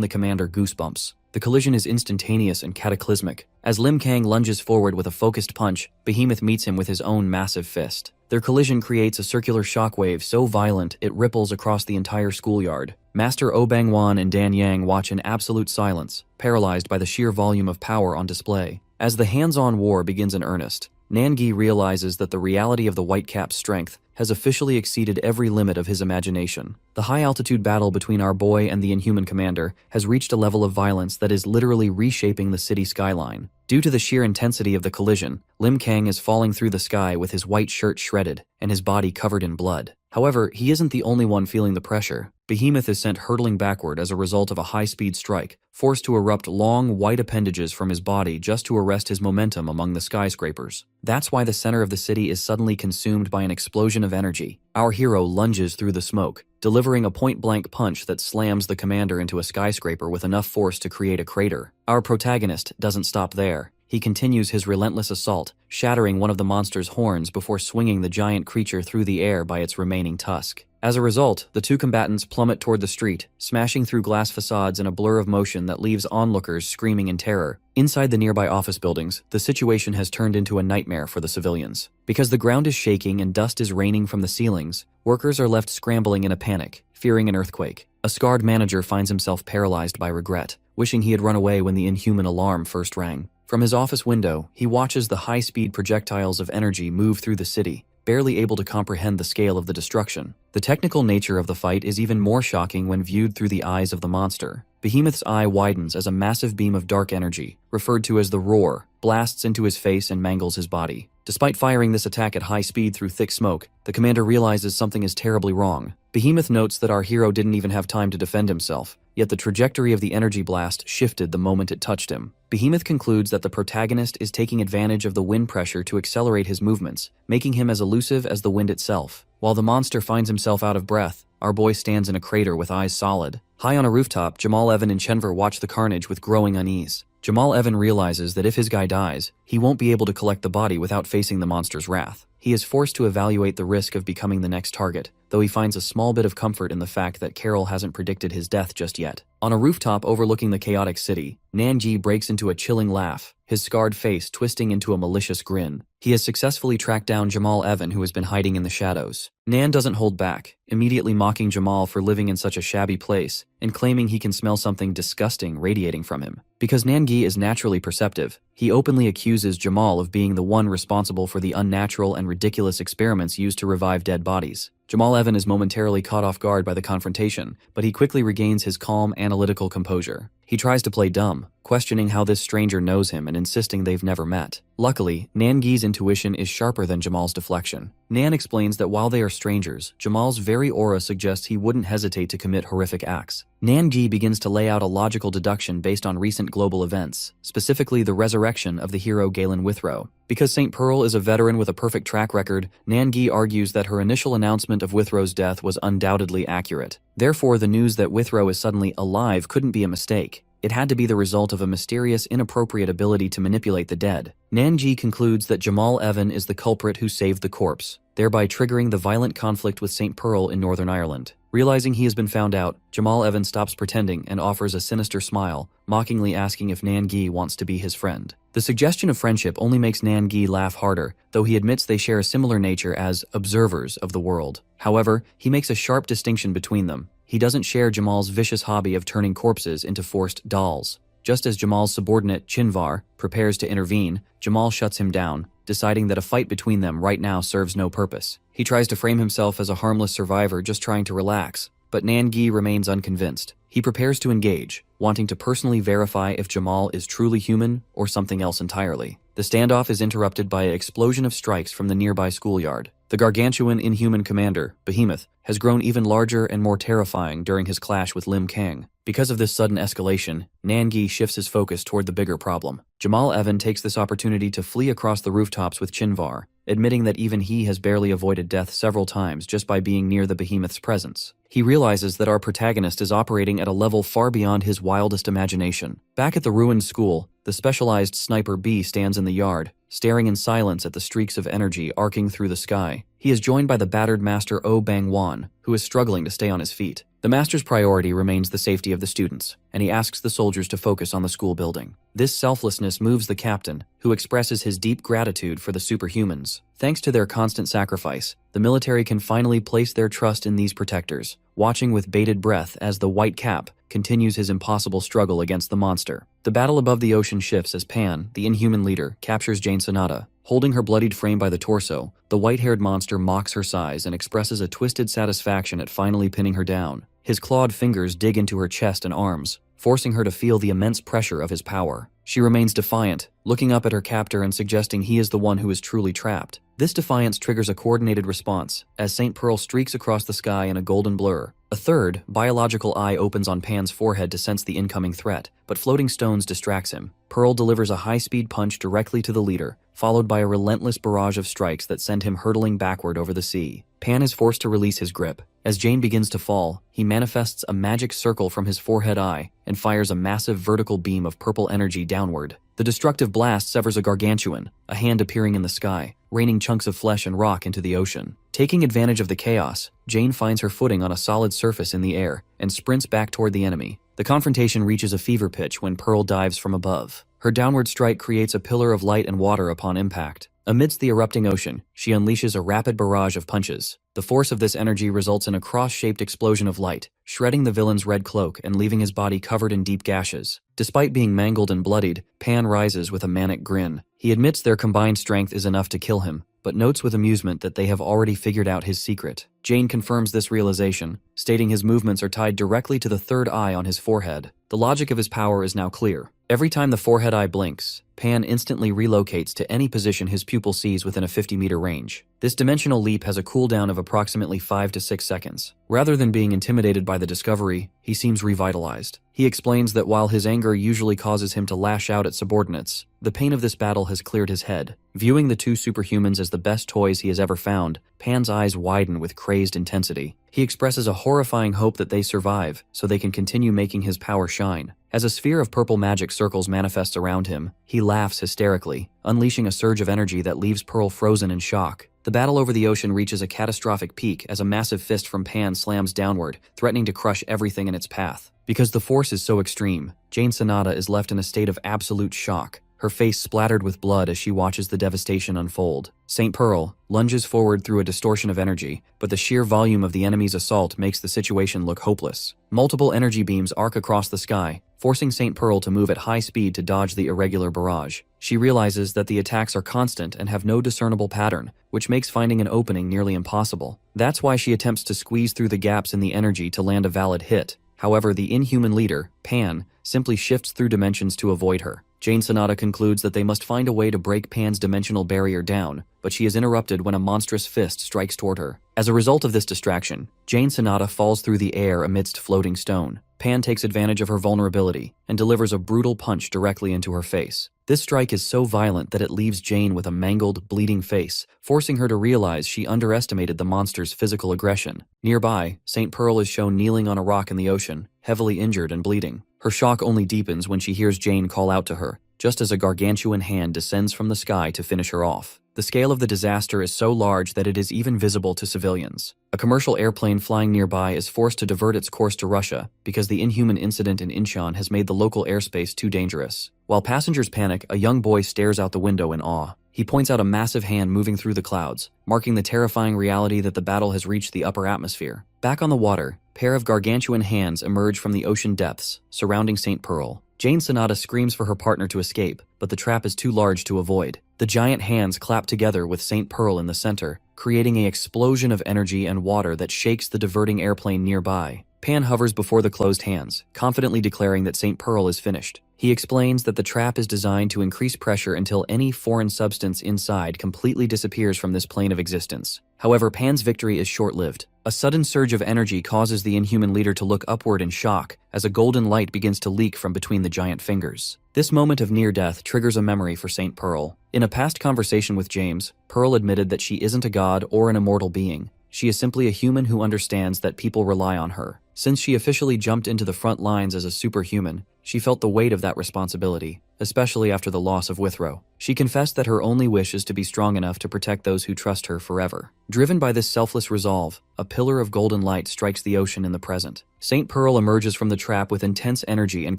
the commander goosebumps. The collision is instantaneous and cataclysmic. As Lim Kang lunges forward with a focused punch, Behemoth meets him with his own massive fist. Their collision creates a circular shockwave so violent it ripples across the entire schoolyard. Master Oh Bang-wan and Dan Yang watch in absolute silence, paralyzed by the sheer volume of power on display. As the hands-on war begins in earnest, Nangi realizes that the reality of the Whitecap's strength has officially exceeded every limit of his imagination. The high-altitude battle between our boy and the Inhuman commander has reached a level of violence that is literally reshaping the city skyline. Due to the sheer intensity of the collision, Lim Kang is falling through the sky with his white shirt shredded and his body covered in blood. However, he isn't the only one feeling the pressure. Behemoth is sent hurtling backward as a result of a high-speed strike, forced to erupt long, white appendages from his body just to arrest his momentum among the skyscrapers. That's why the center of the city is suddenly consumed by an explosion of energy. Our hero lunges through the smoke, delivering a point-blank punch that slams the commander into a skyscraper with enough force to create a crater. Our protagonist doesn't stop there. He continues his relentless assault, shattering one of the monster's horns before swinging the giant creature through the air by its remaining tusk. As a result, the two combatants plummet toward the street, smashing through glass facades in a blur of motion that leaves onlookers screaming in terror. Inside the nearby office buildings, the situation has turned into a nightmare for the civilians. Because the ground is shaking and dust is raining from the ceilings, workers are left scrambling in a panic, fearing an earthquake. A scarred manager finds himself paralyzed by regret, wishing he had run away when the Inhuman alarm first rang. From his office window, he watches the high-speed projectiles of energy move through the city, barely able to comprehend the scale of the destruction. The technical nature of the fight is even more shocking when viewed through the eyes of the monster. Behemoth's eye widens as a massive beam of dark energy, referred to as the Roar, blasts into his face and mangles his body. Despite firing this attack at high speed through thick smoke, the commander realizes something is terribly wrong. Behemoth notes that our hero didn't even have time to defend himself, yet the trajectory of the energy blast shifted the moment it touched him. Behemoth concludes that the protagonist is taking advantage of the wind pressure to accelerate his movements, making him as elusive as the wind itself. While the monster finds himself out of breath, our boy stands in a crater with eyes solid. High on a rooftop, Jamal, Evan, and Chenver watch the carnage with growing unease. Jamal Evan realizes that if his guy dies, he won't be able to collect the body without facing the monster's wrath. He is forced to evaluate the risk of becoming the next target, though he finds a small bit of comfort in the fact that Carol hasn't predicted his death just yet. On a rooftop overlooking the chaotic city, Nanji breaks into a chilling laugh, his scarred face twisting into a malicious grin. He has successfully tracked down Jamal Evan, who has been hiding in the shadows. Nan doesn't hold back, immediately mocking Jamal for living in such a shabby place and claiming he can smell something disgusting radiating from him. Because Nangi is naturally perceptive, he openly accuses Jamal of being the one responsible for the unnatural and ridiculous experiments used to revive dead bodies. Jamal Evan is momentarily caught off guard by the confrontation, but he quickly regains his calm, analytical composure. He tries to play dumb, questioning how this stranger knows him and insisting they've never met. Luckily, Nangi's intuition is sharper than Jamal's deflection. Nan explains that while they are strangers, Jamal's very aura suggests he wouldn't hesitate to commit horrific acts. Nangi begins to lay out a logical deduction based on recent global events, specifically the resurrection of the hero Galen Withrow. Because St. Pearl is a veteran with a perfect track record, Nangi argues that her initial announcement of Withrow's death was undoubtedly accurate. Therefore, the news that Withrow is suddenly alive couldn't be a mistake. It had to be the result of a mysterious, inappropriate ability to manipulate the dead. Nanji concludes that Jamal Evan is the culprit who saved the corpse, thereby triggering the violent conflict with St. Pearl in Northern Ireland. Realizing he has been found out, Jamal Evan stops pretending and offers a sinister smile, mockingly asking if Nangi wants to be his friend. The suggestion of friendship only makes Nangi laugh harder, though he admits they share a similar nature as observers of the world. However, he makes a sharp distinction between them. He doesn't share Jamal's vicious hobby of turning corpses into forced dolls. Just as Jamal's subordinate, Chinvar, prepares to intervene, Jamal shuts him down, deciding that a fight between them right now serves no purpose. He tries to frame himself as a harmless survivor just trying to relax, but Nan-gi remains unconvinced. He prepares to engage, wanting to personally verify if Jamal is truly human or something else entirely. The standoff is interrupted by an explosion of strikes from the nearby schoolyard. The gargantuan inhuman commander, Behemoth, has grown even larger and more terrifying during his clash with Lim Kang. Because of this sudden escalation, Nan-gi shifts his focus toward the bigger problem. Jamal Evan takes this opportunity to flee across the rooftops with Chinvar, admitting that even he has barely avoided death several times just by being near the Behemoth's presence. He realizes that our protagonist is operating at a level far beyond his wildest imagination. Back at the ruined school, the specialized sniper B stands in the yard, staring in silence at the streaks of energy arcing through the sky. He is joined by the battered master Oh Bang-wan, who is struggling to stay on his feet. The master's priority remains the safety of the students, and he asks the soldiers to focus on the school building. This selflessness moves the captain, who expresses his deep gratitude for the superhumans. Thanks to their constant sacrifice, the military can finally place their trust in these protectors, watching with bated breath as the White Cap continues his impossible struggle against the monster. The battle above the ocean shifts as Pan, the inhuman leader, captures Jane Sonata. Holding her bloodied frame by the torso, the white-haired monster mocks her size and expresses a twisted satisfaction at finally pinning her down. His clawed fingers dig into her chest and arms, forcing her to feel the immense pressure of his power. She remains defiant, looking up at her captor and suggesting he is the one who is truly trapped. This defiance triggers a coordinated response, as St. Pearl streaks across the sky in a golden blur. A third, biological eye opens on Pan's forehead to sense the incoming threat, but floating stones distracts him. Pearl delivers a high-speed punch directly to the leader, followed by a relentless barrage of strikes that send him hurtling backward over the sea. Pan is forced to release his grip. As Jane begins to fall, he manifests a magic circle from his forehead eye and fires a massive vertical beam of purple energy downward. The destructive blast severs a gargantuan, a hand appearing in the sky, raining chunks of flesh and rock into the ocean. Taking advantage of the chaos, Jane finds her footing on a solid surface in the air and sprints back toward the enemy. The confrontation reaches a fever pitch when Pearl dives from above. Her downward strike creates a pillar of light and water upon impact. Amidst the erupting ocean, she unleashes a rapid barrage of punches. The force of this energy results in a cross-shaped explosion of light, shredding the villain's red cloak and leaving his body covered in deep gashes. Despite being mangled and bloodied, Pan rises with a manic grin. He admits their combined strength is enough to kill him, but notes with amusement that they have already figured out his secret. Jane confirms this realization, stating his movements are tied directly to the third eye on his forehead. The logic of his power is now clear. Every time the forehead eye blinks, Pan instantly relocates to any position his pupil sees within a 50-meter range. This dimensional leap has a cooldown of approximately 5 to 6 seconds. Rather than being intimidated by the discovery, he seems revitalized. He explains that while his anger usually causes him to lash out at subordinates, the pain of this battle has cleared his head. Viewing the two superhumans as the best toys he has ever found, Pan's eyes widen with crazed intensity. He expresses a horrifying hope that they survive, so they can continue making his power shine. As a sphere of purple magic circles manifests around him, he laughs hysterically, unleashing a surge of energy that leaves Pearl frozen in shock. The battle over the ocean reaches a catastrophic peak as a massive fist from Pan slams downward, threatening to crush everything in its path. Because the force is so extreme, Jane Sonata is left in a state of absolute shock, her face splattered with blood as she watches the devastation unfold. St. Pearl lunges forward through a distortion of energy, but the sheer volume of the enemy's assault makes the situation look hopeless. Multiple energy beams arc across the sky, forcing St. Pearl to move at high speed to dodge the irregular barrage. She realizes that the attacks are constant and have no discernible pattern, which makes finding an opening nearly impossible. That's why she attempts to squeeze through the gaps in the energy to land a valid hit. However, the inhuman leader, Pan, simply shifts through dimensions to avoid her. Jane Sonata concludes that they must find a way to break Pan's dimensional barrier down, but she is interrupted when a monstrous fist strikes toward her. As a result of this distraction, Jane Sonata falls through the air amidst floating stone. Pan takes advantage of her vulnerability and delivers a brutal punch directly into her face. This strike is so violent that it leaves Jane with a mangled, bleeding face, forcing her to realize she underestimated the monster's physical aggression. Nearby, St. Pearl is shown kneeling on a rock in the ocean, heavily injured and bleeding. Her shock only deepens when she hears Jane call out to her, just as a gargantuan hand descends from the sky to finish her off. The scale of the disaster is so large that it is even visible to civilians. A commercial airplane flying nearby is forced to divert its course to Russia because the inhuman incident in Incheon has made the local airspace too dangerous. While passengers panic, a young boy stares out the window in awe. He points out a massive hand moving through the clouds, marking the terrifying reality that the battle has reached the upper atmosphere. Back on the water, a pair of gargantuan hands emerge from the ocean depths, surrounding St. Pearl. Jane Sonata screams for her partner to escape, but the trap is too large to avoid. The giant hands clap together with St. Pearl in the center, creating an explosion of energy and water that shakes the diverting airplane nearby. Pan hovers before the closed hands, confidently declaring that St. Pearl is finished. He explains that the trap is designed to increase pressure until any foreign substance inside completely disappears from this plane of existence. However, Pan's victory is short-lived. A sudden surge of energy causes the Inhuman leader to look upward in shock as a golden light begins to leak from between the giant fingers. This moment of near-death triggers a memory for St. Pearl. In a past conversation with James, Pearl admitted that she isn't a god or an immortal being. She is simply a human who understands that people rely on her. Since she officially jumped into the front lines as a superhuman, she felt the weight of that responsibility, especially after the loss of Withrow. She confessed that her only wish is to be strong enough to protect those who trust her forever. Driven by this selfless resolve, a pillar of golden light strikes the ocean in the present. St. Pearl emerges from the trap with intense energy and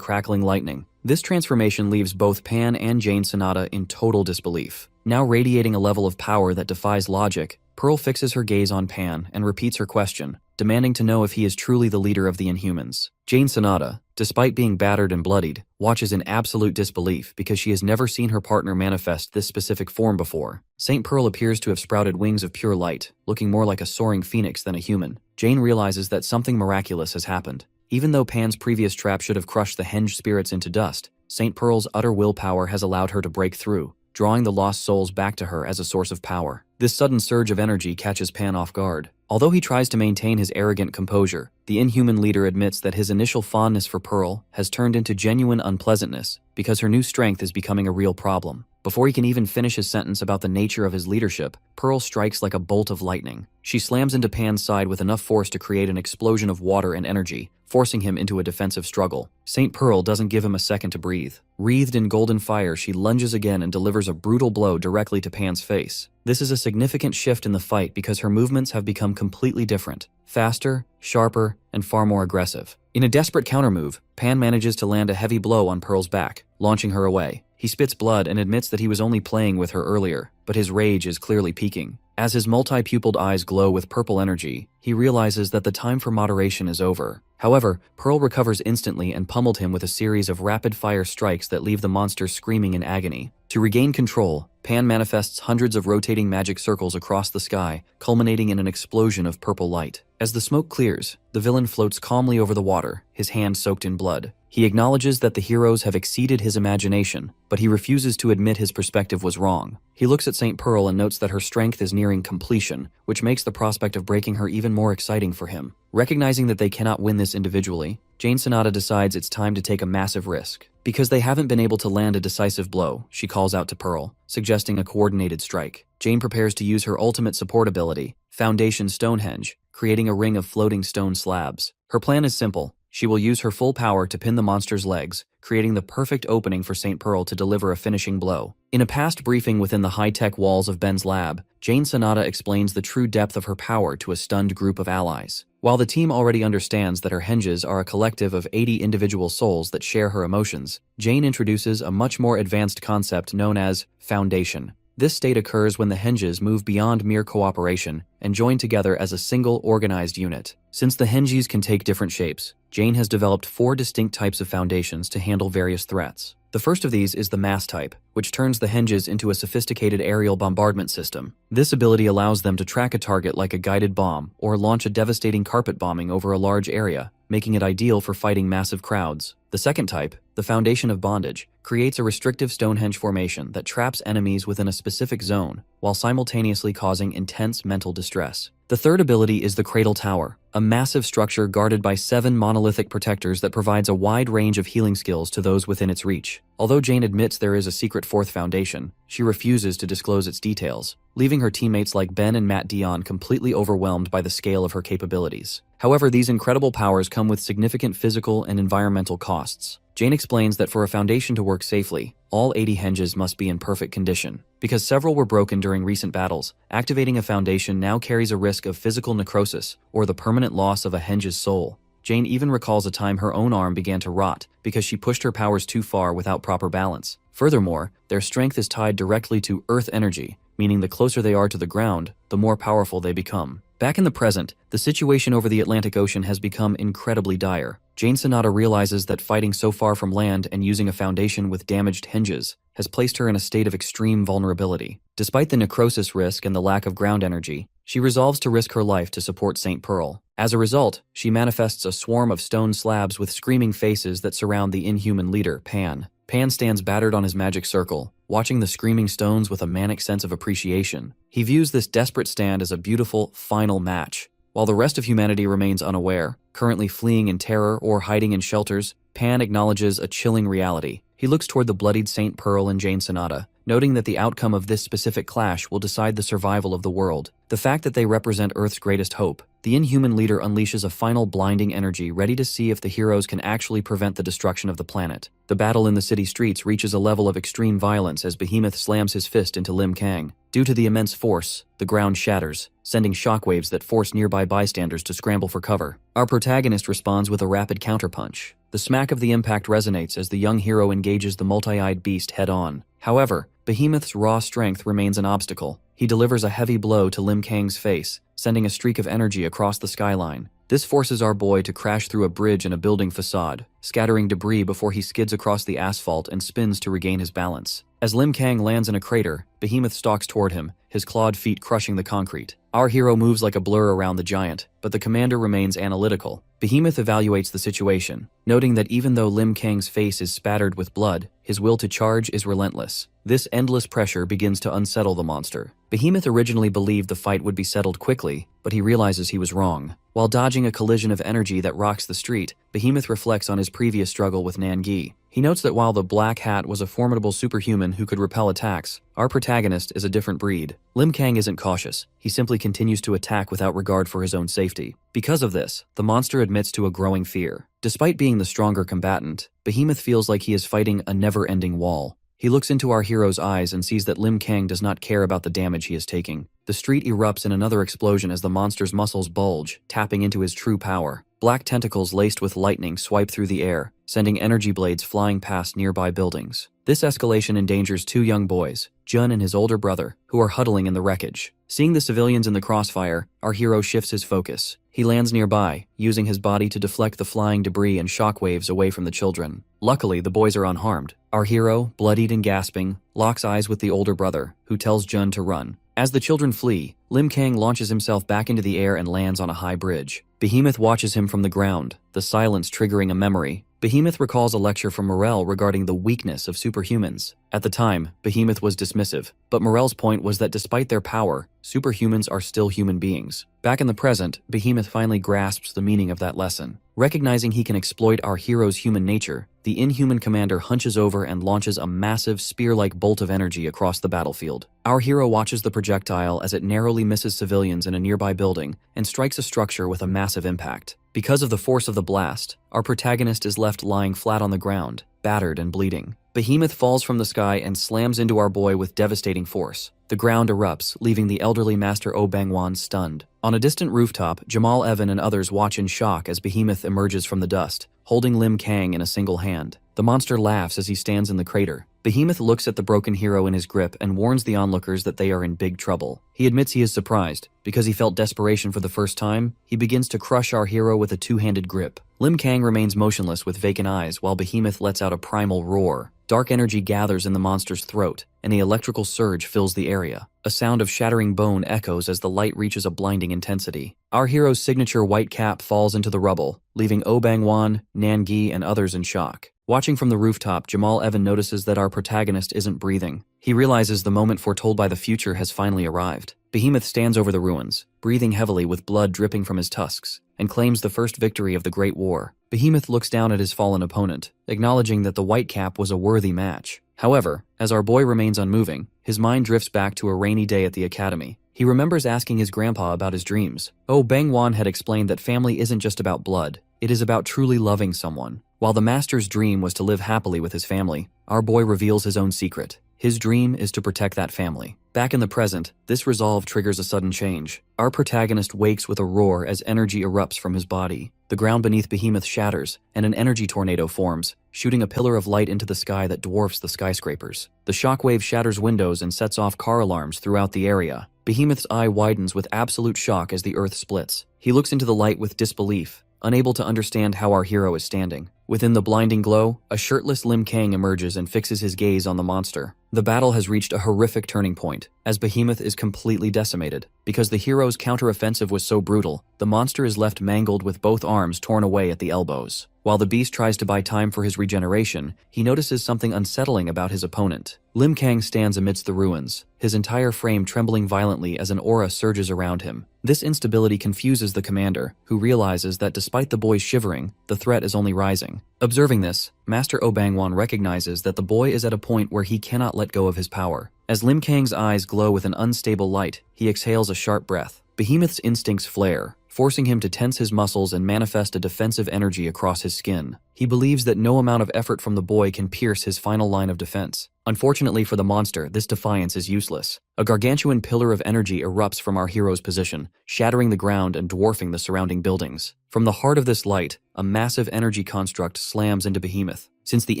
crackling lightning. This transformation leaves both Pan and Jane Sonata in total disbelief. Now radiating a level of power that defies logic, Pearl fixes her gaze on Pan and repeats her question, demanding to know if he is truly the leader of the Inhumans. Jane Sonata, despite being battered and bloodied, watches in absolute disbelief because she has never seen her partner manifest this specific form before. St. Pearl appears to have sprouted wings of pure light, looking more like a soaring phoenix than a human. Jane realizes that something miraculous has happened. Even though Pan's previous trap should have crushed the henge spirits into dust, St. Pearl's utter willpower has allowed her to break through, drawing the lost souls back to her as a source of power. This sudden surge of energy catches Pan off guard. Although he tries to maintain his arrogant composure, the Inhuman leader admits that his initial fondness for Pearl has turned into genuine unpleasantness because her new strength is becoming a real problem. Before he can even finish his sentence about the nature of his leadership, Pearl strikes like a bolt of lightning. She slams into Pan's side with enough force to create an explosion of water and energy, forcing him into a defensive struggle. St. Pearl doesn't give him a second to breathe. Wreathed in golden fire, she lunges again and delivers a brutal blow directly to Pan's face. This is a significant shift in the fight because her movements have become completely different, faster, sharper, and far more aggressive. In a desperate countermove, Pan manages to land a heavy blow on Pearl's back, launching her away. He spits blood and admits that he was only playing with her earlier, but his rage is clearly peaking. As his multi-pupiled eyes glow with purple energy, he realizes that the time for moderation is over. However, Pearl recovers instantly and pummeled him with a series of rapid-fire strikes that leave the monster screaming in agony. To regain control, Pan manifests hundreds of rotating magic circles across the sky, culminating in an explosion of purple light. As the smoke clears, the villain floats calmly over the water, his hand soaked in blood. He acknowledges that the heroes have exceeded his imagination, but he refuses to admit his perspective was wrong. He looks at St. Pearl and notes that her strength is nearing completion, which makes the prospect of breaking her even more exciting for him. Recognizing that they cannot win this individually, Jane Sonata decides it's time to take a massive risk. Because they haven't been able to land a decisive blow, she calls out to Pearl, suggesting a coordinated strike. Jane prepares to use her ultimate support ability, Foundation Stonehenge, creating a ring of floating stone slabs. Her plan is simple. She will use her full power to pin the monster's legs, creating the perfect opening for St. Pearl to deliver a finishing blow. In a past briefing within the high-tech walls of Ben's lab, Jane Sonata explains the true depth of her power to a stunned group of allies. While the team already understands that her henges are a collective of 80 individual souls that share her emotions, Jane introduces a much more advanced concept known as Foundation. This state occurs when the henges move beyond mere cooperation and join together as a single organized unit. Since the henges can take different shapes, Jane has developed 4 distinct types of foundations to handle various threats. The first of these is the mass type, which turns the henges into a sophisticated aerial bombardment system. This ability allows them to track a target like a guided bomb or launch a devastating carpet bombing over a large area, making it ideal for fighting massive crowds. The second type, the Foundation of Bondage, creates a restrictive Stonehenge formation that traps enemies within a specific zone, while simultaneously causing intense mental distress. The third ability is the Cradle Tower, a massive structure guarded by 7 monolithic protectors that provides a wide range of healing skills to those within its reach. Although Jane admits there is a secret 4th foundation, she refuses to disclose its details, leaving her teammates like Ben and Matt Dion completely overwhelmed by the scale of her capabilities. However, these incredible powers come with significant physical and environmental costs. Jane explains that for a foundation to work safely, all 80 henges must be in perfect condition. Because several were broken during recent battles, activating a foundation now carries a risk of physical necrosis or the permanent loss of a henge's soul. Jane even recalls a time her own arm began to rot because she pushed her powers too far without proper balance. Furthermore, their strength is tied directly to earth energy, meaning the closer they are to the ground, the more powerful they become. Back in the present, the situation over the Atlantic Ocean has become incredibly dire. Jane Sonata realizes that fighting so far from land and using a foundation with damaged hinges has placed her in a state of extreme vulnerability. Despite the necrosis risk and the lack of ground energy, she resolves to risk her life to support St. Pearl. As a result, she manifests a swarm of stone slabs with screaming faces that surround the inhuman leader, Pan. Pan stands battered on his magic circle, watching the screaming stones with a manic sense of appreciation. He views this desperate stand as a beautiful, final match. While the rest of humanity remains unaware, currently fleeing in terror or hiding in shelters, Pan acknowledges a chilling reality. He looks toward the bloodied St. Pearl and Jane Sonata, noting that the outcome of this specific clash will decide the survival of the world. The fact that they represent Earth's greatest hope, the inhuman leader unleashes a final blinding energy ready to see if the heroes can actually prevent the destruction of the planet. The battle in the city streets reaches a level of extreme violence as Behemoth slams his fist into Lim Kang. Due to the immense force, the ground shatters, sending shockwaves that force nearby bystanders to scramble for cover. Our protagonist responds with a rapid counterpunch. The smack of the impact resonates as the young hero engages the multi-eyed beast head-on. However, Behemoth's raw strength remains an obstacle. He delivers a heavy blow to Lim Kang's face, sending a streak of energy across the skyline. This forces our boy to crash through a bridge and a building facade, scattering debris before he skids across the asphalt and spins to regain his balance. As Lim Kang lands in a crater, Behemoth stalks toward him, his clawed feet crushing the concrete. Our hero moves like a blur around the giant, but the commander remains analytical. Behemoth evaluates the situation, noting that even though Lim Kang's face is spattered with blood, his will to charge is relentless. This endless pressure begins to unsettle the monster. Behemoth originally believed the fight would be settled quickly, but he realizes he was wrong. While dodging a collision of energy that rocks the street, Behemoth reflects on his previous struggle with Nangi. He notes that while the Black Hat was a formidable superhuman who could repel attacks, our protagonist is a different breed. Lim Kang isn't cautious. He simply continues to attack without regard for his own safety. Because of this, the monster admits to a growing fear. Despite being the stronger combatant, Behemoth feels like he is fighting a never-ending wall. He looks into our hero's eyes and sees that Lim Kang does not care about the damage he is taking. The street erupts in another explosion as the monster's muscles bulge, tapping into his true power. Black tentacles laced with lightning swipe through the air, sending energy blades flying past nearby buildings. This escalation endangers two young boys, Jun and his older brother, who are huddling in the wreckage. Seeing the civilians in the crossfire, our hero shifts his focus. He lands nearby, using his body to deflect the flying debris and shockwaves away from the children. Luckily, the boys are unharmed. Our hero, bloodied and gasping, locks eyes with the older brother, who tells Jun to run. As the children flee, Lim Kang launches himself back into the air and lands on a high bridge. Behemoth watches him from the ground, the silence triggering a memory. Behemoth recalls a lecture from Morel regarding the weakness of superhumans. At the time, Behemoth was dismissive, but Morel's point was that despite their power, superhumans are still human beings. Back in the present, Behemoth finally grasps the meaning of that lesson. Recognizing he can exploit our hero's human nature, the inhuman commander hunches over and launches a massive spear-like bolt of energy across the battlefield. Our hero watches the projectile as it narrowly misses civilians in a nearby building and strikes a structure with a massive impact. Because of the force of the blast, our protagonist is left lying flat on the ground, battered and bleeding. Behemoth falls from the sky and slams into our boy with devastating force. The ground erupts, leaving the elderly Master Oh Bangwan stunned. On a distant rooftop, Jamal Evan and others watch in shock as Behemoth emerges from the dust, holding Lim Kang in a single hand. The monster laughs as he stands in the crater. Behemoth looks at the broken hero in his grip and warns the onlookers that they are in big trouble. He admits he is surprised. Because he felt desperation for the first time, he begins to crush our hero with a two-handed grip. Lim Kang remains motionless with vacant eyes while Behemoth lets out a primal roar. Dark energy gathers in the monster's throat, and the electrical surge fills the area. A sound of shattering bone echoes as the light reaches a blinding intensity. Our hero's signature white cap falls into the rubble, leaving Oh Bangwan, Nangi, and others in shock. Watching from the rooftop, Jamal Evan notices that our protagonist isn't breathing. He realizes the moment foretold by the future has finally arrived. Behemoth stands over the ruins, breathing heavily with blood dripping from his tusks, and claims the first victory of the Great War. Behemoth looks down at his fallen opponent, acknowledging that the white cap was a worthy match. However, as our boy remains unmoving, his mind drifts back to a rainy day at the academy. He remembers asking his grandpa about his dreams. Oh Bangwan had explained that family isn't just about blood, it is about truly loving someone. While the master's dream was to live happily with his family, our boy reveals his own secret. His dream is to protect that family. Back in the present, this resolve triggers a sudden change. Our protagonist wakes with a roar as energy erupts from his body. The ground beneath Behemoth shatters, and an energy tornado forms, shooting a pillar of light into the sky that dwarfs the skyscrapers. The shockwave shatters windows and sets off car alarms throughout the area. Behemoth's eye widens with absolute shock as the earth splits. He looks into the light with disbelief, unable to understand how our hero is standing. Within the blinding glow, a shirtless Lim Kang emerges and fixes his gaze on the monster. The battle has reached a horrific turning point, as Behemoth is completely decimated. Because the hero's counteroffensive was so brutal, the monster is left mangled with both arms torn away at the elbows. While the beast tries to buy time for his regeneration, he notices something unsettling about his opponent. Lim Kang stands amidst the ruins, his entire frame trembling violently as an aura surges around him. This instability confuses the commander, who realizes that despite the boy's shivering, the threat is only rising. Observing this, Master Oh Bangwon recognizes that the boy is at a point where he cannot let go of his power. As Lim Kang's eyes glow with an unstable light, he exhales a sharp breath. Behemoth's instincts flare, forcing him to tense his muscles and manifest a defensive energy across his skin. He believes that no amount of effort from the boy can pierce his final line of defense. Unfortunately for the monster, this defiance is useless. A gargantuan pillar of energy erupts from our hero's position, shattering the ground and dwarfing the surrounding buildings. From the heart of this light, a massive energy construct slams into Behemoth. Since the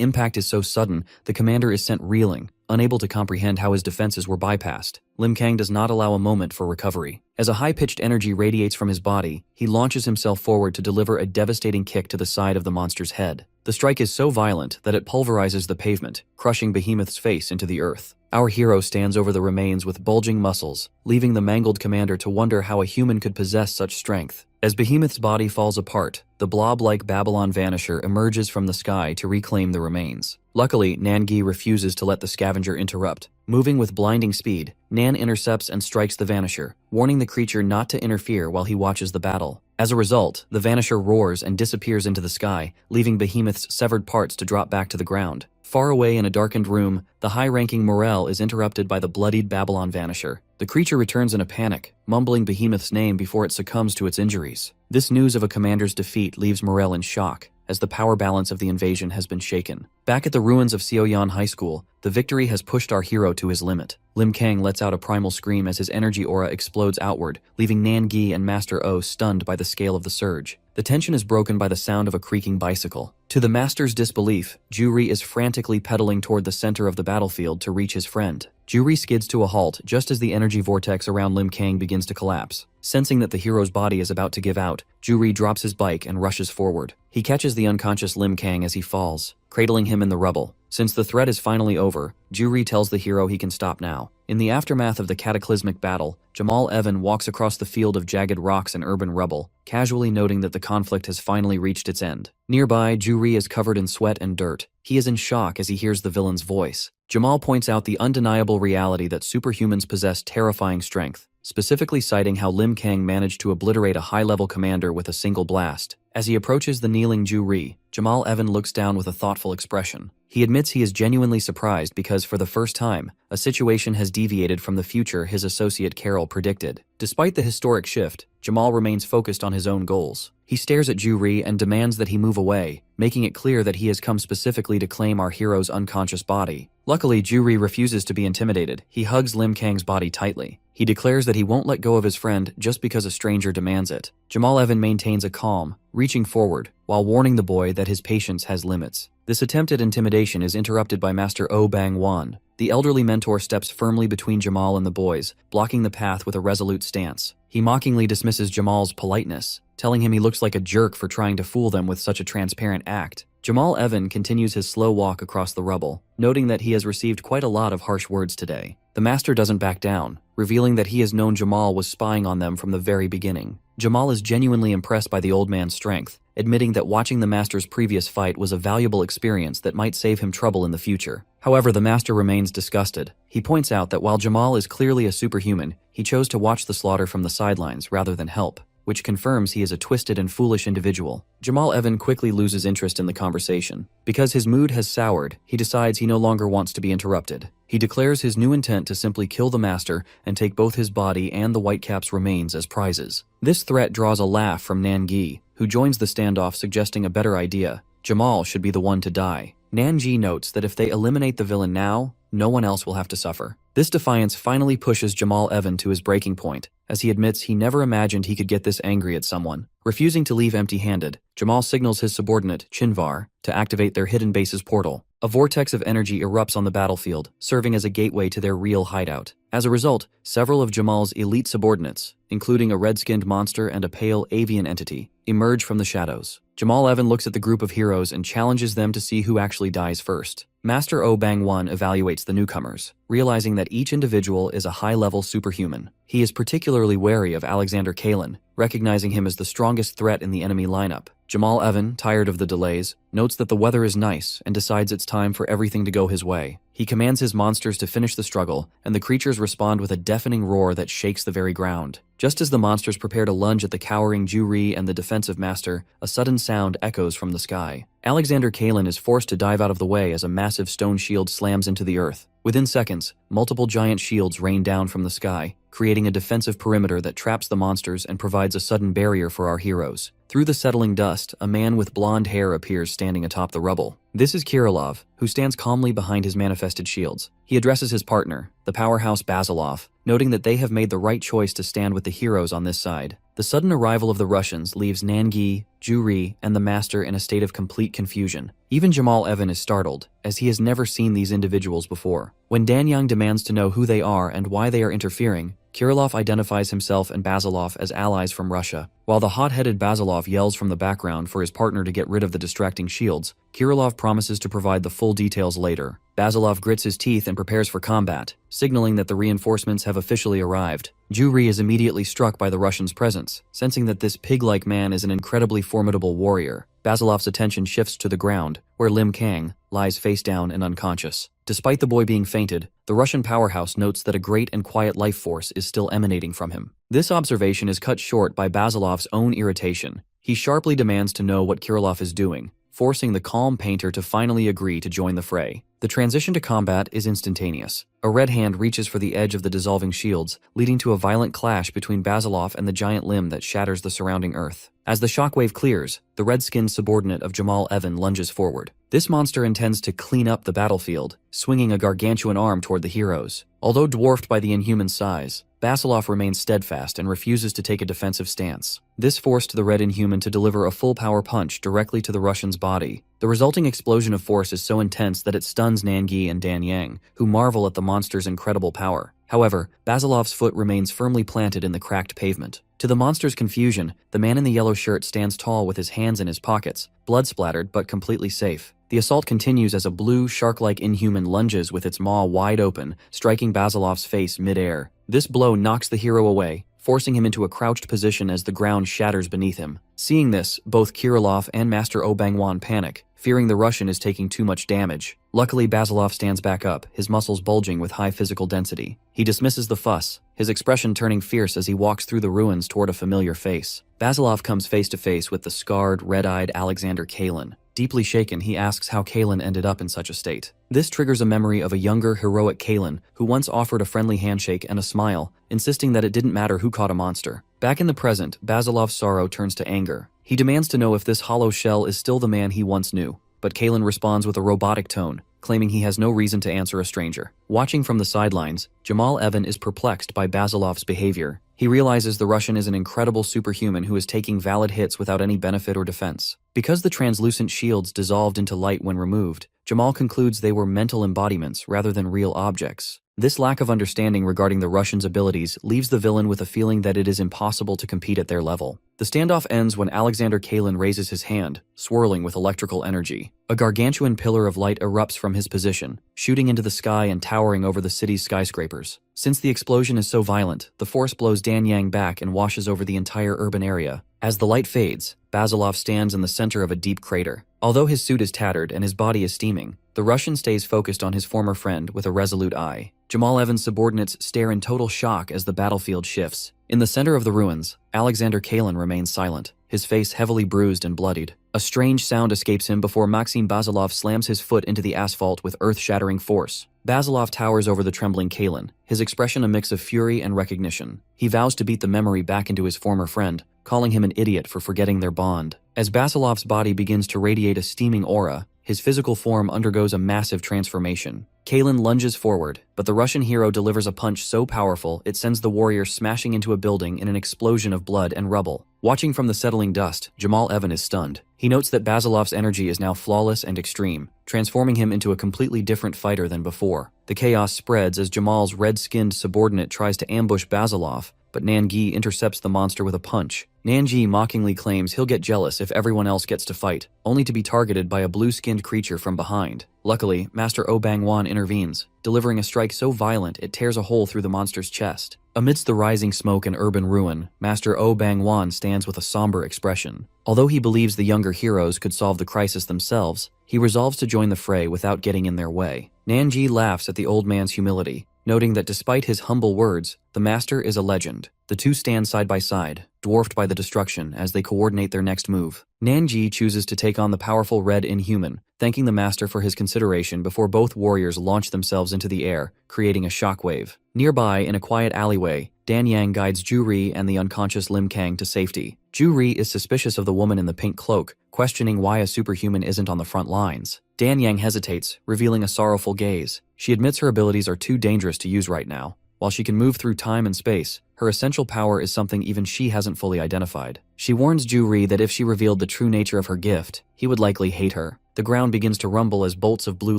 impact is so sudden, the commander is sent reeling, unable to comprehend how his defenses were bypassed. Lim Kang does not allow a moment for recovery. As a high-pitched energy radiates from his body, he launches himself forward to deliver a devastating kick to the side of the monster's head. The strike is so violent that it pulverizes the pavement, crushing Behemoth's face into the earth. Our hero stands over the remains with bulging muscles, leaving the mangled commander to wonder how a human could possess such strength. As Behemoth's body falls apart, the blob-like Babylon Vanisher emerges from the sky to reclaim the remains. Luckily, Nangi refuses to let the scavenger interrupt. Moving with blinding speed, Nan intercepts and strikes the Vanisher, warning the creature not to interfere while he watches the battle. As a result, the Vanisher roars and disappears into the sky, leaving Behemoth's severed parts to drop back to the ground. Far away in a darkened room, the high-ranking Morel is interrupted by the bloodied Babylon Vanisher. The creature returns in a panic, mumbling Behemoth's name before it succumbs to its injuries. This news of a commander's defeat leaves Morel in shock, as the power balance of the invasion has been shaken. Back at the ruins of Sioyan High School, the victory has pushed our hero to his limit. Lim Kang lets out a primal scream as his energy aura explodes outward, leaving Nangi and Master O stunned by the scale of the surge. The tension is broken by the sound of a creaking bicycle. To the master's disbelief, Juri is frantically pedaling toward the center of the battlefield to reach his friend. Juri skids to a halt just as the energy vortex around Lim Kang begins to collapse. Sensing that the hero's body is about to give out, Juri drops his bike and rushes forward. He catches the unconscious Lim Kang as he falls, cradling him in the rubble. Since the threat is finally over, Juri tells the hero he can stop now. In the aftermath of the cataclysmic battle, Jamal Evan walks across the field of jagged rocks and urban rubble, casually noting that the conflict has finally reached its end. Nearby, Juri is covered in sweat and dirt. He is in shock as he hears the villain's voice. Jamal points out the undeniable reality that superhumans possess terrifying strength, specifically citing how Lim Kang managed to obliterate a high-level commander with a single blast. As he approaches the kneeling Juri, Jamal Evan looks down with a thoughtful expression. He admits he is genuinely surprised because, for the first time, a situation has deviated from the future his associate Carol predicted. Despite the historic shift, Jamal remains focused on his own goals. He stares at Juri and demands that he move away, making it clear that he has come specifically to claim our hero's unconscious body. Luckily, Juri refuses to be intimidated. He hugs Lim Kang's body tightly. He declares that he won't let go of his friend just because a stranger demands it. Jamal Evan maintains a calm, reaching forward, while warning the boy that his patience has limits. This attempt at intimidation is interrupted by Master Oh Bangwon. The elderly mentor steps firmly between Jamal and the boys, blocking the path with a resolute stance. He mockingly dismisses Jamal's politeness, telling him he looks like a jerk for trying to fool them with such a transparent act. Jamal Evan continues his slow walk across the rubble, noting that he has received quite a lot of harsh words today. The master doesn't back down, revealing that he has known Jamal was spying on them from the very beginning. Jamal is genuinely impressed by the old man's strength, admitting that watching the master's previous fight was a valuable experience that might save him trouble in the future. However, the master remains disgusted. He points out that while Jamal is clearly a superhuman, he chose to watch the slaughter from the sidelines rather than help, which confirms he is a twisted and foolish individual. Jamal Evan quickly loses interest in the conversation. Because his mood has soured, he decides he no longer wants to be interrupted. He declares his new intent to simply kill the master and take both his body and the Whitecap's remains as prizes. This threat draws a laugh from Nangi, who joins the standoff, suggesting a better idea. Jamal should be the one to die. Nangi notes that if they eliminate the villain now, no one else will have to suffer. This defiance finally pushes Jamal Evan to his breaking point, as he admits he never imagined he could get this angry at someone. Refusing to leave empty-handed, Jamal signals his subordinate, Chinvar, to activate their hidden base's portal. A vortex of energy erupts on the battlefield, serving as a gateway to their real hideout. As a result, several of Jamal's elite subordinates, including a red-skinned monster and a pale avian entity, emerge from the shadows. Jamal Evan looks at the group of heroes and challenges them to see who actually dies first. Master O Bang 1 evaluates the newcomers, realizing that each individual is a high-level superhuman. He is particularly wary of Alexander Kalin, recognizing him as the strongest threat in the enemy lineup. Jamal Evan, tired of the delays, notes that the weather is nice and decides it's time for everything to go his way. He commands his monsters to finish the struggle, and the creatures respond with a deafening roar that shakes the very ground. Just as the monsters prepare to lunge at the cowering Ju-Ri and the defensive master, a sudden sound echoes from the sky. Alexander Kalin is forced to dive out of the way as a massive stone shield slams into the earth. Within seconds, multiple giant shields rain down from the sky, creating a defensive perimeter that traps the monsters and provides a sudden barrier for our heroes. Through the settling dust, a man with blonde hair appears standing atop the rubble. This is Kirilov, who stands calmly behind his manifested shields. He addresses his partner, the powerhouse Basilov, noting that they have made the right choice to stand with the heroes on this side. The sudden arrival of the Russians leaves Nangi, Ju-Ri, and the Master in a state of complete confusion. Even Jamal Evan is startled, as he has never seen these individuals before. When Danyang demands to know who they are and why they are interfering, Kirilov identifies himself and Basilov as allies from Russia. While the hot-headed Basilov yells from the background for his partner to get rid of the distracting shields, Kirilov promises to provide the full details later. Basilov grits his teeth and prepares for combat, signaling that the reinforcements have officially arrived. Ju-Ri is immediately struck by the Russians' presence, sensing that this pig-like man is an incredibly formidable warrior. Basilov's attention shifts to the ground, where Lim Kang lies face down and unconscious. Despite the boy being fainted, the Russian powerhouse notes that a great and quiet life force is still emanating from him. This observation is cut short by Basilov's own irritation. He sharply demands to know what Kirilov is doing, forcing the calm painter to finally agree to join the fray. The transition to combat is instantaneous. A red hand reaches for the edge of the dissolving shields, leading to a violent clash between Basilov and the giant limb that shatters the surrounding earth. As the shockwave clears, the red-skinned subordinate of Jamal Evan lunges forward. This monster intends to clean up the battlefield, swinging a gargantuan arm toward the heroes. Although dwarfed by the inhuman size, Basilov remains steadfast and refuses to take a defensive stance. This forced the red inhuman to deliver a full-power punch directly to the Russian's body. The resulting explosion of force is so intense that it stuns Nangi and Danyang, who marvel at the monster's incredible power. However, Basilov's foot remains firmly planted in the cracked pavement. To the monster's confusion, the man in the yellow shirt stands tall with his hands in his pockets, blood-splattered but completely safe. The assault continues as a blue, shark-like inhuman lunges with its maw wide open, striking Basilov's face mid-air. This blow knocks the hero away, forcing him into a crouched position as the ground shatters beneath him. Seeing this, both Kirilov and Master O Bangwan panic, fearing the Russian is taking too much damage. Luckily, Basilov stands back up, his muscles bulging with high physical density. He dismisses the fuss, his expression turning fierce as he walks through the ruins toward a familiar face. Basilov comes face to face with the scarred, red-eyed Alexander Kalin. Deeply shaken, he asks how Kalin ended up in such a state. This triggers a memory of a younger, heroic Kalin who once offered a friendly handshake and a smile, insisting that it didn't matter who caught a monster. Back in the present, Basilov's sorrow turns to anger. He demands to know if this hollow shell is still the man he once knew, but Kalin responds with a robotic tone, claiming he has no reason to answer a stranger. Watching from the sidelines, Jamal Evan is perplexed by Basilov's behavior. He realizes the Russian is an incredible superhuman who is taking valid hits without any benefit or defense. Because the translucent shields dissolved into light when removed, Jamal concludes they were mental embodiments rather than real objects. This lack of understanding regarding the Russians' abilities leaves the villain with a feeling that it is impossible to compete at their level. The standoff ends when Alexander Kalin raises his hand, swirling with electrical energy. A gargantuan pillar of light erupts from his position, shooting into the sky and towering over the city's skyscrapers. Since the explosion is so violent, the force blows Danyang back and washes over the entire urban area. As the light fades, Basilov stands in the center of a deep crater. Although his suit is tattered and his body is steaming, the Russian stays focused on his former friend with a resolute eye. Jamal Evan's subordinates stare in total shock as the battlefield shifts. In the center of the ruins, Alexander Kalin remains silent, his face heavily bruised and bloodied. A strange sound escapes him before Maxim Basilov slams his foot into the asphalt with earth-shattering force. Basilov towers over the trembling Kalin, his expression a mix of fury and recognition. He vows to beat the memory back into his former friend, calling him an idiot for forgetting their bond. As Basilov's body begins to radiate a steaming aura, his physical form undergoes a massive transformation. Kalen lunges forward, but the Russian hero delivers a punch so powerful it sends the warrior smashing into a building in an explosion of blood and rubble. Watching from the settling dust, Jamal Evan is stunned. He notes that Basilov's energy is now flawless and extreme, transforming him into a completely different fighter than before. The chaos spreads as Jamal's red-skinned subordinate tries to ambush Basilov, but Nangi intercepts the monster with a punch. Nangi mockingly claims he'll get jealous if everyone else gets to fight, only to be targeted by a blue-skinned creature from behind. Luckily, Master Oh Bang-wan intervenes, delivering a strike so violent it tears a hole through the monster's chest. Amidst the rising smoke and urban ruin, Master Oh Bang-wan stands with a somber expression. Although he believes the younger heroes could solve the crisis themselves, he resolves to join the fray without getting in their way. Nangi laughs at the old man's humility, noting that despite his humble words, the master is a legend. The two stand side by side, dwarfed by the destruction as they coordinate their next move. Nangi chooses to take on the powerful Red Inhuman, thanking the master for his consideration before both warriors launch themselves into the air, creating a shockwave. Nearby, in a quiet alleyway, Dan Yang guides Ju Ri and the unconscious Lim Kang to safety. Ju Ri is suspicious of the woman in the pink cloak, questioning why a superhuman isn't on the front lines. Dan Yang hesitates, revealing a sorrowful gaze. She admits her abilities are too dangerous to use right now. While she can move through time and space, her essential power is something even she hasn't fully identified. She warns Ju Ri that if she revealed the true nature of her gift, he would likely hate her. The ground begins to rumble as bolts of blue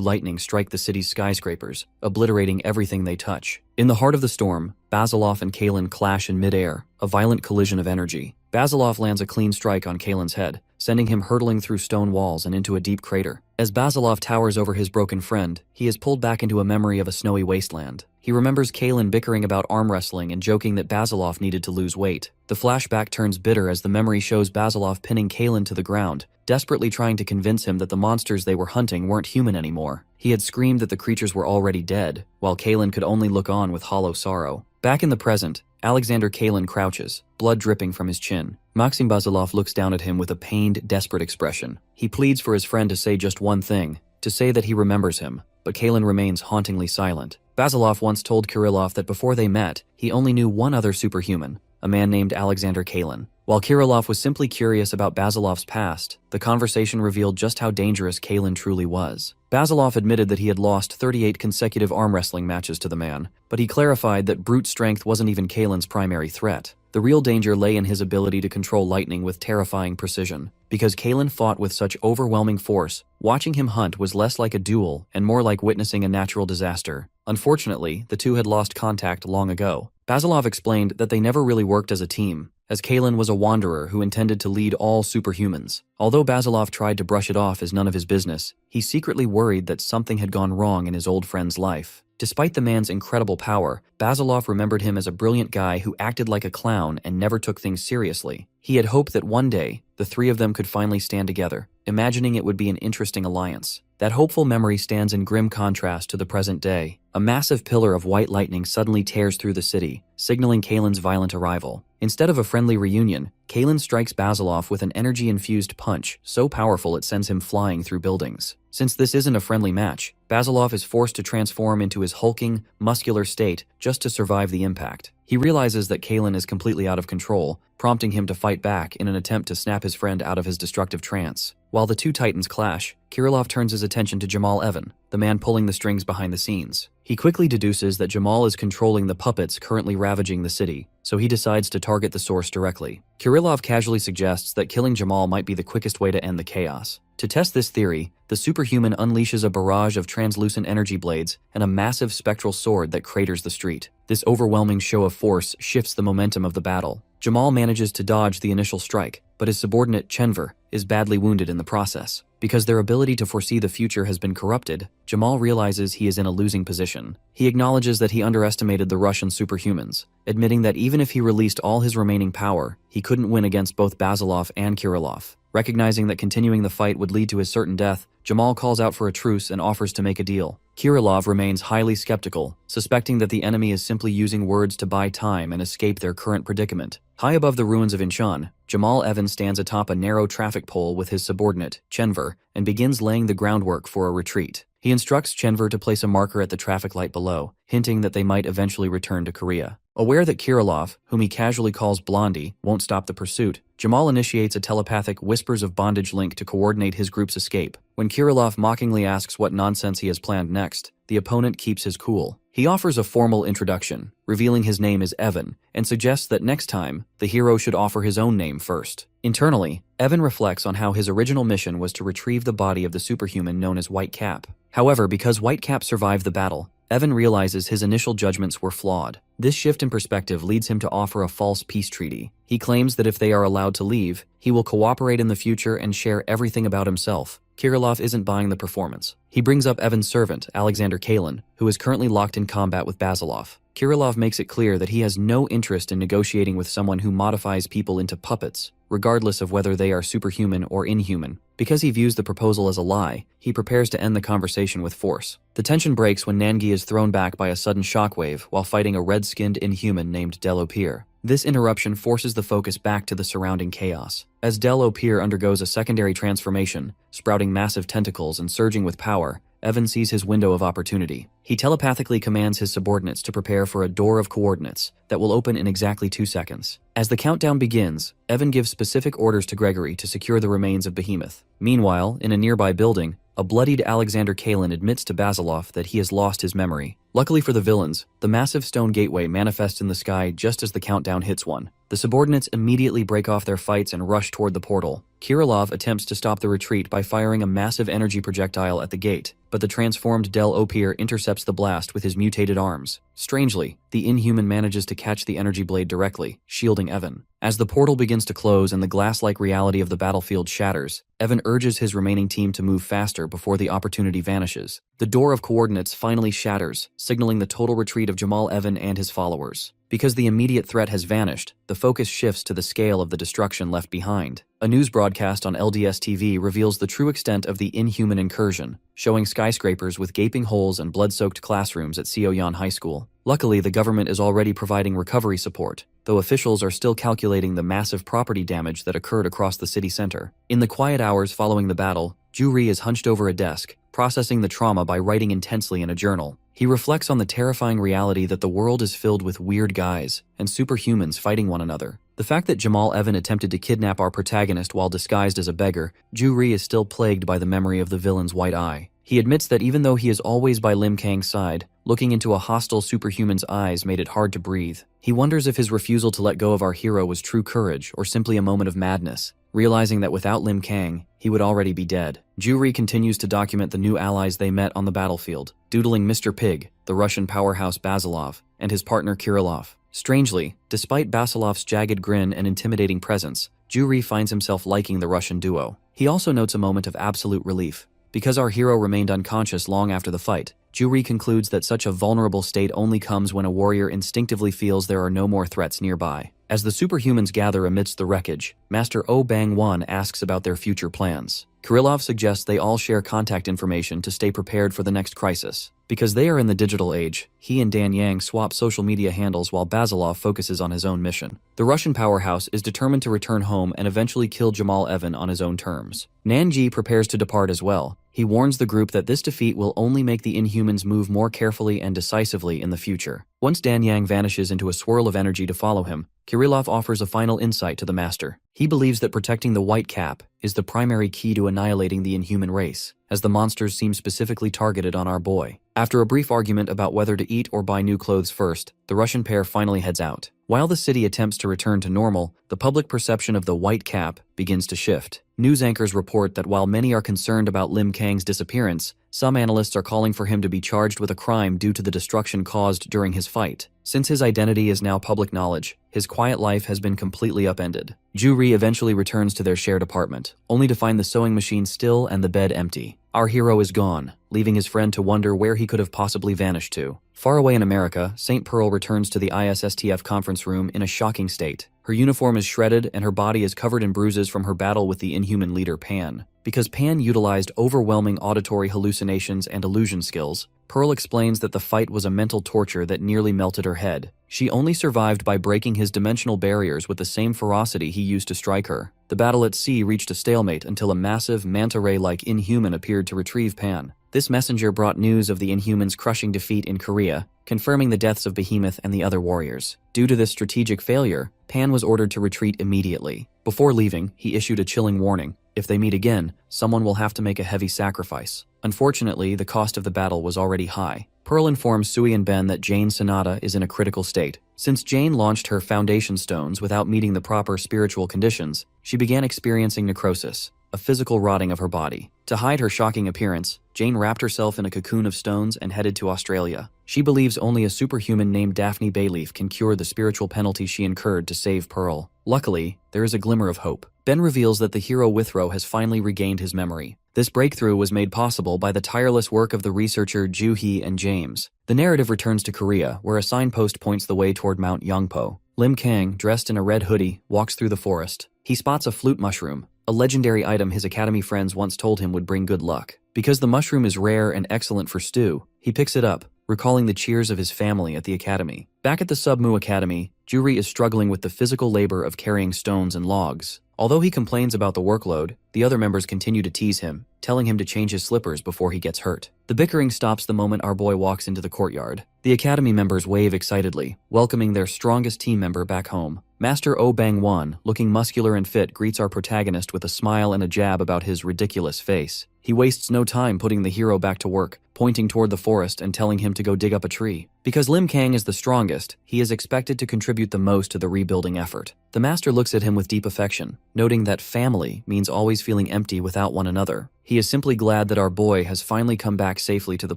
lightning strike the city's skyscrapers, obliterating everything they touch. In the heart of the storm, Basilov and Kalen clash in midair, a violent collision of energy. Basilov lands a clean strike on Kalen's head, sending him hurtling through stone walls and into a deep crater. As Basilov towers over his broken friend, he is pulled back into a memory of a snowy wasteland. He remembers Kalen bickering about arm wrestling and joking that Basilov needed to lose weight. The flashback turns bitter as the memory shows Basilov pinning Kalen to the ground, desperately trying to convince him that the monsters they were hunting weren't human anymore. He had screamed that the creatures were already dead, while Kalen could only look on with hollow sorrow. Back in the present, Alexander Kalen crouches, blood dripping from his chin. Maxim Basilov looks down at him with a pained, desperate expression. He pleads for his friend to say just one thing, to say that he remembers him, but Kalen remains hauntingly silent. Basilov once told Kirillov that before they met, he only knew one other superhuman, a man named Alexander Kalen. While Kirillov was simply curious about Basilov's past, the conversation revealed just how dangerous Kalen truly was. Basilov admitted that he had lost 38 consecutive arm wrestling matches to the man, but he clarified that brute strength wasn't even Kalen's primary threat. The real danger lay in his ability to control lightning with terrifying precision. Because Kalen fought with such overwhelming force, watching him hunt was less like a duel and more like witnessing a natural disaster. Unfortunately, the two had lost contact long ago. Basilov explained that they never really worked as a team, as Kalen was a wanderer who intended to lead all superhumans. Although Basilov tried to brush it off as none of his business, he secretly worried that something had gone wrong in his old friend's life. Despite the man's incredible power, Basilov remembered him as a brilliant guy who acted like a clown and never took things seriously. He had hoped that one day, the three of them could finally stand together, imagining it would be an interesting alliance. That hopeful memory stands in grim contrast to the present day. A massive pillar of white lightning suddenly tears through the city, signaling Kalen's violent arrival. Instead of a friendly reunion, Kalen strikes Basilov with an energy-infused punch so powerful it sends him flying through buildings. Since this isn't a friendly match, Basilov is forced to transform into his hulking, muscular state just to survive the impact. He realizes that Kalen is completely out of control, prompting him to fight back in an attempt to snap his friend out of his destructive trance. While the two titans clash, Kirillov turns his attention to Jamal Evan, the man pulling the strings behind the scenes. He quickly deduces that Jamal is controlling the puppets currently ravaging the city, so he decides to target the source directly. Kirillov casually suggests that killing Jamal might be the quickest way to end the chaos. To test this theory, the superhuman unleashes a barrage of translucent energy blades and a massive spectral sword that craters the street. This overwhelming show of force shifts the momentum of the battle. Jamal manages to dodge the initial strike, but his subordinate Chenver is badly wounded in the process. Because their ability to foresee the future has been corrupted, Jamal realizes he is in a losing position. He acknowledges that he underestimated the Russian superhumans, admitting that even if he released all his remaining power, he couldn't win against both Basilov and Kirillov. Recognizing that continuing the fight would lead to his certain death, Jamal calls out for a truce and offers to make a deal. Kirillov remains highly skeptical, suspecting that the enemy is simply using words to buy time and escape their current predicament. High above the ruins of Incheon, Jamal Evan stands atop a narrow traffic pole with his subordinate, Chenver, and begins laying the groundwork for a retreat. He instructs Chenver to place a marker at the traffic light below, hinting that they might eventually return to Korea. Aware that Kirilov, whom he casually calls Blondie, won't stop the pursuit, Jamal initiates a telepathic whispers of bondage link to coordinate his group's escape. When Kirilov mockingly asks what nonsense he has planned next, the opponent keeps his cool. He offers a formal introduction, revealing his name is Evan, and suggests that next time, the hero should offer his own name first. Internally, Evan reflects on how his original mission was to retrieve the body of the superhuman known as Whitecap. However, because Whitecap survived the battle, Evan realizes his initial judgments were flawed. This shift in perspective leads him to offer a false peace treaty. He claims that if they are allowed to leave, he will cooperate in the future and share everything about himself. Kirilov isn't buying the performance. He brings up Evan's servant, Alexander Kalin, who is currently locked in combat with Basilov. Kirilov makes it clear that he has no interest in negotiating with someone who modifies people into puppets, regardless of whether they are superhuman or inhuman. Because he views the proposal as a lie, he prepares to end the conversation with force. The tension breaks when Nangi is thrown back by a sudden shockwave while fighting a red-skinned inhuman named Delopir. This interruption forces the focus back to the surrounding chaos. As Delopir undergoes a secondary transformation, sprouting massive tentacles and surging with power, Evan sees his window of opportunity. He telepathically commands his subordinates to prepare for a door of coordinates that will open in exactly 2 seconds. As the countdown begins, Evan gives specific orders to Gregory to secure the remains of Behemoth. Meanwhile, in a nearby building, a bloodied Alexander Kalin admits to Basilov that he has lost his memory. Luckily for the villains, the massive stone gateway manifests in the sky just as the countdown hits 1. The subordinates immediately break off their fights and rush toward the portal. Kirilov attempts to stop the retreat by firing a massive energy projectile at the gate, but the transformed Delopir intercepts the blast with his mutated arms. Strangely, the inhuman manages to catch the energy blade directly, shielding Evan. As the portal begins to close and the glass-like reality of the battlefield shatters, Evan urges his remaining team to move faster before the opportunity vanishes. The door of coordinates finally shatters, signaling the total retreat of Jamal Evan and his followers. Because the immediate threat has vanished, the focus shifts to the scale of the destruction left behind. A news broadcast on LDS TV reveals the true extent of the inhuman incursion, showing skyscrapers with gaping holes and blood-soaked classrooms at Seoyan High School. Luckily, the government is already providing recovery support, though officials are still calculating the massive property damage that occurred across the city center. In the quiet hours following the battle, Ju-ri is hunched over a desk, processing the trauma by writing intensely in a journal. He reflects on the terrifying reality that the world is filled with weird guys and superhumans fighting one another. The fact that Jamal Evan attempted to kidnap our protagonist while disguised as a beggar, Ju-ri is still plagued by the memory of the villain's white eye. He admits that even though he is always by Lim Kang's side, looking into a hostile superhuman's eyes made it hard to breathe. He wonders if his refusal to let go of our hero was true courage or simply a moment of madness, realizing that without Lim Kang, he would already be dead. Ju-ri continues to document the new allies they met on the battlefield, doodling Mr. Pig, the Russian powerhouse Basilov, and his partner Kirilov. Strangely, despite Basilov's jagged grin and intimidating presence, Ju-ri finds himself liking the Russian duo. He also notes a moment of absolute relief. Because our hero remained unconscious long after the fight, Ju-ri concludes that such a vulnerable state only comes when a warrior instinctively feels there are no more threats nearby. As the superhumans gather amidst the wreckage, Master Oh Bang-won asks about their future plans. Kirilov suggests they all share contact information to stay prepared for the next crisis. Because they are in the digital age, he and Dan Yang swap social media handles while Basilov focuses on his own mission. The Russian powerhouse is determined to return home and eventually kill Jamal Evan on his own terms. Nanji prepares to depart as well. He warns the group that this defeat will only make the Inhumans move more carefully and decisively in the future. Once Dan Yang vanishes into a swirl of energy to follow him, Kirilov offers a final insight to the Master. He believes that protecting the White Cap is the primary key to annihilating the Inhuman race, as the monsters seem specifically targeted on our boy. After a brief argument about whether to eat or buy new clothes first, the Russian pair finally heads out. While the city attempts to return to normal, the public perception of the White Cap begins to shift. News anchors report that while many are concerned about Lim Kang's disappearance, some analysts are calling for him to be charged with a crime due to the destruction caused during his fight. Since his identity is now public knowledge, his quiet life has been completely upended. Ju-ri eventually returns to their shared apartment, only to find the sewing machine still and the bed empty. Our hero is gone, leaving his friend to wonder where he could have possibly vanished to. Far away in America, St. Pearl returns to the ISSTF conference room in a shocking state. Her uniform is shredded and her body is covered in bruises from her battle with the Inhuman leader Pan. Because Pan utilized overwhelming auditory hallucinations and illusion skills, Pearl explains that the fight was a mental torture that nearly melted her head. She only survived by breaking his dimensional barriers with the same ferocity he used to strike her. The battle at sea reached a stalemate until a massive, manta ray-like Inhuman appeared to retrieve Pan. This messenger brought news of the Inhumans' crushing defeat in Korea, confirming the deaths of Behemoth and the other warriors. Due to this strategic failure, Pan was ordered to retreat immediately. Before leaving, he issued a chilling warning: if they meet again, someone will have to make a heavy sacrifice. Unfortunately, the cost of the battle was already high. Pearl informs Sui and Ben that Jane Sonata is in a critical state. Since Jane launched her foundation stones without meeting the proper spiritual conditions, she began experiencing necrosis, a physical rotting of her body. To hide her shocking appearance, Jane wrapped herself in a cocoon of stones and headed to Australia. She believes only a superhuman named Daphne Bayleaf can cure the spiritual penalty she incurred to save Pearl. Luckily, there is a glimmer of hope. Ben reveals that the hero Withrow has finally regained his memory. This breakthrough was made possible by the tireless work of the researcher Joo-hee and James. The narrative returns to Korea, where a signpost points the way toward Mount Yongpo. Lim Kang, dressed in a red hoodie, walks through the forest. He spots a flute mushroom, a legendary item his academy friends once told him would bring good luck. Because the mushroom is rare and excellent for stew, he picks it up, recalling the cheers of his family at the academy. Back at the Submu Academy, Juri is struggling with the physical labor of carrying stones and logs. Although he complains about the workload, the other members continue to tease him, telling him to change his slippers before he gets hurt. The bickering stops the moment our boy walks into the courtyard. The academy members wave excitedly, welcoming their strongest team member back home. Master Oh Bang-won, looking muscular and fit, greets our protagonist with a smile and a jab about his ridiculous face. He wastes no time putting the hero back to work, pointing toward the forest and telling him to go dig up a tree. Because Lim Kang is the strongest, he is expected to contribute the most to the rebuilding effort. The master looks at him with deep affection, noting that family means always feeling empty without one another. He is simply glad that our boy has finally come back safely to the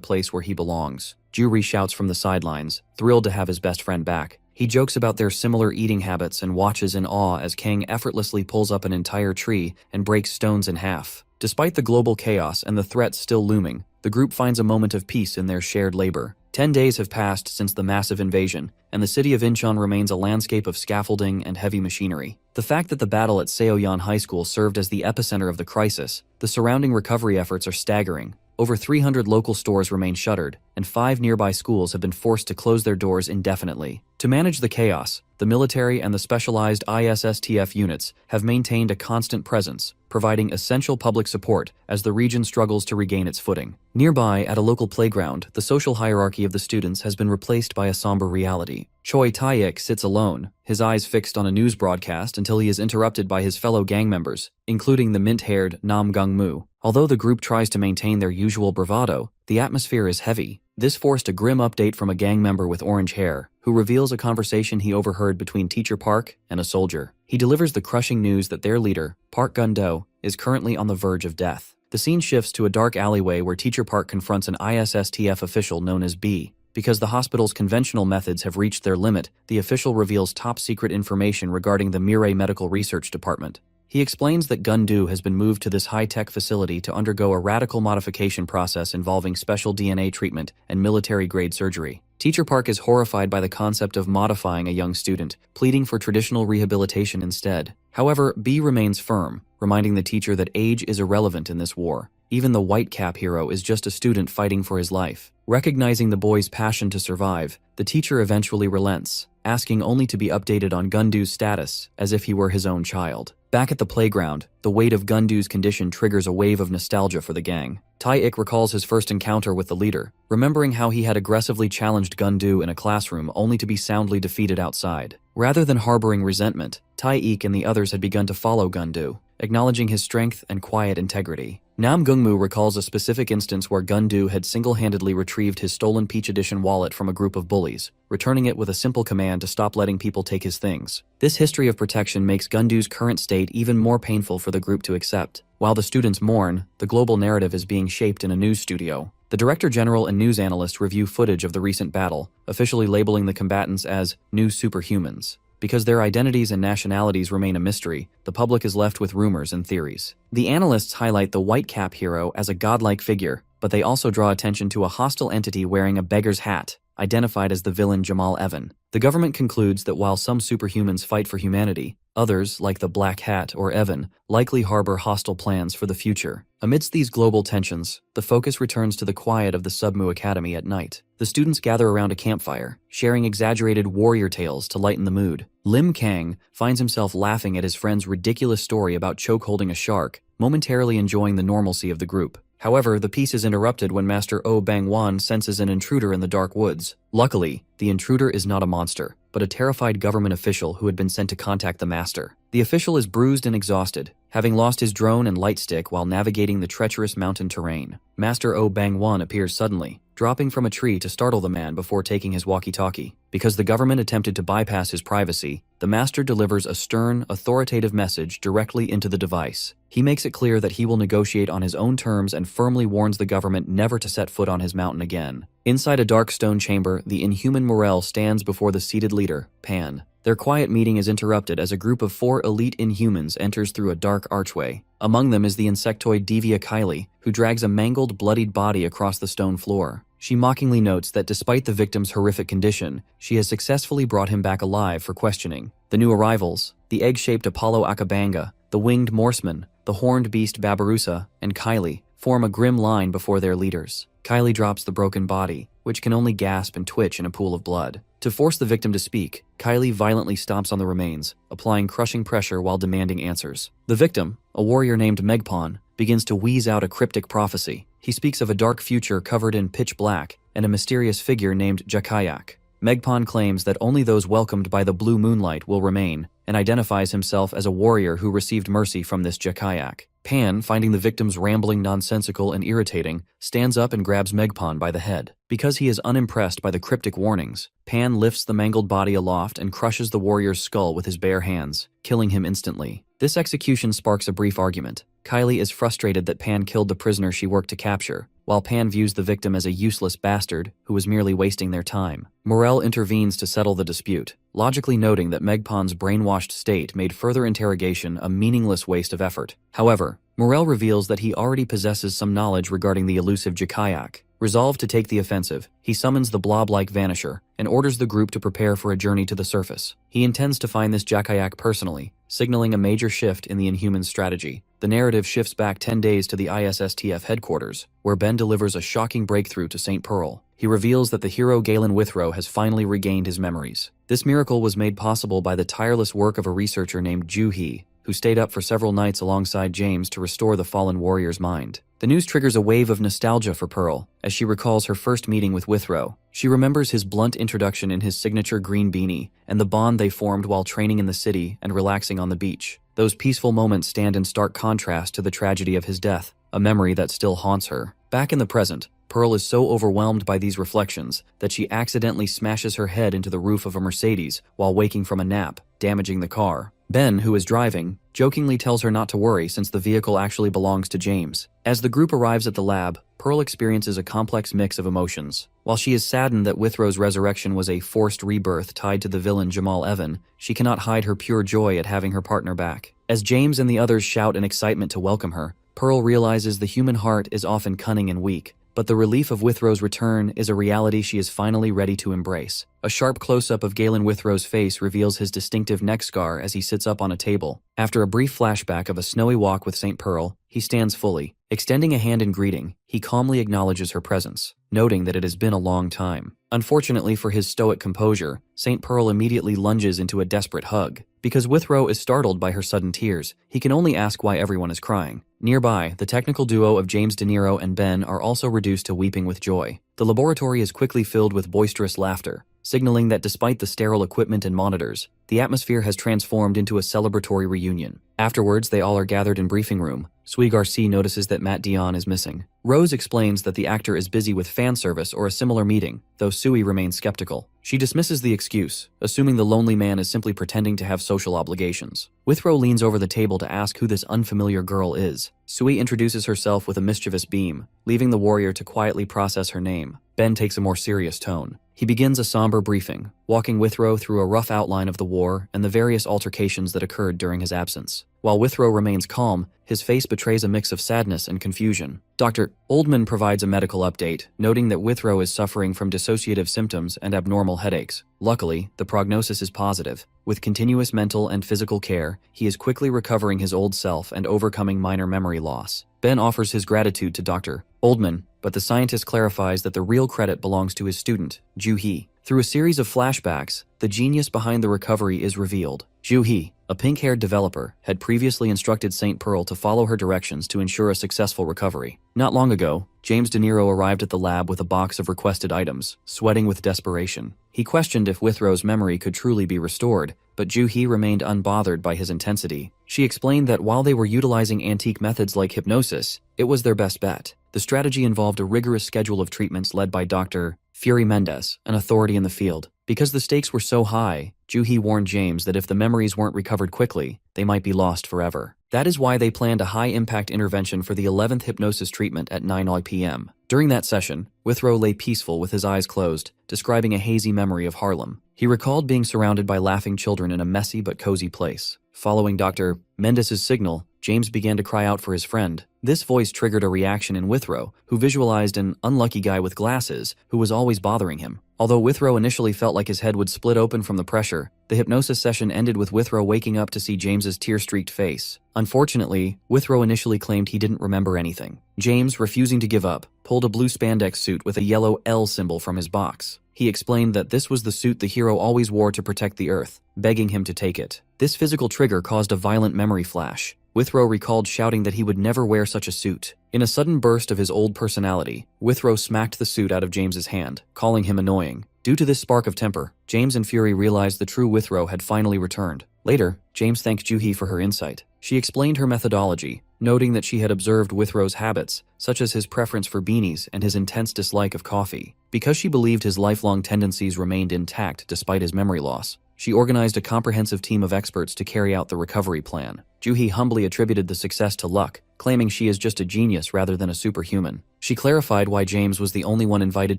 place where he belongs. Juri shouts from the sidelines, thrilled to have his best friend back. He jokes about their similar eating habits and watches in awe as Kang effortlessly pulls up an entire tree and breaks stones in half. Despite the global chaos and the threats still looming, the group finds a moment of peace in their shared labor. 10 days have passed since the massive invasion, and the city of Incheon remains a landscape of scaffolding and heavy machinery. The fact that the battle at Seoyeon High School served as the epicenter of the crisis, the surrounding recovery efforts are staggering. Over 300 local stores remain shuttered, and 5 nearby schools have been forced to close their doors indefinitely. To manage the chaos, the military and the specialized ISSTF units have maintained a constant presence, providing essential public support as the region struggles to regain its footing. Nearby, at a local playground, the social hierarchy of the students has been replaced by a somber reality. Choi Tae-ik sits alone, his eyes fixed on a news broadcast until he is interrupted by his fellow gang members, including the mint-haired Nam Gung-moo. Although the group tries to maintain their usual bravado, the atmosphere is heavy. This forced a grim update from a gang member with orange hair, who reveals a conversation he overheard between Teacher Park and a soldier. He delivers the crushing news that their leader, Park Gun-do, is currently on the verge of death. The scene shifts to a dark alleyway where Teacher Park confronts an ISSTF official known as B. Because the hospital's conventional methods have reached their limit, the official reveals top-secret information regarding the Mirai Medical Research Department. He explains that Gun-do has been moved to this high-tech facility to undergo a radical modification process involving special DNA treatment and military-grade surgery. Teacher Park is horrified by the concept of modifying a young student, pleading for traditional rehabilitation instead. However, B remains firm, reminding the teacher that age is irrelevant in this war. Even the white cap hero is just a student fighting for his life. Recognizing the boy's passion to survive, the teacher eventually relents, asking only to be updated on Gun-do's status, as if he were his own child. Back at the playground, the weight of Gun-do's condition triggers a wave of nostalgia for the gang. Tae-ik recalls his first encounter with the leader, remembering how he had aggressively challenged Gun-do in a classroom only to be soundly defeated outside. Rather than harboring resentment, Tae-ik and the others had begun to follow Gun-do, acknowledging his strength and quiet integrity. Nam Gung-moo recalls a specific instance where Gun-do had single-handedly retrieved his stolen Peach Edition wallet from a group of bullies, returning it with a simple command to stop letting people take his things. This history of protection makes Gun-do's current state even more painful for the group to accept. While the students mourn, the global narrative is being shaped in a news studio. The Director General and news analyst review footage of the recent battle, officially labeling the combatants as new superhumans. Because their identities and nationalities remain a mystery, the public is left with rumors and theories. The analysts highlight the white cap hero as a godlike figure, but they also draw attention to a hostile entity wearing a beggar's hat, identified as the villain Jamal Evan. The government concludes that while some superhumans fight for humanity, others, like the Black Hat or Evan, likely harbor hostile plans for the future. Amidst these global tensions, the focus returns to the quiet of the Submu Academy at night. The students gather around a campfire, sharing exaggerated warrior tales to lighten the mood. Lim Kang finds himself laughing at his friend's ridiculous story about chokeholding a shark, momentarily enjoying the normalcy of the group. However, the peace is interrupted when Master Oh Bang-wan senses an intruder in the dark woods. Luckily, the intruder is not a monster, but a terrified government official who had been sent to contact the Master. The official is bruised and exhausted, having lost his drone and light stick while navigating the treacherous mountain terrain. Master Oh Bang-wan appears suddenly, dropping from a tree to startle the man before taking his walkie-talkie. Because the government attempted to bypass his privacy, the Master delivers a stern, authoritative message directly into the device. He makes it clear that he will negotiate on his own terms and firmly warns the government never to set foot on his mountain again. Inside a dark stone chamber, the inhuman Morel stands before the seated leader, Pan. Their quiet meeting is interrupted as a group of 4 elite Inhumans enters through a dark archway. Among them is the insectoid Devia Kylie, who drags a mangled, bloodied body across the stone floor. She mockingly notes that despite the victim's horrific condition, she has successfully brought him back alive for questioning. The new arrivals, the egg-shaped Apollo Akabanga, the winged Morseman, the horned beast Babarusa, and Kylie, form a grim line before their leaders. Kylie drops the broken body, which can only gasp and twitch in a pool of blood. To force the victim to speak, Kylie violently stomps on the remains, applying crushing pressure while demanding answers. The victim, a warrior named Megpon, begins to wheeze out a cryptic prophecy. He speaks of a dark future covered in pitch black and a mysterious figure named Jakayak. Megpon claims that only those welcomed by the blue moonlight will remain, and identifies himself as a warrior who received mercy from this Jakayak. Pan, finding the victims rambling nonsensical and irritating, stands up and grabs Megpon by the head. Because he is unimpressed by the cryptic warnings, Pan lifts the mangled body aloft and crushes the warrior's skull with his bare hands, killing him instantly. This execution sparks a brief argument. Kylie is frustrated that Pan killed the prisoner she worked to capture, while Pan views the victim as a useless bastard who was merely wasting their time. Morel intervenes to settle the dispute, logically noting that Megpon's brainwashed state made further interrogation a meaningless waste of effort. However, Morel reveals that he already possesses some knowledge regarding the elusive Jakayak. Resolved to take the offensive, he summons the blob-like Vanisher and orders the group to prepare for a journey to the surface. He intends to find this Jakayak personally, signaling a major shift in the Inhuman strategy. The narrative shifts back 10 days to the ISSTF headquarters, where Ben delivers a shocking breakthrough to St. Pearl. He reveals that the hero Galen Withrow has finally regained his memories. This miracle was made possible by the tireless work of a researcher named Ju-hee, who stayed up for several nights alongside James to restore the fallen warrior's mind. The news triggers a wave of nostalgia for Pearl, as she recalls her first meeting with Withrow. She remembers his blunt introduction in his signature green beanie, and the bond they formed while training in the city and relaxing on the beach. Those peaceful moments stand in stark contrast to the tragedy of his death, a memory that still haunts her. Back in the present, Pearl is so overwhelmed by these reflections that she accidentally smashes her head into the roof of a Mercedes while waking from a nap, damaging the car. Ben, who is driving, jokingly tells her not to worry since the vehicle actually belongs to James. As the group arrives at the lab, Pearl experiences a complex mix of emotions. While she is saddened that Withrow's resurrection was a forced rebirth tied to the villain Jamal Evan, she cannot hide her pure joy at having her partner back. As James and the others shout in excitement to welcome her, Pearl realizes the human heart is often cunning and weak, but the relief of Withrow's return is a reality she is finally ready to embrace. A sharp close-up of Galen Withrow's face reveals his distinctive neck scar as he sits up on a table. After a brief flashback of a snowy walk with St. Pearl, he stands fully. Extending a hand in greeting, he calmly acknowledges her presence, noting that it has been a long time. Unfortunately for his stoic composure, St. Pearl immediately lunges into a desperate hug. Because Withrow is startled by her sudden tears, he can only ask why everyone is crying. Nearby, the technical duo of James De Niro and Ben are also reduced to weeping with joy. The laboratory is quickly filled with boisterous laughter, signaling that despite the sterile equipment and monitors, the atmosphere has transformed into a celebratory reunion. Afterwards, they all are gathered in briefing room. Sui Garcia notices that Matt Dion is missing. Rose explains that the actor is busy with fan service or a similar meeting, though Sui remains skeptical. She dismisses the excuse, assuming the lonely man is simply pretending to have social obligations. Withrow leans over the table to ask who this unfamiliar girl is. Sui introduces herself with a mischievous beam, leaving the warrior to quietly process her name. Ben takes a more serious tone. He begins a somber briefing, walking Withrow through a rough outline of the war and the various altercations that occurred during his absence. While Withrow remains calm, his face betrays a mix of sadness and confusion. Dr. Oldman provides a medical update, noting that Withrow is suffering from dissociative symptoms and abnormal headaches. Luckily, the prognosis is positive. With continuous mental and physical care, he is quickly recovering his old self and overcoming minor memory loss. Ben offers his gratitude to Dr. Oldman, but the scientist clarifies that the real credit belongs to his student, Ju-hee. Through a series of flashbacks, the genius behind the recovery is revealed. Ju-hee, a pink-haired developer, had previously instructed St. Pearl to follow her directions to ensure a successful recovery. Not long ago, James De Niro arrived at the lab with a box of requested items, sweating with desperation. He questioned if Withrow's memory could truly be restored, but Joo-hee remained unbothered by his intensity. She explained that while they were utilizing antique methods like hypnosis, it was their best bet. The strategy involved a rigorous schedule of treatments led by Dr. Fury Mendez, an authority in the field. Because the stakes were so high, Joo-hee warned James that if the memories weren't recovered quickly, they might be lost forever. That is why they planned a high-impact intervention for the 11th hypnosis treatment at 9 p.m. During that session, Withrow lay peaceful with his eyes closed, describing a hazy memory of Harlem. He recalled being surrounded by laughing children in a messy but cozy place. Following Dr. Mendez's signal, James began to cry out for his friend. This voice triggered a reaction in Withrow, who visualized an unlucky guy with glasses who was always bothering him. Although Withrow initially felt like his head would split open from the pressure, the hypnosis session ended with Withrow waking up to see James's tear-streaked face. Unfortunately, Withrow initially claimed he didn't remember anything. James, refusing to give up, pulled a blue spandex suit with a yellow L symbol from his box. He explained that this was the suit the hero always wore to protect the Earth, begging him to take it. This physical trigger caused a violent memory flash. Withrow recalled shouting that he would never wear such a suit. In a sudden burst of his old personality, Withrow smacked the suit out of James's hand, calling him annoying. Due to this spark of temper, James and Fury realized the true Withrow had finally returned. Later, James thanked Joo-hee for her insight. She explained her methodology, noting that she had observed Withrow's habits, such as his preference for beanies and his intense dislike of coffee. Because she believed his lifelong tendencies remained intact despite his memory loss, she organized a comprehensive team of experts to carry out the recovery plan. Joo-hee humbly attributed the success to luck, claiming she is just a genius rather than a superhuman. She clarified why James was the only one invited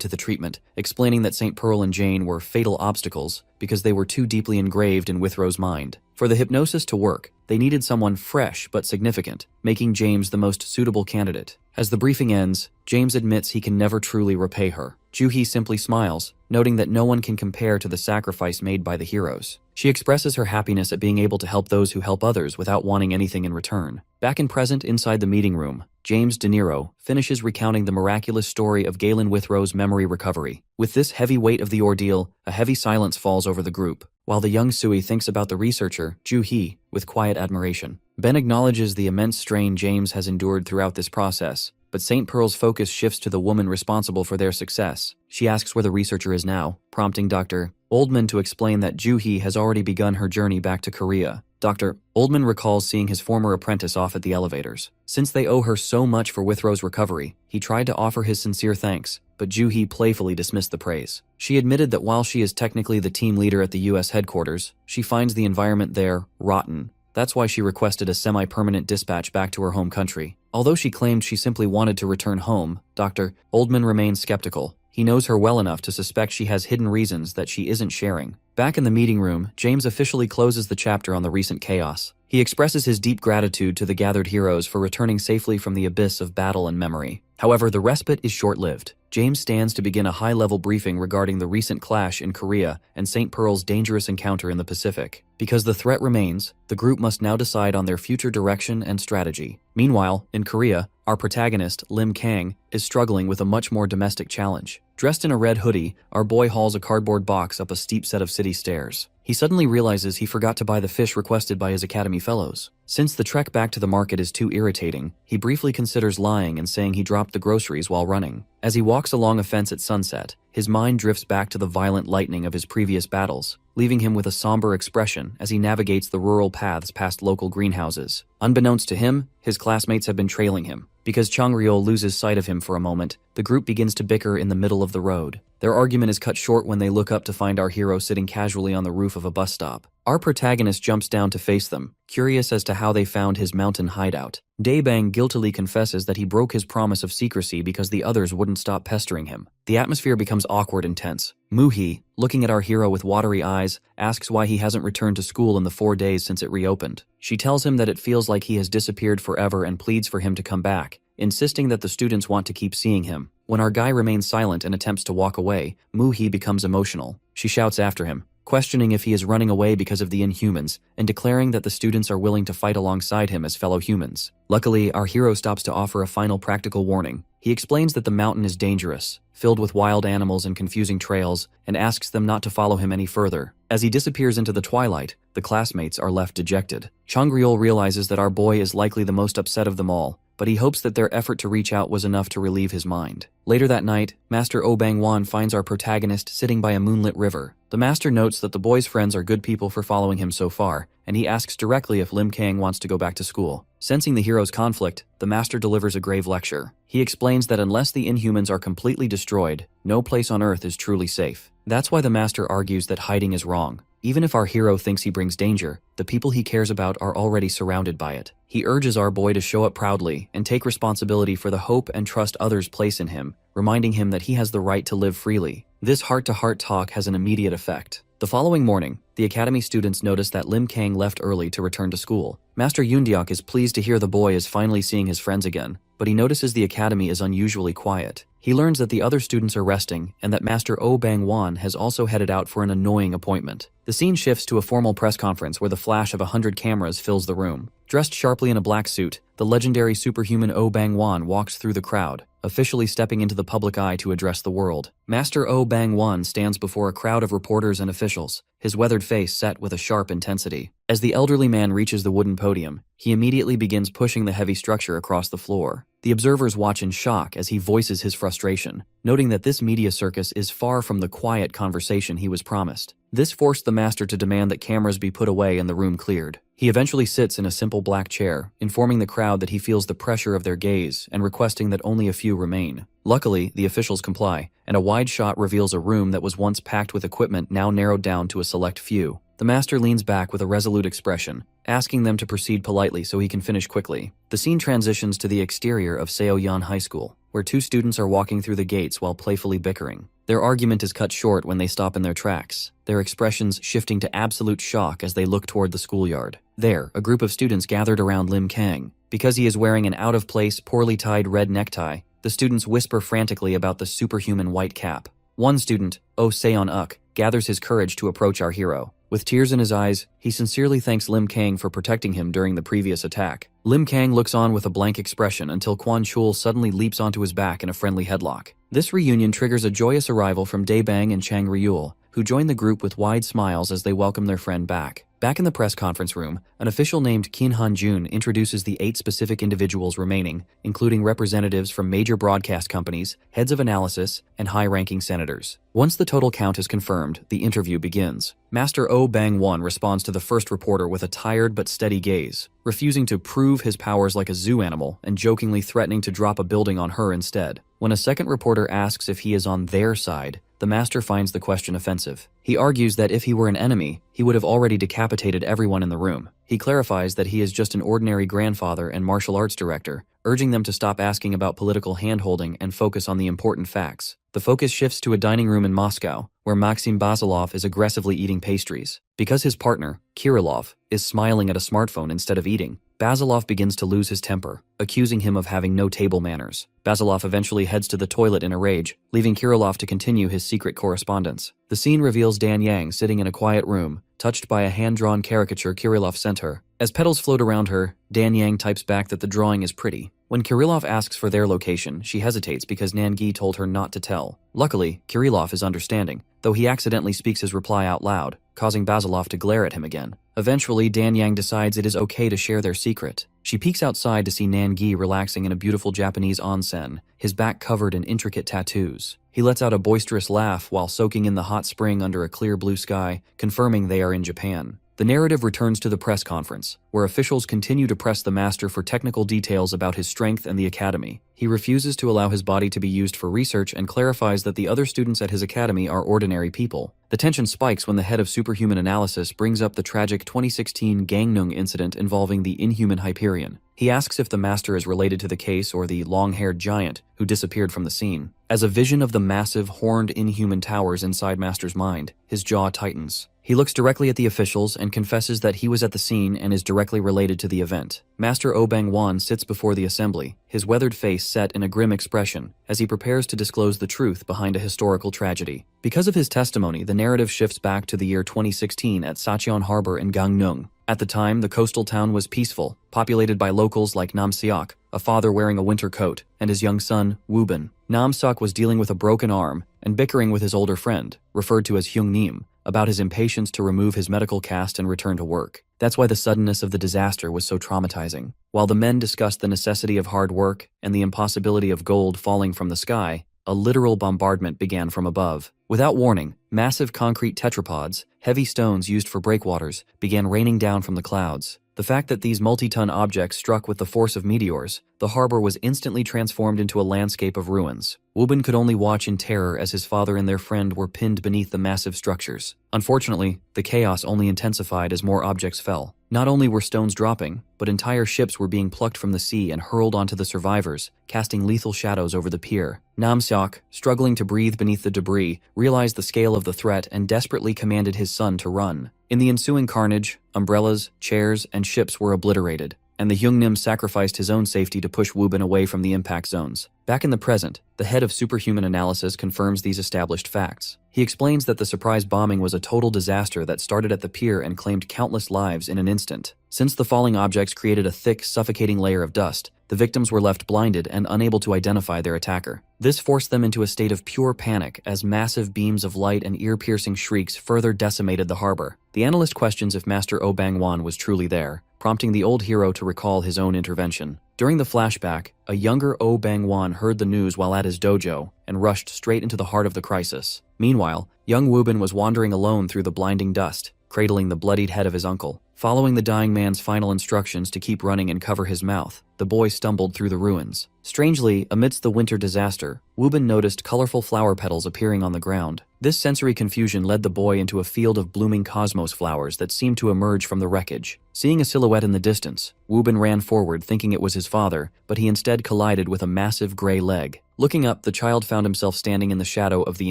to the treatment, explaining that St. Pearl and Jane were fatal obstacles because they were too deeply engraved in Withrow's mind. For the hypnosis to work, they needed someone fresh but significant, making James the most suitable candidate. As the briefing ends, James admits he can never truly repay her. Joo-hee simply smiles, noting that no one can compare to the sacrifice made by the heroes. She expresses her happiness at being able to help those who help others without wanting anything in return. Back in present inside the meeting room, James De Niro finishes recounting the miraculous story of Galen Withrow's memory recovery. With this heavy weight of the ordeal, a heavy silence falls over the group, while the young Sui thinks about the researcher, Joo-hee, with quiet admiration. Ben acknowledges the immense strain James has endured throughout this process, but St. Pearl's focus shifts to the woman responsible for their success. She asks where the researcher is now, prompting Dr. Oldman to explain that Joo-hee has already begun her journey back to Korea. Dr. Oldman recalls seeing his former apprentice off at the elevators. Since they owe her so much for Withrow's recovery, he tried to offer his sincere thanks, but Joo-hee playfully dismissed the praise. She admitted that while she is technically the team leader at the US headquarters, she finds the environment there rotten. That's why she requested a semi-permanent dispatch back to her home country. Although she claimed she simply wanted to return home, Dr. Oldman remains skeptical. He knows her well enough to suspect she has hidden reasons that she isn't sharing. Back in the meeting room, James officially closes the chapter on the recent chaos. He expresses his deep gratitude to the gathered heroes for returning safely from the abyss of battle and memory. However, the respite is short-lived. James stands to begin a high-level briefing regarding the recent clash in Korea and St. Pearl's dangerous encounter in the Pacific. Because the threat remains, the group must now decide on their future direction and strategy. Meanwhile, in Korea, our protagonist, Lim Kang, is struggling with a much more domestic challenge. Dressed in a red hoodie, our boy hauls a cardboard box up a steep set of city stairs. He suddenly realizes he forgot to buy the fish requested by his academy fellows. Since the trek back to the market is too irritating, he briefly considers lying and saying he dropped the groceries while running. As he walks along a fence at sunset, his mind drifts back to the violent lightning of his previous battles, leaving him with a somber expression as he navigates the rural paths past local greenhouses. Unbeknownst to him, his classmates have been trailing him. Because Changryo loses sight of him for a moment, the group begins to bicker in the middle of the road. Their argument is cut short when they look up to find our hero sitting casually on the roof of a bus stop. Our protagonist jumps down to face them, curious as to how they found his mountain hideout. Daebang guiltily confesses that he broke his promise of secrecy because the others wouldn't stop pestering him. The atmosphere becomes awkward and tense. Moo-hee, looking at our hero with watery eyes, asks why he hasn't returned to school in the 4 days since it reopened. She tells him that it feels like he has disappeared forever and pleads for him to come back, insisting that the students want to keep seeing him. When our guy remains silent and attempts to walk away, Moo-hee becomes emotional. She shouts after him, questioning if he is running away because of the Inhumans, and declaring that the students are willing to fight alongside him as fellow humans. Luckily, our hero stops to offer a final practical warning. He explains that the mountain is dangerous, filled with wild animals and confusing trails, and asks them not to follow him any further. As he disappears into the twilight, the classmates are left dejected. Changriol realizes that our boy is likely the most upset of them all, but he hopes that their effort to reach out was enough to relieve his mind. Later that night, Master Oh Bang-wan finds our protagonist sitting by a moonlit river. The master notes that the boy's friends are good people for following him so far, and he asks directly if Lim Kang wants to go back to school. Sensing the hero's conflict, the master delivers a grave lecture. He explains that unless the Inhumans are completely destroyed, no place on Earth is truly safe. That's why the master argues that hiding is wrong. Even if our hero thinks he brings danger, the people he cares about are already surrounded by it. He urges our boy to show up proudly and take responsibility for the hope and trust others place in him, reminding him that he has the right to live freely. This heart-to-heart talk has an immediate effect. The following morning, the academy students notice that Lim Kang left early to return to school. Master Yoondeok is pleased to hear the boy is finally seeing his friends again, but he notices the academy is unusually quiet. He learns that the other students are resting and that Master Oh Bang-wan has also headed out for an annoying appointment. The scene shifts to a formal press conference where the flash of 100 cameras fills the room. Dressed sharply in a black suit, the legendary superhuman Oh Bang-wan walks through the crowd, officially stepping into the public eye to address the world. Master Oh Bang-wan stands before a crowd of reporters and officials, his weathered face set with a sharp intensity. As the elderly man reaches the wooden podium, he immediately begins pushing the heavy structure across the floor. The observers watch in shock as he voices his frustration, noting that this media circus is far from the quiet conversation he was promised. This forced the master to demand that cameras be put away and the room cleared. He eventually sits in a simple black chair, informing the crowd that he feels the pressure of their gaze and requesting that only a few remain. Luckily, the officials comply, and a wide shot reveals a room that was once packed with equipment now narrowed down to a select few. The master leans back with a resolute expression, asking them to proceed politely so he can finish quickly. The scene transitions to the exterior of Seoyan High School, where two students are walking through the gates while playfully bickering. Their argument is cut short when they stop in their tracks, their expressions shifting to absolute shock as they look toward the schoolyard. There, a group of students gathered around Lim Kang. Because he is wearing an out-of-place, poorly tied red necktie, the students whisper frantically about the superhuman white cap. One student, Oh Seon-uk, gathers his courage to approach our hero. With tears in his eyes, he sincerely thanks Lim Kang for protecting him during the previous attack. Lim Kang looks on with a blank expression until Kwon Chul suddenly leaps onto his back in a friendly headlock. This reunion triggers a joyous arrival from Daebang and Chang Ryul, who join the group with wide smiles as they welcome their friend back. Back in the press conference room, an official named Kim Han-jun introduces the 8 specific individuals remaining, including representatives from major broadcast companies, heads of analysis, and high-ranking senators. Once the total count is confirmed, the interview begins. Master Oh Bang-won responds to the first reporter with a tired but steady gaze, refusing to prove his powers like a zoo animal and jokingly threatening to drop a building on her instead. When a second reporter asks if he is on their side, the master finds the question offensive. He argues that if he were an enemy, he would have already decapitated everyone in the room. He clarifies that he is just an ordinary grandfather and martial arts director, urging them to stop asking about political hand-holding and focus on the important facts. The focus shifts to a dining room in Moscow, where Maxim Basilov is aggressively eating pastries. Because his partner, Kirillov, is smiling at a smartphone instead of eating, Basilov begins to lose his temper, accusing him of having no table manners. Basilov eventually heads to the toilet in a rage, leaving Kirillov to continue his secret correspondence. The scene reveals Dan Yang sitting in a quiet room, touched by a hand-drawn caricature Kirillov sent her. As petals float around her, Dan Yang types back that the drawing is pretty. When Kirillov asks for their location, she hesitates because Nangi told her not to tell. Luckily, Kirillov is understanding, though he accidentally speaks his reply out loud, causing Basilov to glare at him again. Eventually, Dan Yang decides it is okay to share their secret. She peeks outside to see Nangi relaxing in a beautiful Japanese onsen, his back covered in intricate tattoos. He lets out a boisterous laugh while soaking in the hot spring under a clear blue sky, confirming they are in Japan. The narrative returns to the press conference, where officials continue to press the master for technical details about his strength and the academy. He refuses to allow his body to be used for research and clarifies that the other students at his academy are ordinary people. The tension spikes when the head of superhuman analysis brings up the tragic 2016 Gangnung incident involving the inhuman Hyperion. He asks if the master is related to the case or the long-haired giant who disappeared from the scene. As a vision of the massive, horned inhuman towers inside Master's mind, his jaw tightens. He looks directly at the officials and confesses that he was at the scene and is directly related to the event. Master Oh Bang-wan sits before the assembly, his weathered face set in a grim expression, as he prepares to disclose the truth behind a historical tragedy. Because of his testimony, the narrative shifts back to the year 2016 at Sacheon Harbor in Gangneung. At the time, the coastal town was peaceful, populated by locals like Nam Seok, a father wearing a winter coat, and his young son, Woo-bin. Nam Seok was dealing with a broken arm and bickering with his older friend, referred to as Hyung Nim, about his impatience to remove his medical cast and return to work. That's why the suddenness of the disaster was so traumatizing. While the men discussed the necessity of hard work and the impossibility of gold falling from the sky, a literal bombardment began from above. Without warning, massive concrete tetrapods, heavy stones used for breakwaters, began raining down from the clouds. The fact that these multi-ton objects struck with the force of meteors, the harbor was instantly transformed into a landscape of ruins. Woo-bin could only watch in terror as his father and their friend were pinned beneath the massive structures. Unfortunately, the chaos only intensified as more objects fell. Not only were stones dropping, but entire ships were being plucked from the sea and hurled onto the survivors, casting lethal shadows over the pier. Nam Seok, struggling to breathe beneath the debris, realized the scale of the threat and desperately commanded his son to run. In the ensuing carnage, umbrellas, chairs, and ships were obliterated, and the Hyung Nim sacrificed his own safety to push Woo-bin away from the impact zones. Back in the present, the head of Superhuman Analysis confirms these established facts. He explains that the surprise bombing was a total disaster that started at the pier and claimed countless lives in an instant. Since the falling objects created a thick, suffocating layer of dust, the victims were left blinded and unable to identify their attacker. This forced them into a state of pure panic as massive beams of light and ear-piercing shrieks further decimated the harbor. The analyst questions if Master Oh Bang-wan was truly there, prompting the old hero to recall his own intervention. During the flashback, a younger Oh Bang-wan heard the news while at his dojo and rushed straight into the heart of the crisis. Meanwhile, young Woo-bin was wandering alone through the blinding dust, cradling the bloodied head of his uncle. Following the dying man's final instructions to keep running and cover his mouth, the boy stumbled through the ruins. Strangely, amidst the winter disaster, Woo-bin noticed colorful flower petals appearing on the ground. This sensory confusion led the boy into a field of blooming cosmos flowers that seemed to emerge from the wreckage. Seeing a silhouette in the distance, Woo-bin ran forward thinking it was his father, but he instead collided with a massive gray leg. Looking up, the child found himself standing in the shadow of the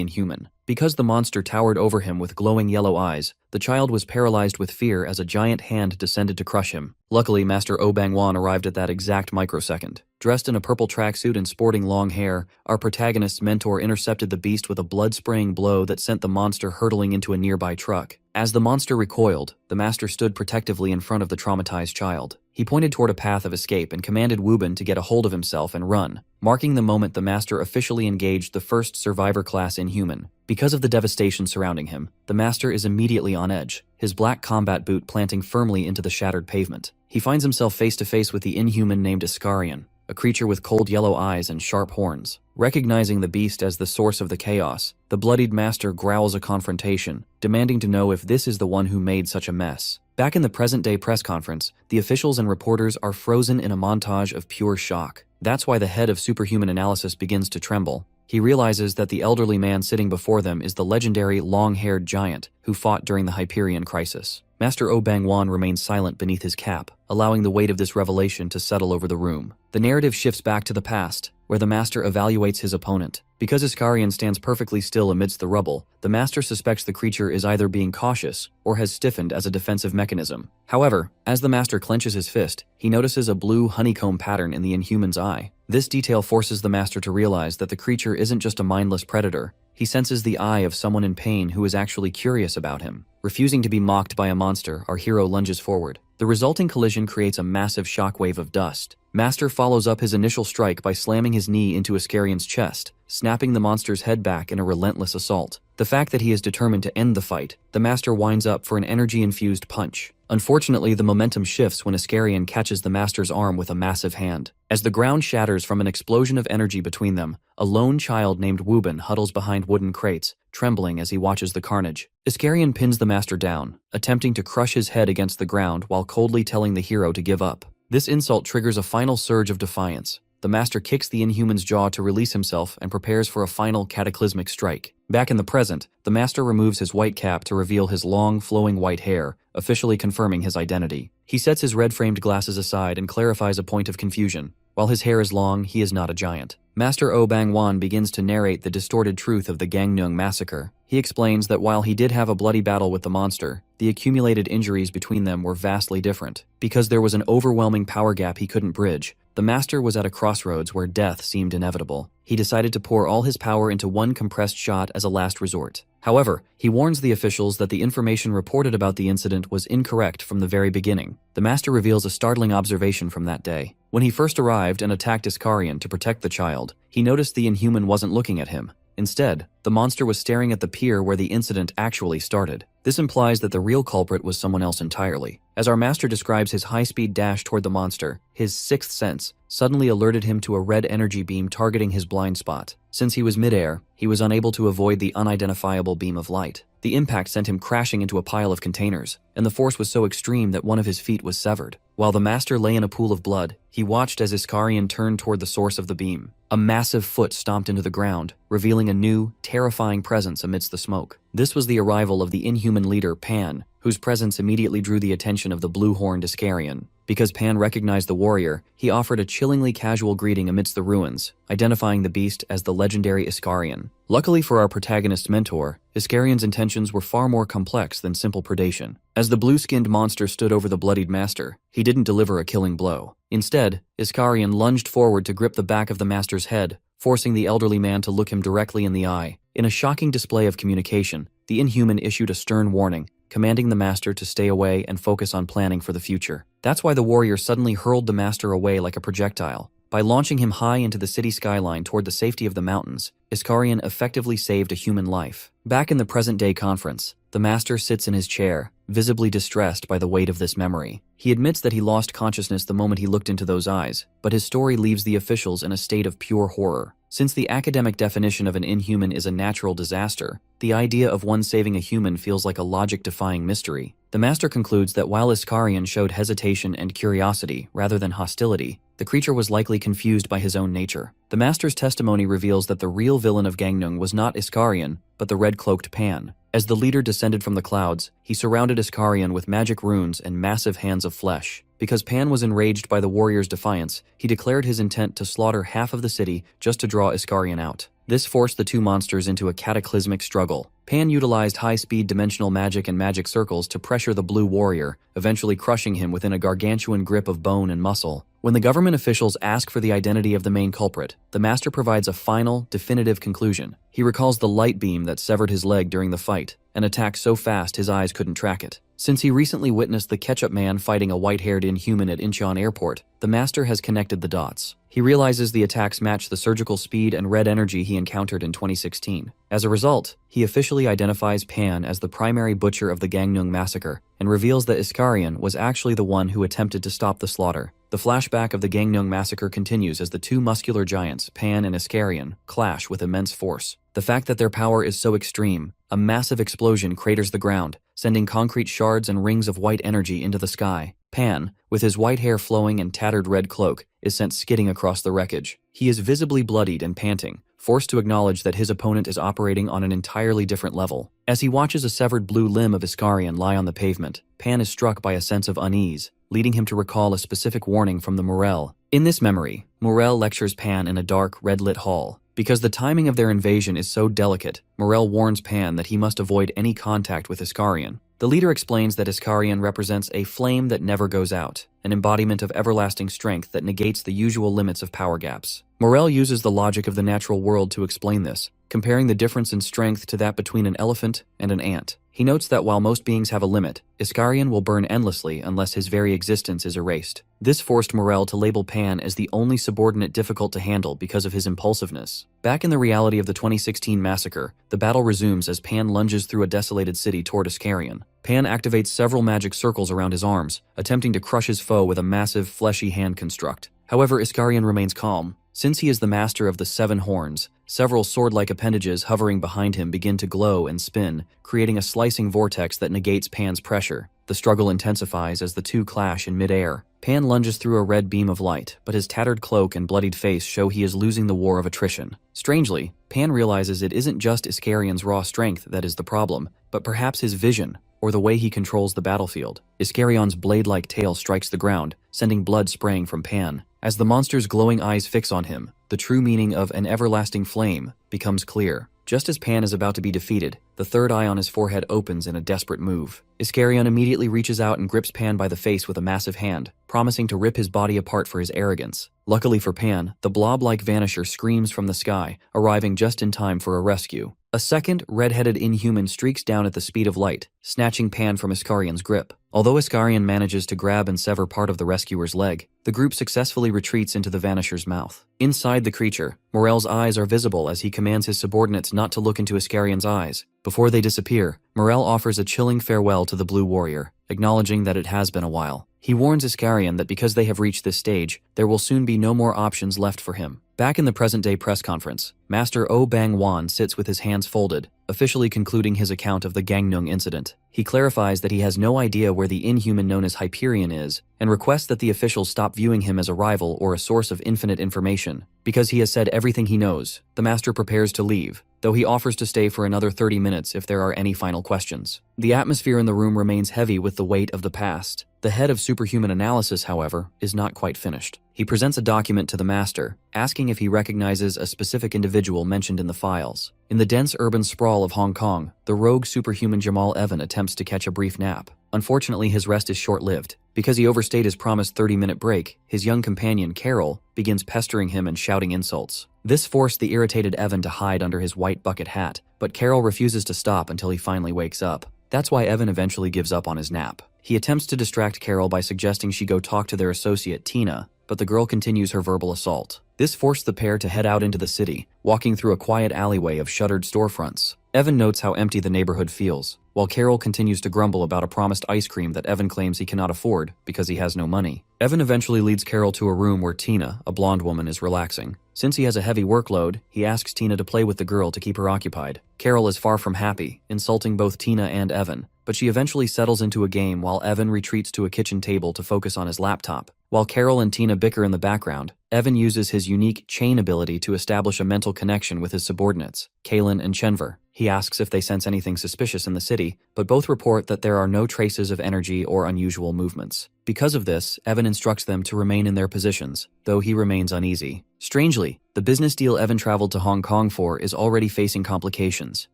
Inhuman. Because the monster towered over him with glowing yellow eyes, the child was paralyzed with fear as a giant hand descended to crush him. Luckily, Master Oh Bang-wan arrived at that exact microsecond. Dressed in a purple tracksuit and sporting long hair, our protagonist's mentor intercepted the beast with a blood-spraying blow that sent the monster hurtling into a nearby truck. As the monster recoiled, the master stood protectively in front of the traumatized child. He pointed toward a path of escape and commanded Woo-bin to get a hold of himself and run, marking the moment the master officially engaged the first survivor class Inhuman. Because of the devastation surrounding him, the master is immediately on edge, his black combat boot planting firmly into the shattered pavement. He finds himself face to face with the Inhuman named Iskarion, a creature with cold yellow eyes and sharp horns. Recognizing the beast as the source of the chaos, the bloodied master growls a confrontation, demanding to know if this is the one who made such a mess. Back in the present-day press conference, the officials and reporters are frozen in a montage of pure shock. That's why the head of Superhuman Analysis begins to tremble. He realizes that the elderly man sitting before them is the legendary long-haired giant who fought during the Hyperion crisis. Master Oh Bang-wan remains silent beneath his cap, allowing the weight of this revelation to settle over the room. The narrative shifts back to the past, where the master evaluates his opponent. Because Iskarion stands perfectly still amidst the rubble, the master suspects the creature is either being cautious or has stiffened as a defensive mechanism. However, as the master clenches his fist, he notices a blue honeycomb pattern in the Inhuman's eye. This detail forces the master to realize that the creature isn't just a mindless predator. He senses the eye of someone in pain who is actually curious about him. Refusing to be mocked by a monster, our hero lunges forward. The resulting collision creates a massive shockwave of dust. Master follows up his initial strike by slamming his knee into Iskarion's chest, snapping the monster's head back in a relentless assault. The fact that he is determined to end the fight, the master winds up for an energy-infused punch. Unfortunately, the momentum shifts when Iskarion catches the master's arm with a massive hand. As the ground shatters from an explosion of energy between them, a lone child named Woo-bin huddles behind wooden crates, trembling as he watches the carnage. Iskarion pins the master down, attempting to crush his head against the ground while coldly telling the hero to give up. This insult triggers a final surge of defiance. The master kicks the Inhuman's jaw to release himself and prepares for a final cataclysmic strike. Back in the present, the master removes his white cap to reveal his long, flowing white hair, officially confirming his identity. He sets his red-framed glasses aside and clarifies a point of confusion. While his hair is long, he is not a giant. Master O Bang-wan begins to narrate the distorted truth of the Gangneung massacre. He explains that while he did have a bloody battle with the monster, the accumulated injuries between them were vastly different. Because there was an overwhelming power gap he couldn't bridge, the master was at a crossroads where death seemed inevitable. He decided to pour all his power into one compressed shot as a last resort. However, he warns the officials that the information reported about the incident was incorrect from the very beginning. The master reveals a startling observation from that day. When he first arrived and attacked Iskarion to protect the child, he noticed the Inhuman wasn't looking at him. Instead, the monster was staring at the pier where the incident actually started. This implies that the real culprit was someone else entirely. As our master describes his high-speed dash toward the monster, his sixth sense suddenly alerted him to a red energy beam targeting his blind spot. Since he was midair, he was unable to avoid the unidentifiable beam of light. The impact sent him crashing into a pile of containers, and the force was so extreme that one of his feet was severed. While the master lay in a pool of blood, he watched as Iskarion turned toward the source of the beam. A massive foot stomped into the ground, revealing a new, terrifying presence amidst the smoke. This was the arrival of the Inhuman leader, Pan, whose presence immediately drew the attention of the blue-horned Iskarion. Because Pan recognized the warrior, he offered a chillingly casual greeting amidst the ruins, identifying the beast as the legendary Iskarion. Luckily for our protagonist's mentor, Iskarion's intentions were far more complex than simple predation. As the blue-skinned monster stood over the bloodied master, he didn't deliver a killing blow. Instead, Iskarion lunged forward to grip the back of the master's head, forcing the elderly man to look him directly in the eye. In a shocking display of communication, the Inhuman issued a stern warning, commanding the master to stay away and focus on planning for the future. That's why the warrior suddenly hurled the master away like a projectile. By launching him high into the city skyline toward the safety of the mountains, Iskarion effectively saved a human life. Back in the present-day conference, the master sits in his chair, visibly distressed by the weight of this memory. He admits that he lost consciousness the moment he looked into those eyes, but his story leaves the officials in a state of pure horror. Since the academic definition of an Inhuman is a natural disaster, the idea of one saving a human feels like a logic-defying mystery. The master concludes that while Iskarion showed hesitation and curiosity rather than hostility, the creature was likely confused by his own nature. The master's testimony reveals that the real villain of Gangneung was not Iskarion, but the red-cloaked Pan. As the leader descended from the clouds, he surrounded Iskarion with magic runes and massive hands of flesh. Because Pan was enraged by the warrior's defiance, he declared his intent to slaughter half of the city just to draw Iskarion out. This forced the two monsters into a cataclysmic struggle. Pan utilized high-speed dimensional magic and magic circles to pressure the blue warrior, eventually crushing him within a gargantuan grip of bone and muscle. When the government officials ask for the identity of the main culprit, the master provides a final, definitive conclusion. He recalls the light beam that severed his leg during the fight, an attack so fast his eyes couldn't track it. Since he recently witnessed the Ketchup Man fighting a white-haired Inhuman at Incheon Airport, the master has connected the dots. He realizes the attacks match the surgical speed and red energy he encountered in 2016. As a result, he officially identifies Pan as the primary butcher of the Gangneung massacre and reveals that Iskarion was actually the one who attempted to stop the slaughter. The flashback of the Gangneung massacre continues as the two muscular giants, Pan and Iskarion, clash with immense force. The fact that their power is so extreme, a massive explosion craters the ground, sending concrete shards and rings of white energy into the sky. Pan, with his white hair flowing and tattered red cloak, is sent skidding across the wreckage. He is visibly bloodied and panting, forced to acknowledge that his opponent is operating on an entirely different level. As he watches a severed blue limb of Iskarion lie on the pavement, Pan is struck by a sense of unease, leading him to recall a specific warning from the Morel. In this memory, Morel lectures Pan in a dark, red-lit hall. Because the timing of their invasion is so delicate, Morel warns Pan that he must avoid any contact with Iskarion. The leader explains that Iskarion represents a flame that never goes out, an embodiment of everlasting strength that negates the usual limits of power gaps. Morel uses the logic of the natural world to explain this, comparing the difference in strength to that between an elephant and an ant. He notes that while most beings have a limit, Iskarion will burn endlessly unless his very existence is erased. This forced Morel to label Pan as the only subordinate difficult to handle because of his impulsiveness. Back in the reality of the 2016 massacre, the battle resumes as Pan lunges through a desolated city toward Iskarion. Pan activates several magic circles around his arms, attempting to crush his foe with a massive, fleshy hand construct. However, Iskarion remains calm. Since he is the master of the 7 horns, several sword-like appendages hovering behind him begin to glow and spin, creating a slicing vortex that negates Pan's pressure. The struggle intensifies as the two clash in mid-air. Pan lunges through a red beam of light, but his tattered cloak and bloodied face show he is losing the war of attrition. Strangely, Pan realizes it isn't just Iskarion's raw strength that is the problem, but perhaps his vision, or the way he controls the battlefield. Iskarion's blade-like tail strikes the ground, sending blood spraying from Pan. As the monster's glowing eyes fix on him, the true meaning of an everlasting flame becomes clear. Just as Pan is about to be defeated, the third eye on his forehead opens in a desperate move. Iskarion immediately reaches out and grips Pan by the face with a massive hand, promising to rip his body apart for his arrogance. Luckily for Pan, the blob-like vanisher screams from the sky, arriving just in time for a rescue. A second, red-headed inhuman streaks down at the speed of light, snatching Pan from Iskarion's grip. Although Iskarion manages to grab and sever part of the rescuer's leg, the group successfully retreats into the vanisher's mouth. Inside the creature, Morel's eyes are visible as he commands his subordinates not to look into Iskarion's eyes. Before they disappear, Morel offers a chilling farewell to the Blue Warrior, acknowledging that it has been a while. He warns Iskarion that because they have reached this stage, there will soon be no more options left for him. Back in the present-day press conference, Master O Bang Wan sits with his hands folded, officially concluding his account of the Gangnung incident. He clarifies that he has no idea where the inhuman known as Hyperion is, and requests that the officials stop viewing him as a rival or a source of infinite information. Because he has said everything he knows, the Master prepares to leave, though he offers to stay for another 30 minutes if there are any final questions. The atmosphere in the room remains heavy with the weight of the past. The head of superhuman analysis, however, is not quite finished. He presents a document to the Master, asking if he recognizes a specific individual mentioned in the files. In the dense urban sprawl of Hong Kong, the rogue superhuman Jamal Evan attempts to catch a brief nap. Unfortunately, his rest is short-lived. Because he overstayed his promised 30-minute break, his young companion, Carol, begins pestering him and shouting insults. This forced the irritated Evan to hide under his white bucket hat, but Carol refuses to stop until he finally wakes up. That's why Evan eventually gives up on his nap. He attempts to distract Carol by suggesting she go talk to their associate, Tina, but the girl continues her verbal assault. This forced the pair to head out into the city, walking through a quiet alleyway of shuttered storefronts. Evan notes how empty the neighborhood feels, while Carol continues to grumble about a promised ice cream that Evan claims he cannot afford because he has no money. Evan eventually leads Carol to a room where Tina, a blonde woman, is relaxing. Since he has a heavy workload, he asks Tina to play with the girl to keep her occupied. Carol is far from happy, insulting both Tina and Evan, but she eventually settles into a game while Evan retreats to a kitchen table to focus on his laptop. While Carol and Tina bicker in the background, Evan uses his unique chain ability to establish a mental connection with his subordinates, Kalen and Chenver. He asks if they sense anything suspicious in the city, but both report that there are no traces of energy or unusual movements. Because of this, Evan instructs them to remain in their positions, though he remains uneasy. Strangely, the business deal Evan traveled to Hong Kong for is already facing complications.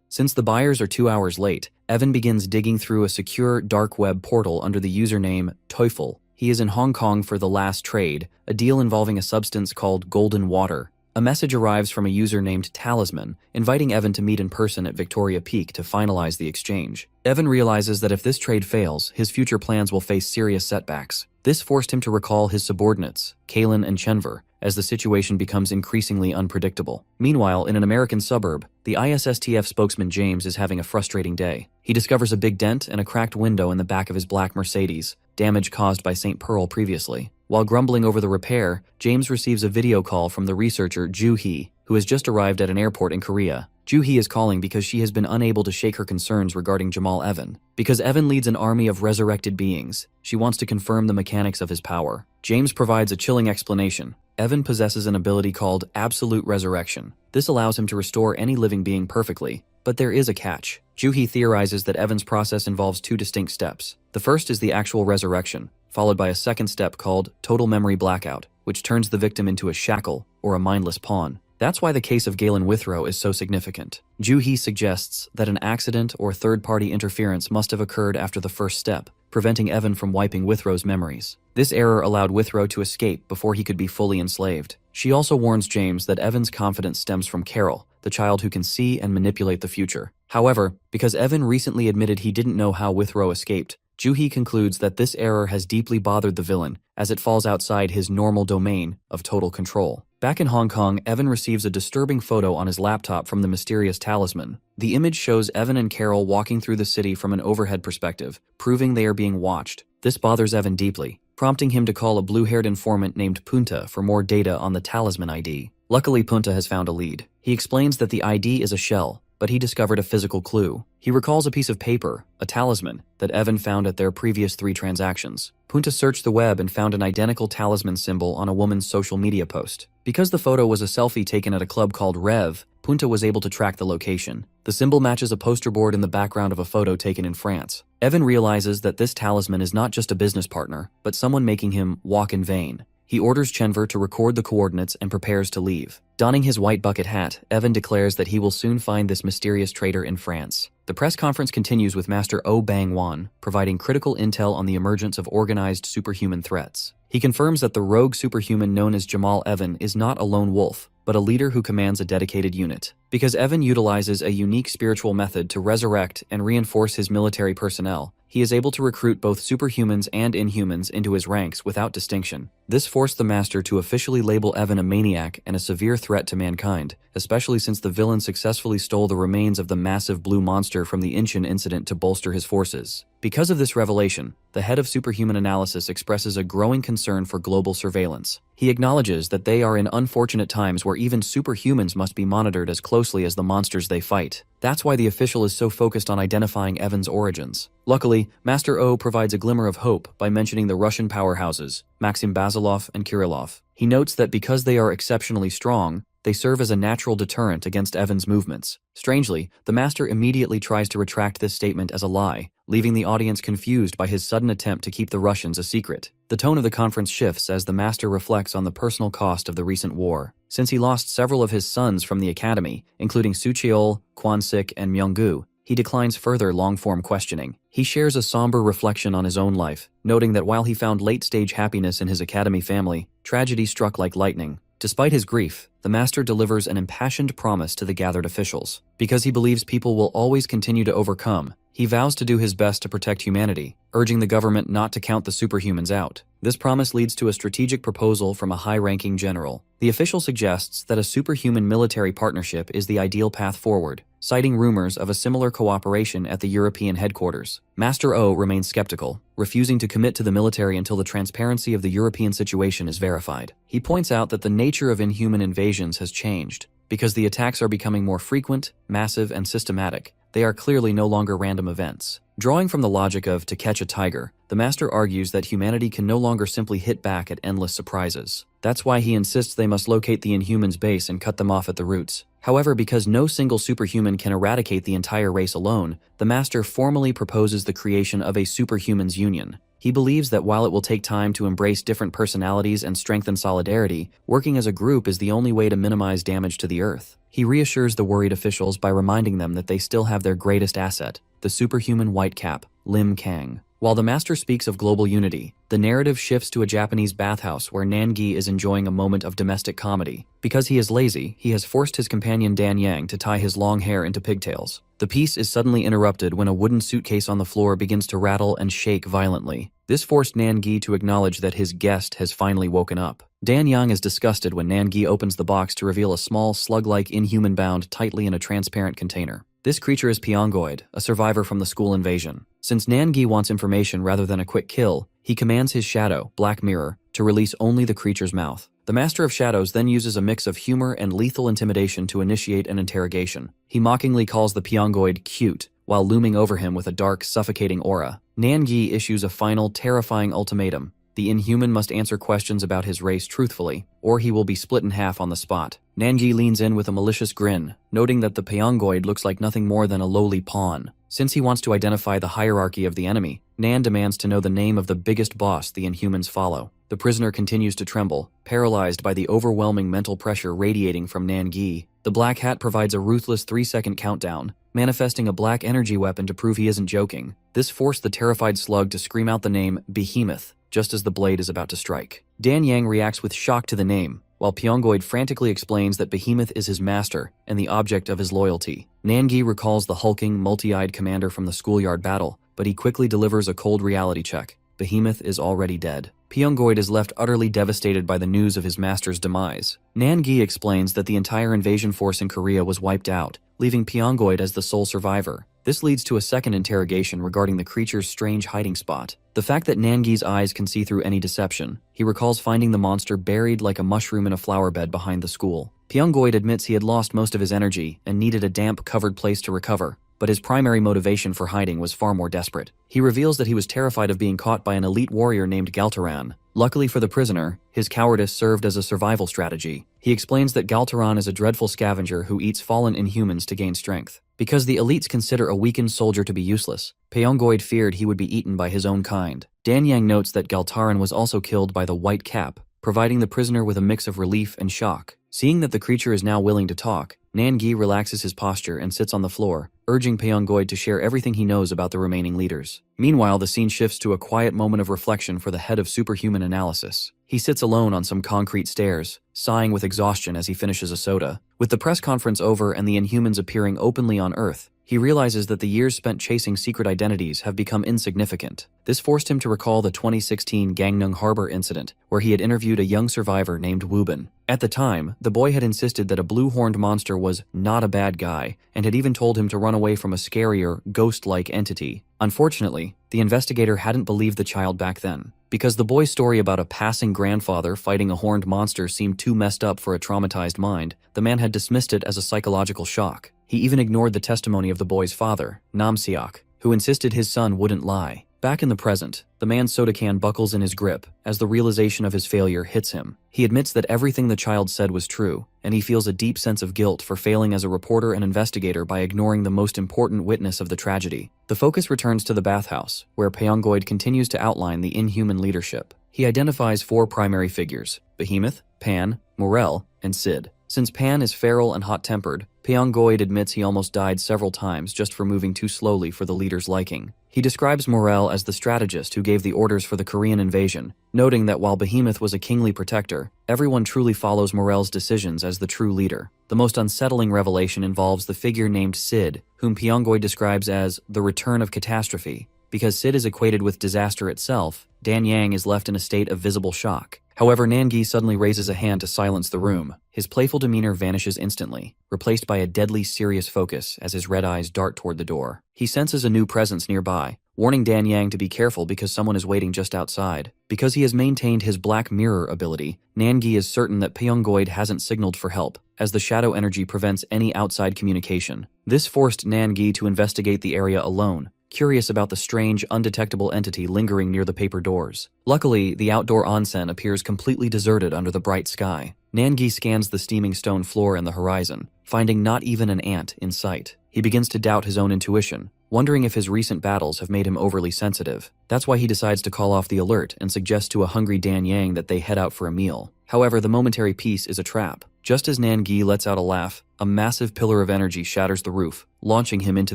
Since the buyers are 2 hours late, Evan begins digging through a secure dark web portal under the username Teufel. He is in Hong Kong for the last trade, a deal involving a substance called golden water. A message arrives from a user named Talisman, inviting Evan to meet in person at Victoria Peak to finalize the exchange. Evan realizes that if this trade fails, his future plans will face serious setbacks. This forced him to recall his subordinates, Kalen and Chenver, as the situation becomes increasingly unpredictable. Meanwhile, in an American suburb, the ISSTF spokesman James is having a frustrating day. He discovers a big dent and a cracked window in the back of his black Mercedes, damage caused by St. Pearl previously. While grumbling over the repair, James receives a video call from the researcher Joo-hee, who has just arrived at an airport in Korea. Joo-hee is calling because she has been unable to shake her concerns regarding Jamal Evan. Because Evan leads an army of resurrected beings, she wants to confirm the mechanics of his power. James provides a chilling explanation. Evan possesses an ability called absolute resurrection. This allows him to restore any living being perfectly, but there is a catch. Joo-hee theorizes that Evan's process involves 2 distinct steps. The first is the actual resurrection, followed by a second step called total memory blackout, which turns the victim into a shackle or a mindless pawn. That's why the case of Galen Withrow is so significant. Joo-hee suggests that an accident or third-party interference must have occurred after the first step, preventing Evan from wiping Withrow's memories. This error allowed Withrow to escape before he could be fully enslaved. She also warns James that Evan's confidence stems from Carol, the child who can see and manipulate the future. However, because Evan recently admitted he didn't know how Withrow escaped, Joo-hee concludes that this error has deeply bothered the villain, as it falls outside his normal domain of total control. Back in Hong Kong, Evan receives a disturbing photo on his laptop from the mysterious Talisman. The image shows Evan and Carol walking through the city from an overhead perspective, proving they are being watched. This bothers Evan deeply, prompting him to call a blue-haired informant named Punta for more data on the Talisman ID. Luckily, Punta has found a lead. He explains that the ID is a shell, but he discovered a physical clue. He recalls a piece of paper, a talisman, that Evan found at their previous 3 transactions. Punta searched the web and found an identical talisman symbol on a woman's social media post. Because the photo was a selfie taken at a club called Rev, Punta was able to track the location. The symbol matches a poster board in the background of a photo taken in France. Evan realizes that this talisman is not just a business partner, but someone making him walk in vain. He orders Chenver to record the coordinates and prepares to leave. Donning his white bucket hat, Evan declares that he will soon find this mysterious traitor in France. The press conference continues with Master O Bang Wan providing critical intel on the emergence of organized superhuman threats. He confirms that the rogue superhuman known as Jamal Evan is not a lone wolf, but a leader who commands a dedicated unit. Because Evan utilizes a unique spiritual method to resurrect and reinforce his military personnel, he is able to recruit both superhumans and inhumans into his ranks without distinction. This forced the Master to officially label Evan a maniac and a severe threat to mankind, especially since the villain successfully stole the remains of the massive blue monster from the Incheon incident to bolster his forces. Because of this revelation, the head of Superhuman Analysis expresses a growing concern for global surveillance. He acknowledges that they are in unfortunate times where even superhumans must be monitored as closely as the monsters they fight. That's why the official is so focused on identifying Evan's origins. Luckily, Master O provides a glimmer of hope by mentioning the Russian powerhouses, Maxim Basilov and Kirillov. He notes that because they are exceptionally strong, they serve as a natural deterrent against Evan's movements. Strangely, the Master immediately tries to retract this statement as a lie, leaving the audience confused by his sudden attempt to keep the Russians a secret. The tone of the conference shifts as the Master reflects on the personal cost of the recent war. Since he lost several of his sons from the academy, including Sucheol, Kwansik, and Myunggu, he declines further long-form questioning. He shares a somber reflection on his own life, noting that while he found late-stage happiness in his academy family, tragedy struck like lightning. Despite his grief, the Master delivers an impassioned promise to the gathered officials. Because he believes people will always continue to overcome, he vows to do his best to protect humanity, urging the government not to count the superhumans out. This promise leads to a strategic proposal from a high-ranking general. The official suggests that a superhuman military partnership is the ideal path forward, citing rumors of a similar cooperation at the European headquarters. Master O remains skeptical, refusing to commit to the military until the transparency of the European situation is verified. He points out that the nature of inhuman invasions has changed. Because the attacks are becoming more frequent, massive, and systematic, they are clearly no longer random events. Drawing from the logic of "to catch a tiger," the Master argues that humanity can no longer simply hit back at endless surprises. That's why he insists they must locate the Inhumans' base and cut them off at the roots. However, because no single superhuman can eradicate the entire race alone, the Master formally proposes the creation of a Superhumans Union. He believes that while it will take time to embrace different personalities and strengthen solidarity, working as a group is the only way to minimize damage to the Earth. He reassures the worried officials by reminding them that they still have their greatest asset, the superhuman whitecap, Lim Kang. While the Master speaks of global unity, the narrative shifts to a Japanese bathhouse where Nangi is enjoying a moment of domestic comedy. Because he is lazy, he has forced his companion Dan Yang to tie his long hair into pigtails. The piece is suddenly interrupted when a wooden suitcase on the floor begins to rattle and shake violently. This forced Nangi to acknowledge that his guest has finally woken up. Dan Yang is disgusted when Nangi opens the box to reveal a small, slug-like inhuman bound tightly in a transparent container. This creature is Pyongoid, a survivor from the school invasion. Since Nangi wants information rather than a quick kill, he commands his shadow, Black Mirror, to release only the creature's mouth. The Master of Shadows then uses a mix of humor and lethal intimidation to initiate an interrogation. He mockingly calls the Pyongoid cute, while looming over him with a dark, suffocating aura. Nangi issues a final, terrifying ultimatum. The Inhuman must answer questions about his race truthfully, or he will be split in half on the spot. Nangi leans in with a malicious grin, noting that the Pyongoid looks like nothing more than a lowly pawn. Since he wants to identify the hierarchy of the enemy, Nan demands to know the name of the biggest boss the Inhumans follow. The prisoner continues to tremble, paralyzed by the overwhelming mental pressure radiating from Nangi. The Black Hat provides a ruthless 3-second countdown, manifesting a black energy weapon to prove he isn't joking. This forced the terrified slug to scream out the name Behemoth, just as the blade is about to strike. Dan Yang reacts with shock to the name, while Pyongoid frantically explains that Behemoth is his master and the object of his loyalty. Nangi recalls the hulking, multi-eyed commander from the schoolyard battle, but he quickly delivers a cold reality check. Behemoth is already dead. Pyongoid is left utterly devastated by the news of his master's demise. Nangi explains that the entire invasion force in Korea was wiped out, leaving Pyongoid as the sole survivor. This leads to a second interrogation regarding the creature's strange hiding spot. The fact that Nangi's eyes can see through any deception. He recalls finding the monster buried like a mushroom in a flower bed behind the school. Pyongoid admits he had lost most of his energy and needed a damp, covered place to recover. but his primary motivation for hiding was far more desperate. He reveals that he was terrified of being caught by an elite warrior named Galtaran. Luckily for the prisoner, his cowardice served as a survival strategy. He explains that Galtaran is a dreadful scavenger who eats fallen inhumans to gain strength. Because the elites consider a weakened soldier to be useless, Pyongyang feared he would be eaten by his own kind. Dan Yang notes that Galtaran was also killed by the White Cap, providing the prisoner with a mix of relief and shock. Seeing that the creature is now willing to talk, Nangi relaxes his posture and sits on the floor, urging Pyongyang to share everything he knows about the remaining leaders. Meanwhile, the scene shifts to a quiet moment of reflection for the head of superhuman analysis. He sits alone on some concrete stairs, sighing with exhaustion as he finishes a soda. With the press conference over and the Inhumans appearing openly on Earth, he realizes that the years spent chasing secret identities have become insignificant. This forced him to recall the 2016 Gangneung Harbor incident, where he had interviewed a young survivor named Wubin. At the time, the boy had insisted that a blue-horned monster was not a bad guy, and had even told him to run away from a scarier, ghost-like entity. Unfortunately, the investigator hadn't believed the child back then. Because the boy's story about a passing grandfather fighting a horned monster seemed too messed up for a traumatized mind, the man had dismissed it as a psychological shock. He even ignored the testimony of the boy's father, Namseok, who insisted his son wouldn't lie. Back in the present, the man's soda can buckles in his grip as the realization of his failure hits him. He admits that everything the child said was true, and he feels a deep sense of guilt for failing as a reporter and investigator by ignoring the most important witness of the tragedy. The focus returns to the bathhouse, where Pyongyang continues to outline the inhuman leadership. He identifies 4 primary figures: Behemoth, Pan, Morel, and Sid. Since Pan is feral and hot-tempered, Pyongyang admits he almost died several times just for moving too slowly for the leader's liking. He describes Morel as the strategist who gave the orders for the Korean invasion, noting that while Behemoth was a kingly protector, everyone truly follows Morel's decisions as the true leader. The most unsettling revelation involves the figure named Sid, whom Pyongyang describes as the return of catastrophe. Because Sid is equated with disaster itself, Dan Yang is left in a state of visible shock. However, Nangi suddenly raises a hand to silence the room. His playful demeanor vanishes instantly, replaced by a deadly serious focus as his red eyes dart toward the door. He senses a new presence nearby, warning Dan Yang to be careful because someone is waiting just outside. Because he has maintained his Black Mirror ability, Nangi is certain that Pyongyang hasn't signaled for help, as the shadow energy prevents any outside communication. This forced Nangi to investigate the area alone, curious about the strange, undetectable entity lingering near the paper doors. Luckily, the outdoor onsen appears completely deserted under the bright sky. Nangi scans the steaming stone floor and the horizon, finding not even an ant in sight. He begins to doubt his own intuition, wondering if his recent battles have made him overly sensitive. That's why he decides to call off the alert and suggests to a hungry Dan Yang that they head out for a meal. However, the momentary peace is a trap. Just as Nangi lets out a laugh, a massive pillar of energy shatters the roof, launching him into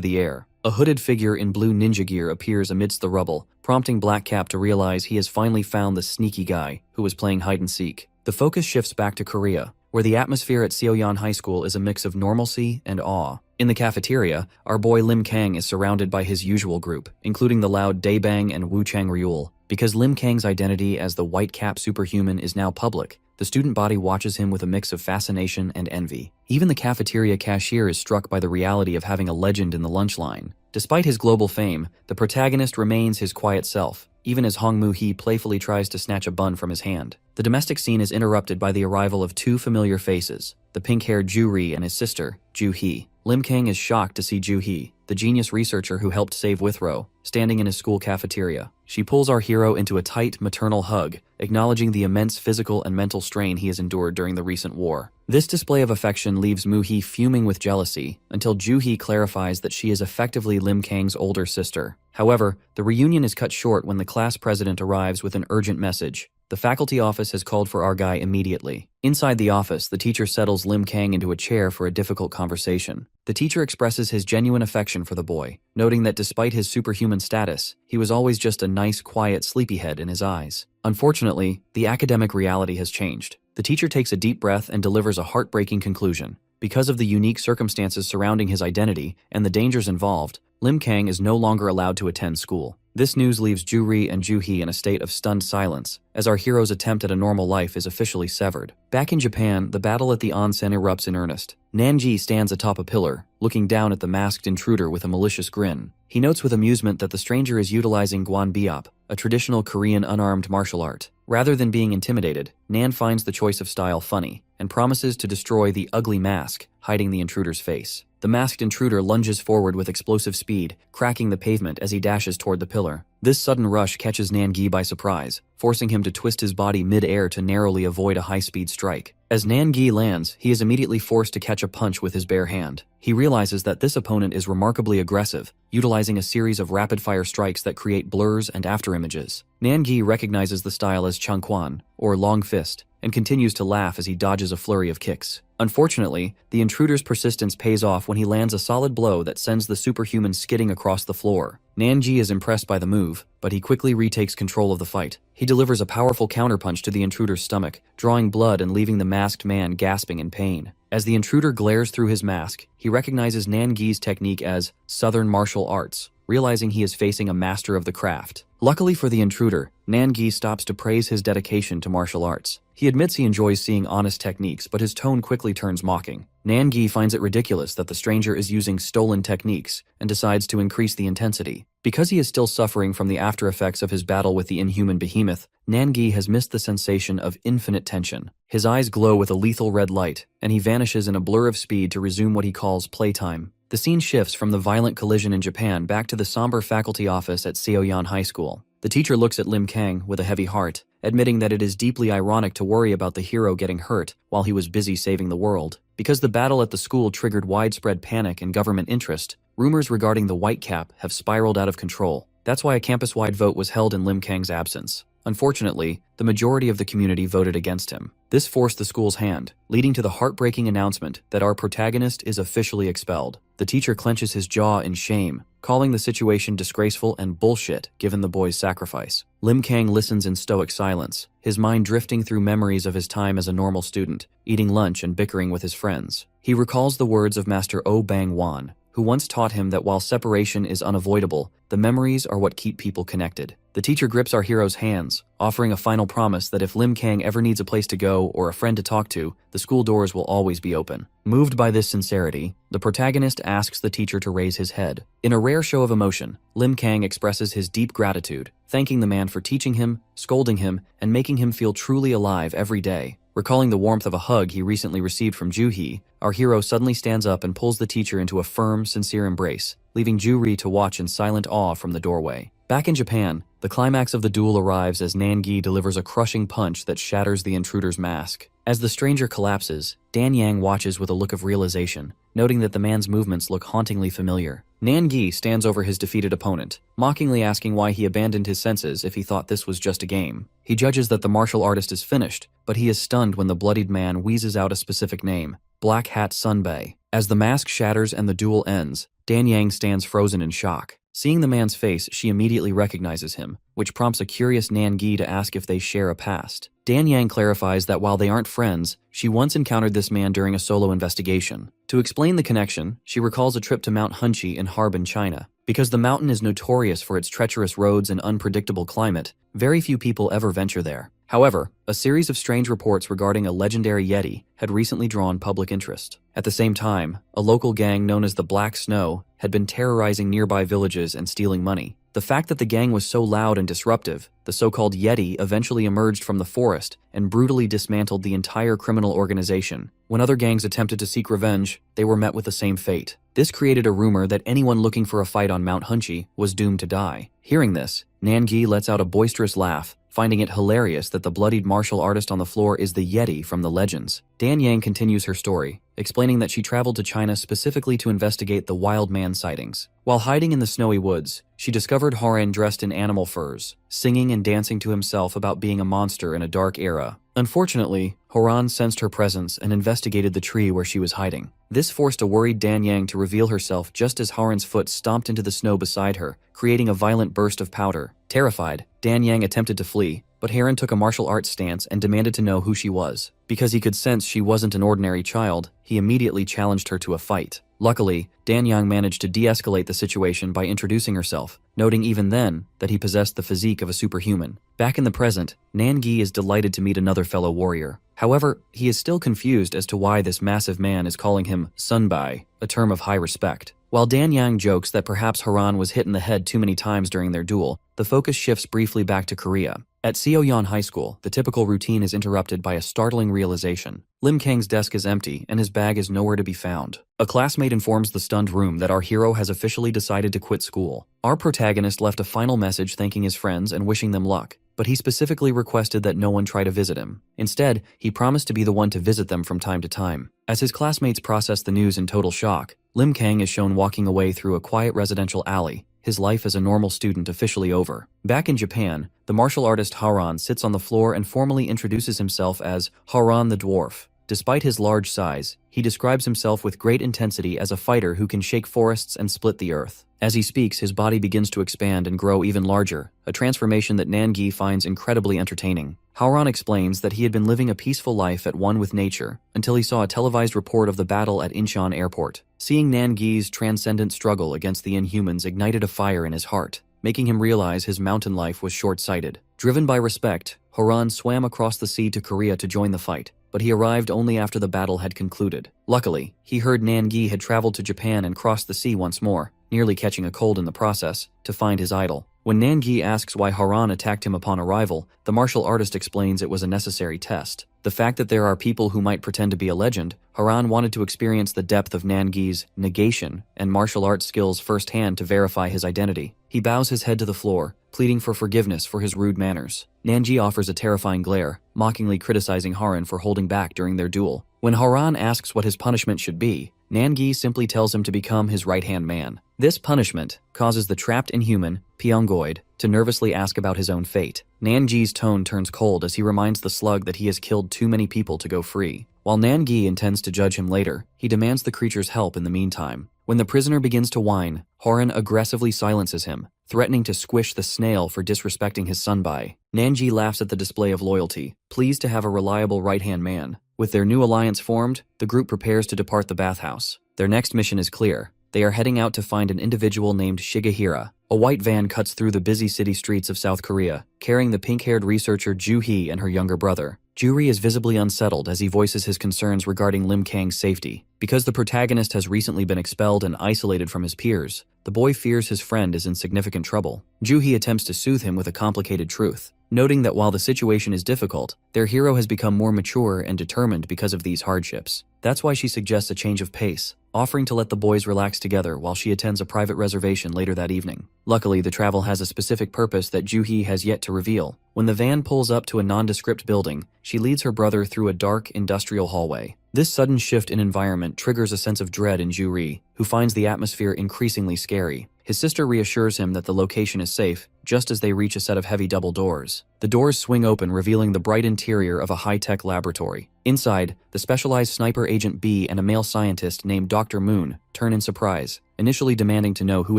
the air. A hooded figure in blue ninja gear appears amidst the rubble, prompting Black Cap to realize he has finally found the sneaky guy who was playing hide-and-seek. The focus shifts back to Korea, where the atmosphere at Seoyeon High School is a mix of normalcy and awe. In the cafeteria, our boy Lim Kang is surrounded by his usual group, including the loud Daebang and Wu Chang Ryul. Because Lim Kang's identity as the White Cap superhuman is now public, the student body watches him with a mix of fascination and envy. Even the cafeteria cashier is struck by the reality of having a legend in the lunch line. Despite his global fame, the protagonist remains his quiet self, even as Hong Moo-hee playfully tries to snatch a bun from his hand. The domestic scene is interrupted by the arrival of 2 familiar faces, the pink-haired Ju-ri and his sister, Ju-hee. Lim Kang is shocked to see Ju-hee, the genius researcher who helped save Withrow, standing in his school cafeteria. She pulls our hero into a tight, maternal hug, acknowledging the immense physical and mental strain he has endured during the recent war. This display of affection leaves Moo-hee fuming with jealousy, until Ju-hee clarifies that she is effectively Lim Kang's older sister. However, the reunion is cut short when the class president arrives with an urgent message. The faculty office has called for our guy immediately. Inside the office, the teacher settles Lim Kang into a chair for a difficult conversation. The teacher expresses his genuine affection for the boy, noting that despite his superhuman status, he was always just a nice, quiet sleepyhead in his eyes. Unfortunately, the academic reality has changed. The teacher takes a deep breath and delivers a heartbreaking conclusion. Because of the unique circumstances surrounding his identity and the dangers involved, Lim Kang is no longer allowed to attend school. This news leaves Ju-ri and Ju-hee in a state of stunned silence, as our hero's attempt at a normal life is officially severed. Back in Japan, the battle at the onsen erupts in earnest. Nanji stands atop a pillar, looking down at the masked intruder with a malicious grin. He notes with amusement that the stranger is utilizing Gwanbiop, a traditional Korean unarmed martial art. Rather than being intimidated, Nan finds the choice of style funny. and promises to destroy the ugly mask hiding the intruder's face. The masked intruder lunges forward with explosive speed, cracking the pavement as he dashes toward the pillar. This sudden rush catches Nangi by surprise, forcing him to twist his body mid-air to narrowly avoid a high-speed strike. As Nangi lands, he is immediately forced to catch a punch with his bare hand. He realizes that this opponent is remarkably aggressive, utilizing a series of rapid-fire strikes that create blurs and afterimages. Nangi recognizes the style as Changquan, or long fist, and continues to laugh as he dodges a flurry of kicks. Unfortunately, the intruder's persistence pays off when he lands a solid blow that sends the superhuman skidding across the floor. Nangi is impressed by the move, but he quickly retakes control of the fight. He delivers a powerful counterpunch to the intruder's stomach, drawing blood and leaving the masked man gasping in pain. As the intruder glares through his mask, he recognizes Nangi's technique as Southern martial arts, realizing he is facing a master of the craft. Luckily for the intruder, Nangi stops to praise his dedication to martial arts. He admits he enjoys seeing honest techniques, but his tone quickly turns mocking. Nangi finds it ridiculous that the stranger is using stolen techniques and decides to increase the intensity. Because he is still suffering from the after effects of his battle with the inhuman behemoth, Nangi has missed the sensation of infinite tension. His eyes glow with a lethal red light, and he vanishes in a blur of speed to resume what he calls playtime. The scene shifts from the violent collision in Japan back to the somber faculty office at Seoyan High School. The teacher looks at Lim Kang with a heavy heart, admitting that it is deeply ironic to worry about the hero getting hurt while he was busy saving the world. Because the battle at the school triggered widespread panic and government interest, rumors regarding the White Cap have spiraled out of control. That's why a campus-wide vote was held in Lim Kang's absence. Unfortunately, the majority of the community voted against him. This forced the school's hand, leading to the heartbreaking announcement that our protagonist is officially expelled. The teacher clenches his jaw in shame, calling the situation disgraceful and bullshit given the boy's sacrifice. Lim Kang listens in stoic silence, his mind drifting through memories of his time as a normal student, eating lunch and bickering with his friends. He recalls the words of Master Oh Bang Wan, who once taught him that while separation is unavoidable, the memories are what keep people connected. The teacher grips our hero's hands, offering a final promise that if Lim Kang ever needs a place to go or a friend to talk to, the school doors will always be open. Moved by this sincerity, the protagonist asks the teacher to raise his head. In a rare show of emotion, Lim Kang expresses his deep gratitude, thanking the man for teaching him, scolding him, and making him feel truly alive every day. Recalling the warmth of a hug he recently received from Ju-hee, our hero suddenly stands up and pulls the teacher into a firm, sincere embrace, leaving Ju-ri to watch in silent awe from the doorway. Back in Japan, the climax of the duel arrives as Nangi delivers a crushing punch that shatters the intruder's mask. As the stranger collapses, Dan Yang watches with a look of realization, noting that the man's movements look hauntingly familiar. Nangi stands over his defeated opponent, mockingly asking why he abandoned his senses if he thought this was just a game. He judges that the martial artist is finished, but he is stunned when the bloodied man wheezes out a specific name, Black Hat Sunbae. As the mask shatters and the duel ends, Dan Yang stands frozen in shock. Seeing the man's face, she immediately recognizes him, which prompts a curious Nangi to ask if they share a past. Dan Yang clarifies that while they aren't friends, she once encountered this man during a solo investigation. To explain the connection, she recalls a trip to Mount Hunchi in Harbin, China. Because the mountain is notorious for its treacherous roads and unpredictable climate, very few people ever venture there. However, a series of strange reports regarding a legendary Yeti had recently drawn public interest. At the same time, a local gang known as the Black Snow had been terrorizing nearby villages and stealing money. The fact that the gang was so loud and disruptive, the so-called Yeti eventually emerged from the forest and brutally dismantled the entire criminal organization. When other gangs attempted to seek revenge, they were met with the same fate. This created a rumor that anyone looking for a fight on Mount Hunchi was doomed to die. Hearing this, Nangi lets out a boisterous laugh, finding it hilarious that the bloodied martial artist on the floor is the Yeti from the legends. Dan Yang continues her story, explaining that she traveled to China specifically to investigate the wild man sightings. While hiding in the snowy woods, she discovered Haran dressed in animal furs, singing and dancing to himself about being a monster in a dark era. Unfortunately, Haran sensed her presence and investigated the tree where she was hiding. This forced a worried Dan Yang to reveal herself just as Haran's foot stomped into the snow beside her, creating a violent burst of powder. Terrified, Dan Yang attempted to flee, but Haran took a martial arts stance and demanded to know who she was. Because he could sense she wasn't an ordinary child, he immediately challenged her to a fight. Luckily, Dan Yang managed to de-escalate the situation by introducing herself, noting even then that he possessed the physique of a superhuman. Back in the present, Nangi is delighted to meet another fellow warrior. However, he is still confused as to why this massive man is calling him Sunbae, a term of high respect. While Dan Yang jokes that perhaps Haran was hit in the head too many times during their duel, the focus shifts briefly back to Korea. At Seoyan High School, the typical routine is interrupted by a startling realization. Lim Kang's desk is empty and his bag is nowhere to be found. A classmate informs the stunned room that our hero has officially decided to quit school. Our protagonist left a final message thanking his friends and wishing them luck, but he specifically requested that no one try to visit him. Instead, he promised to be the one to visit them from time to time. As his classmates process the news in total shock, Lim Kang is shown walking away through a quiet residential alley, his life as a normal student officially over. Back in Japan, the martial artist Haran sits on the floor and formally introduces himself as Haran the Dwarf. Despite his large size, he describes himself with great intensity as a fighter who can shake forests and split the earth. As he speaks, his body begins to expand and grow even larger, a transformation that Nangi finds incredibly entertaining. Haran explains that he had been living a peaceful life at one with nature until he saw a televised report of the battle at Incheon Airport. Seeing Nangi's transcendent struggle against the Inhumans ignited a fire in his heart, making him realize his mountain life was short-sighted. Driven by respect, Haran swam across the sea to Korea to join the fight, but he arrived only after the battle had concluded. Luckily, he heard Nangi had traveled to Japan and crossed the sea once more, nearly catching a cold in the process, to find his idol. When Nangi asks why Haran attacked him upon arrival, the martial artist explains it was a necessary test. The fact that there are people who might pretend to be a legend, Haran wanted to experience the depth of Nangi's negation and martial arts skills firsthand to verify his identity. He bows his head to the floor, pleading for forgiveness for his rude manners. Nangi offers a terrifying glare, mockingly criticizing Haran for holding back during their duel. When Haran asks what his punishment should be, Nangi simply tells him to become his right-hand man. This punishment causes the trapped Inhuman, Pyongoid, to nervously ask about his own fate. Nangi's tone turns cold as he reminds the slug that he has killed too many people to go free. While Nangi intends to judge him later, he demands the creature's help in the meantime. When the prisoner begins to whine, Haran aggressively silences him, threatening to squish the snail for disrespecting his sunbai. Nangi laughs at the display of loyalty, pleased to have a reliable right-hand man. With their new alliance formed, the group prepares to depart the bathhouse. Their next mission is clear. They are heading out to find an individual named Shigehira. A white van cuts through the busy city streets of South Korea, carrying the pink-haired researcher Ju-hee and her younger brother. Ju-ri is visibly unsettled as he voices his concerns regarding Lim Kang's safety. Because the protagonist has recently been expelled and isolated from his peers, the boy fears his friend is in significant trouble. Ju-hee attempts to soothe him with a complicated truth, noting that while the situation is difficult, their hero has become more mature and determined because of these hardships. That's why she suggests a change of pace, offering to let the boys relax together while she attends a private reservation later that evening. Luckily, the travel has a specific purpose that Ju-hee has yet to reveal. When the van pulls up to a nondescript building, she leads her brother through a dark, industrial hallway. This sudden shift in environment triggers a sense of dread in Ju-ri, who finds the atmosphere increasingly scary. His sister reassures him that the location is safe, just as they reach a set of heavy double doors. The doors swing open, revealing the bright interior of a high-tech laboratory. Inside, the specialized sniper Agent B and a male scientist named Dr. Moon turn in surprise, initially demanding to know who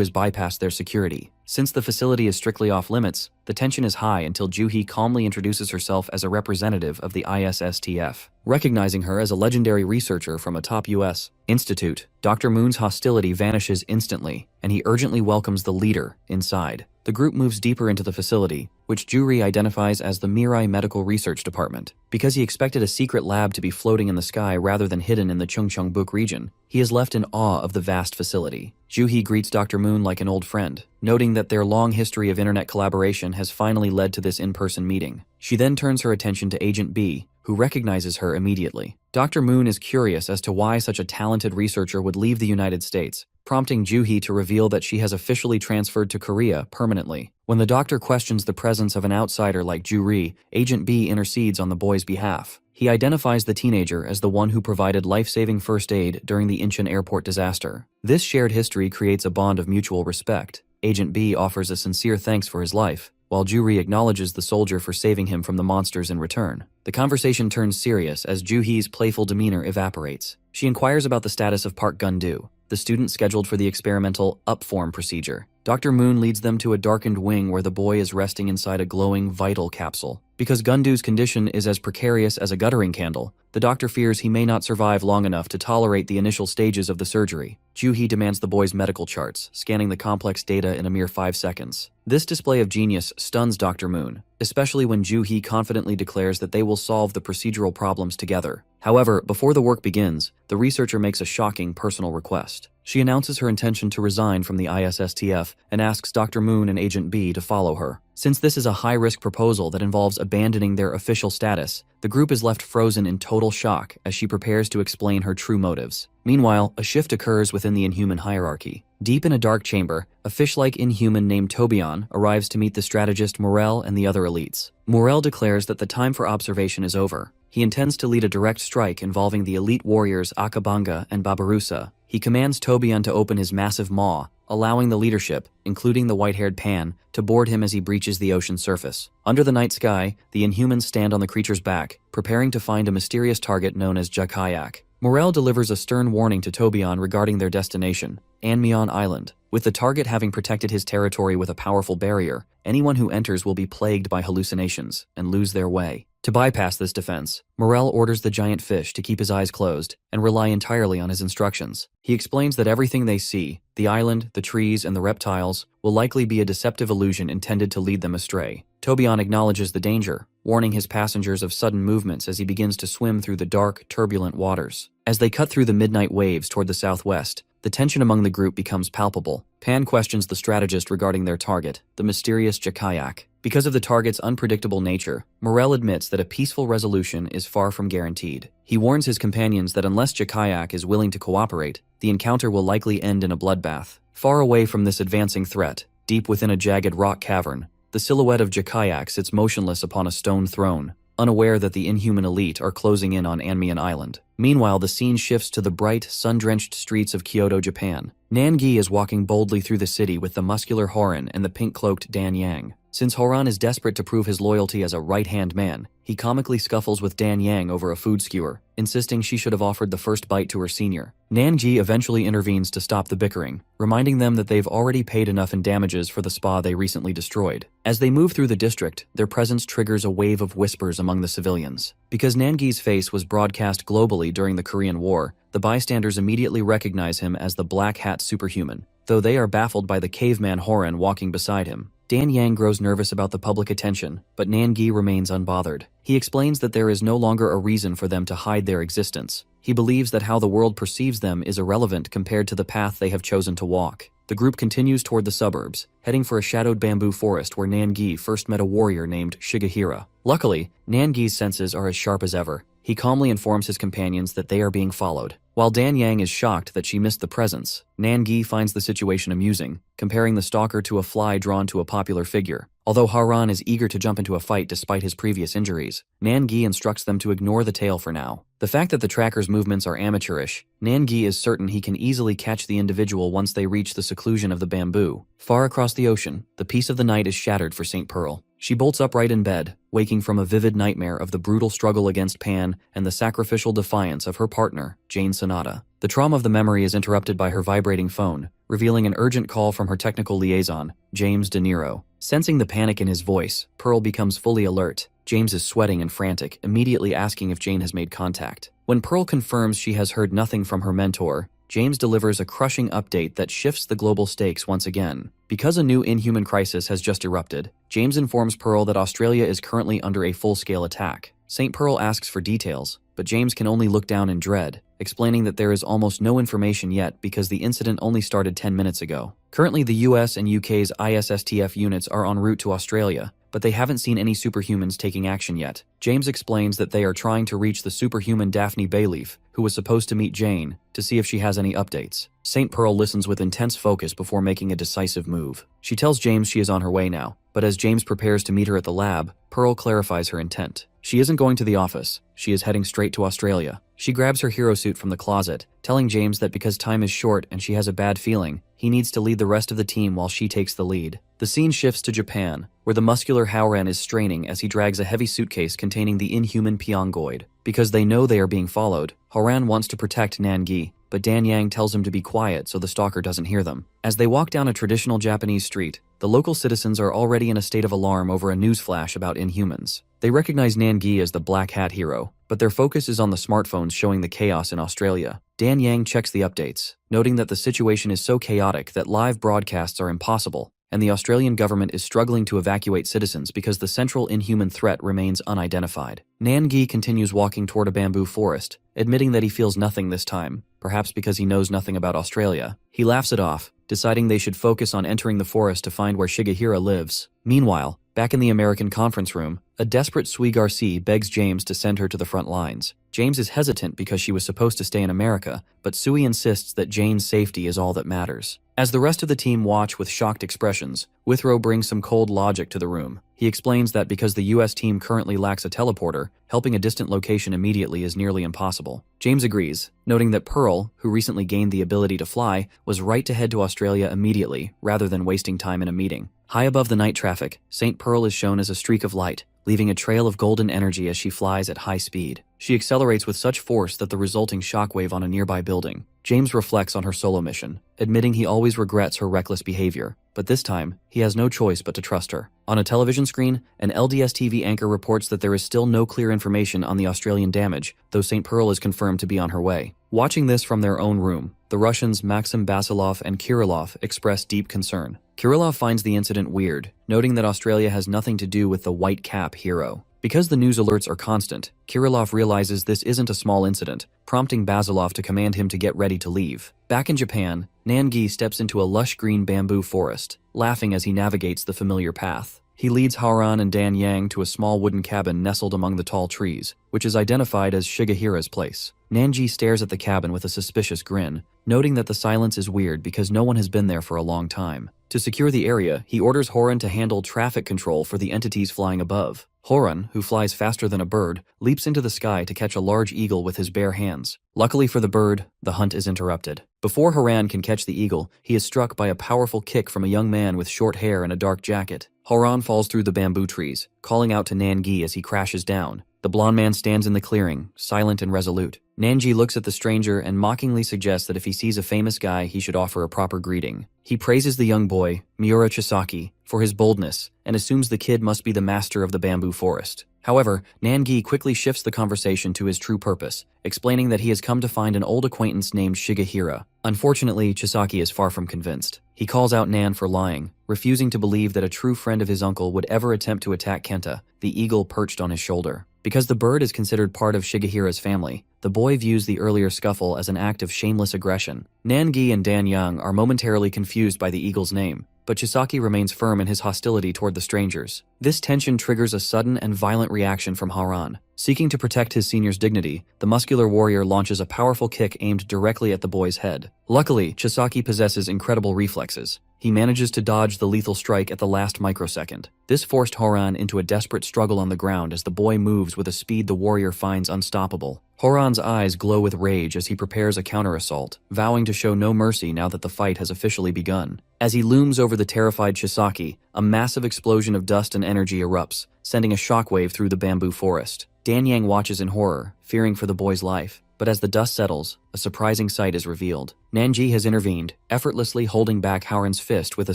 has bypassed their security. Since the facility is strictly off-limits, the tension is high until Ju-hee calmly introduces herself as a representative of the ISSTF. Recognizing her as a legendary researcher from a top U.S. institute, Dr. Moon's hostility vanishes instantly, and he urgently welcomes the leader inside. The group moves deeper into the facility, which Ju-ri identifies as the Mirai Medical Research Department. Because he expected a secret lab to be floating in the sky rather than hidden in the Chungcheongbuk region, he is left in awe of the vast facility. Ju-hee greets Dr. Moon like an old friend, noting that their long history of internet collaboration has finally led to this in-person meeting. She then turns her attention to Agent B, who recognizes her immediately. Dr. Moon is curious as to why such a talented researcher would leave the United States, prompting Ju-hee to reveal that she has officially transferred to Korea permanently. When the doctor questions the presence of an outsider like Ju-ri, Agent B intercedes on the boy's behalf. He identifies the teenager as the one who provided life-saving first aid during the Incheon Airport disaster. This shared history creates a bond of mutual respect. Agent B offers a sincere thanks for his life, while Ju-ri acknowledges the soldier for saving him from the monsters in return. The conversation turns serious as Ju-hee's playful demeanor evaporates. She inquires about the status of Park Gun-do, the student scheduled for the experimental up-form procedure. Dr. Moon leads them to a darkened wing where the boy is resting inside a glowing vital capsule. Because Gundu's condition is as precarious as a guttering candle, the doctor fears he may not survive long enough to tolerate the initial stages of the surgery. Ju-hee demands the boy's medical charts, scanning the complex data in a mere 5 seconds. This display of genius stuns Dr. Moon, especially when Ju-hee confidently declares that they will solve the procedural problems together. However, before the work begins, the researcher makes a shocking personal request. She announces her intention to resign from the ISSTF and asks Dr. Moon and Agent B to follow her. Since this is a high-risk proposal that involves abandoning their official status, the group is left frozen in total shock as she prepares to explain her true motives. Meanwhile, a shift occurs within the Inhuman hierarchy. Deep in a dark chamber, a fish-like Inhuman named Tobion arrives to meet the strategist Morel and the other elites. Morel declares that the time for observation is over. He intends to lead a direct strike involving the elite warriors Akabanga and Babarusa. He commands Tobion to open his massive maw, allowing the leadership, including the white-haired Pan, to board him as he breaches the ocean surface. Under the night sky, the Inhumans stand on the creature's back, preparing to find a mysterious target known as Jakayak. Morel delivers a stern warning to Tobion regarding their destination, Anmion Island. With the target having protected his territory with a powerful barrier, anyone who enters will be plagued by hallucinations and lose their way. To bypass this defense, Morel orders the giant fish to keep his eyes closed and rely entirely on his instructions. He explains that everything they see, the island, the trees, and the reptiles, will likely be a deceptive illusion intended to lead them astray. Tobion acknowledges the danger, warning his passengers of sudden movements as he begins to swim through the dark, turbulent waters. As they cut through the midnight waves toward the southwest, the tension among the group becomes palpable. Pan questions the strategist regarding their target, the mysterious Jakayak. Because of the target's unpredictable nature, Morel admits that a peaceful resolution is far from guaranteed. He warns his companions that unless Jakayak is willing to cooperate, the encounter will likely end in a bloodbath. Far away from this advancing threat, deep within a jagged rock cavern, the silhouette of Jakayak sits motionless upon a stone throne, unaware that the Inhuman elite are closing in on Anmion Island. Meanwhile, the scene shifts to the bright, sun-drenched streets of Kyoto, Japan. Nangi is walking boldly through the city with the muscular Horan and the pink-cloaked Dan Yang. Since Horan is desperate to prove his loyalty as a right-hand man, he comically scuffles with Dan Yang over a food skewer, insisting she should have offered the first bite to her senior. Nangi eventually intervenes to stop the bickering, reminding them that they've already paid enough in damages for the spa they recently destroyed. As they move through the district, their presence triggers a wave of whispers among the civilians. Because Nangi's face was broadcast globally during the Korean War, the bystanders immediately recognize him as the Black Hat superhuman, though they are baffled by the caveman Horan walking beside him. Dan Yang grows nervous about the public attention, but Nangi remains unbothered. He explains that there is no longer a reason for them to hide their existence. He believes that how the world perceives them is irrelevant compared to the path they have chosen to walk. The group continues toward the suburbs, heading for a shadowed bamboo forest where Nangi first met a warrior named Shigehira. Luckily, Nangi's senses are as sharp as ever. He calmly informs his companions that they are being followed. While Dan Yang is shocked that she missed the presence, Nangi finds the situation amusing, comparing the stalker to a fly drawn to a popular figure. Although Haran is eager to jump into a fight despite his previous injuries, Nangi instructs them to ignore the tail for now. The fact that the tracker's movements are amateurish, Nangi is certain he can easily catch the individual once they reach the seclusion of the bamboo. Far across the ocean, the peace of the night is shattered for St. Pearl. She bolts upright in bed, waking from a vivid nightmare of the brutal struggle against Pan and the sacrificial defiance of her partner, Jane Sonata. The trauma of the memory is interrupted by her vibrating phone, revealing an urgent call from her technical liaison, James De Niro. Sensing the panic in his voice, Pearl becomes fully alert. James is sweating and frantic, immediately asking if Jane has made contact. When Pearl confirms she has heard nothing from her mentor, James delivers a crushing update that shifts the global stakes once again. Because a new Inhuman crisis has just erupted, James informs Pearl that Australia is currently under a full-scale attack. St. Pearl asks for details, but James can only look down in dread, explaining that there is almost no information yet because the incident only started 10 minutes ago. Currently, the US and UK's ISSTF units are en route to Australia, but they haven't seen any superhumans taking action yet. James explains that they are trying to reach the superhuman Daphne Bayleaf, who was supposed to meet Jane, to see if she has any updates. St. Pearl listens with intense focus before making a decisive move. She tells James she is on her way now, but as James prepares to meet her at the lab, Pearl clarifies her intent. She isn't going to the office, she is heading straight to Australia. She grabs her hero suit from the closet, telling James that because time is short and she has a bad feeling, he needs to lead the rest of the team while she takes the lead. The scene shifts to Japan, where the muscular Howran is straining as he drags a heavy suitcase containing the Inhuman Pyongoid. Because they know they are being followed, Howran wants to protect Nangi, but Dan Yang tells him to be quiet so the stalker doesn't hear them. As they walk down a traditional Japanese street, the local citizens are already in a state of alarm over a news flash about Inhumans. They recognize Nangi as the Black Hat hero, but their focus is on the smartphones showing the chaos in Australia. Dan Yang checks the updates, noting that the situation is so chaotic that live broadcasts are impossible, and the Australian government is struggling to evacuate citizens because the central Inhuman threat remains unidentified. Nangi continues walking toward a bamboo forest, admitting that he feels nothing this time, perhaps because he knows nothing about Australia. He laughs it off, deciding they should focus on entering the forest to find where Shigehira lives. Meanwhile, Back in the American conference room, a desperate Sui Garcia begs James to send her to the front lines. James is hesitant because she was supposed to stay in America, but Sui insists that Jane's safety is all that matters. As the rest of the team watch with shocked expressions, Withrow brings some cold logic to the room. He explains that because the US team currently lacks a teleporter, helping a distant location immediately is nearly impossible. James agrees, noting that Pearl, who recently gained the ability to fly, was right to head to Australia immediately, rather than wasting time in a meeting. High above the night traffic, St. Pearl is shown as a streak of light, leaving a trail of golden energy as she flies at high speed. She accelerates with such force that the resulting shockwave on a nearby building. James reflects on her solo mission, admitting he always regrets her reckless behavior, but this time, he has no choice but to trust her. On a television screen, an LDS TV anchor reports that there is still no clear information on the Australian damage, though St. Pearl is confirmed to be on her way. Watching this from their own room, the Russians Maxim Basilov and Kirillov express deep concern. Kirillov finds the incident weird, noting that Australia has nothing to do with the White Cap hero. Because the news alerts are constant, Kirillov realizes this isn't a small incident, prompting Basilov to command him to get ready to leave. Back in Japan, Nangi steps into a lush green bamboo forest, laughing as he navigates the familiar path. He leads Haran and Dan Yang to a small wooden cabin nestled among the tall trees, which is identified as Shigehira's place. Nangi stares at the cabin with a suspicious grin, noting that the silence is weird because no one has been there for a long time. To secure the area, he orders Horan to handle traffic control for the entities flying above. Horan, who flies faster than a bird, leaps into the sky to catch a large eagle with his bare hands. Luckily for the bird, the hunt is interrupted. Before Horan can catch the eagle, he is struck by a powerful kick from a young man with short hair and a dark jacket. Horan falls through the bamboo trees, calling out to Nangi as he crashes down. The blond man stands in the clearing, silent and resolute. Nangi looks at the stranger and mockingly suggests that if he sees a famous guy, he should offer a proper greeting. He praises the young boy, Miura Chisaki, for his boldness, and assumes the kid must be the master of the bamboo forest. However, Nangi quickly shifts the conversation to his true purpose, explaining that he has come to find an old acquaintance named Shigehira. Unfortunately, Chisaki is far from convinced. He calls out Nan for lying, refusing to believe that a true friend of his uncle would ever attempt to attack Kenta, the eagle perched on his shoulder. Because the bird is considered part of Shigehira's family, the boy views the earlier scuffle as an act of shameless aggression. Nangi and Dan Yang are momentarily confused by the eagle's name, but Chisaki remains firm in his hostility toward the strangers. This tension triggers a sudden and violent reaction from Haran. Seeking to protect his senior's dignity, the muscular warrior launches a powerful kick aimed directly at the boy's head. Luckily, Chisaki possesses incredible reflexes. He manages to dodge the lethal strike at the last microsecond. This forced Horan into a desperate struggle on the ground as the boy moves with a speed the warrior finds unstoppable. Horan's eyes glow with rage as he prepares a counter-assault, vowing to show no mercy now that the fight has officially begun. As he looms over the terrified Chisaki, a massive explosion of dust and energy erupts, sending a shockwave through the bamboo forest. Dan Yang watches in horror, fearing for the boy's life. But as the dust settles, a surprising sight is revealed. Nangi has intervened, effortlessly holding back Haran's fist with a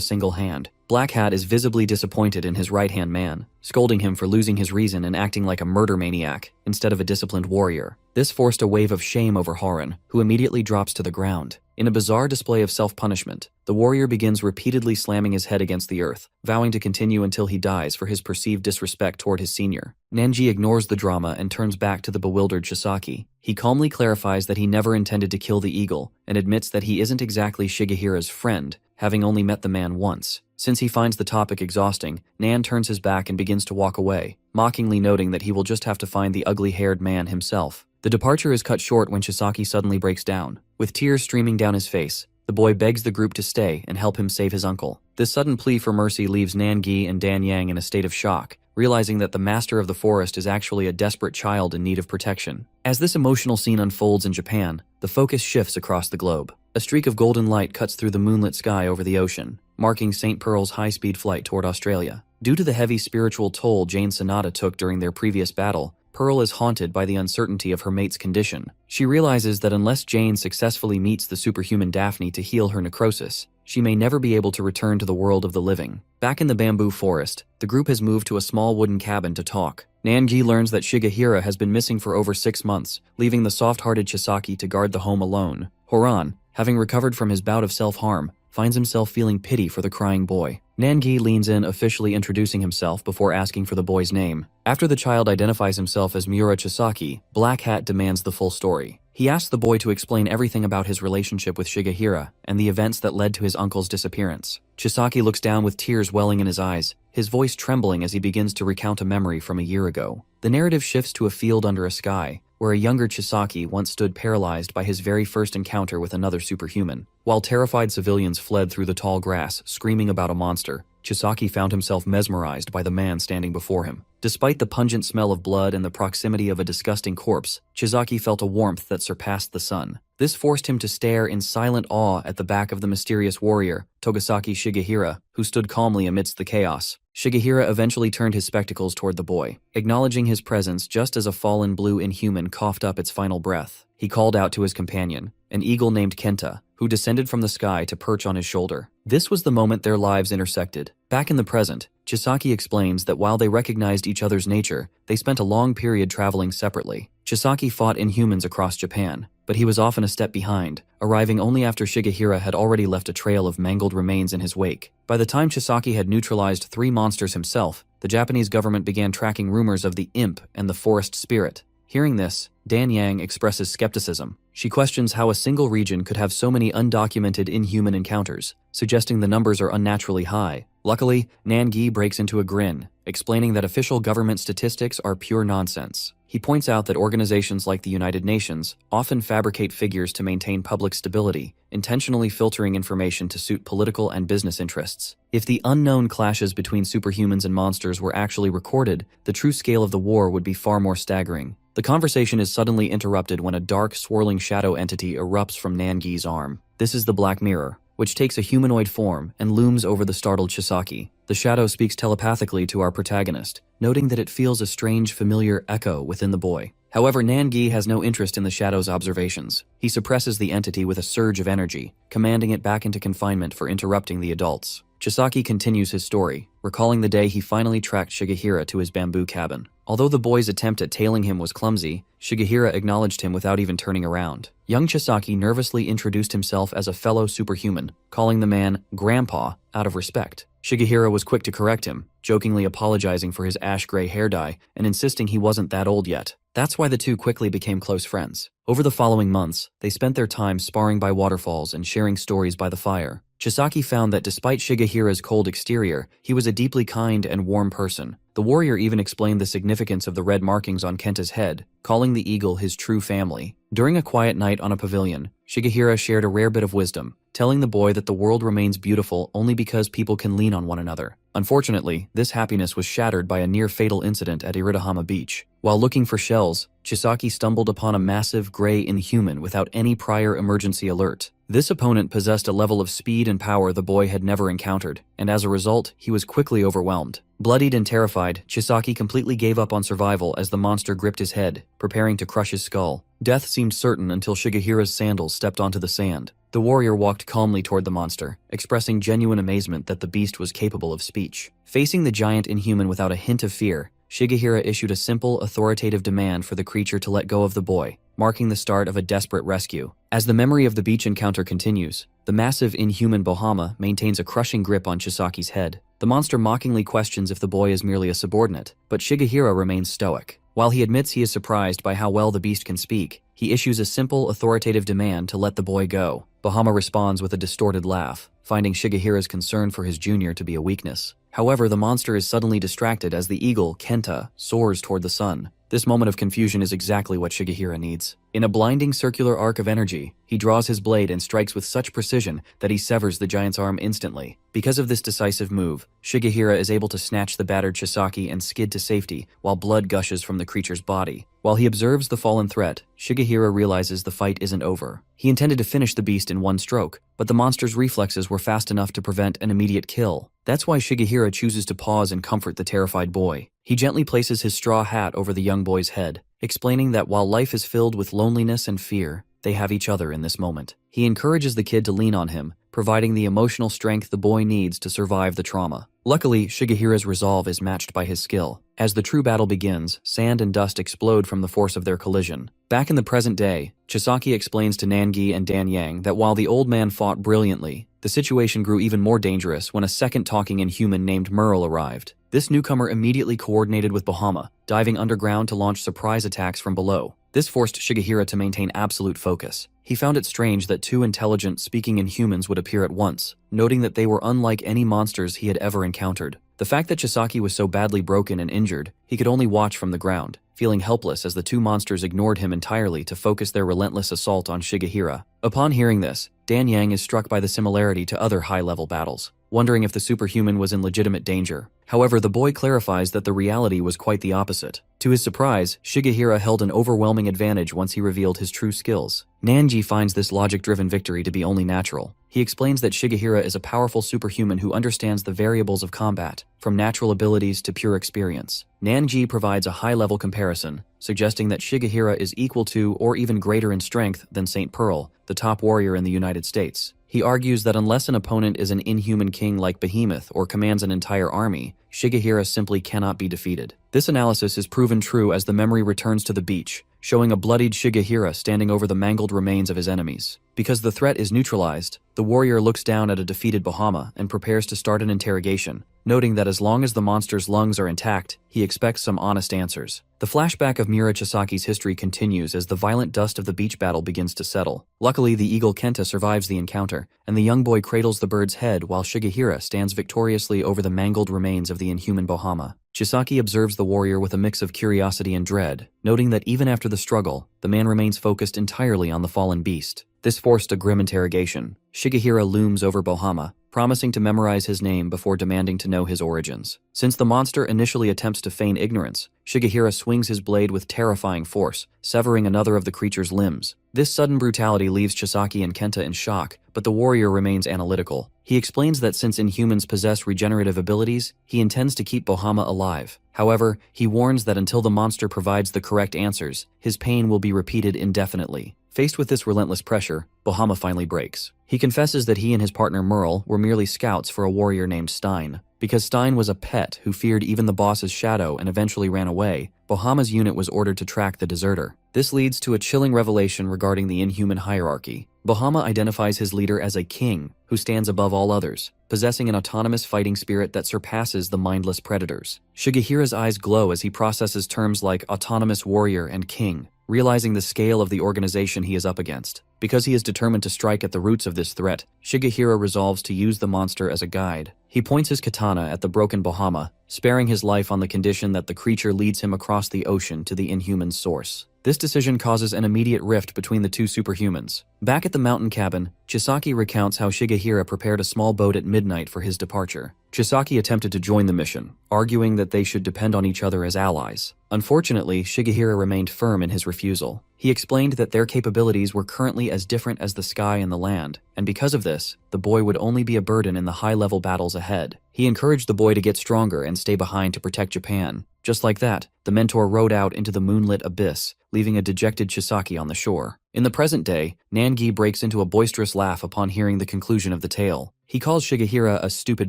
single hand. Black Hat is visibly disappointed in his right-hand man, scolding him for losing his reason and acting like a murder maniac instead of a disciplined warrior. This forced a wave of shame over Haran, who immediately drops to the ground. In a bizarre display of self-punishment, the warrior begins repeatedly slamming his head against the earth, vowing to continue until he dies for his perceived disrespect toward his senior. Nangi ignores the drama and turns back to the bewildered Chisaki. He calmly clarifies that he never intended to kill the eagle, and admits that he isn't exactly Shigehira's friend, having only met the man once. Since he finds the topic exhausting, Nan turns his back and begins to walk away, mockingly noting that he will just have to find the ugly-haired man himself. The departure is cut short when Chisaki suddenly breaks down. With tears streaming down his face, the boy begs the group to stay and help him save his uncle. This sudden plea for mercy leaves Nangi and Dan Yang in a state of shock, realizing that the master of the forest is actually a desperate child in need of protection. As this emotional scene unfolds in Japan, the focus shifts across the globe. A streak of golden light cuts through the moonlit sky over the ocean, marking St. Pearl's high-speed flight toward Australia. Due to the heavy spiritual toll Jane Sonata took during their previous battle, Pearl is haunted by the uncertainty of her mate's condition. She realizes that unless Jane successfully meets the superhuman Daphne to heal her necrosis, she may never be able to return to the world of the living. Back in the bamboo forest, the group has moved to a small wooden cabin to talk. Nangi learns that Shigehira has been missing for over 6 months, leaving the soft-hearted Chisaki to guard the home alone. Horan, having recovered from his bout of self-harm, finds himself feeling pity for the crying boy. Nangi leans in, officially introducing himself before asking for the boy's name. After the child identifies himself as Miura Chisaki, Black Hat demands the full story. He asked the boy to explain everything about his relationship with Shigehira and the events that led to his uncle's disappearance. Chisaki looks down with tears welling in his eyes, his voice trembling as he begins to recount a memory from a year ago. The narrative shifts to a field under a sky, where a younger Chisaki once stood paralyzed by his very first encounter with another superhuman. While terrified civilians fled through the tall grass, screaming about a monster, Chisaki found himself mesmerized by the man standing before him. Despite the pungent smell of blood and the proximity of a disgusting corpse, Chisaki felt a warmth that surpassed the sun. This forced him to stare in silent awe at the back of the mysterious warrior, Togasaki Shigehira, who stood calmly amidst the chaos. Shigehira eventually turned his spectacles toward the boy, acknowledging his presence just as a fallen blue inhuman coughed up its final breath. He called out to his companion, an eagle named Kenta, who descended from the sky to perch on his shoulder. This was the moment their lives intersected. Back in the present, Chisaki explains that while they recognized each other's nature, they spent a long period traveling separately. Chisaki fought inhumans across Japan, but he was often a step behind, arriving only after Shigehira had already left a trail of mangled remains in his wake. By the time Chisaki had neutralized 3 monsters himself, the Japanese government began tracking rumors of the imp and the forest spirit. Hearing this, Dan Yang expresses skepticism. She questions how a single region could have so many undocumented inhuman encounters, suggesting the numbers are unnaturally high. Luckily, Nangi breaks into a grin, explaining that official government statistics are pure nonsense. He points out that organizations like the United Nations often fabricate figures to maintain public stability, intentionally filtering information to suit political and business interests. If the unknown clashes between superhumans and monsters were actually recorded, the true scale of the war would be far more staggering. The conversation is suddenly interrupted when a dark, swirling shadow entity erupts from Nangi's arm. This is the Black Mirror, which takes a humanoid form and looms over the startled Chisaki. The shadow speaks telepathically to our protagonist, noting that it feels a strange, familiar echo within the boy. However, Nangi has no interest in the shadow's observations. He suppresses the entity with a surge of energy, commanding it back into confinement for interrupting the adults. Chisaki continues his story, recalling the day he finally tracked Shigehira to his bamboo cabin. Although the boy's attempt at tailing him was clumsy, Shigehira acknowledged him without even turning around. Young Chisaki nervously introduced himself as a fellow superhuman, calling the man Grandpa out of respect. Shigehira was quick to correct him, jokingly apologizing for his ash-gray hair dye and insisting he wasn't that old yet. That's why the two quickly became close friends. Over the following months, they spent their time sparring by waterfalls and sharing stories by the fire. Chisaki found that despite Shigehira's cold exterior, he was a deeply kind and warm person. The warrior even explained the significance of the red markings on Kenta's head, calling the eagle his true family. During a quiet night on a pavilion, Shigehira shared a rare bit of wisdom, telling the boy that the world remains beautiful only because people can lean on one another. Unfortunately, this happiness was shattered by a near-fatal incident at Iritahama Beach. While looking for shells, Chisaki stumbled upon a massive gray inhuman without any prior emergency alert. This opponent possessed a level of speed and power the boy had never encountered, and as a result, he was quickly overwhelmed. Bloodied and terrified, Chisaki completely gave up on survival as the monster gripped his head, preparing to crush his skull. Death seemed certain until Shigehira's sandals stepped onto the sand. The warrior walked calmly toward the monster, expressing genuine amazement that the beast was capable of speech. Facing the giant inhuman without a hint of fear, Shigehira issued a simple, authoritative demand for the creature to let go of the boy, marking the start of a desperate rescue. As the memory of the beach encounter continues, the massive inhuman Bahama maintains a crushing grip on Chisaki's head. The monster mockingly questions if the boy is merely a subordinate, but Shigehira remains stoic. While he admits he is surprised by how well the beast can speak, he issues a simple, authoritative demand to let the boy go. Bahama responds with a distorted laugh, finding Shigehira's concern for his junior to be a weakness. However, the monster is suddenly distracted as the eagle, Kenta, soars toward the sun. This moment of confusion is exactly what Shigehira needs. In a blinding circular arc of energy, he draws his blade and strikes with such precision that he severs the giant's arm instantly. Because of this decisive move, Shigehira is able to snatch the battered Chisaki and skid to safety while blood gushes from the creature's body. While he observes the fallen threat, Shigehira realizes the fight isn't over. He intended to finish the beast in one stroke, but the monster's reflexes were fast enough to prevent an immediate kill. That's why Shigehira chooses to pause and comfort the terrified boy. He gently places his straw hat over the young boy's head, explaining that while life is filled with loneliness and fear, they have each other in this moment. He encourages the kid to lean on him, providing the emotional strength the boy needs to survive the trauma. Luckily, Shigehira's resolve is matched by his skill. As the true battle begins, sand and dust explode from the force of their collision. Back in the present day, Chisaki explains to Nangi and Dan Yang that while the old man fought brilliantly, the situation grew even more dangerous when a second talking inhuman named Merle arrived. This newcomer immediately coordinated with Bahama, diving underground to launch surprise attacks from below. This forced Shigehira to maintain absolute focus. He found it strange that two intelligent, speaking inhumans would appear at once, noting that they were unlike any monsters he had ever encountered. The fact that Chisaki was so badly broken and injured, he could only watch from the ground, feeling helpless as the two monsters ignored him entirely to focus their relentless assault on Shigehira. Upon hearing this, Dan Yang is struck by the similarity to other high-level battles, wondering if the superhuman was in legitimate danger. However, the boy clarifies that the reality was quite the opposite. To his surprise, Shigehira held an overwhelming advantage once he revealed his true skills. Nanji finds this logic-driven victory to be only natural. He explains that Shigehira is a powerful superhuman who understands the variables of combat, from natural abilities to pure experience. Nanji provides a high-level comparison, suggesting that Shigehira is equal to or even greater in strength than Saint Pearl, the top warrior in the United States. He argues that unless an opponent is an inhuman king like Behemoth or commands an entire army, Shigehira simply cannot be defeated. This analysis is proven true as the memory returns to the beach, showing a bloodied Shigehira standing over the mangled remains of his enemies. Because the threat is neutralized, the warrior looks down at a defeated Bahama and prepares to start an interrogation, noting that as long as the monster's lungs are intact, he expects some honest answers. The flashback of Miura Chisaki's history continues as the violent dust of the beach battle begins to settle. Luckily, the eagle Kenta survives the encounter, and the young boy cradles the bird's head while Shigehira stands victoriously over the mangled remains of the inhuman Bahama. Chisaki observes the warrior with a mix of curiosity and dread, noting that even after the struggle, the man remains focused entirely on the fallen beast. This forced a grim interrogation. Shigehira looms over Bahama, promising to memorize his name before demanding to know his origins. Since the monster initially attempts to feign ignorance, Shigehira swings his blade with terrifying force, severing another of the creature's limbs. This sudden brutality leaves Chisaki and Kenta in shock, but the warrior remains analytical. He explains that since inhumans possess regenerative abilities, he intends to keep Bahama alive. However, he warns that until the monster provides the correct answers, his pain will be repeated indefinitely. Faced with this relentless pressure, Bahama finally breaks. He confesses that he and his partner Merle were merely scouts for a warrior named Stein. Because Stein was a pet who feared even the boss's shadow and eventually ran away, Bahama's unit was ordered to track the deserter. This leads to a chilling revelation regarding the inhuman hierarchy. Bahama identifies his leader as a king who stands above all others, possessing an autonomous fighting spirit that surpasses the mindless predators. Shigehira's eyes glow as he processes terms like autonomous warrior and king, realizing the scale of the organization he is up against. Because he is determined to strike at the roots of this threat, Shigehira resolves to use the monster as a guide. He points his katana at the broken Bahama, sparing his life on the condition that the creature leads him across the ocean to the inhuman's source. This decision causes an immediate rift between the two superhumans. Back at the mountain cabin, Chisaki recounts how Shigehira prepared a small boat at midnight for his departure. Chisaki attempted to join the mission, arguing that they should depend on each other as allies. Unfortunately, Shigehira remained firm in his refusal. He explained that their capabilities were currently as different as the sky and the land, and because of this, the boy would only be a burden in the high-level battles ahead. He encouraged the boy to get stronger and stay behind to protect Japan. Just like that, the mentor rowed out into the moonlit abyss, leaving a dejected Chisaki on the shore. In the present day, Nangi breaks into a boisterous laugh upon hearing the conclusion of the tale. He calls Shigehira a stupid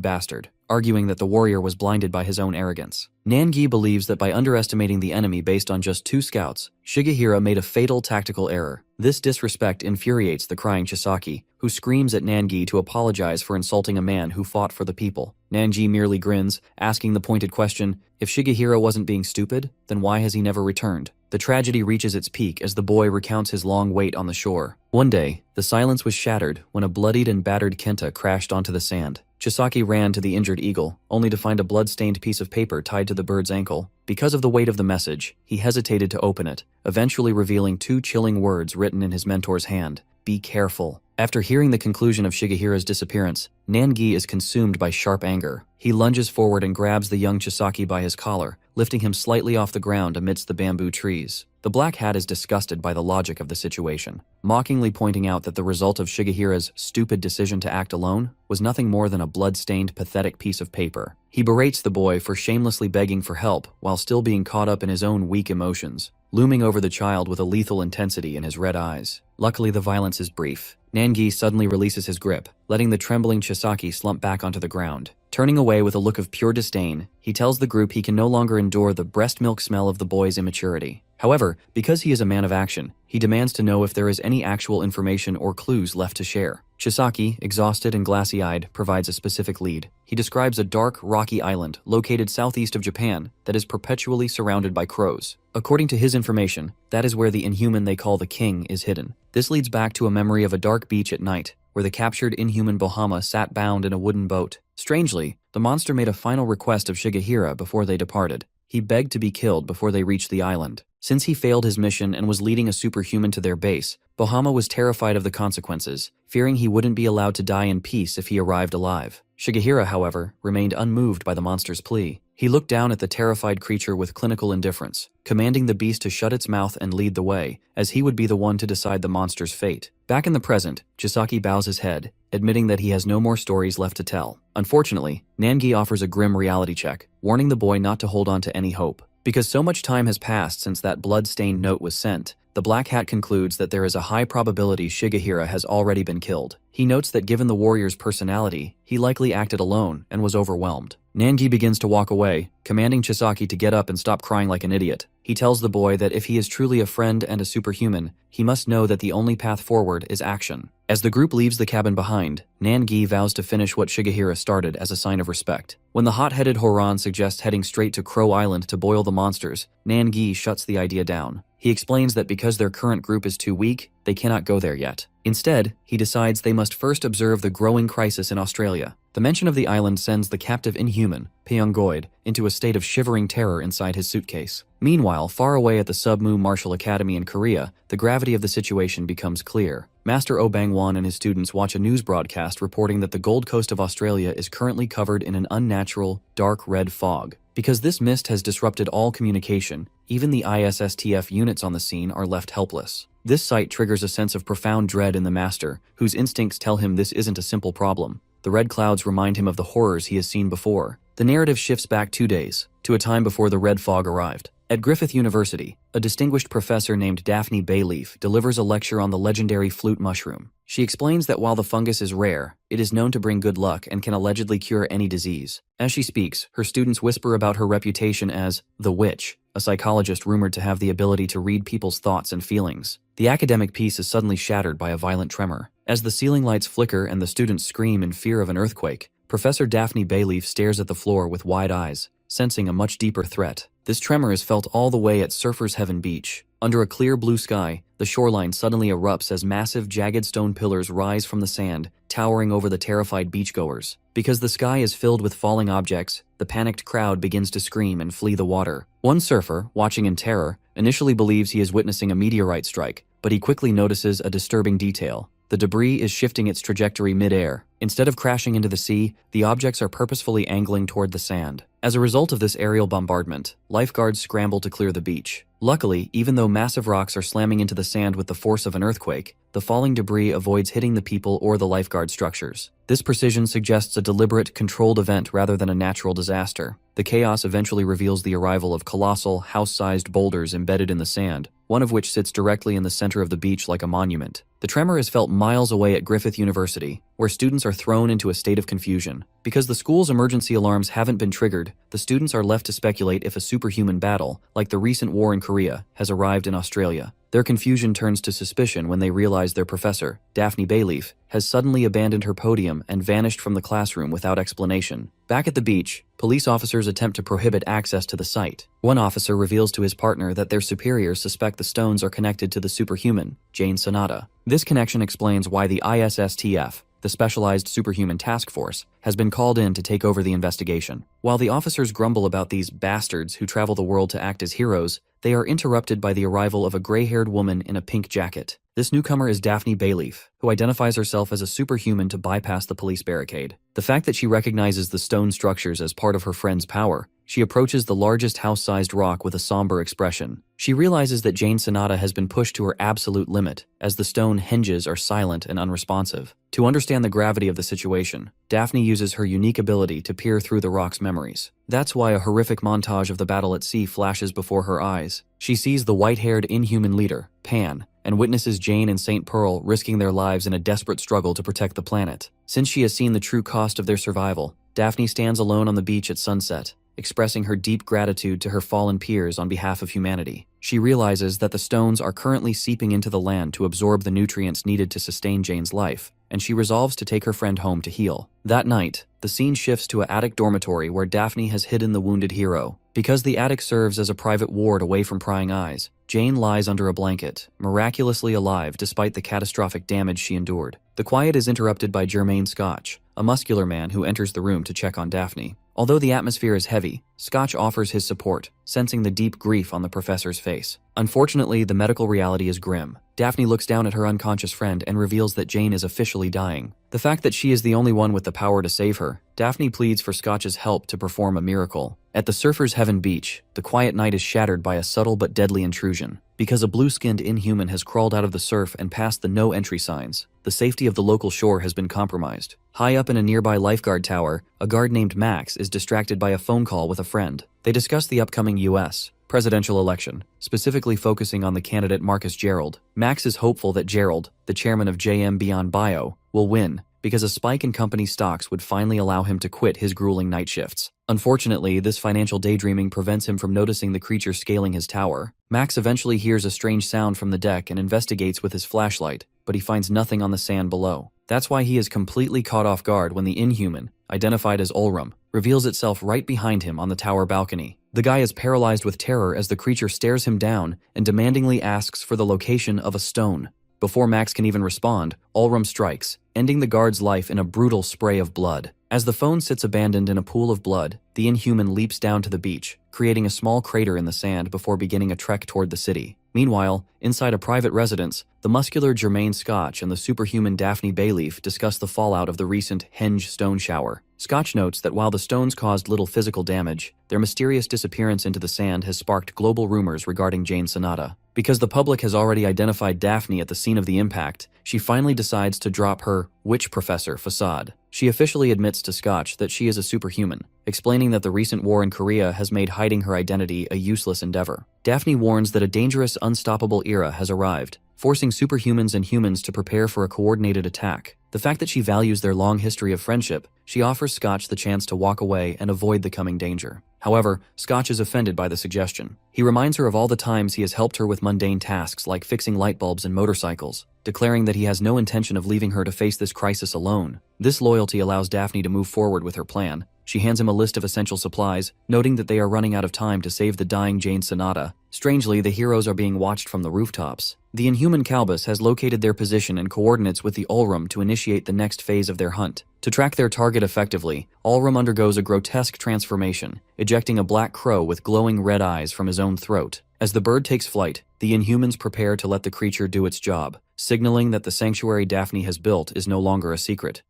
bastard, arguing that the warrior was blinded by his own arrogance. Nangi believes that by underestimating the enemy based on just 2 scouts, Shigehira made a fatal tactical error. This disrespect infuriates the crying Chisaki, who screams at Nangi to apologize for insulting a man who fought for the people. Nangi merely grins, asking the pointed question, if Shigehira wasn't being stupid, then why has he never returned? The tragedy reaches its peak as the boy recounts his long wait on the shore. One day, the silence was shattered when a bloodied and battered Kenta crashed onto the sand. Chisaki ran to the injured eagle, only to find a blood-stained piece of paper tied to the bird's ankle. Because of the weight of the message, he hesitated to open it, eventually revealing 2 chilling words written in his mentor's hand. Be careful. After hearing the conclusion of Shigehira's disappearance, Nangi is consumed by sharp anger. He lunges forward and grabs the young Chisaki by his collar, lifting him slightly off the ground amidst the bamboo trees. The Black Hat is disgusted by the logic of the situation, mockingly pointing out that the result of Shigehira's stupid decision to act alone was nothing more than a blood-stained, pathetic piece of paper. He berates the boy for shamelessly begging for help while still being caught up in his own weak emotions, looming over the child with a lethal intensity in his red eyes. Luckily, the violence is brief. Nangi suddenly releases his grip, letting the trembling Chisaki slump back onto the ground. Turning away with a look of pure disdain, he tells the group he can no longer endure the breast milk smell of the boy's immaturity. However, because he is a man of action, he demands to know if there is any actual information or clues left to share. Chisaki, exhausted and glassy-eyed, provides a specific lead. He describes a dark, rocky island located southeast of Japan that is perpetually surrounded by crows. According to his information, that is where the inhuman they call the king is hidden. This leads back to a memory of a dark beach at night, where the captured inhuman Bohama sat bound in a wooden boat. Strangely, the monster made a final request of Shigehira before they departed. He begged to be killed before they reached the island. Since he failed his mission and was leading a superhuman to their base, Bohama was terrified of the consequences, fearing he wouldn't be allowed to die in peace if he arrived alive. Shigehira, however, remained unmoved by the monster's plea. He looked down at the terrified creature with clinical indifference, commanding the beast to shut its mouth and lead the way, as he would be the one to decide the monster's fate. Back in the present, Chisaki bows his head, admitting that he has no more stories left to tell. Unfortunately, Nangi offers a grim reality check, warning the boy not to hold on to any hope. Because so much time has passed since that blood-stained note was sent, the Black Hat concludes that there is a high probability Shigehira has already been killed. He notes that given the warrior's personality, he likely acted alone and was overwhelmed. Nangi begins to walk away, commanding Chisaki to get up and stop crying like an idiot. He tells the boy that if he is truly a friend and a superhuman, he must know that the only path forward is action. As the group leaves the cabin behind, Nangi vows to finish what Shigehira started as a sign of respect. When the hot-headed Horan suggests heading straight to Crow Island to boil the monsters, Nangi shuts the idea down. He explains that because their current group is too weak, they cannot go there yet. Instead, he decides they must first observe the growing crisis in Australia. The mention of the island sends the captive inhuman, Pyongoid, into a state of shivering terror inside his suitcase. Meanwhile, far away at the Submu Martial Academy in Korea, the gravity of the situation becomes clear. Master Oh Bang-won and his students watch a news broadcast reporting that the Gold Coast of Australia is currently covered in an unnatural, dark red fog. Because this mist has disrupted all communication, even the ISSTF units on the scene are left helpless. This sight triggers a sense of profound dread in the Master, whose instincts tell him this isn't a simple problem. The red clouds remind him of the horrors he has seen before. The narrative shifts back 2 days, to a time before the red fog arrived. At Griffith University, a distinguished professor named Daphne Bayleaf delivers a lecture on the legendary flute mushroom. She explains that while the fungus is rare, it is known to bring good luck and can allegedly cure any disease. As she speaks, her students whisper about her reputation as the witch, a psychologist rumored to have the ability to read people's thoughts and feelings. The academic peace is suddenly shattered by a violent tremor. As the ceiling lights flicker and the students scream in fear of an earthquake, Professor Daphne Bayleaf stares at the floor with wide eyes, sensing a much deeper threat. This tremor is felt all the way at Surfer's Heaven Beach. Under a clear blue sky, the shoreline suddenly erupts as massive jagged stone pillars rise from the sand, towering over the terrified beachgoers. Because the sky is filled with falling objects, the panicked crowd begins to scream and flee the water. One surfer, watching in terror, initially believes he is witnessing a meteorite strike, but he quickly notices a disturbing detail. The debris is shifting its trajectory mid-air. Instead of crashing into the sea, the objects are purposefully angling toward the sand. As a result of this aerial bombardment, lifeguards scramble to clear the beach. Luckily, even though massive rocks are slamming into the sand with the force of an earthquake, the falling debris avoids hitting the people or the lifeguard structures. This precision suggests a deliberate, controlled event rather than a natural disaster. The chaos eventually reveals the arrival of colossal, house-sized boulders embedded in the sand, one of which sits directly in the center of the beach like a monument. The tremor is felt miles away at Griffith University, where students are thrown into a state of confusion. Because the school's emergency alarms haven't been triggered, the students are left to speculate if a superhuman battle, like the recent war in Korea, has arrived in Australia. Their confusion turns to suspicion when they realize their professor, Daphne Bayleaf, has suddenly abandoned her podium and vanished from the classroom without explanation. Back at the beach, police officers attempt to prohibit access to the site. One officer reveals to his partner that their superiors suspect the stones are connected to the superhuman, Jane Sonata. This connection explains why the ISSTF, the Specialized Superhuman Task Force, has been called in to take over the investigation. While the officers grumble about these bastards who travel the world to act as heroes, they are interrupted by the arrival of a gray-haired woman in a pink jacket. This newcomer is Daphne Bayleaf, who identifies herself as a superhuman to bypass the police barricade. The fact that she recognizes the stone structures as part of her friend's power, she approaches the largest house-sized rock with a somber expression. She realizes that Jane Sonata has been pushed to her absolute limit, as the stone hinges are silent and unresponsive. To understand the gravity of the situation, Daphne uses her unique ability to peer through the rock's memories. That's why a horrific montage of the battle at sea flashes before her eyes. She sees the white-haired inhuman leader, Pan, and witnesses Jane and St. Pearl risking their lives in a desperate struggle to protect the planet. Since she has seen the true cost of their survival, Daphne stands alone on the beach at sunset, expressing her deep gratitude to her fallen peers on behalf of humanity. She realizes that the stones are currently seeping into the land to absorb the nutrients needed to sustain Jane's life, and she resolves to take her friend home to heal. That night, the scene shifts to an attic dormitory where Daphne has hidden the wounded hero. Because the attic serves as a private ward away from prying eyes, Jane lies under a blanket, miraculously alive despite the catastrophic damage she endured. The quiet is interrupted by Jermaine Scotch, a muscular man who enters the room to check on Daphne. Although the atmosphere is heavy, Scotch offers his support, sensing the deep grief on the professor's face. Unfortunately, the medical reality is grim. Daphne looks down at her unconscious friend and reveals that Jane is officially dying. The fact that she is the only one with the power to save her, Daphne pleads for Scotch's help to perform a miracle. At the Surfer's Heaven beach, the quiet night is shattered by a subtle but deadly intrusion. Because a blue-skinned inhuman has crawled out of the surf and passed the no-entry signs, the safety of the local shore has been compromised. High up in a nearby lifeguard tower, a guard named Max is distracted by a phone call with a friend. They discuss the upcoming U.S. presidential election, specifically focusing on the candidate Marcus Gerald. Max is hopeful that Gerald, the chairman of JM Beyond Bio, will win, because a spike in company stocks would finally allow him to quit his grueling night shifts. Unfortunately, this financial daydreaming prevents him from noticing the creature scaling his tower. Max eventually hears a strange sound from the deck and investigates with his flashlight, but he finds nothing on the sand below. That's why he is completely caught off guard when the Inhuman, identified as Ulrum, reveals itself right behind him on the tower balcony. The guy is paralyzed with terror as the creature stares him down and demandingly asks for the location of a stone. Before Max can even respond, Ulrum strikes, ending the guard's life in a brutal spray of blood. As the phone sits abandoned in a pool of blood, the Inhuman leaps down to the beach, creating a small crater in the sand before beginning a trek toward the city. Meanwhile, inside a private residence, the muscular Jermaine Scotch and the superhuman Daphne Bayleaf discuss the fallout of the recent Henge stone shower. Scotch notes that while the stones caused little physical damage, their mysterious disappearance into the sand has sparked global rumors regarding Jane Sonata. Because the public has already identified Daphne at the scene of the impact, she finally decides to drop her witch professor facade. She officially admits to Scotch that she is a superhuman, explaining that the recent war in Korea has made hiding her identity a useless endeavor. Daphne warns that a dangerous, unstoppable era has arrived, forcing superhumans and humans to prepare for a coordinated attack. The fact that she values their long history of friendship, she offers Scotch the chance to walk away and avoid the coming danger. However, Scotch is offended by the suggestion. He reminds her of all the times he has helped her with mundane tasks like fixing light bulbs and motorcycles, declaring that he has no intention of leaving her to face this crisis alone. This loyalty allows Daphne to move forward with her plan. She hands him a list of essential supplies, noting that they are running out of time to save the dying Jane Sonata. Strangely, the heroes are being watched from the rooftops. The Inhuman Calbus has located their position and coordinates with the Ulrum to initiate the next phase of their hunt. To track their target effectively, Ulrum undergoes a grotesque transformation, ejecting a black crow with glowing red eyes from his own throat. As the bird takes flight, the Inhumans prepare to let the creature do its job, signaling that the sanctuary Daphne has built is no longer a secret.